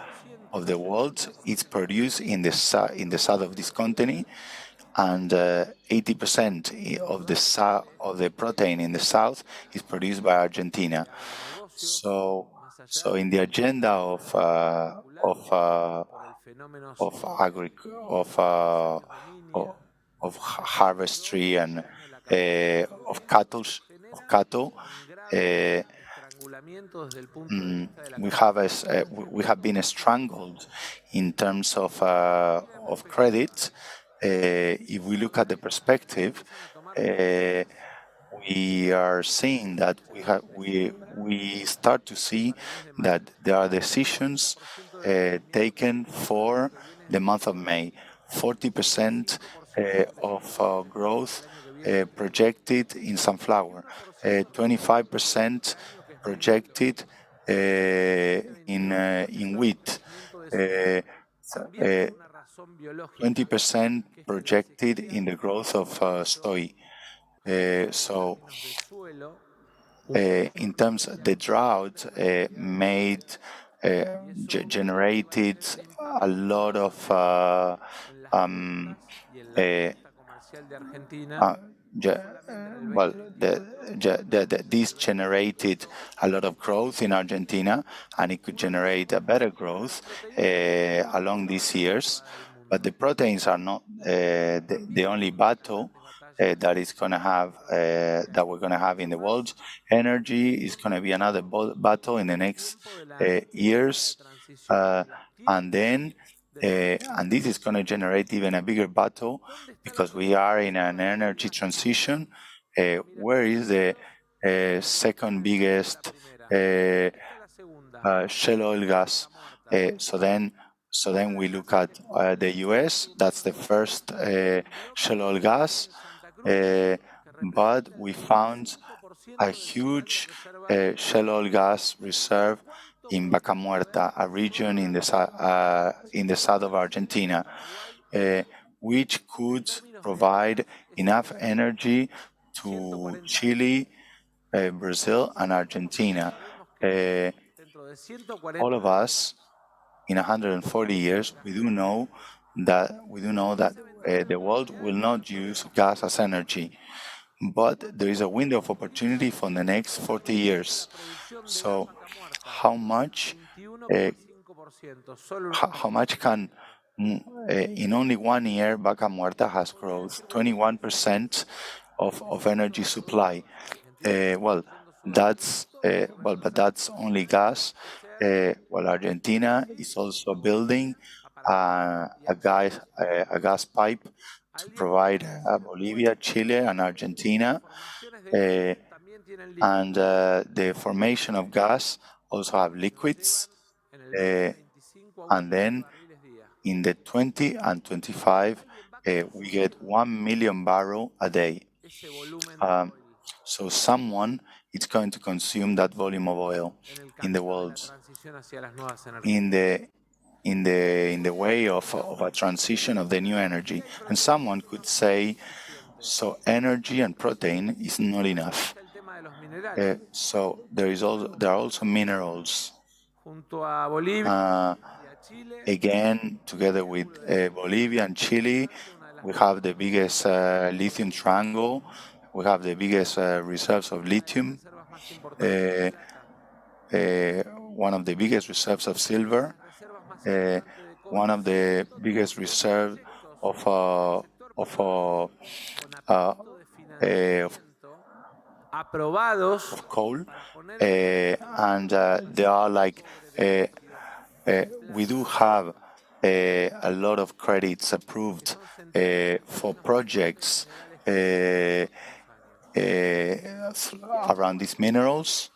the world is produced in the south of this continent, and 80% of the protein in the south is produced by Argentina. So in the agenda of harvestry and of cattle, we have been strangled in terms of credit. If we look at the perspective, we are seeing that we start to see that there are decisions taken for the month of May. 40% of growth projected in sunflower, 25% projected in wheat, 20% projected in the growth of soy. So, in terms of the drought, generated a lot of this generated a lot of growth in Argentina, and it could generate a better growth along these years. but the proteins are not the only battle that is going to have that we're going to have in the world. Energy is going to be another battle in the next years, and then and this is going to generate even a bigger battle because we are in an energy transition. Where is the second biggest shale oil gas? So then we look at the U.S. That's the first shale oil gas, but we found a huge shale oil gas reserve in Vaca Muerta, a region in the south of Argentina, which could provide enough energy to Chile, Brazil, and Argentina. All of us, in 140 years, we do know that the world will not use gas as energy, but there is a window of opportunity for the next 40 years. So, how much can in only 1 year Vaca Muerta has grown 21% of energy supply? But that's only gas. Argentina is also building a gas pipe to provide Bolivia, Chile, and Argentina. And the formation of gas also have liquids. And then in the 20 and 25, we get 1 million barrel a day. So someone is going to consume that volume of oil in the world in the way of a transition of the new energy. And someone could say, so energy and protein is not enough. So there are also minerals. Again, together with Bolivia and Chile, we have the biggest lithium triangle. We have the biggest reserves of lithium, one of the biggest reserves of silver, one of the biggest reserves of coal, and they are like we do have a lot of credits approved for projects around these minerals.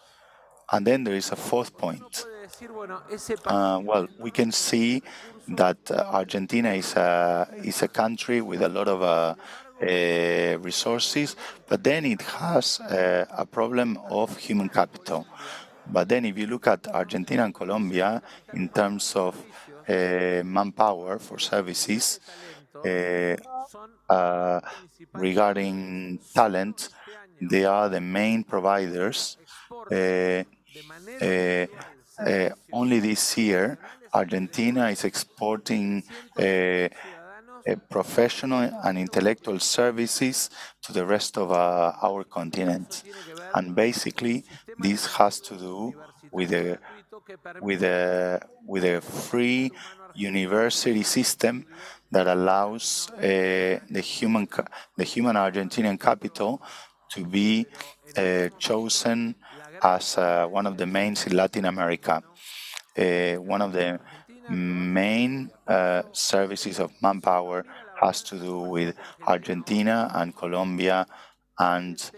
And then there is a fourth point. We can see that Argentina is a country with a lot of resources, but then it has a problem of human capital. But then if you look at Argentina and Colombia in terms of manpower for services, regarding talent, they are the main providers. Only this year, Argentina is exporting professional and intellectual services to the rest of our continent. And basically, this has to do with a free university system that allows the human Argentinian capital to be chosen as one of the mains in Latin America. One of the main services of manpower has to do with Argentina and Colombia and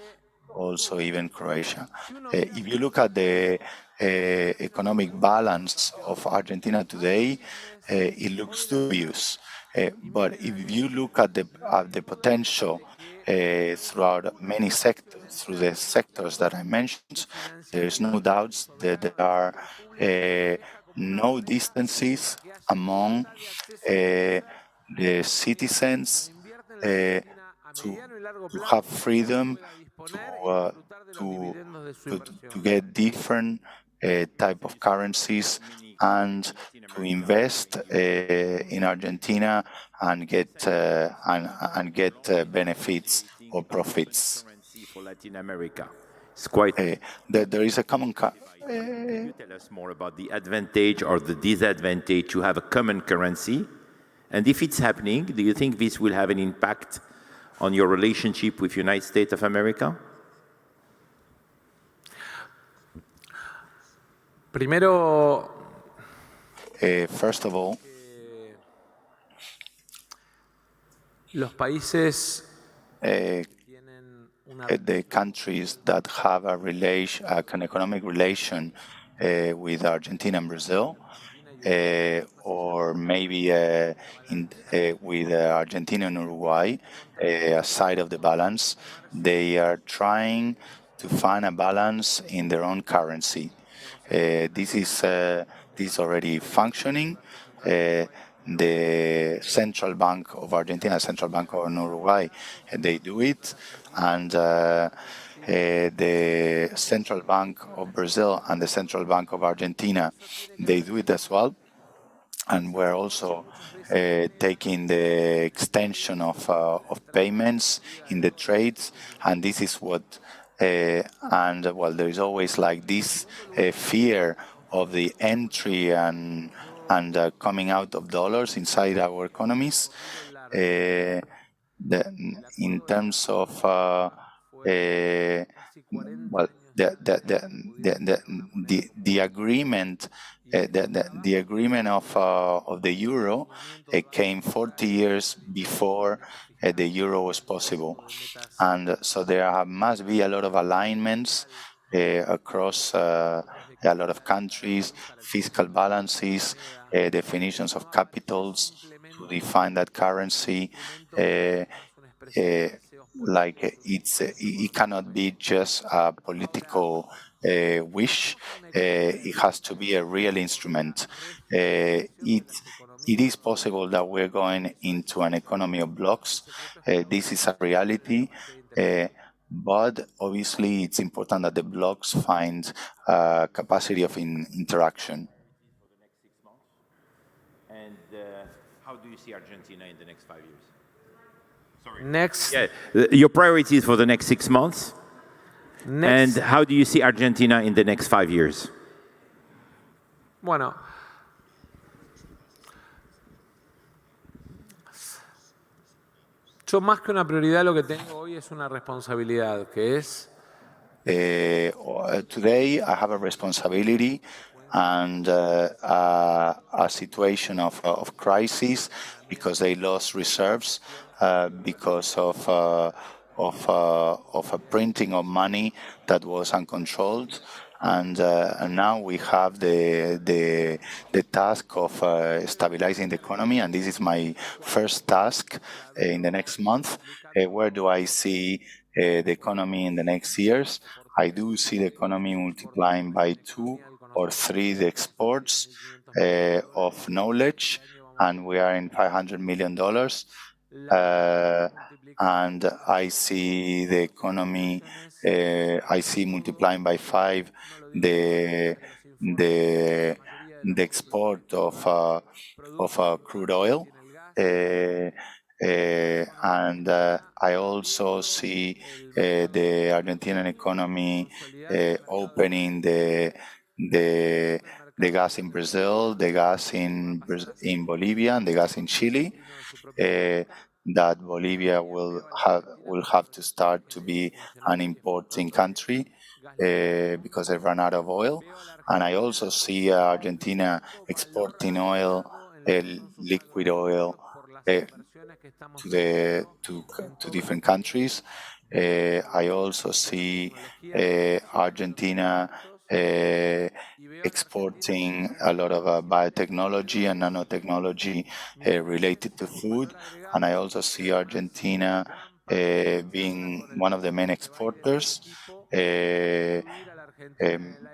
also even Croatia. If you look at the economic balance of Argentina today, it looks dubious. But if you look at the potential throughout many sectors, through the sectors that I mentioned, there is no doubt that there are no distances among the citizens to have freedom to get different type of currencies and to invest in Argentina and get benefits or profits. For Latin America. It's quite. There is a common. Can you tell us more about the advantage or the disadvantage to have a common currency And if it's happening, do you think this will have an impact on your relationship with United States of America? Primero, First of all, los países the countries that have an economic relation with Argentina and Brazil, or maybe with Argentina and Uruguay, a side of the balance, they are trying to find a balance in their own currency. This is already functioning. The Central Bank of Argentina, Central Bank of Uruguay, they do it, and the Central Bank of Brazil and the Central Bank of Argentina, they do it as well. And we're also taking the extension of payments in the trades, and this is what, and well, there is always like this fear of the entry and coming out of dollars inside our economies. In terms of well, the agreement. The agreement of the euro came 40 years before the euro was possible, and so there must be a lot of alignments across a lot of countries, fiscal balances, definitions of capitals to define that currency. Like it cannot be just a political wish. It has to be a real instrument. It is possible that we're going into an economy of blocks. This is a reality. But obviously, it's important that the blocks find capacity of interaction. And how do you see Argentina in the next 5 years? Sorry. Next. Yeah, your priorities for the next 6 months. Next. And how do you see Argentina in the next 5 years? Bueno, yo más que una prioridad lo que tengo hoy es una responsabilidad, que es today I have a responsibility and a situation of crisis because they lost reserves because of a printing of money that was uncontrolled. And now we have the task of stabilizing the economy, and this is my first task in the next month. Where do I see the economy in the next years? I do see the economy multiplying by 2 or 3 the exports of knowledge, and we are in $500 million. And I see the economy, I see multiplying by 5 the export of crude oil, and I also see the Argentinian economy opening the gas in Brazil, the gas in Bolivia, and the gas in Chile. That Bolivia will have to start to be an importing country because they've run out of oil. And I also see Argentina exporting oil, liquid oil, to different countries. I also see Argentina exporting a lot of biotechnology and nanotechnology related to food. And I also see Argentina being one of the main exporters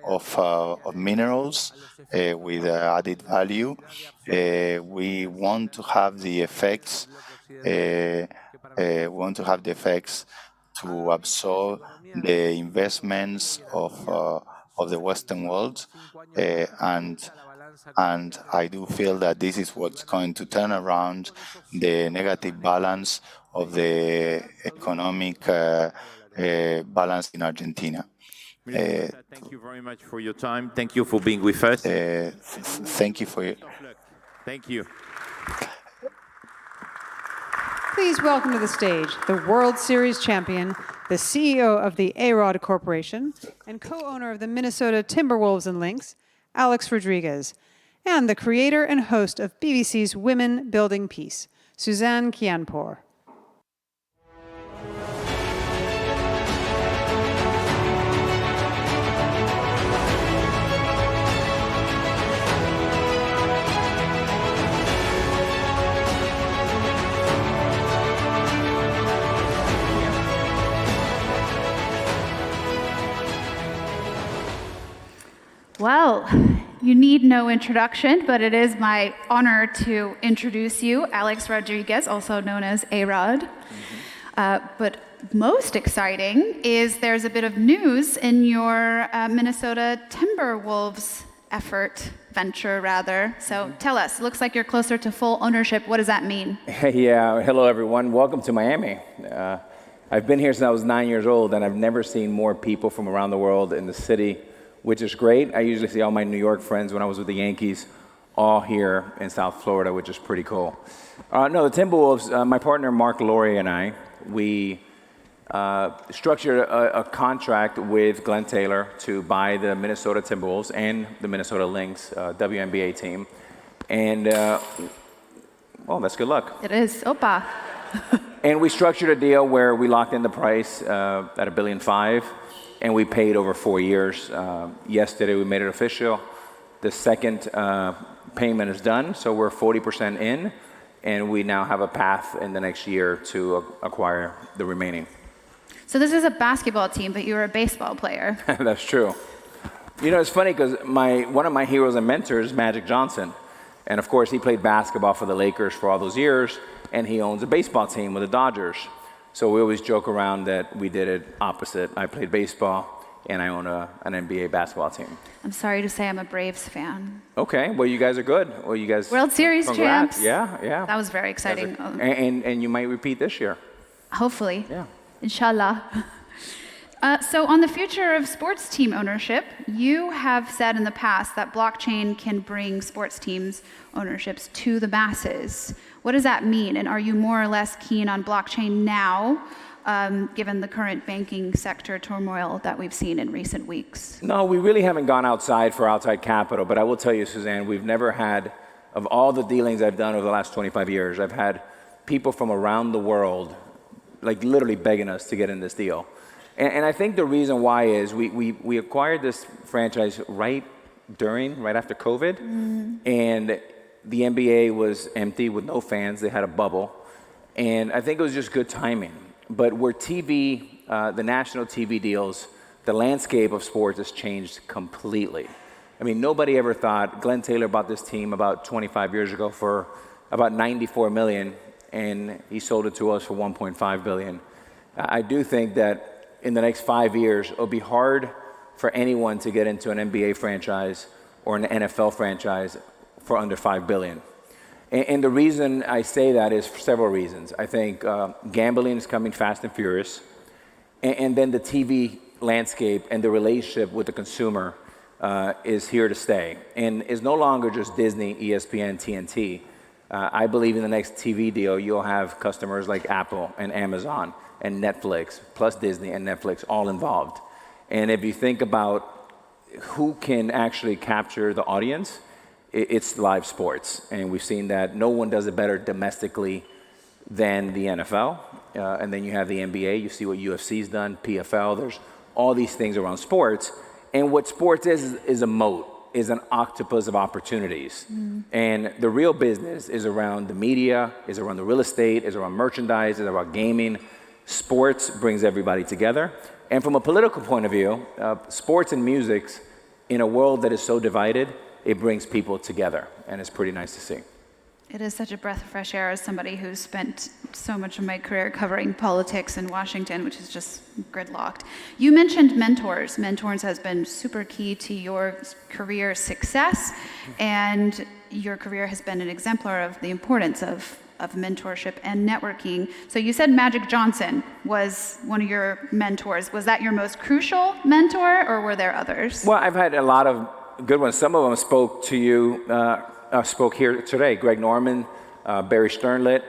of minerals with added value. We want to have the effects. To absorb the investments of the Western world, and I do feel that this is what's going to turn around the negative balance of the economic balance in Argentina. Thank you very much for your time. Thank you for being with us. Thank you for your. Thank you. Please welcome to the stage the World Series champion, the CEO of the A-Rod Corporation, and co-owner of the Minnesota Timberwolves and Lynx, Alex Rodriguez, and the creator and host of BBC's Women Building Peace, Suzanne Kianpour. Well, you need no introduction, but it is my honor to introduce you, Alex Rodriguez, also known as A-Rod. But most exciting is there's a bit of news in your Minnesota Timberwolves venture rather. So tell us, looks like you're closer to full ownership. What does that mean? Yeah, hello everyone. Welcome to Miami. I've been here since I was 9 years old, and I've never seen more people from around the world in the city, which is great. I usually see all my New York friends when I was with the Yankees, all here in South Florida, which is pretty cool. No, the Timberwolves, my partner Mark Laurie and I, we structured a contract with Glenn Taylor to buy the Minnesota Timberwolves and the Minnesota Lynx WNBA team. And, well, that's good luck. It is. Opa. And we structured a deal where we locked in the price at $1.5 billion. And we paid over 4 years. Yesterday, we made it official. The second payment is done, so we're 40% in, and we now have a path in the next year to acquire the remaining. So this is a basketball team, but you're a baseball player. That's true. You know, it's funny because one of my heroes and mentors is Magic Johnson. And of course, he played basketball for the Lakers for all those years, and he owns a baseball team with the Dodgers. So we always joke around that we did it opposite. I played baseball, and I own an NBA basketball team. I'm sorry to say I'm a Braves fan. Okay, well, you guys are good. Well, you guys World Series congrats. champs. Yeah. That was very exciting. And you might repeat this year. Hopefully. Yeah. Inshallah. So on the future of sports team ownership, you have said in the past that blockchain can bring sports teams ownerships to the masses. What does that mean? And are you more or less keen on blockchain now, given the current banking sector turmoil that we've seen in recent weeks? No, we really haven't gone outside for outside capital, but I will tell you, Suzanne, we've never had, of all the dealings I've done over the last 25 years, I've had people from around the world, like literally begging us to get in this deal. And I think the reason why is we acquired this franchise right after COVID, and the NBA was empty with no fans. They had a bubble, and I think it was just good timing. But where TV, the national TV deals, the landscape of sports has changed completely. I mean, nobody ever thought Glenn Taylor bought this team about 25 years ago for about $94 million, and he sold it to us for $1.5 billion. I do think that in the next 5 years, it'll be hard for anyone to get into an NBA franchise or an NFL franchise for under $5 billion. And the reason I say that is for several reasons. I think gambling is coming fast and furious. And then the TV landscape and the relationship with the consumer is here to stay. And it's no longer just Disney, ESPN, TNT. I believe in the next TV deal, you'll have customers like Apple and Amazon and Netflix, plus Disney and Netflix, all involved. And if you think about who can actually capture the audience, it's live sports. And we've seen that no one does it better domestically than the NFL. And then you have the NBA, you see what UFC's done, PFL, there's all these things around sports. And what sports is a moat, is an octopus of opportunities. And the real business is around the media, is around the real estate, is around merchandise, is around gaming. Sports brings everybody together. And from a political point of view, sports and music, in a world that is so divided, it brings people together. And it's pretty nice to see. It is such a breath of fresh air as somebody who's spent so much of my career covering politics in Washington, which is just gridlocked. You mentioned mentors. Mentors has been super key to your career success, and your career has been an exemplar of the importance of mentorship and networking. So you said Magic Johnson was one of your mentors. Was that your most crucial mentor, or were there others? Well, I've had a lot of good ones. Some of them spoke to you, spoke here today. Greg Norman, Barry Sternlit,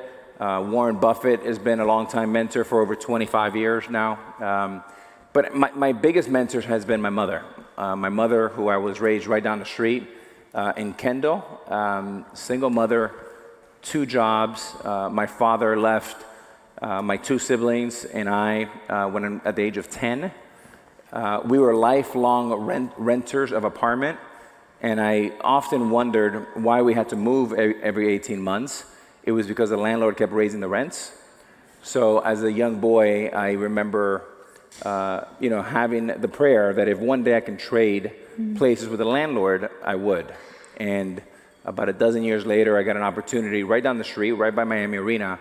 Warren Buffett has been a longtime mentor for over 25 years now. But my biggest mentor has been my mother. My mother, who I was raised right down the street in Kendall, single mother, 2 jobs. My father left my 2 siblings and I when at the age of 10. We were lifelong renters of apartment, and I often wondered why we had to move every 18 months. It was because the landlord kept raising the rents. So as a young boy, I remember having the prayer that if one day I can trade places with the landlord, I would. And about a dozen years later, I got an opportunity right down the street, right by Miami Arena,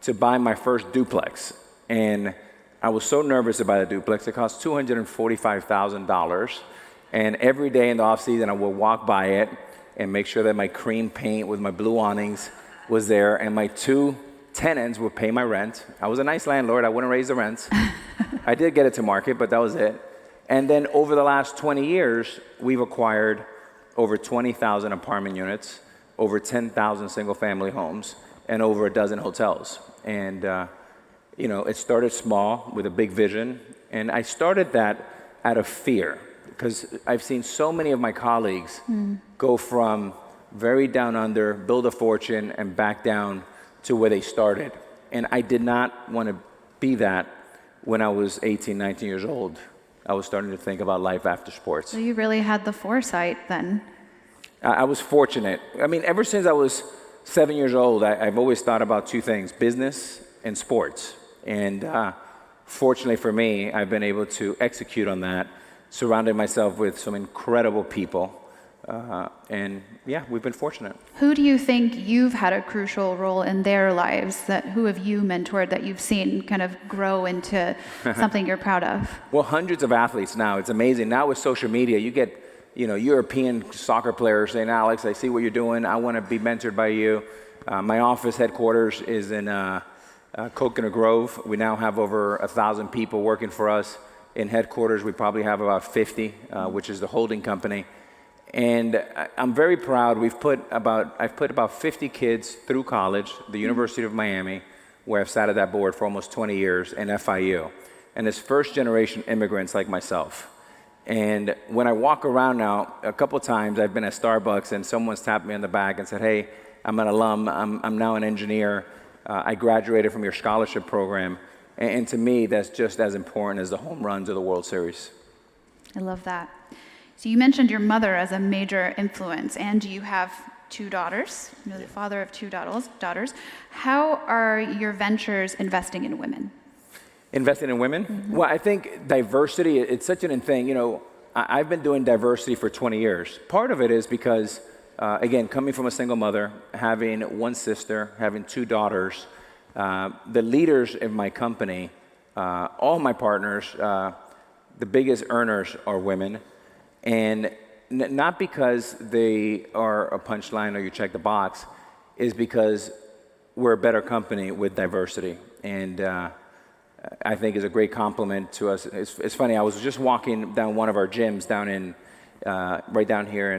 to buy my first duplex. And I was so nervous to buy the duplex. It cost $245,000. And every day in the off season, I would walk by it and make sure that my cream paint with my blue awnings was there, and my 2 tenants would pay my rent. I was a nice landlord. I wouldn't raise the rents. I did get it to market, but that was it. And then over the last 20 years, we've acquired over 20,000 apartment units, over 10,000 single-family homes, and over a dozen hotels. And it started small with a big vision, and I started that out of fear, because I've seen so many of my colleagues go from very down under, build a fortune, and back down to where they started. And I did not want to be that when I was 18, 19 years old. I was starting to think about life after sports. So you really had the foresight then. I was fortunate. I mean, ever since I was 7 years old, I've always thought about 2 things, business and sports. And fortunately for me, I've been able to execute on that, surrounded myself with some incredible people. And yeah, we've been fortunate. Who do you think you've had a crucial role in their lives? Who have you mentored that you've seen kind of grow into something you're proud of? Well, hundreds of athletes now. It's amazing. Now with social media, you get European soccer players saying, Alex, I see what you're doing. I want to be mentored by you. My office headquarters is in Coconut Grove. We now have over 1,000 people working for us. In headquarters, we probably have about 50, which is the holding company. And I'm very proud. I've put about 50 kids through college, the University of Miami, where I've sat at that board for almost 20 years, and FIU. And it's first-generation immigrants like myself. And when I walk around now, a couple times I've been at Starbucks and someone's tapped me on the back and said, hey, I'm an alum, I'm now an engineer, I graduated from your scholarship program. And to me, that's just as important as the home runs of the World Series. I love that. So you mentioned your mother as a major influence, and you have 2 daughters. You're the father of 2 daughters. How are your ventures investing in women? Investing in women? Mm-hmm. Well, I think diversity, it's such an thing. I've been doing diversity for 20 years. Part of it is because, again, coming from a single mother, having 1 sister, having 2 daughters, the leaders in my company, all my partners, the biggest earners are women. And not because they are a punchline or you check the box, is because we're a better company with diversity. And I think is a great compliment to us. It's funny, I was just walking down one of our gyms down in, right down here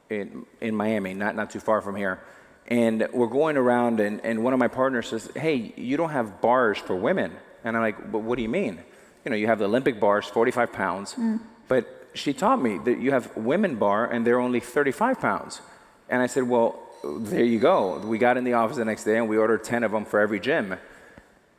in Miami, not too far from here. And we're going around and one of my partners says, hey, you don't have bars for women. And I'm like, well, what do you mean? You have the Olympic bars, 45 pounds, but she taught me that you have women bar and they're only 35 pounds. And I said, well, there you go. We got in the office the next day and we ordered 10 of them for every gym.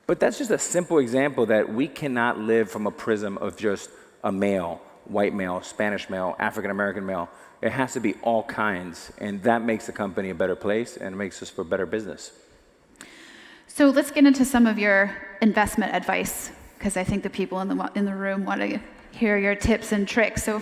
But that's just a simple example that we cannot live from a prism of just a male, white male, Spanish male, African-American male. It has to be all kinds. And that makes the company a better place and makes us for better business. So let's get into some of your investment advice, because I think the people in the room want to hear your tips and tricks. So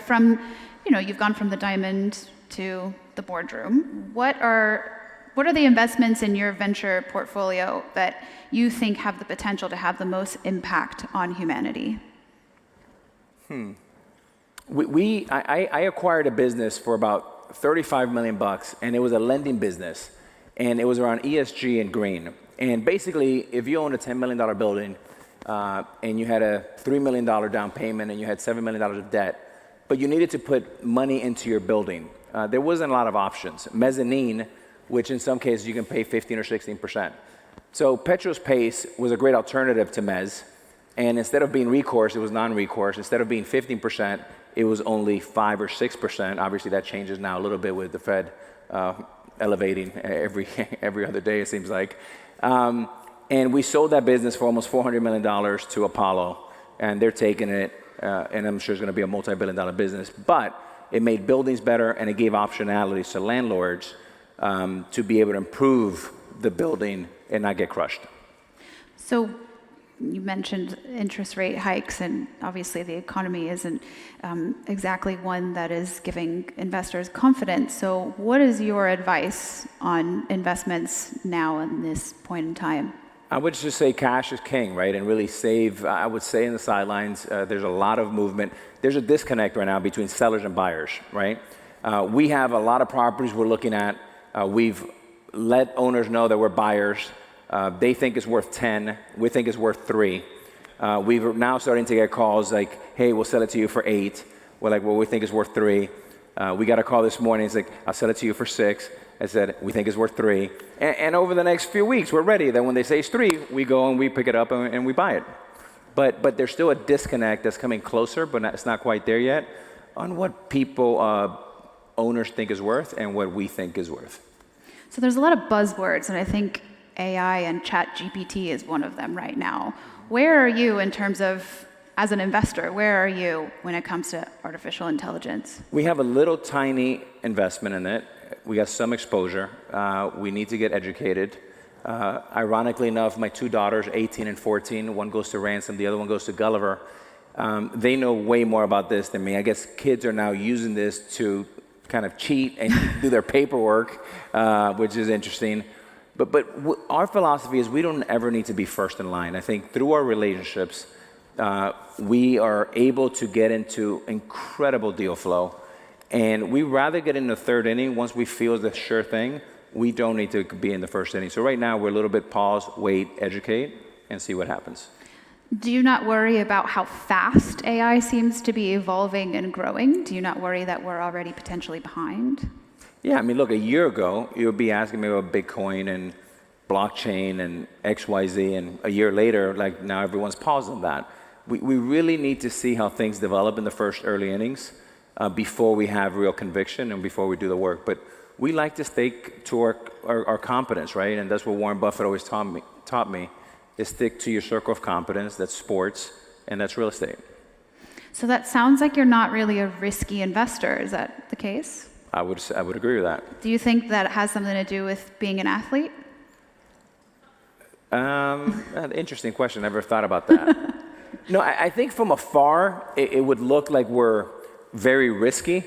you've gone from the diamond to the boardroom. What are the investments in your venture portfolio that you think have the potential to have the most impact on humanity? I acquired a business for about $35 million, and it was a lending business, and it was around ESG and green. And basically, if you own a $10 million building, and you had a $3 million down payment and you had $7 million of debt, but you needed to put money into your building, there wasn't a lot of options. Mezzanine, which in some cases you can pay 15 or 16%. So Petro's Pace was a great alternative to Mez. And instead of being recourse, it was non-recourse. Instead of being 15%, it was only 5 or 6%. Obviously, that changes now a little bit with the Fed elevating every other day, it seems like. And we sold that business for almost $400 million to Apollo. And they're taking it, and I'm sure it's going to be a multi-billion-dollar business. But it made buildings better, and it gave optionalities to landlords to be able to improve the building and not get crushed. So you mentioned interest rate hikes, and obviously the economy isn't exactly one that is giving investors confidence. So what is your advice on investments now in this point in time? I would just say cash is king, right? And really save, I would say in the sidelines, there's a lot of movement. There's a disconnect right now between sellers and buyers, right? We have a lot of properties we're looking at. We've let owners know that we're buyers. They think it's worth 10. We think it's worth 3. We're now starting to get calls like, hey, we'll sell it to you for 8. We're like, well, we think it's worth 3. We got a call this morning. It's like, I'll sell it to you for 6. I said, we think it's worth 3. And over the next few weeks, we're ready that when they say it's 3, we go and we pick it up and we buy it. But there's still a disconnect that's coming closer, but it's not quite there yet, on what people, owners think is worth and what we think is worth. So there's a lot of buzzwords, and I think AI and ChatGPT is one of them right now. Where are you in terms of, as an investor, where are you when it comes to artificial intelligence? We have a little tiny investment in it. We got some exposure. We need to get educated. Ironically enough, my 2 daughters, 18 and 14, one goes to Ransom, the other one goes to Gulliver. They know way more about this than me. I guess kids are now using this to kind of cheat and do their paperwork, which is interesting. But our philosophy is we don't ever need to be first in line. I think through our relationships, we are able to get into incredible deal flow. And we rather get in the 3rd inning once we feel the sure thing. We don't need to be in the 1st inning. So right now, we're a little bit pause, wait, educate, and see what happens. Do you not worry about how fast AI seems to be evolving and growing? Do you not worry that we're already potentially behind? Yeah, I mean, look, a year ago, you would be asking me about Bitcoin and blockchain and XYZ, and a year later, like now everyone's paused on that. We really need to see how things develop in the first early innings before we have real conviction and before we do the work. But we like to stick to our competence, right? And that's what Warren Buffett always taught me, is stick to your circle of competence. That's sports, and that's real estate. So that sounds like you're not really a risky investor. Is that the case? I would agree with that. Do you think that has something to do with being an athlete? Interesting question. Never thought about that. No, I think from afar, it would look like we're very risky,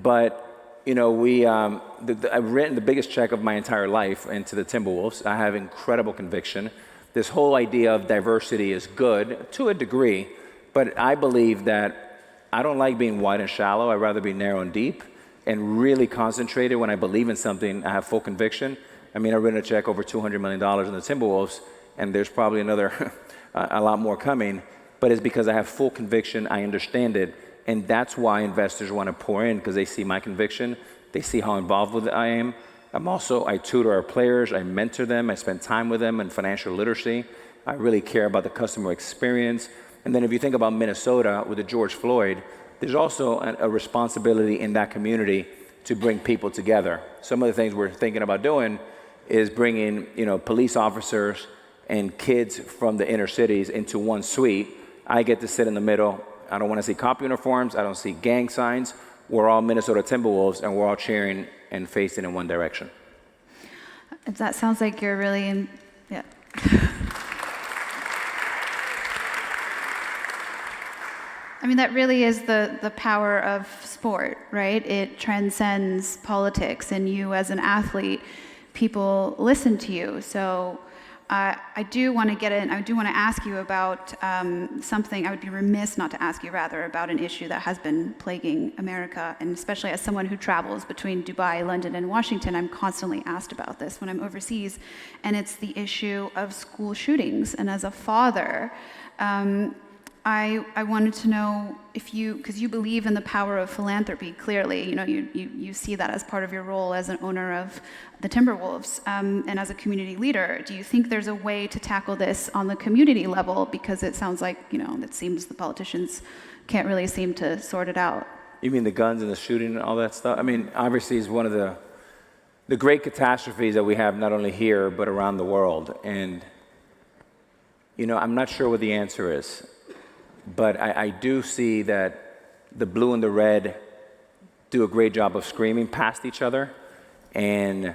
but you know, I've written the biggest check of my entire life into the Timberwolves. I have incredible conviction. This whole idea of diversity is good to a degree, but I believe that I don't like being wide and shallow. I'd rather be narrow and deep and really concentrated. When I believe in something, I have full conviction. I mean, I've written a check over $200 million in the Timberwolves, and there's probably another, a lot more coming, but it's because I have full conviction, I understand it, and that's why investors want to pour in, because they see my conviction, they see how involved with it I am. I tutor our players, I mentor them, I spend time with them in financial literacy. I really care about the customer experience. And then if you think about Minnesota with the George Floyd, there's also a responsibility in that community to bring people together. Some of the things we're thinking about doing is bringing, police officers and kids from the inner cities into one suite. I get to sit in the middle. I don't want to see cop uniforms. I don't see gang signs. We're all Minnesota Timberwolves, and we're all cheering and facing in one direction. That sounds like you're really yeah. I mean, that really is the power of sport, right? It transcends politics, and you as an athlete, people listen to you. So I do want to get in. I do want to ask you about something. I would be remiss not to ask you, rather, about an issue that has been plaguing America, and especially as someone who travels between Dubai, London, and Washington, I'm constantly asked about this when I'm overseas, and it's the issue of school shootings. And as a father, I wanted to know if because you believe in the power of philanthropy, clearly, you see that as part of your role as an owner of the Timberwolves and as a community leader. Do you think there's a way to tackle this on the community level? Because it sounds like, it seems the politicians can't really seem to sort it out. You mean the guns and the shooting and all that stuff? I mean, obviously it's one of the great catastrophes that we have not only here, but around the world. And, I'm not sure what the answer is. But I do see that the blue and the red do a great job of screaming past each other. And,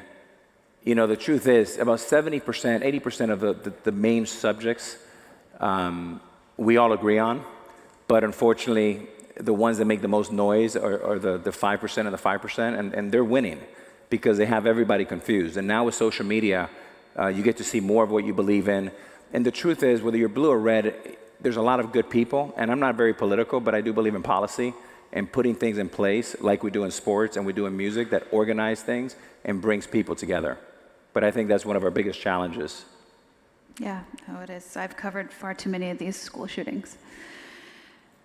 the truth is about 70%, 80% of the main subjects we all agree on. But unfortunately, the ones that make the most noise are the 5% of the 5%, and they're winning because they have everybody confused. And now with social media, you get to see more of what you believe in. And the truth is, whether you're blue or red, there's a lot of good people, and I'm not very political, but I do believe in policy and putting things in place like we do in sports and we do in music that organize things and brings people together. But I think that's one of our biggest challenges. Yeah, no, it is. I've covered far too many of these school shootings.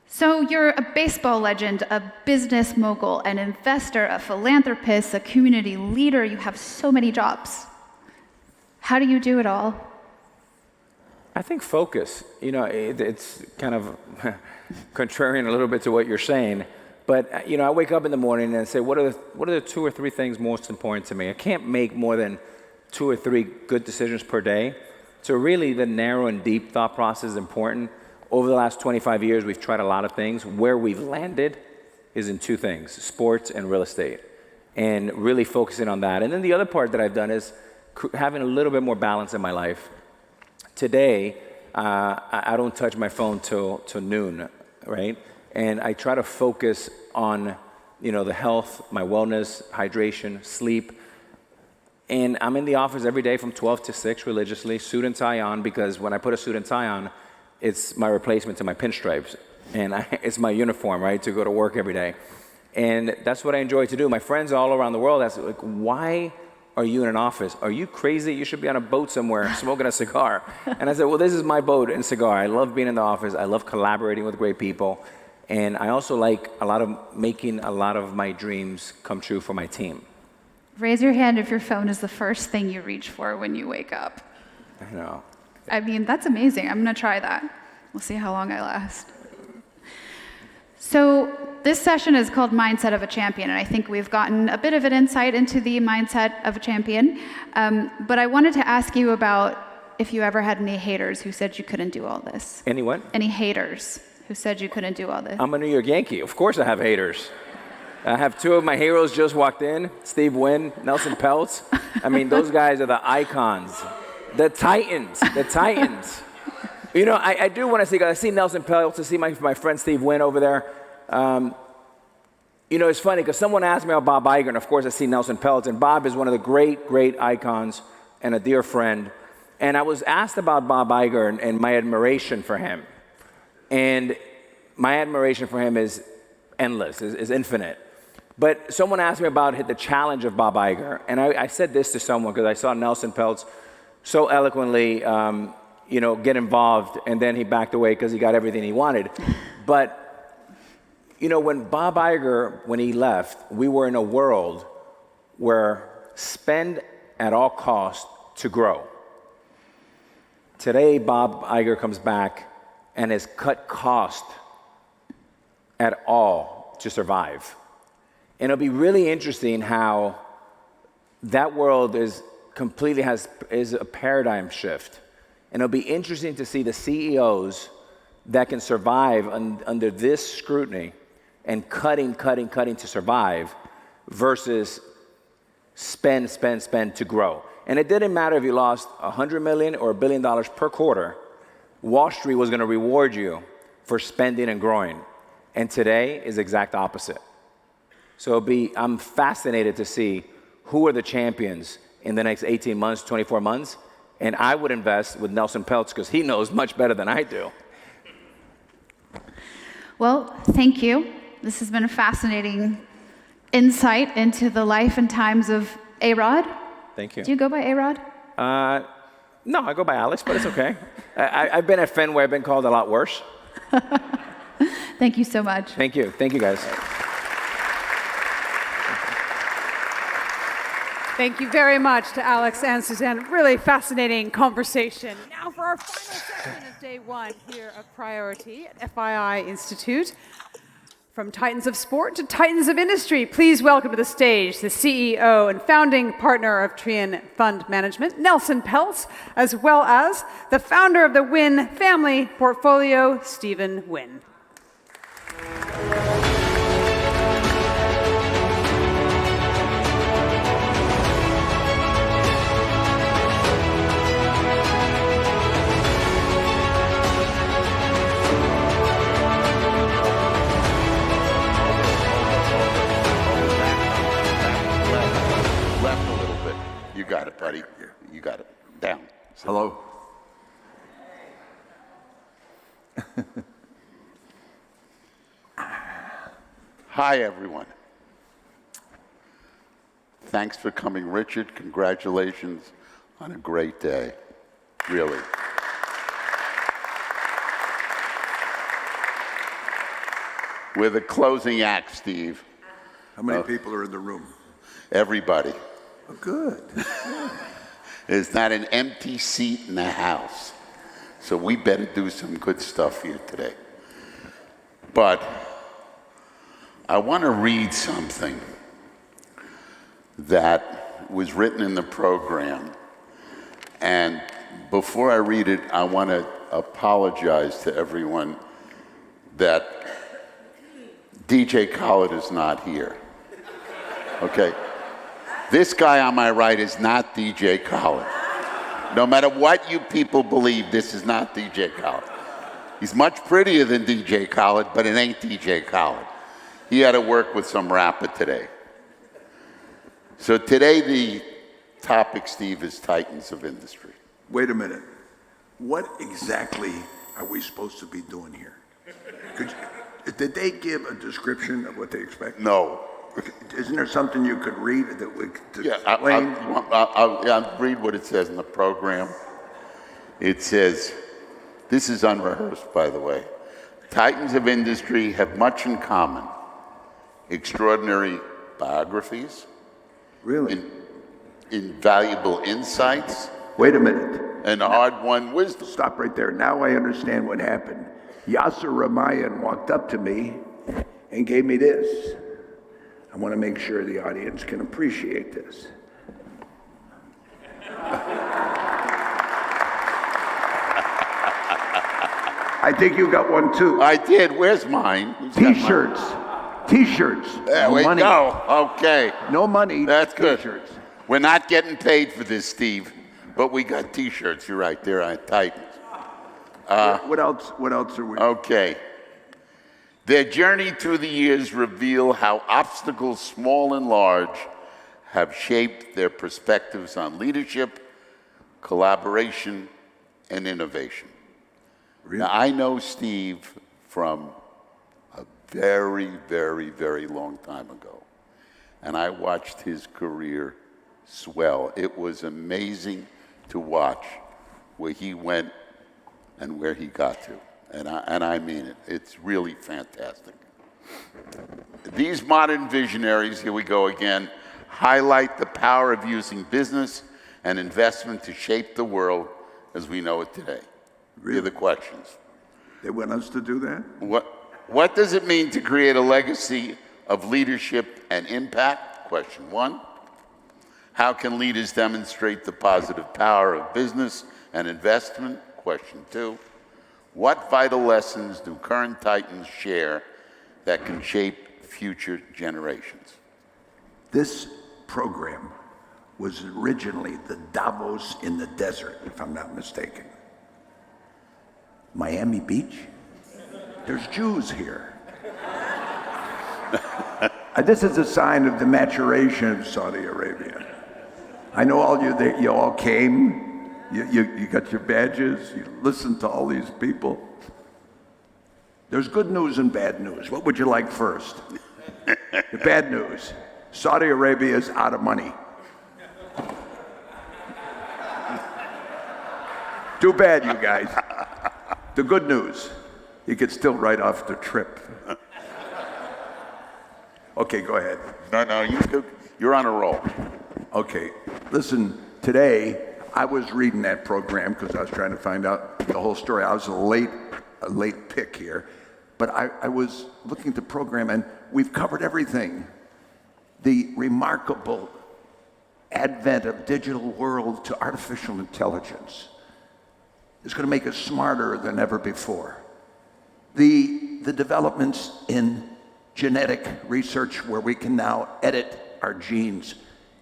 So you're a baseball legend, a business mogul, an investor, a philanthropist, a community leader. You have so many jobs. How do you do it all? I think focus. It's kind of contrarian a little bit to what you're saying, but I wake up in the morning and say, what are the 2 or 3 things most important to me? I can't make more than 2 or 3 good decisions per day. So really, the narrow and deep thought process is important. Over the last 25 years, we've tried a lot of things. Where we've landed is in 2 things: sports and real estate, and really focusing on that. And then the other part that I've done is having a little bit more balance in my life. Today, I don't touch my phone till noon, right? And I try to focus on, the health, my wellness, hydration, sleep. And I'm in the office every day from 12 to 6 religiously, suit and tie on, because when I put a suit and tie on, it's my replacement to my pinstripes. And it's my uniform, right, to go to work every day. And that's what I enjoy to do. My friends all around the world ask, why are you in an office? Are you crazy? You should be on a boat somewhere smoking a cigar. And I said, well, this is my boat and cigar. I love being in the office. I love collaborating with great people. And I also like making a lot of my dreams come true for my team. Raise your hand if your phone is the first thing you reach for when you wake up. I know. I mean, that's amazing. I'm going to try that. We'll see how long I last. So this session is called Mindset of a Champion, and I think we've gotten a bit of an insight into the mindset of a champion. But I wanted to ask you about if you ever had any haters who said you couldn't do all this. Any what? Any haters who said you couldn't do all this. I'm a New York Yankee. Of course I have haters. I have 2 of my heroes just walked in, Steve Wynn, Nelson Peltz. I mean, those guys are the icons. The Titans. I do want to see, I see Nelson Peltz, to see my friend Steve Wynn over there. It's funny because someone asked me about Bob Iger, and of course I see Nelson Peltz, and Bob is one of the great icons and a dear friend. And I was asked about Bob Iger and my admiration for him. And my admiration for him is endless, is infinite. But someone asked me about the challenge of Bob Iger, and I said this to someone because I saw Nelson Peltz so eloquently get involved, and then he backed away because he got everything he wanted. But when Bob Iger, when he left, we were in a world where spend at all costs to grow. Today, Bob Iger comes back and has cut cost at all to survive. And it'll be really interesting how that world is a paradigm shift. And it'll be interesting to see the CEOs that can survive under this scrutiny and cutting to survive versus spend to grow. And it didn't matter if you lost $100 million or $1 billion per quarter. Wall Street was going to reward you for spending and growing. And today is the exact opposite. So I'm fascinated to see who are the champions in the next 18 months, 24 months. And I would invest with Nelson Peltz because he knows much better than I do. Well, thank you. This has been a fascinating insight into the life and times of A-Rod. Thank you. Do you go by A-Rod? No, I go by Alex, but it's okay. I've been at Fenway. I've been called a lot worse. Thank you so much. Thank you. Thank you, guys. Thank you very much to Alex and Suzanne. Really fascinating conversation. Now for our final session of day one here of Priority at FII Institute. From Titans of Sport to Titans of Industry, please welcome to the stage the CEO and founding partner of Trian Fund Management, Nelson Peltz, as well as the founder of the Wynn family portfolio, Stephen Wynn. Left a little bit. You got it, buddy. You got it. Down. Hello. Hi, everyone. Thanks for coming, Richard. Congratulations on a great day. Really. We're the closing act, Steve. How many people are in the room? Everybody. Oh, good. There's not an empty seat in the house. So we better do some good stuff here today. But I want to read something that was written in the program. And before I read it, I want to apologize to everyone that DJ Khaled is not here. Okay? This guy on my right is not DJ Khaled. No matter what you people believe, this is not DJ Khaled. He's much prettier than DJ Khaled, but it ain't DJ Khaled. He had to work with some rapper today. So today the topic, Steve, is Titans of Industry. Wait a minute. What exactly are we supposed to be doing here? Did they give a description of what they expect? No. Isn't there something you could read that would explain? I'll read what it says in the program. It says, this is unrehearsed, by the way. Titans of Industry have much in common. Extraordinary biographies. Really? Invaluable insights. Wait a minute. And hard-won wisdom. Stop right there. Now I understand what happened. Yasser Ramayan walked up to me and gave me this. I want to make sure the audience can appreciate this. I think you got one too. I did. Where's mine? T-shirts. T-shirts. There we go. Okay. No money. That's good. T-shirts. We're not getting paid for this, Steve, but we got T-shirts. You're right. There on Titans. What else? What else are we? Okay. Their journey through the years reveal how obstacles, small and large, have shaped their perspectives on leadership, collaboration, and innovation. Really? Now, I know Steve from a very, very, very long time ago, and I watched his career swell. It was amazing to watch where he went and where he got to. And I mean it. It's really fantastic. These modern visionaries, here we go again, highlight the power of using business and investment to shape the world as we know it today. Really? Here are the questions. They want us to do that? What does it mean to create a legacy of leadership and impact? Question one. How can leaders demonstrate the positive power of business and investment? Question two. What vital lessons do current Titans share that can shape future generations? This program was originally the Davos in the desert, if I'm not mistaken. Miami Beach? There's Jews here. This is a sign of the maturation of Saudi Arabia. I know all you all came. You got your badges, you listened to all these people. There's good news and bad news. What would you like first? The bad news. Saudi Arabia is out of money. Too bad, you guys. The good news. You could still write off the trip. Okay, go ahead. No, you're on a roll. Okay, listen, today I was reading that program because I was trying to find out the whole story. I was a late pick here, but I was looking at the program and we've covered everything. The remarkable advent of digital world to artificial intelligence is going to make us smarter than ever before. The developments in genetic research where we can now edit our genes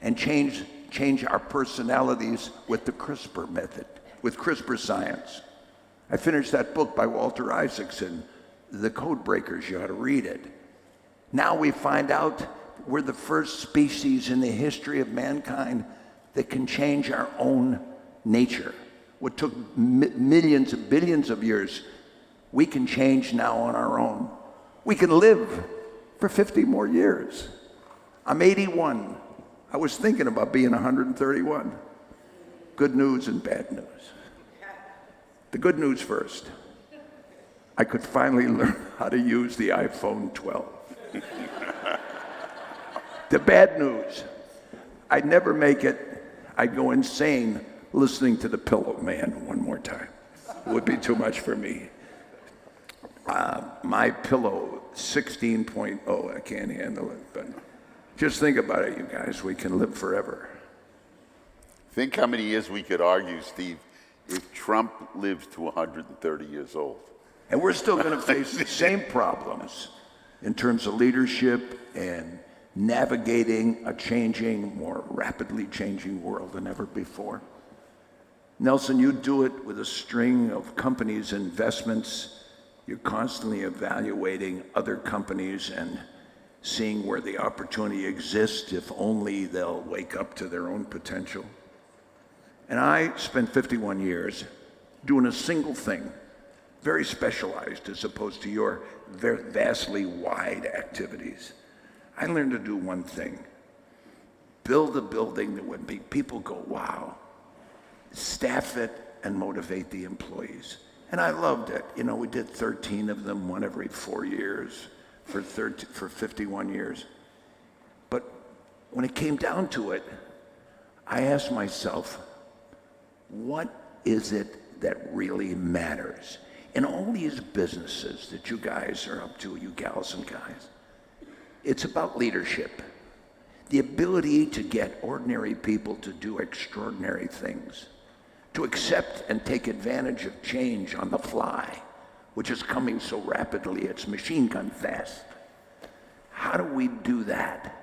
and change our personalities with the CRISPR method, with CRISPR science. I finished that book by Walter Isaacson, The Code Breakers. You ought to read it. Now we find out we're the first species in the history of mankind that can change our own nature. What took millions of billions of years, we can change now on our own. We can live for 50 more years. I'm 81. I was thinking about being 131. Good news and bad news. The good news first. I could finally learn how to use the iPhone 12. The bad news, I'd never make it. I'd go insane listening to the Pillow Man one more time. It would be too much for me. My Pillow 16.0, I can't handle it, but just think about it, you guys. We can live forever. Think how many years we could argue, Steve, if Trump lives to 130 years old. And we're still going to face the same problems in terms of leadership and navigating a changing, more rapidly changing world than ever before. Nelson, you do it with a string of companies' investments. You're constantly evaluating other companies and seeing where the opportunity exists if only they'll wake up to their own potential. And I spent 51 years doing a single thing, very specialized as opposed to your very vastly wide activities. I learned to do one thing: build a building that would make people go, wow, staff it and motivate the employees. And I loved it. You know, we did 13 of them, one every 4 years for 51 years. But when it came down to it, I asked myself, what is it that really matters? In all these businesses that you guys are up to, you gals and guys, it's about leadership. The ability to get ordinary people to do extraordinary things, to accept and take advantage of change on the fly, which is coming so rapidly, it's machine gun fast. How do we do that?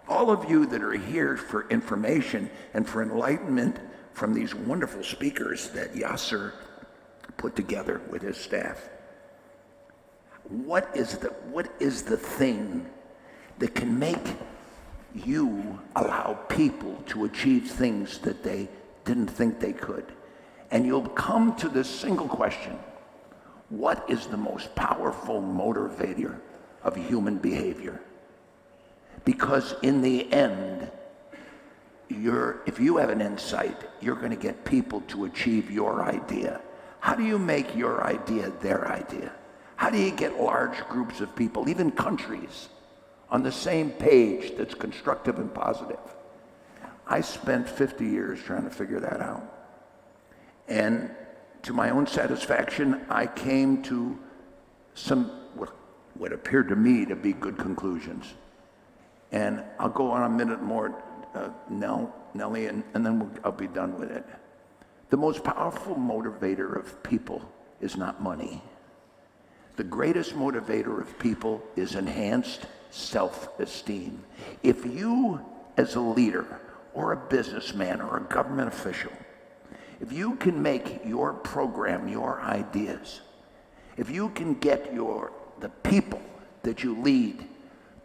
All of you that are here for information and for enlightenment from these wonderful speakers that Yasser put together with his staff, what is the thing that can make you allow people to achieve things that they didn't think they could? And you'll come to this single question: what is the most powerful motivator of human behavior? Because in the end, if you have an insight, you're going to get people to achieve your idea. How do you make your idea their idea? How do you get large groups of people, even countries, on the same page that's constructive and positive? I spent 50 years trying to figure that out. And to my own satisfaction, I came to some what appeared to me to be good conclusions. And I'll go on a minute more, Nellie, and then I'll be done with it. The most powerful motivator of people is not money. The greatest motivator of people is enhanced self-esteem. If you, as a leader or a businessman or a government official, if you can make your program, your ideas, if you can get the people that you lead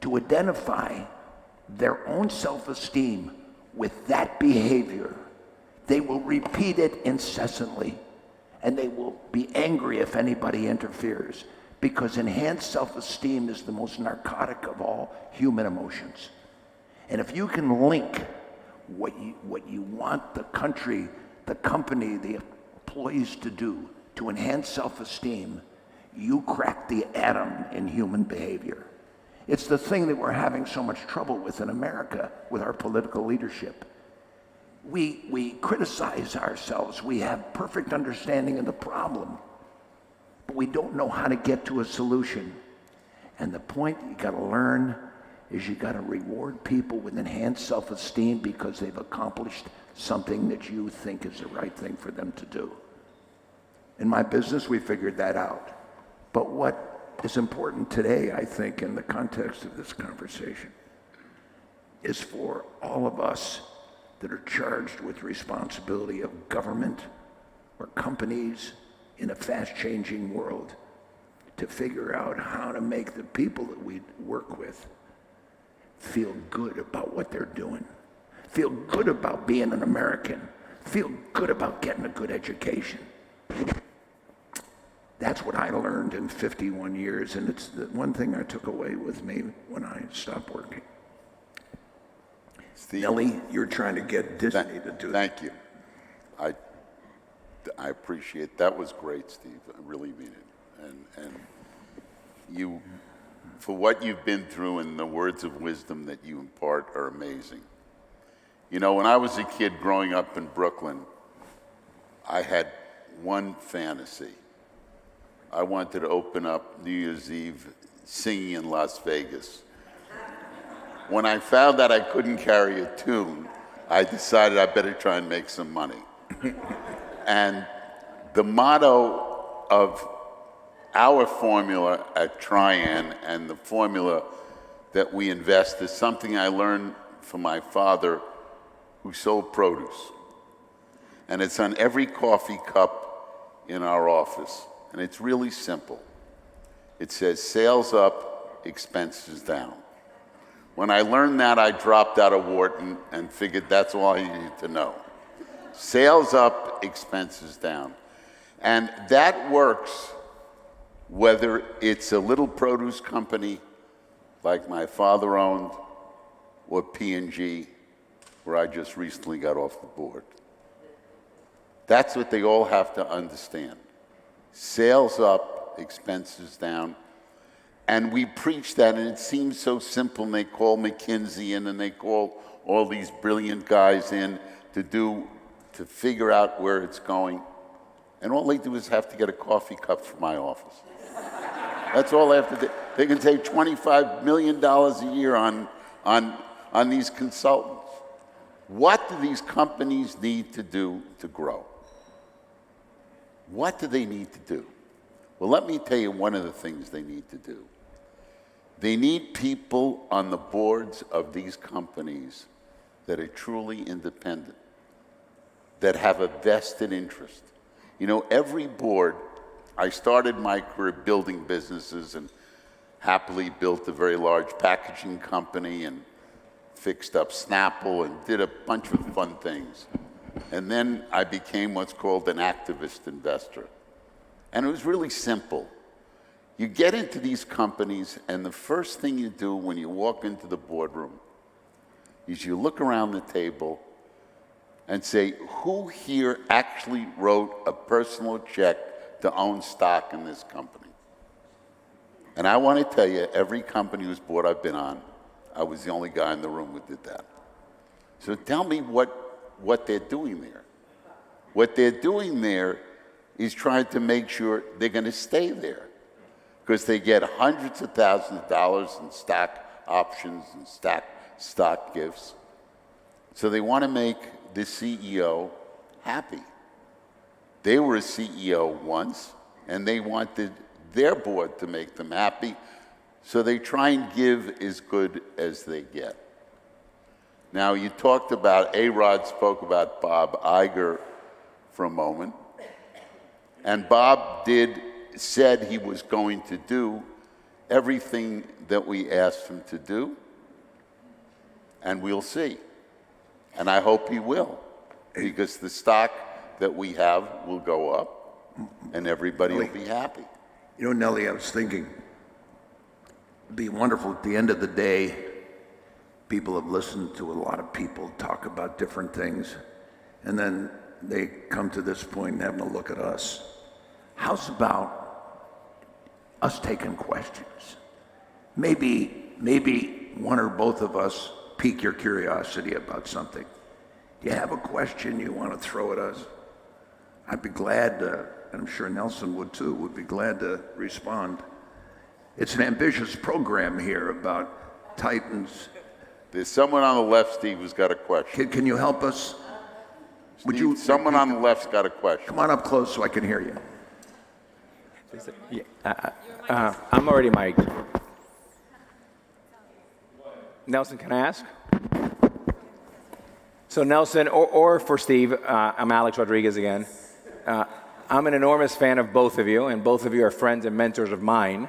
to identify their own self-esteem with that behavior, they will repeat it incessantly, and they will be angry if anybody interferes, because enhanced self-esteem is the most narcotic of all human emotions. And if you can link what you want the country, the company, the employees to do to enhance self-esteem, You cracked the atom in human behavior. It's the thing that we're having so much trouble with in America with our political leadership. We criticize ourselves. We have perfect understanding of the problem, but we don't know how to get to a solution. And the point you got to learn is you got to reward people with enhanced self-esteem because they've accomplished something that you think is the right thing for them to do. In my business, we figured that out. But what is important today, I think, in the context of this conversation, is for all of us that are charged with responsibility of government or companies in a fast-changing world to figure out how to make the people that we work with feel good about what they're doing, feel good about being an American, feel good about getting a good education. That's what I learned in 51 years, and it's the one thing I took away with me when I stopped working. Nelly, you're trying to get Disney to do that. Thank you. I appreciate that. Was great, Steve. I really mean it. And you, for what you've been through and the words of wisdom that you impart are amazing. You know, when I was a kid growing up in Brooklyn, I had one fantasy. I wanted to open up New Year's Eve singing in Las Vegas. When I found that I couldn't carry a tune, I decided I better try and make some money. And the motto of our formula at Trian and the formula that we invest is something I learned from my father who sold produce. And it's on every coffee cup in our office. And it's really simple. It says, sales up, expenses down. When I learned that, I dropped out of Wharton and figured that's all I needed to know. Sales up, expenses down. And that works whether it's a little produce company like my father owned or P&G, where I just recently got off the board. That's what they all have to understand. Sales up, expenses down. And we preach that, and it seems so simple, and they call McKinsey in, and they call all these brilliant guys in to figure out where it's going. And all they do is have to get a coffee cup from my office. That's all they have to do. They can save $25 million a year on these consultants. What do these companies need to do to grow? What do they need to do? Well, let me tell you one of the things they need to do. They need people on the boards of these companies that are truly independent, that have a vested interest. You know, every board, I started my career building businesses and happily built a very large packaging company and fixed up Snapple and did a bunch of fun things. And then I became what's called an activist investor. And it was really simple. You get into these companies, and the first thing you do when you walk into the boardroom is you look around the table and say, who here actually wrote a personal check to own stock in this company? And I want to tell you, every company whose board I've been on, I was the only guy in the room who did that. So tell me what they're doing there. What they're doing there is trying to make sure they're going to stay there, because they get hundreds of thousands of dollars in stock options and stock gifts. So they want to make the CEO happy. They were a CEO once, and they wanted their board to make them happy, so they try and give as good as they get. Now, you talked about, A-Rod spoke about Bob Iger for a moment, and Bob said he was going to do everything that we asked him to do, and we'll see. And I hope he will, because the stock that we have will go up, and everybody will be happy. You know, Nellie, I was thinking, it'd be wonderful at the end of the day, people have listened to a lot of people talk about different things, and then they come to this point and having a look at us. How's about us taking questions. Maybe one or both of us pique your curiosity about something. Do you have a question you want to throw at us? I'd be glad to, and I'm sure Nelson would too, would be glad to respond. It's an ambitious program here about Titans. There's someone on the left, Steve, who's got a question. Can you help us? Steve, someone on the left's got a question. Come on up close so I can hear you. I'm already mic'd. Nelson, can I ask? So Nelson, or for Steve, I'm Alex Rodriguez again. I'm an enormous fan of both of you, and both of you are friends and mentors of mine.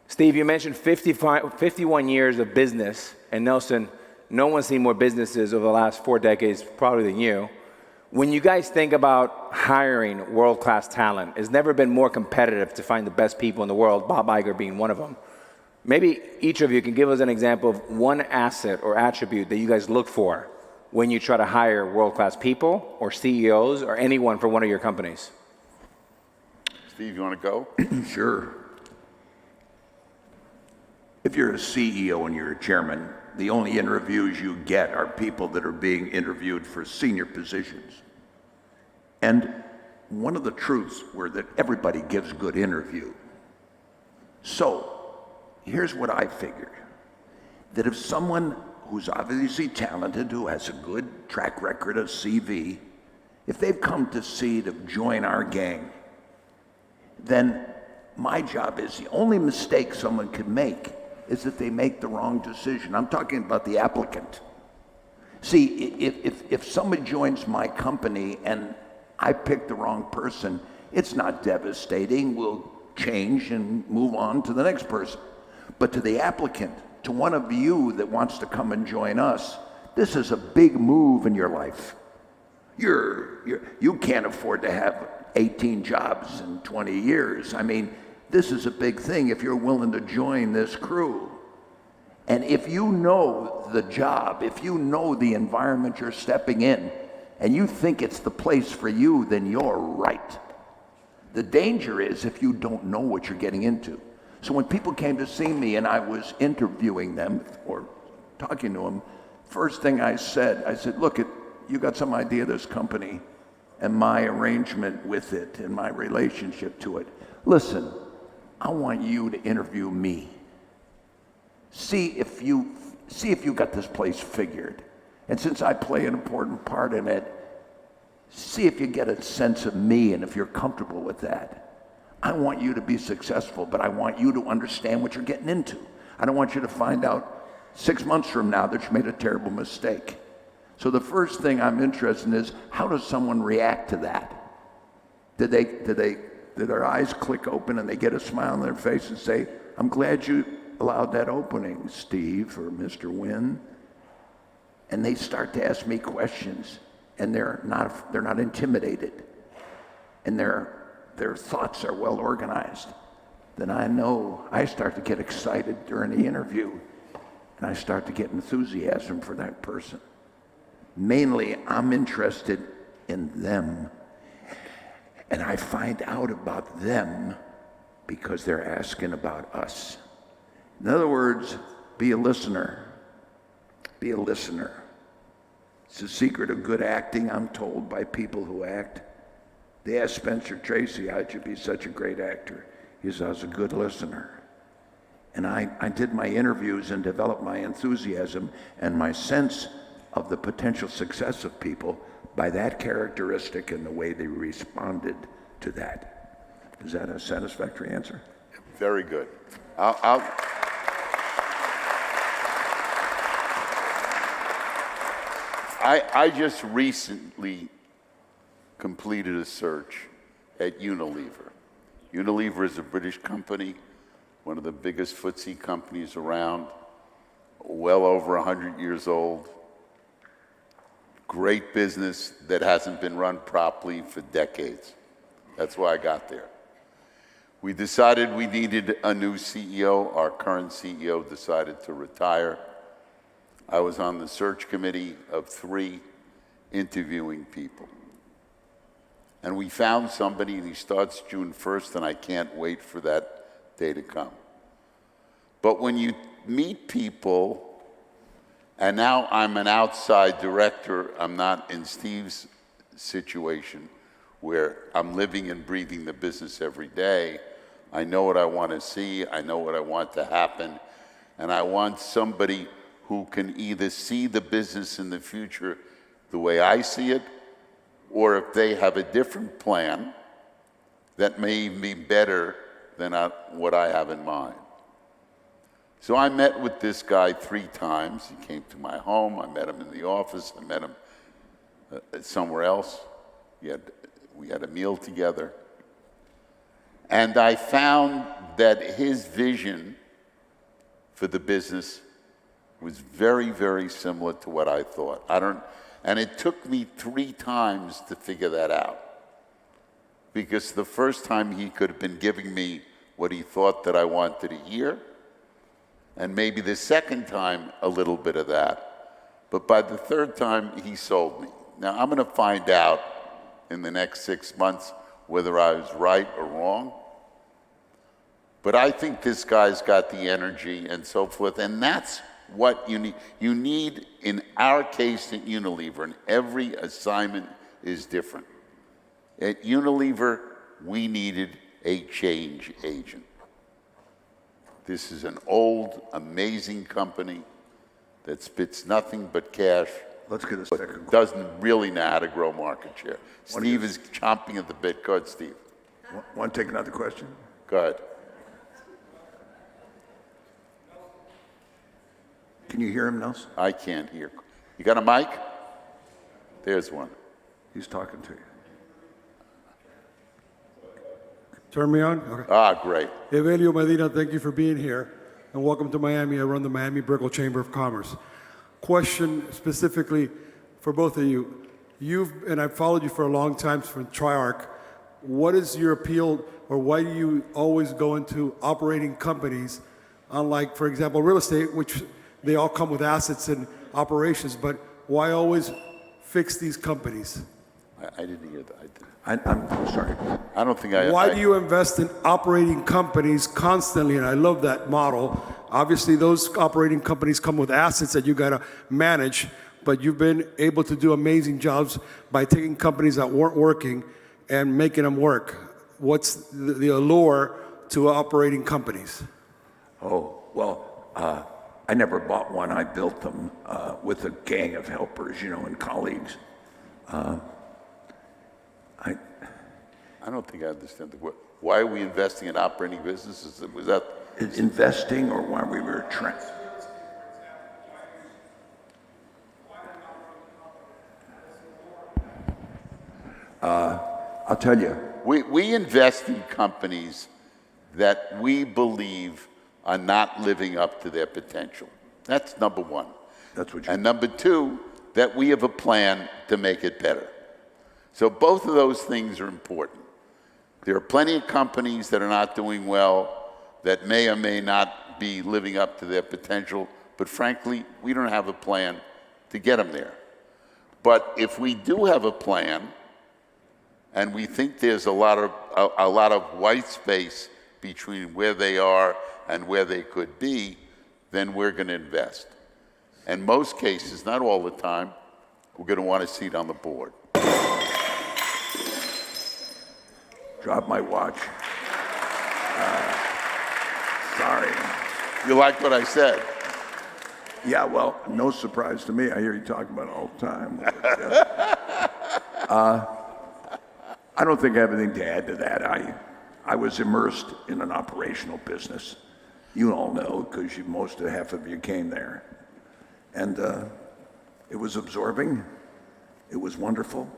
Steve, you mentioned 51 years of business, and Nelson, no one's seen more businesses over the last 4 decades probably than you. When you guys think about hiring world-class talent, it's never been more competitive to find the best people in the world, Bob Iger being one of them. Maybe each of you can give us an example of one asset or attribute that you guys look for when you try to hire world-class people or CEOs or anyone for one of your companies. Steve, you want to go? Sure. If you're a CEO and you're a chairman, the only interviews you get are people that are being interviewed for senior positions. And one of the truths were that everybody gives good interview. So here's what I figured, that if someone who's obviously talented, who has a good track record of CV, if they've come to join our gang, then my job is the only mistake someone could make is that they make the wrong decision. I'm talking about the applicant. See, if somebody joins my company and I pick the wrong person, it's not devastating. We'll change and move on to the next person. But to the applicant, to one of you that wants to come and join us, this is a big move in your life. You can't afford to have 18 jobs in 20 years. I mean, this is a big thing if you're willing to join this crew. And if you know the job, if you know the environment you're stepping in, and you think it's the place for you, then you're right. The danger is if you don't know what you're getting into. So when people came to see me and I was interviewing them or talking to them, first thing I said, look, you got some idea of this company and my arrangement with it and my relationship to it. Listen, I want you to interview me. See if you got this place figured. And since I play an important part in it, see if you get a sense of me and if you're comfortable with that. I want you to be successful, but I want you to understand what you're getting into. I don't want you to find out 6 months from now that you made a terrible mistake. So the first thing I'm interested in is, how does someone react to that? Did their eyes click open and they get a smile on their face and say, I'm glad you allowed that opening, Steve or Mr. Wynn? And they start to ask me questions, and they're not intimidated, and their thoughts are well organized. Then I know I start to get excited during the interview, and I start to get enthusiasm for that person. Mainly, I'm interested in them, and I find out about them because they're asking about us. In other words, be a listener. Be a listener. It's the secret of good acting, I'm told, by people who act. They asked Spencer Tracy, how'd you be such a great actor? He said, I was a good listener. And I did my interviews and developed my enthusiasm and my sense of the potential success of people by that characteristic and the way they responded to that. Is that a satisfactory answer? Very good. I just recently completed a search at Unilever. Unilever is a British company, one of the biggest FTSE companies around, well over 100 years old. Great business that hasn't been run properly for decades. That's why I got there. We decided we needed a new CEO. Our current CEO decided to retire. I was on the search committee of 3 interviewing people. And we found somebody, and he starts June 1st, and I can't wait for that day to come. But when you meet people, and now I'm an outside director, I'm not in Steve's situation where I'm living and breathing the business every day. I know what I want to see, I know what I want to happen, and I want somebody who can either see the business in the future the way I see it, or if they have a different plan that may be better than what I have in mind. So I met with this guy 3 times. He came to my home. I met him in the office. I met him somewhere else. We had a meal together. And I found that his vision for the business was very, very similar to what I thought. And it took me 3 times to figure that out. Because the first time he could have been giving me what he thought that I wanted to hear, and maybe the second time a little bit of that. But by the 3rd time, he sold me. Now, I'm going to find out in the next 6 months whether I was right or wrong. But I think this guy's got the energy and so forth, and that's what you need. You need, in our case at Unilever, and every assignment is different. At Unilever, we needed a change agent. This is an old, amazing company that spits nothing but cash. Let's get a second. Doesn't really know how to grow market share. Steve is chomping at the bit. Go ahead, Steve. Want to take another question? Go ahead. Can you hear him, Nelson? I can't hear. You got a mic? There's one. He's talking to you. Turn me on? Okay. Ah, great. Evelio Medina, thank you for being here, and welcome to Miami. I run the Miami Brickell Chamber of Commerce. Question specifically for both of you. And I've followed you for a long time from Triarch. What is your appeal, or why do you always go into operating companies, unlike, for example, real estate, which they all come with assets and operations, but why always fix these companies? I didn't hear that. I'm sorry. I don't think Why do you invest in operating companies constantly? And I love that model. Obviously, those operating companies come with assets that you got to manage, but you've been able to do amazing jobs by taking companies that weren't working and making them work. What's the allure to operating companies? Oh, well, I never bought one. I built them with a gang of helpers, and colleagues. I don't think I understand the word. Why are we investing in operating businesses? Was that investing, or why we were trying? I'll tell you. We invest in companies that we believe are not living up to their potential. That's number one. That's what and number 2, that we have a plan to make it better. So both of those things are important. There are plenty of companies that are not doing well, that may or may not be living up to their potential, but frankly, we don't have a plan to get them there. But if we do have a plan, and we think there's a lot of white space between where they are and where they could be, then we're going to invest. In most cases, not all the time, we're going to want a seat on the board. Drop my watch. Sorry. You like what I said? Yeah, well, no surprise to me. I hear you talking about it all the time. I don't think I have anything to add to that. I was immersed in an operational business. You all know, because half of you came there. And it was absorbing. It was wonderful.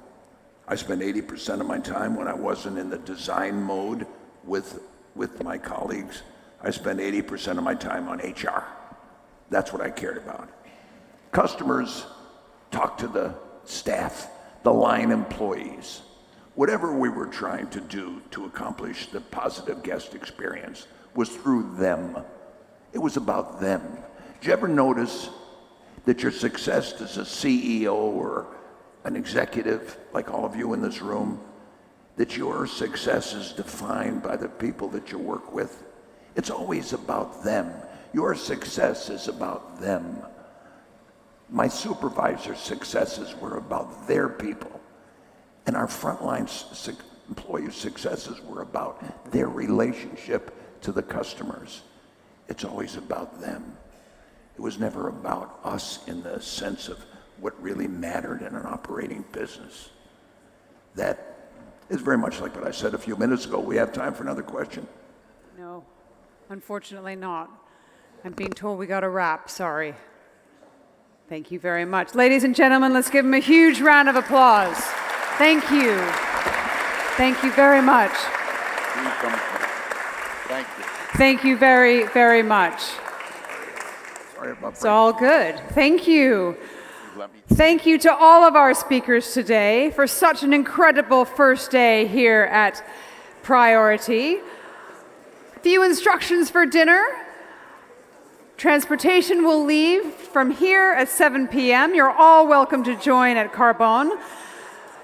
I spent 80% of my time when I wasn't in the design mode with my colleagues. I spent 80% of my time on HR. That's what I cared about. Customers talk to the staff, the line employees. Whatever we were trying to do to accomplish the positive guest experience was through them. It was about them. Did you ever notice that your success as a CEO or an executive, like all of you in this room, that your success is defined by the people that you work with? It's always about them. Your success is about them. My supervisor's successes were about their people. And our frontline employee successes were about their relationship to the customers. It's always about them. It was never about us in the sense of what really mattered in an operating business. That is very much like what I said a few minutes ago. We have time for another question. No, unfortunately not. I'm being told we got to wrap, sorry. Thank you very much. Ladies and gentlemen, let's give him a huge round of applause. Thank you. Thank you very much. Thank you. Thank you very, very much. Sorry about It's all good. Thank you. Thank you to all of our speakers today for such an incredible first day here at Priority. A few instructions for dinner. Transportation will leave from here at 7 p.m. You're all welcome to join at Carbone.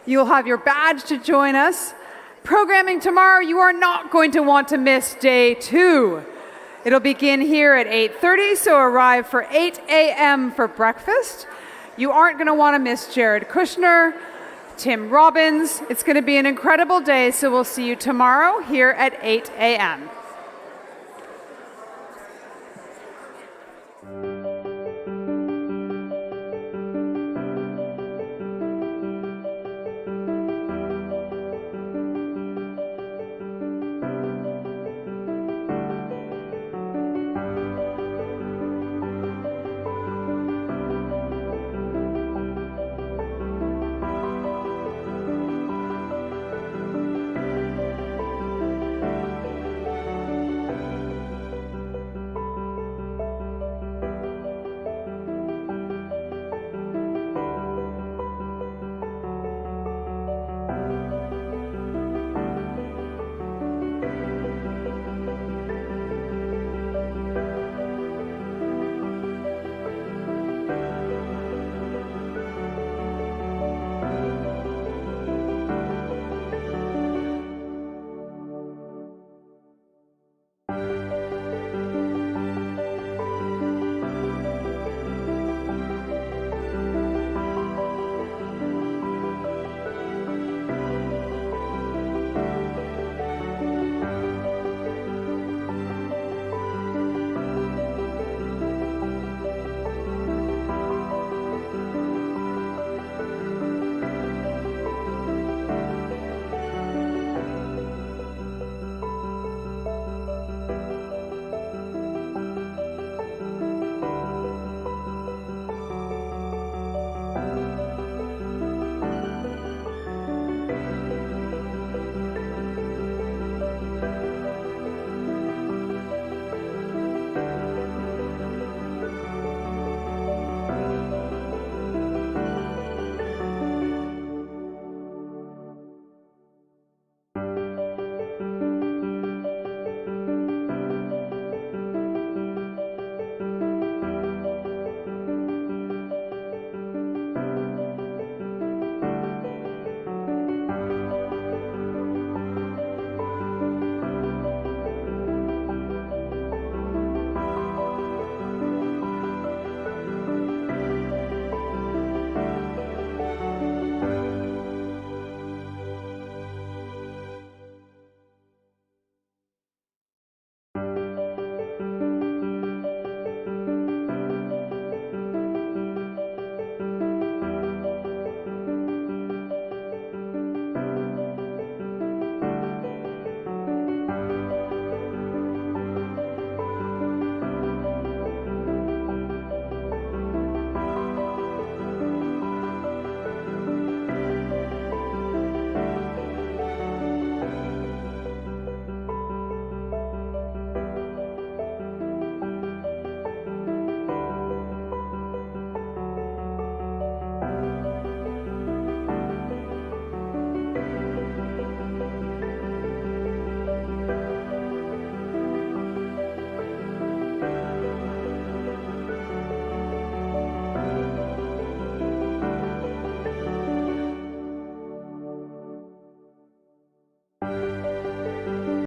You'll have your badge to join us. Programming tomorrow, you are not going to want to miss day 2. It'll begin here at 8:30, so arrive for 8 a.m. for breakfast. You aren't going to want to miss Jared Kushner, Tim Robbins. It's going to be an incredible day, so we'll see you tomorrow here at 8 a.m.